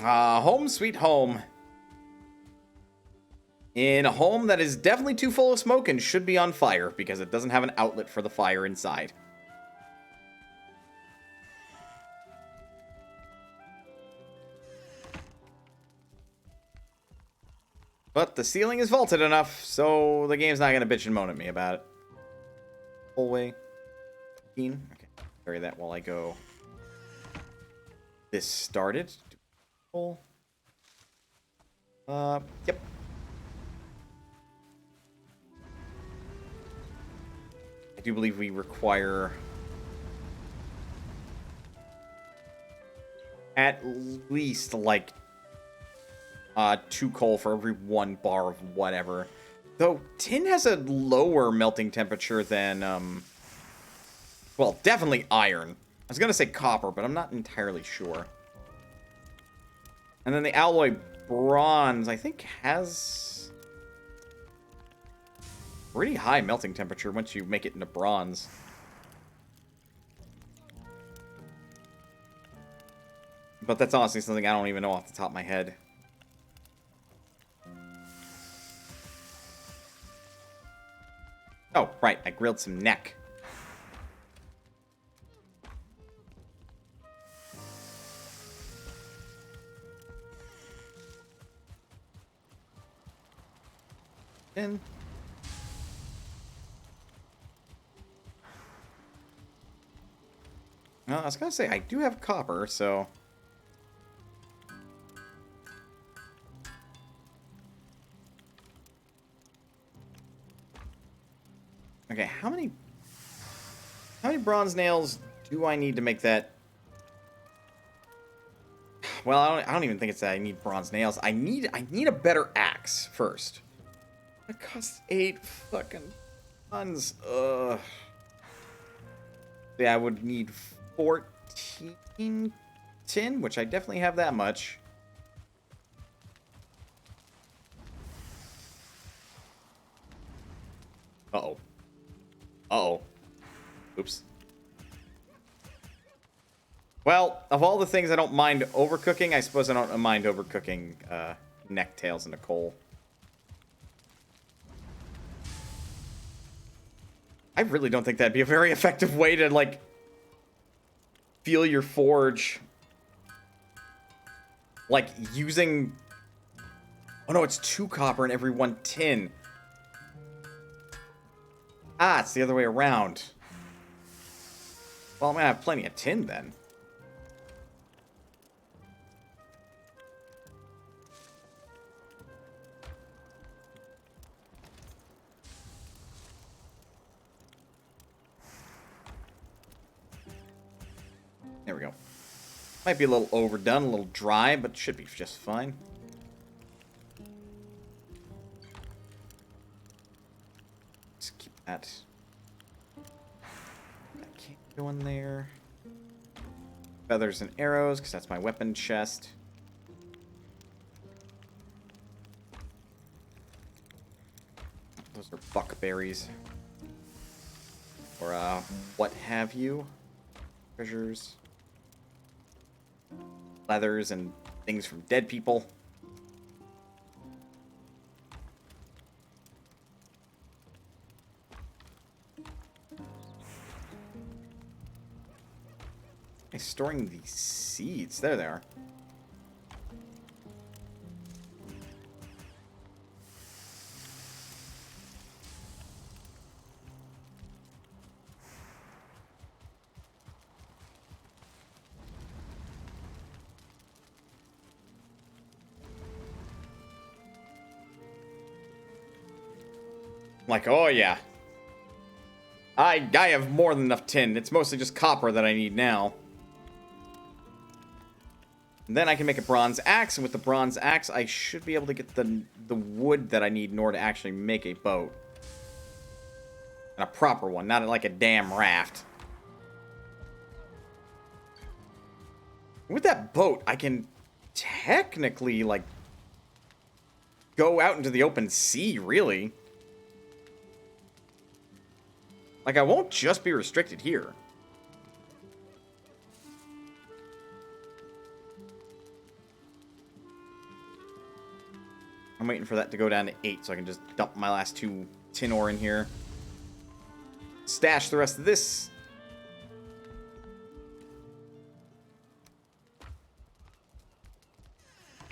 Home sweet home. in a home that is definitely too full of smoke and should be on fire because it doesn't have an outlet for the fire inside. But the ceiling is vaulted enough, so the game's not going to bitch and moan at me about it. Whole way. Okay, carry that while I go. This started. Yep. I do believe we require at least, like, 2 coal for every 1 bar of whatever. Though, tin has a lower melting temperature than, well, definitely iron. I was going to say copper, but I'm not entirely sure. And then the alloy bronze, I think, has pretty high melting temperature once you make it into bronze. But that's honestly something I don't even know off the top of my head. Oh, right, I grilled some neck. In. Well, I was gonna say, I do have copper, so... Okay, how many bronze nails do I need to make that? Well, I don't even think it's that I need bronze nails. I need a better axe first. It costs 8 fucking tons. Yeah, I would need 14 tin, which I definitely have that much. Uh-oh. Uh-oh. Oops. Well, of all the things I don't mind overcooking, I suppose I don't mind overcooking necktails into coal. I really don't think that'd be a very effective way to, like, fuel your forge. Like, using... Oh, no, it's 2 copper in every 1 tin. Ah, it's the other way around. Well, I'm gonna have plenty of tin, then. There we go. Might be a little overdone, a little dry, but should be just fine. Just keep that. That can't go in there. Feathers and arrows, because that's my weapon chest. Those are buckberries. Or, what have you. Treasures. Leathers and things from dead people. I'm storing these seeds. There they are. Like, oh yeah. I have more than enough tin. It's mostly just copper that I need now. And then I can make a bronze axe, and with the bronze axe, I should be able to get the wood that I need in order to actually make a boat. And a proper one, not like a damn raft. With that boat, I can technically, like, go out into the open sea, really. Like, I won't just be restricted here. I'm waiting for that to go down to 8 so I can just dump my last 2 tin ore in here. Stash the rest of this.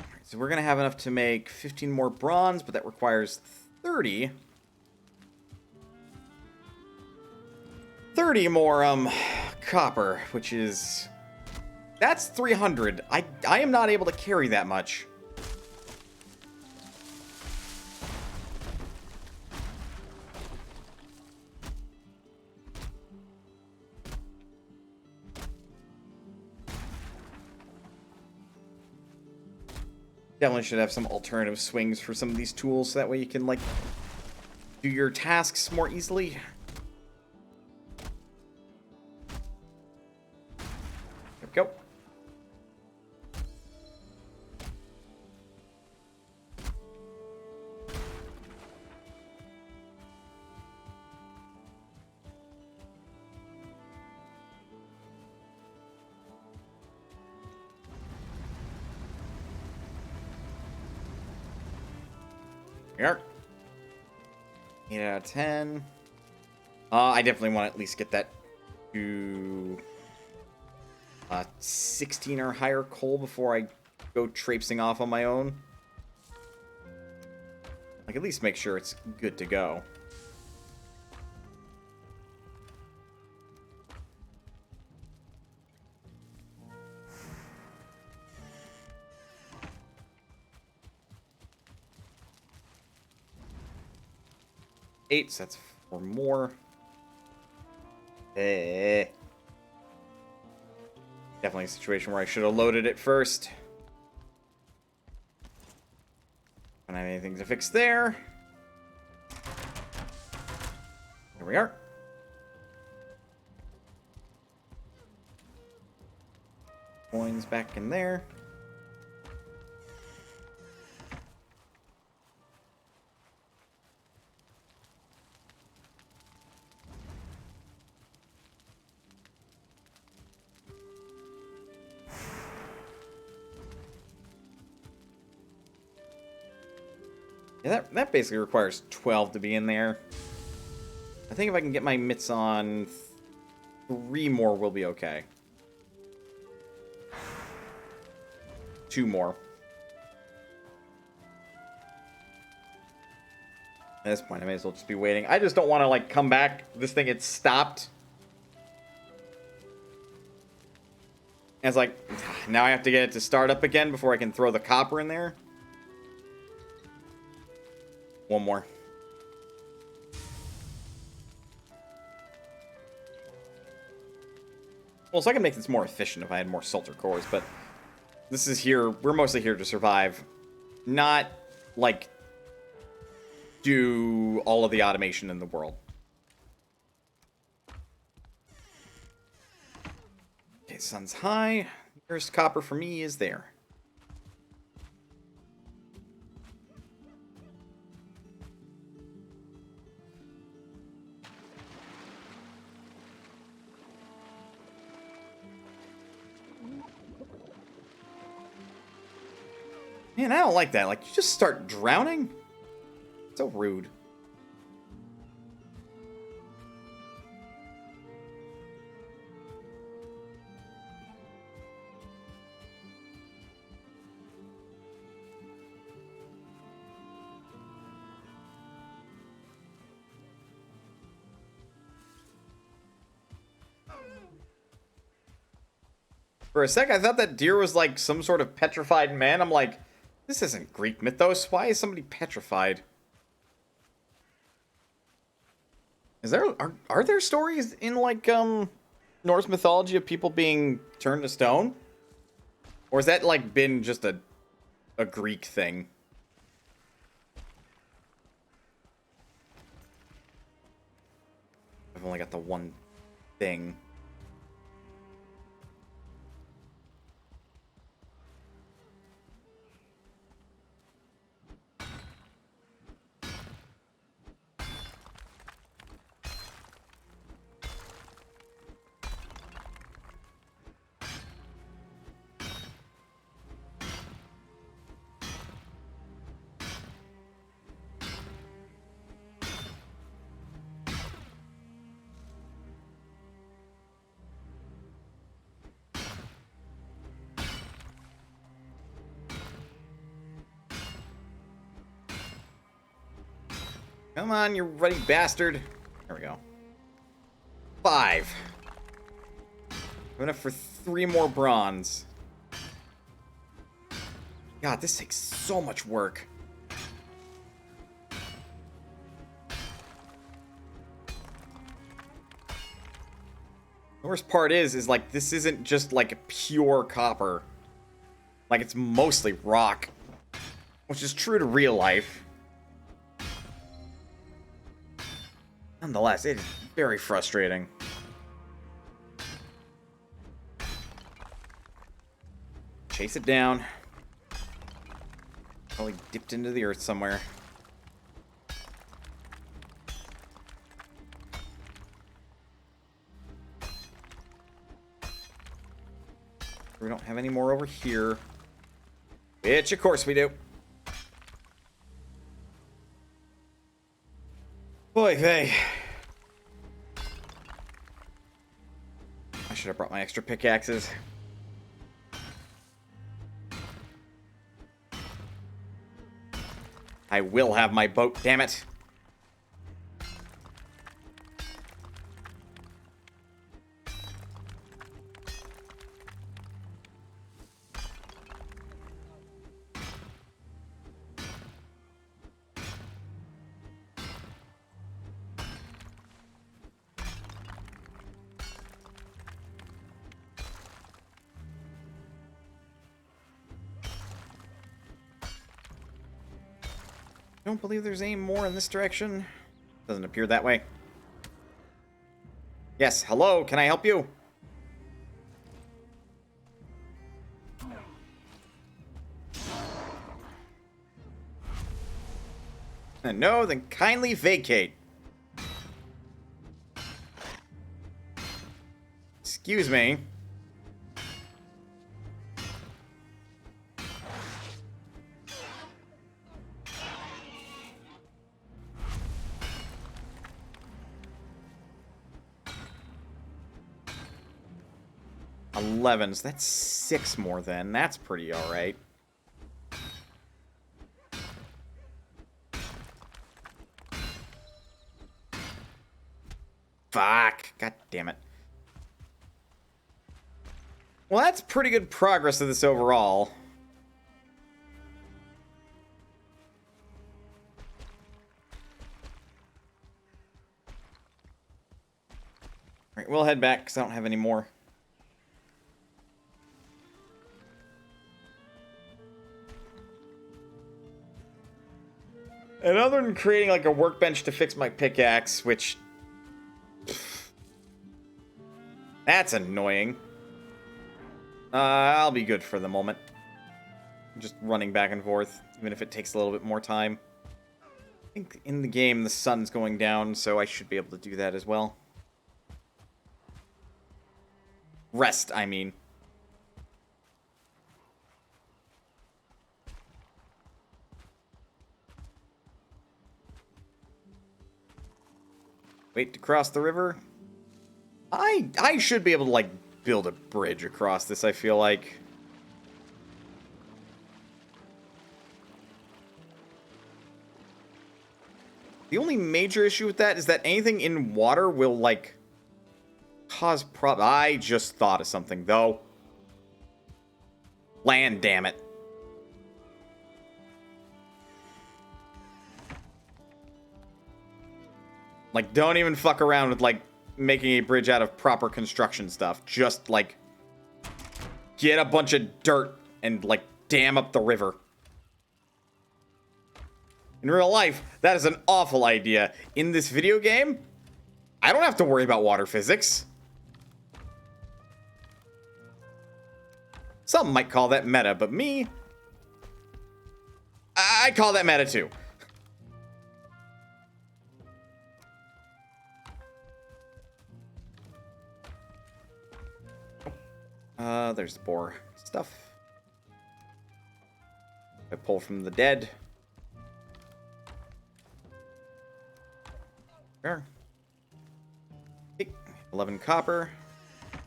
Alright, so we're going to have enough to make 15 more bronze, but that requires 30. 30 more copper, which is... That's 300. I am not able to carry that much. Definitely should have some alternative swings for some of these tools, so that way you can, like, do your tasks more easily. There we go. Here. 8 out of 10. I definitely want to at least get that to 16 or higher coal before I go traipsing off on my own. Like, at least make sure it's good to go. Eight, so that's 4 more. Definitely a situation where I should have loaded it first. Don't have anything to fix there. There we are. Coins back in there. Yeah, that basically requires 12 to be in there. I think if I can get my mitts on 3 more, we'll be okay. 2 more. At this point, I may as well just be waiting. I just don't want to, like, come back. This thing had stopped. And it's like, now I have to get it to start up again before I can throw the copper in there. 1 more. Well, so I can make this more efficient if I had more salter cores, but this is here. We're mostly here to survive, not, like, do all of the automation in the world. Okay, sun's high. Nearest copper for me is there. Man, I don't like that. Like, you just start drowning? So rude. For a sec, I thought that deer was like some sort of petrified man. I'm like, this isn't Greek mythos. Why is somebody petrified? Is there are there stories in like Norse mythology of people being turned to stone? Or has that like been just a Greek thing? I've only got the one thing. Come on, you ruddy bastard. There we go. 5. Good enough for 3 more bronze. God, this takes so much work. The worst part is like, this isn't just like pure copper. Like, it's mostly rock. Which is true to real life. Nonetheless, it is very frustrating. Chase it down. Probably dipped into the earth somewhere. We don't have any more over here. Which, of course, we do. Boy, vey. I should have brought my extra pickaxes. I will have my boat, damn it. I don't believe there's any more in this direction. Doesn't appear that way. Yes, hello, can I help you? No, then kindly vacate. Excuse me. So that's 6 more then. That's pretty alright. Fuck. God damn it. Well, that's pretty good progress of this overall. Alright, we'll head back because I don't have any more. And other than creating like a workbench to fix my pickaxe, which... that's annoying. I'll be good for the moment. Just running back and forth, even if it takes a little bit more time. I think in the game the sun's going down, so I should be able to do that as well. Rest, I mean. Wait to cross the river. I should be able to, like, build a bridge across this, I feel like. The only major issue with that is that anything in water will, like, cause I just thought of something, though. Land, damn it. Like, don't even fuck around with, like, making a bridge out of proper construction stuff. Just, like, get a bunch of dirt and, like, dam up the river. In real life, that is an awful idea. In this video game, I don't have to worry about water physics. Some might call that meta, but me, I call that meta too. There's the boar stuff. I pull from the dead. Sure. 11 copper. I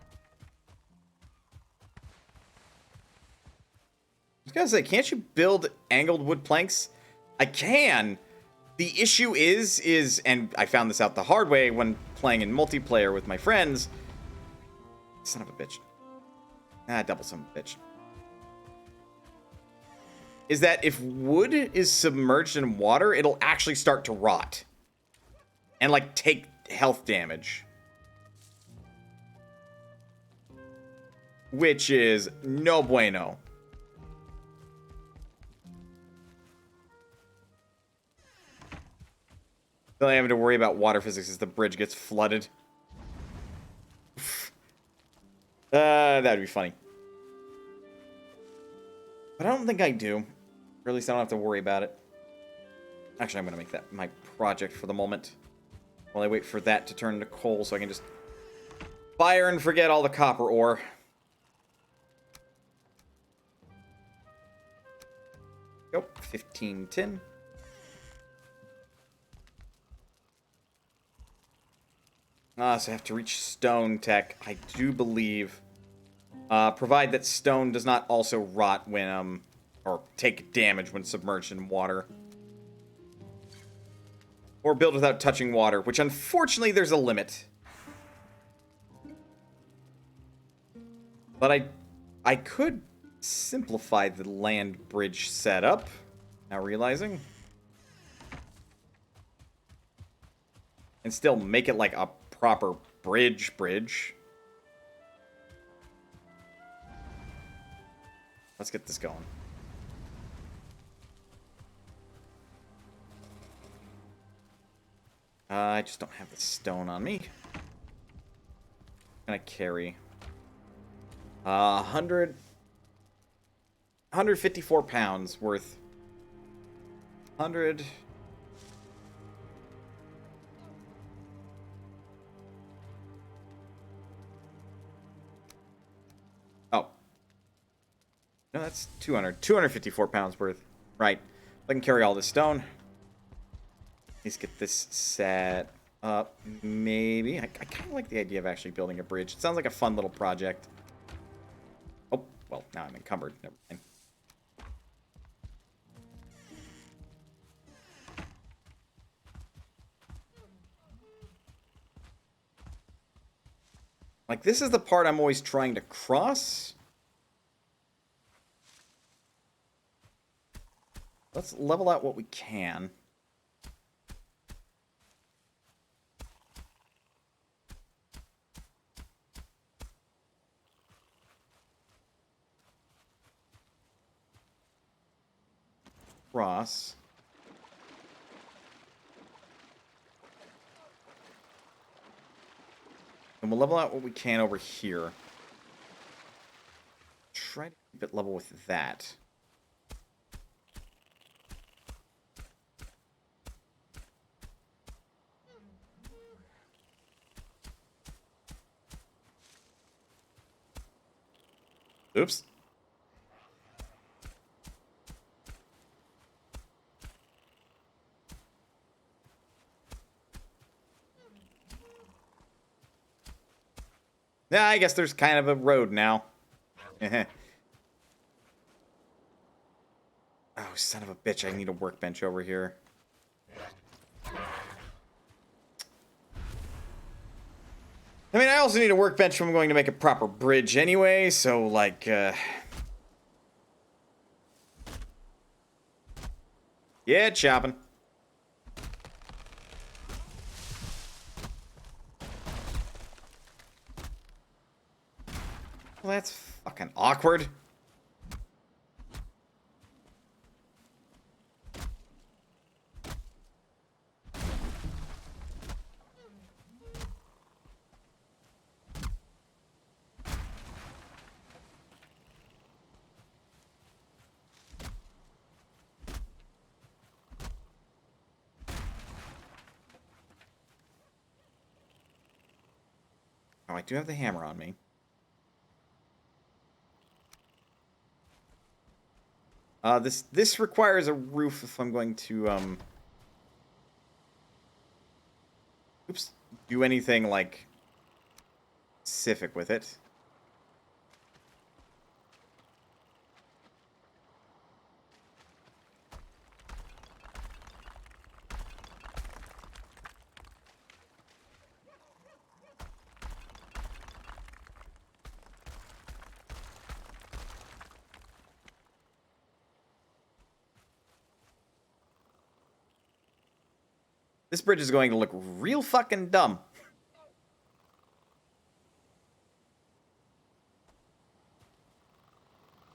was gonna say, can't you build angled wood planks? I can. The issue is, and I found this out the hard way when playing in multiplayer with my friends. Son of a bitch. Double son of a bitch. Is that if wood is submerged in water, it'll actually start to rot. And, like, take health damage. Which is no bueno. The only having to worry about water physics as the bridge gets flooded. That'd be funny. But I don't think I do. Or at least I don't have to worry about it. Actually, I'm going to make that my project for the moment. While I wait for that to turn into coal so I can just fire and forget all the copper ore. Go, 15 tin. So I have to reach stone tech. I do believe. Provide that stone does not also rot when, or take damage when submerged in water. Or build without touching water, which unfortunately there's a limit. But I could simplify the land bridge setup. Now realizing. And still make it like a proper bridge. Let's get this going. I just don't have the stone on me. I'm gonna carry 154 pounds worth. 100. Oh. No, that's 200. 254 pounds worth. Right. I can carry all this stone. Let's get this set up. Maybe. I kind of like the idea of actually building a bridge. It sounds like a fun little project. Oh, well, now I'm encumbered. Never mind. Like, this is the part I'm always trying to cross. Let's level out what we can. Cross. And we'll level out what we can over here. Try to keep it level with that. Oops. Yeah, I guess there's kind of a road now. Oh, son of a bitch, I need a workbench over here. I mean, I also need a workbench if I'm going to make a proper bridge anyway, so, like, yeah, chopping. Well, that's fucking awkward. Oh, I do have the hammer on me. This requires a roof if I'm going to, oops, do anything, like, specific with it. This bridge is going to look real fucking dumb.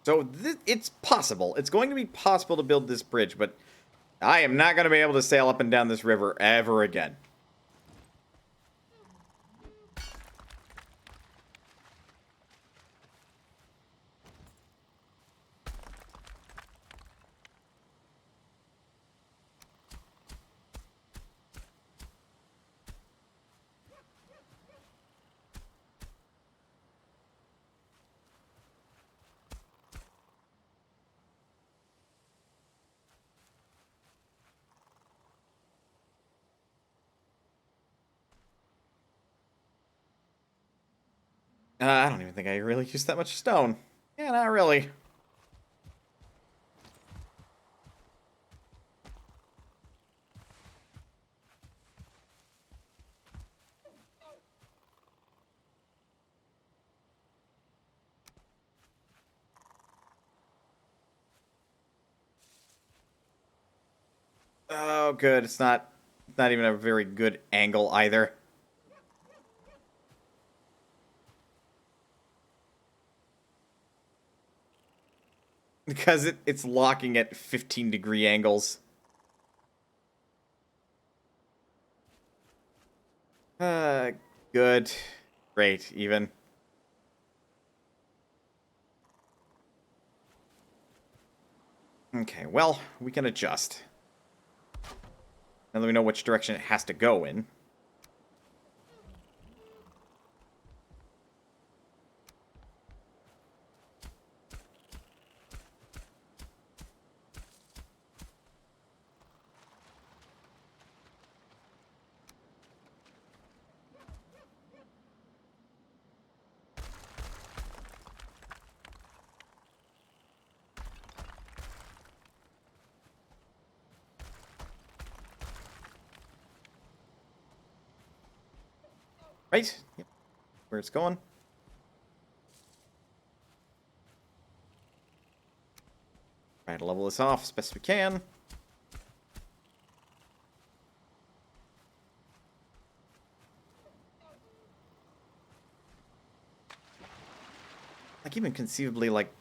So it's possible. It's going to be possible to build this bridge, but I am not going to be able to sail up and down this river ever again. I don't even think I really used that much stone. Yeah, not really. Oh, good. It's not even a very good angle either. Because it's locking at 15-degree angles. Good. Great, even. Okay, well, we can adjust. Now that we know which direction it has to go in. Right? Yep. Where it's going. Try to level this off as best we can. Like, even conceivably, like...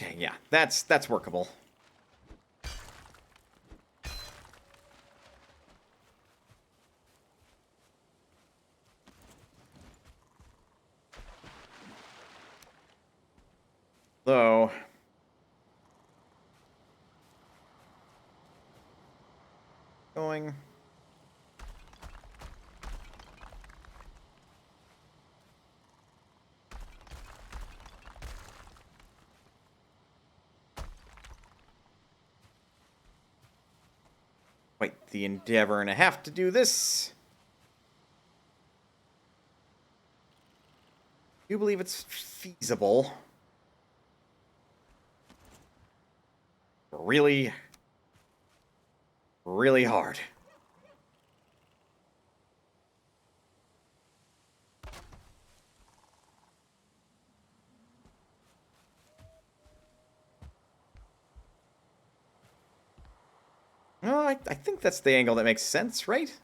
Okay, yeah, that's workable. Though... Going... Wait, the endeavor and a half to do this. I do believe it's feasible. Really, really hard. Well, I think that's the angle that makes sense, right?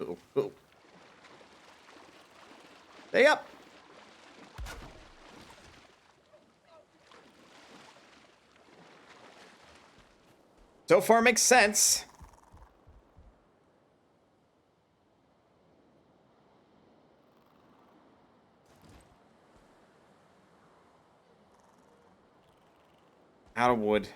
Ooh, ooh. Stay up! So far makes sense. Out of wood.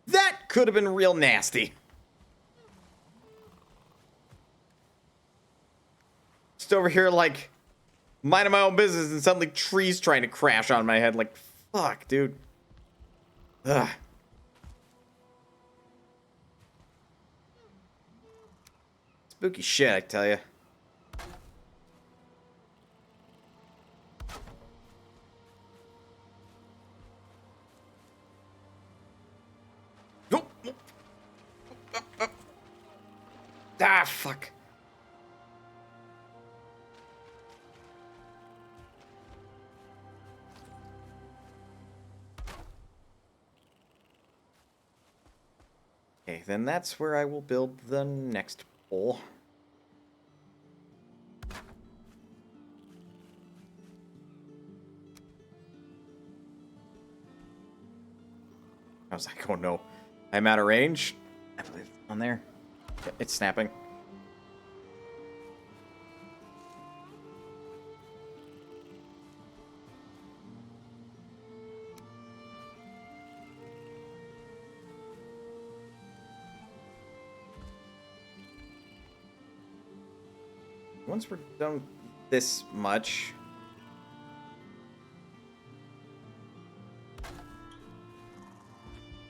That could have been real nasty. Just over here, like, minding my own business, and suddenly trees trying to crash on my head. Like, fuck, dude. Ugh. Spooky shit, I tell you. Ah, fuck. Okay, then that's where I will build the next pole. I was like, oh no. I'm out of range. I believe it's on there. It's snapping. Once we're done this much,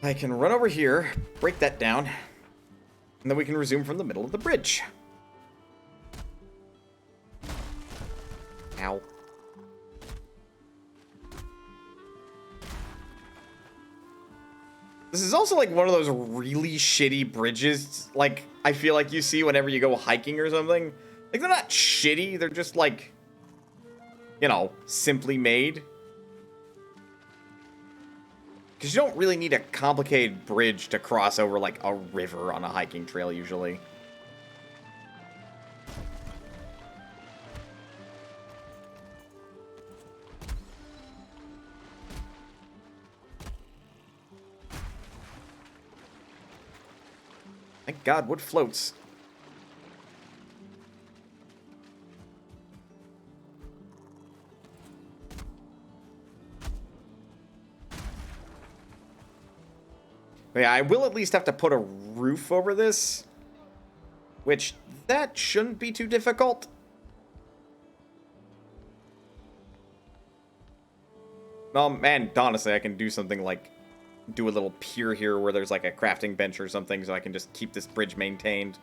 I can run over here, break that down, and then we can resume from the middle of the bridge. Ow. This is also like one of those really shitty bridges, like, I feel like you see whenever you go hiking or something. Like, they're not shitty, they're just like, you know, simply made. Because you don't really need a complicated bridge to cross over, like, a river on a hiking trail, usually. Thank God, wood floats. But yeah, I will at least have to put a roof over this, which that shouldn't be too difficult. And honestly, I can do something like do a little pier here where there's like a crafting bench or something, so I can just keep this bridge maintained.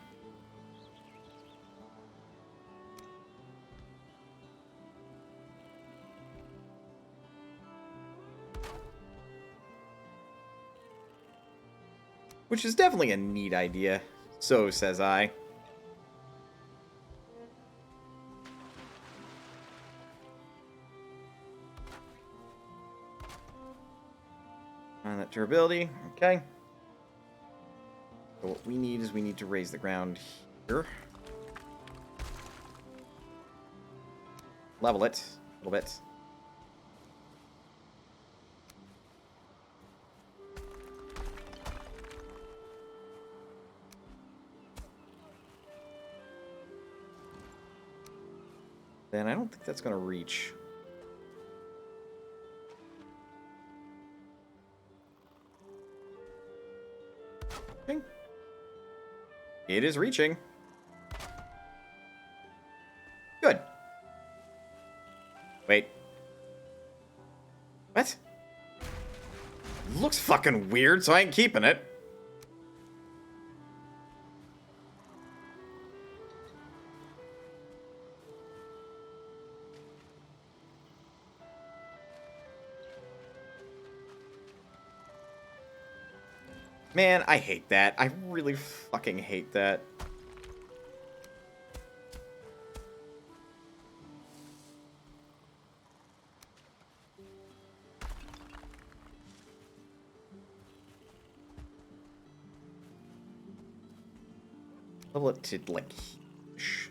Which is definitely a neat idea. So says I. On that durability, okay. So what we need is we need to raise the ground here. Level it a little bit. Then I don't think that's going to reach. Okay. It is reaching. Good. Wait. What? Looks fucking weird, so I ain't keeping it. Man, I hate that. I really fucking hate that. Level it to, like, huge.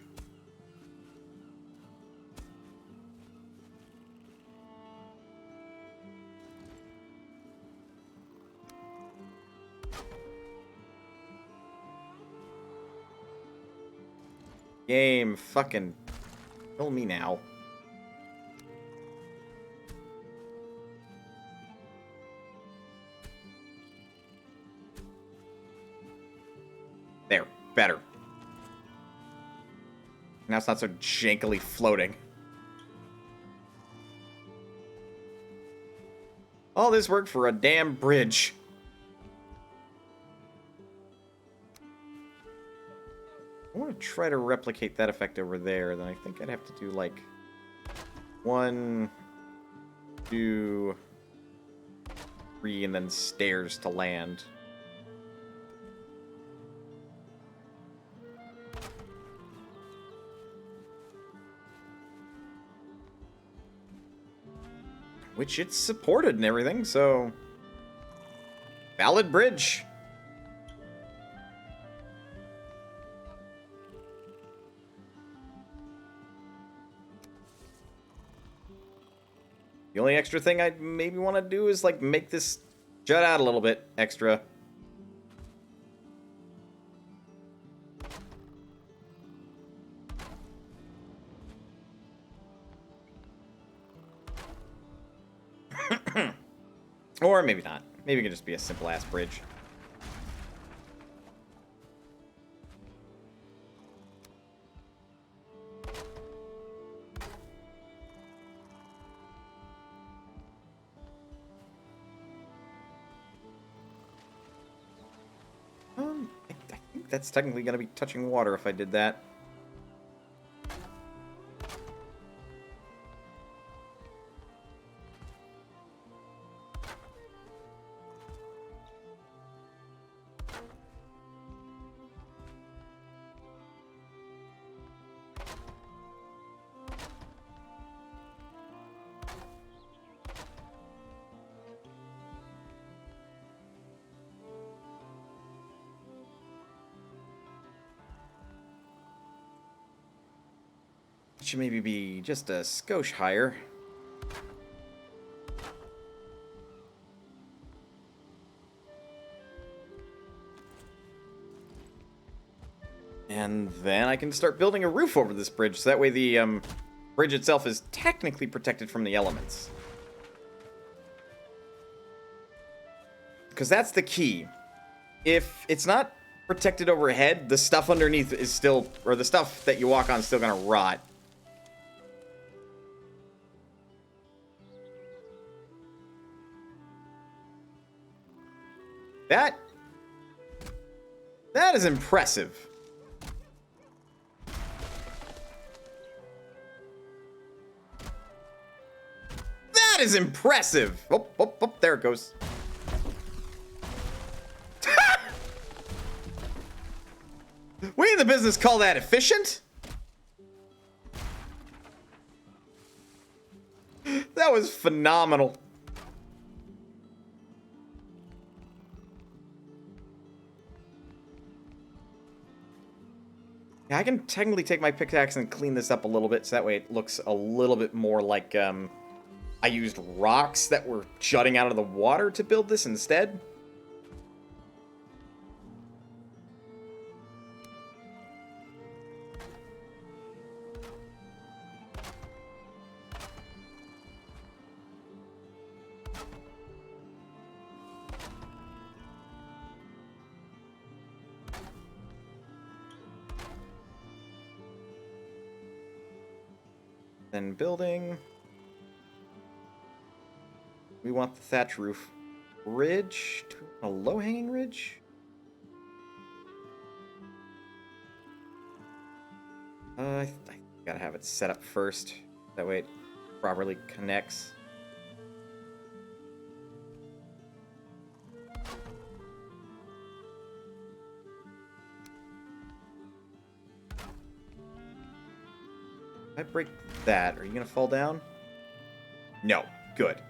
Game, fucking kill me now. Now it's not so jankily floating. All this work for a damn bridge. I want to try to replicate that effect over there. Then I think I'd have to do like 1, 2, 3, and then stairs to land. Which it's supported and everything, so... Valid bridge. The only extra thing I'd maybe want to do is, like, make this jut out a little bit extra. Or maybe not. Maybe it can just be a simple-ass bridge. I think that's technically going to be touching water if I did that. Should maybe be just a skosh higher. And then I can start building a roof over this bridge, so that way the bridge itself is technically protected from the elements. Because that's the key. If it's not protected overhead, the stuff underneath is still, or the stuff that you walk on is still gonna rot. That is impressive. That is impressive. Oh, oh, oh, there it goes. We in the business call that efficient. That was phenomenal. Yeah, I can technically take my pickaxe and clean this up a little bit, so that way it looks a little bit more like, I used rocks that were jutting out of the water to build this instead. Then building. We want the thatch roof ridge. A low-hanging ridge? I gotta have it set up first. That way it properly connects. If I break that, are you gonna fall down? No. Good.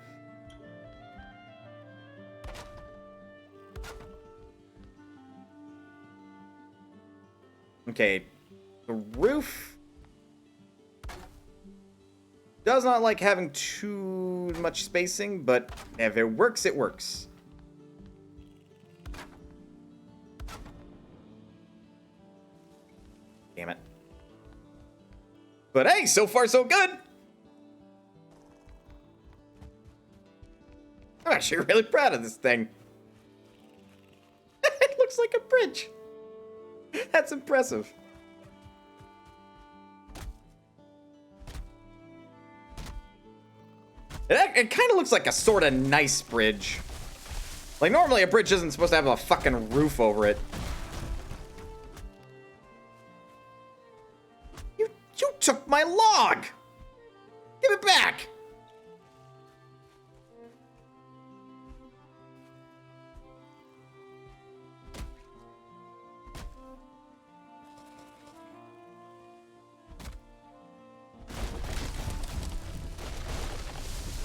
Okay. The roof does not like having too much spacing, but if it works, it works. Damn it. But hey, so far so good. I'm actually really proud of this thing. It looks like a bridge. That's impressive. It kind of looks like a sort of nice bridge. Like, normally a bridge isn't supposed to have a fucking roof over it. You took my log! Give it back!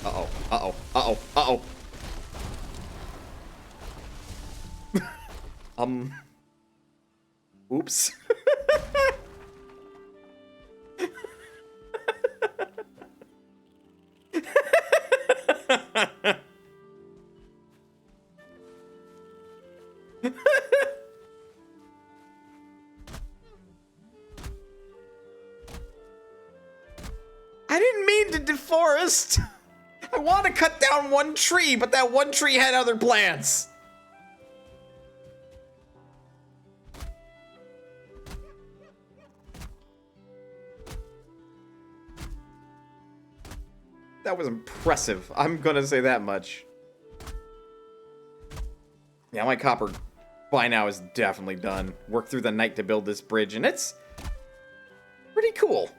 Uh-oh, uh-oh, uh-oh, uh-oh. Oops. I didn't mean to deforest. I want to cut down one tree, but that one tree had other plants. That was impressive. I'm gonna say that much. Yeah, my copper by now is definitely done. Worked through the night to build this bridge, and it's pretty cool.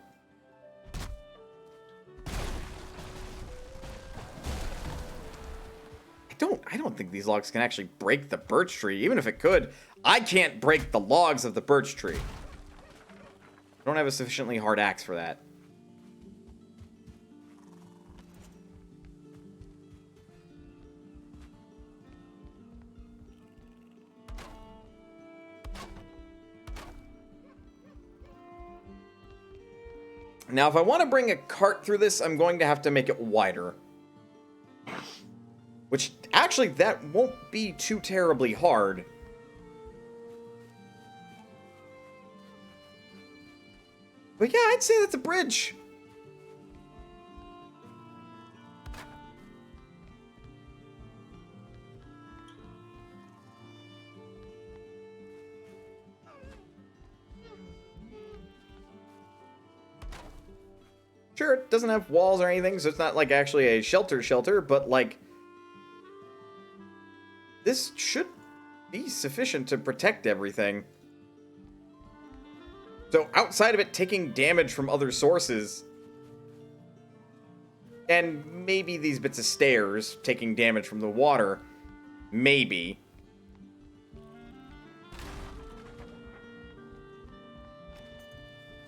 I don't think these logs can actually break the birch tree. Even if it could, I can't break the logs of the birch tree. I don't have a sufficiently hard axe for that. Now, if I want to bring a cart through this, I'm going to have to make it wider. Which, actually, that won't be too terribly hard. But yeah, I'd say that's a bridge. Sure, it doesn't have walls or anything, so it's not like actually a shelter, but like... this should be sufficient to protect everything. So outside of it taking damage from other sources, and maybe these bits of stairs taking damage from the water, maybe.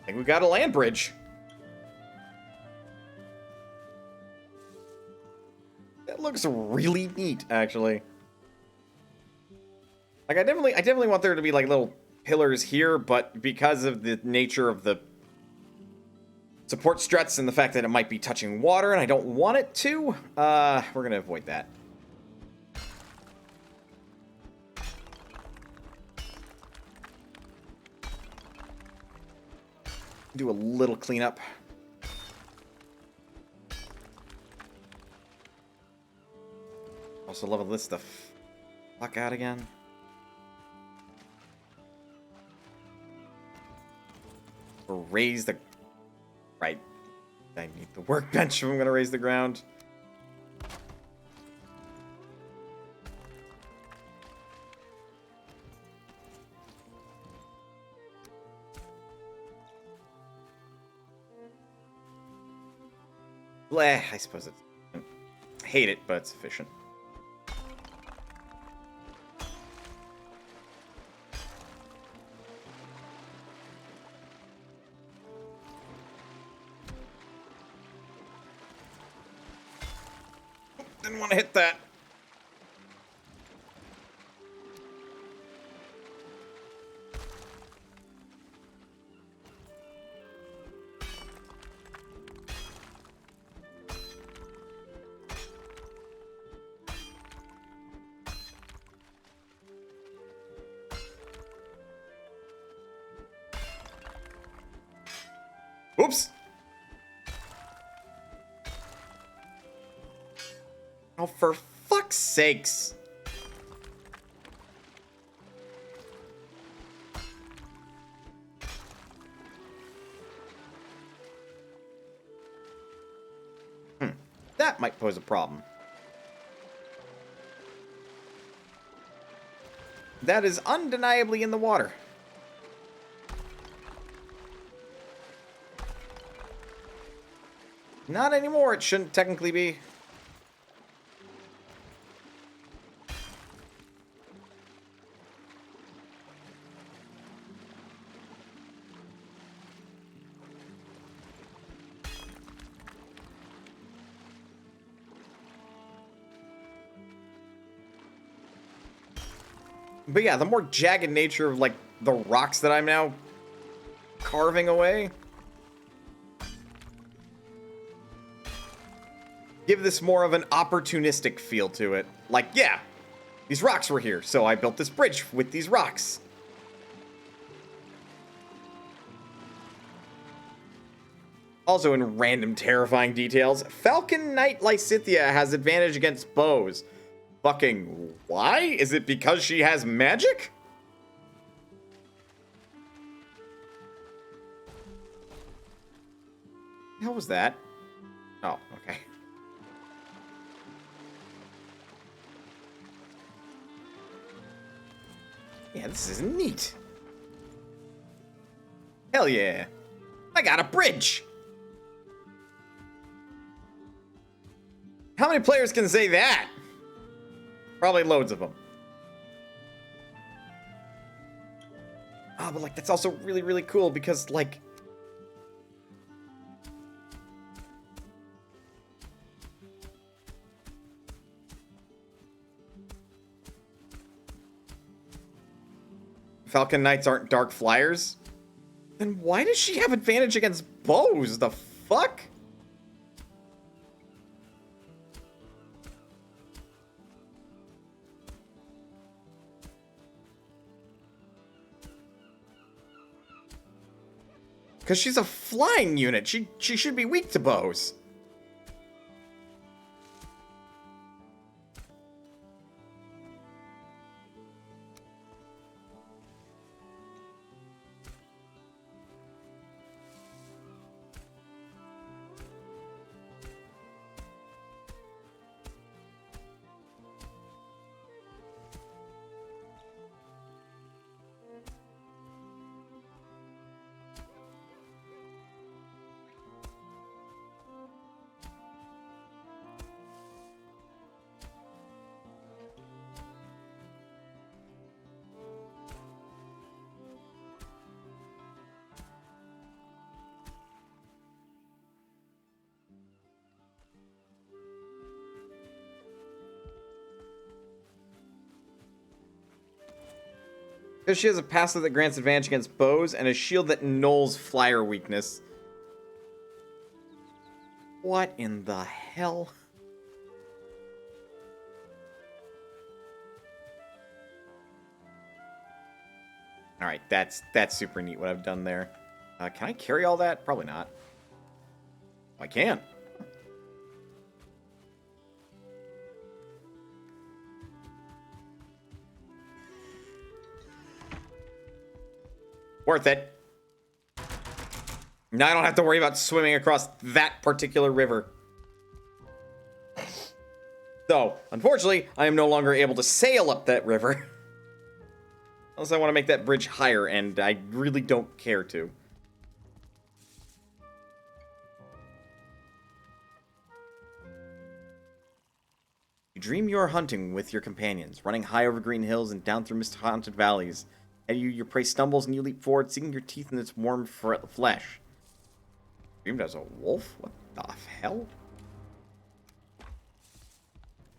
I think we got a land bridge. That looks really neat, actually. Like, I definitely want there to be, like, little pillars here, but because of the nature of the support struts and the fact that it might be touching water and I don't want it to, we're gonna avoid that. Do a little cleanup. Also level this the fuck out again. Or raise the... right. I need the workbench if I'm going to raise the ground. Bleh, I suppose it's... I hate it, but it's efficient. Didn't want to hit that. Oops. Oh, for fuck's sakes. that might pose a problem. That is undeniably in the water. Not anymore, it shouldn't technically be. But yeah, the more jagged nature of, like, the rocks that I'm now carving away give this more of an opportunistic feel to it. Like, yeah, these rocks were here, so I built this bridge with these rocks. Also, in random terrifying details, Falcon Knight Lysithea has advantage against bows. Fucking why? Is it because she has magic? How was that? Oh, okay. Yeah, this is neat. Hell yeah. I got a bridge. How many players can say that? Probably loads of them. Oh, but like, that's also really, really cool because, like, Falcon Knights aren't dark flyers. Then why does she have advantage against bows? The fuck? Because she's a flying unit. She should be weak to bows. Because she has a passive that grants advantage against bows and a shield that nulls flyer weakness. What in the hell? Alright, that's super neat what I've done there. Can I carry all that? Probably not. I can. Worth it. Now I don't have to worry about swimming across that particular river. So, unfortunately, I am no longer able to sail up that river. Unless I want to make that bridge higher, and I really don't care to. You dream you are hunting with your companions, running high over green hills and down through mist-haunted valleys. And your prey stumbles and you leap forward, sinking your teeth in its warm flesh. Dreamed as a wolf? What the hell?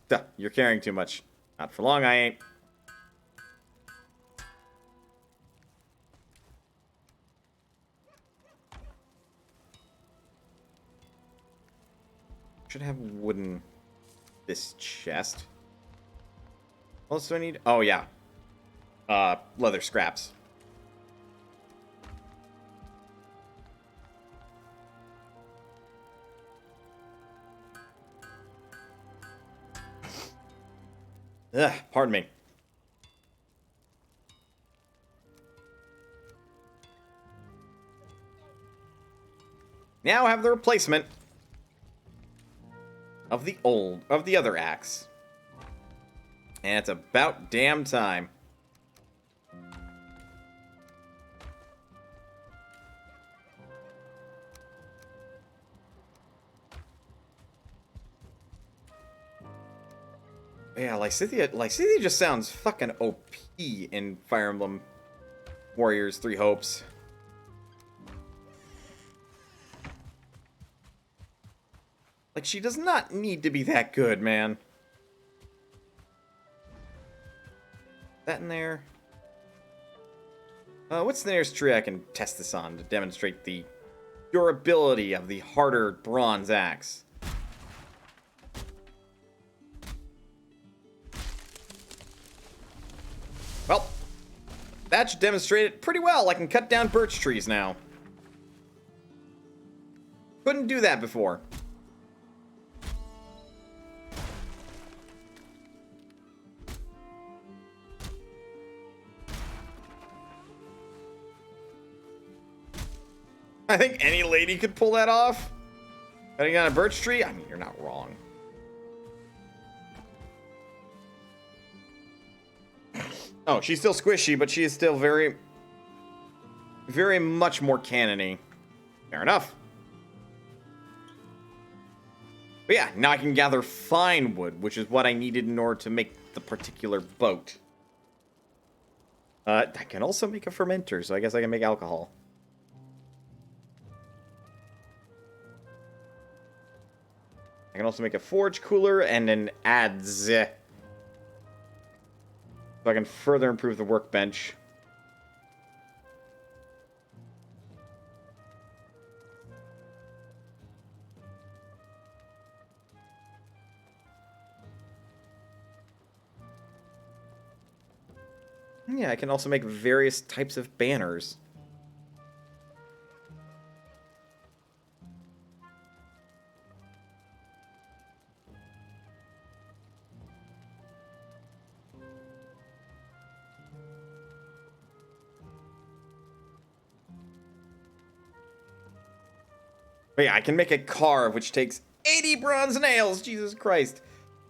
Duh, you're carrying too much. Not for long, I ain't. Should have wooden... this chest. What else do I need? Oh, yeah. Leather scraps. Ugh, pardon me. Now I have the replacement of the other axe. And it's about damn time. Yeah, Lysithea just sounds fucking OP in Fire Emblem Warriors 3 Hopes. Like, she does not need to be that good, man. That in there? What's the nearest tree I can test this on to demonstrate the durability of the harder bronze axe? Well, that should demonstrate it pretty well. I can cut down birch trees now. Couldn't do that before. I think any lady could pull that off. Cutting down a birch tree? I mean, you're not wrong. Oh, she's still squishy, but she is still very, very much more cannon-y. Fair enough. But yeah, now I can gather fine wood, which is what I needed in order to make the particular boat. I can also make a fermenter, so I guess I can make alcohol. I can also make a forge cooler and an adze. So I can further improve the workbench. Yeah, I can also make various types of banners. But yeah, I can make a car which takes 80 bronze nails, Jesus Christ.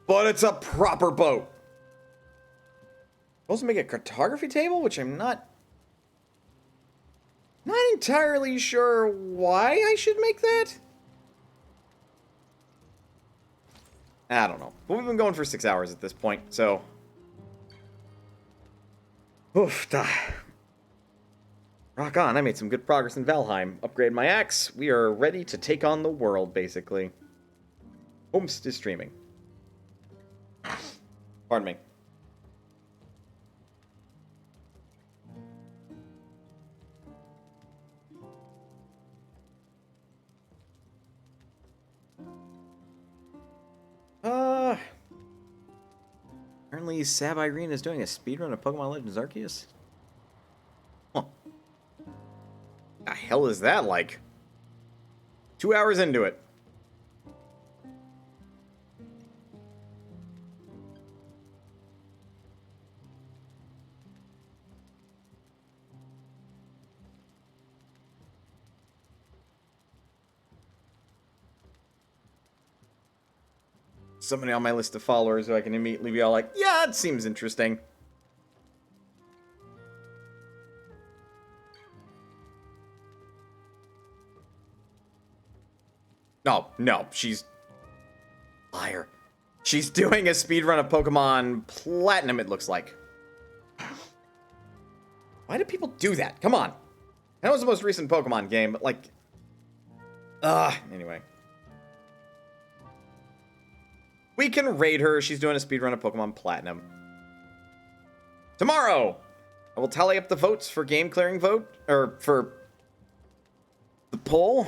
But it's a proper boat. I also make a cartography table, which I'm not entirely sure why I should make that. I don't know. But we've been going for 6 hours at this point, so. Oof. Rock on, I made some good progress in Valheim. Upgrade my axe. We are ready to take on the world, basically. Homest is streaming. Pardon me. Apparently Sab Irene is doing a speedrun of Pokemon Legends Arceus. Huh. The hell is that like? 2 hours into it. Somebody on my list of followers who I can immediately be all like, yeah, it seems interesting. No, she's... Liar. She's doing a speedrun of Pokemon Platinum, it looks like. Why do people do that? Come on. I know it's the most recent Pokemon game, but like... anyway. We can raid her. She's doing a speedrun of Pokemon Platinum. Tomorrow, I will tally up the votes for game clearing vote, or for the poll,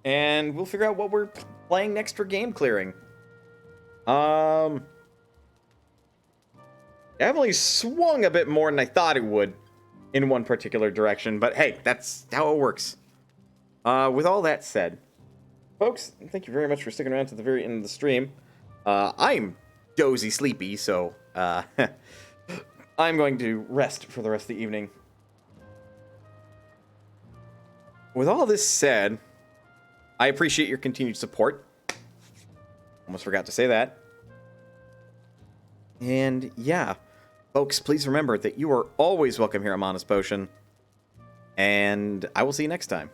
and we'll figure out what we're playing next for game clearing. I definitely swung a bit more than I thought it would in one particular direction, but hey, that's how it works. With all that said, folks, thank you very much for sticking around to the very end of the stream. I'm dozy sleepy, so I'm going to rest for the rest of the evening. With all this said, I appreciate your continued support. Almost forgot to say that. And yeah, folks, please remember that you are always welcome here at Mona's Potion. And I will see you next time.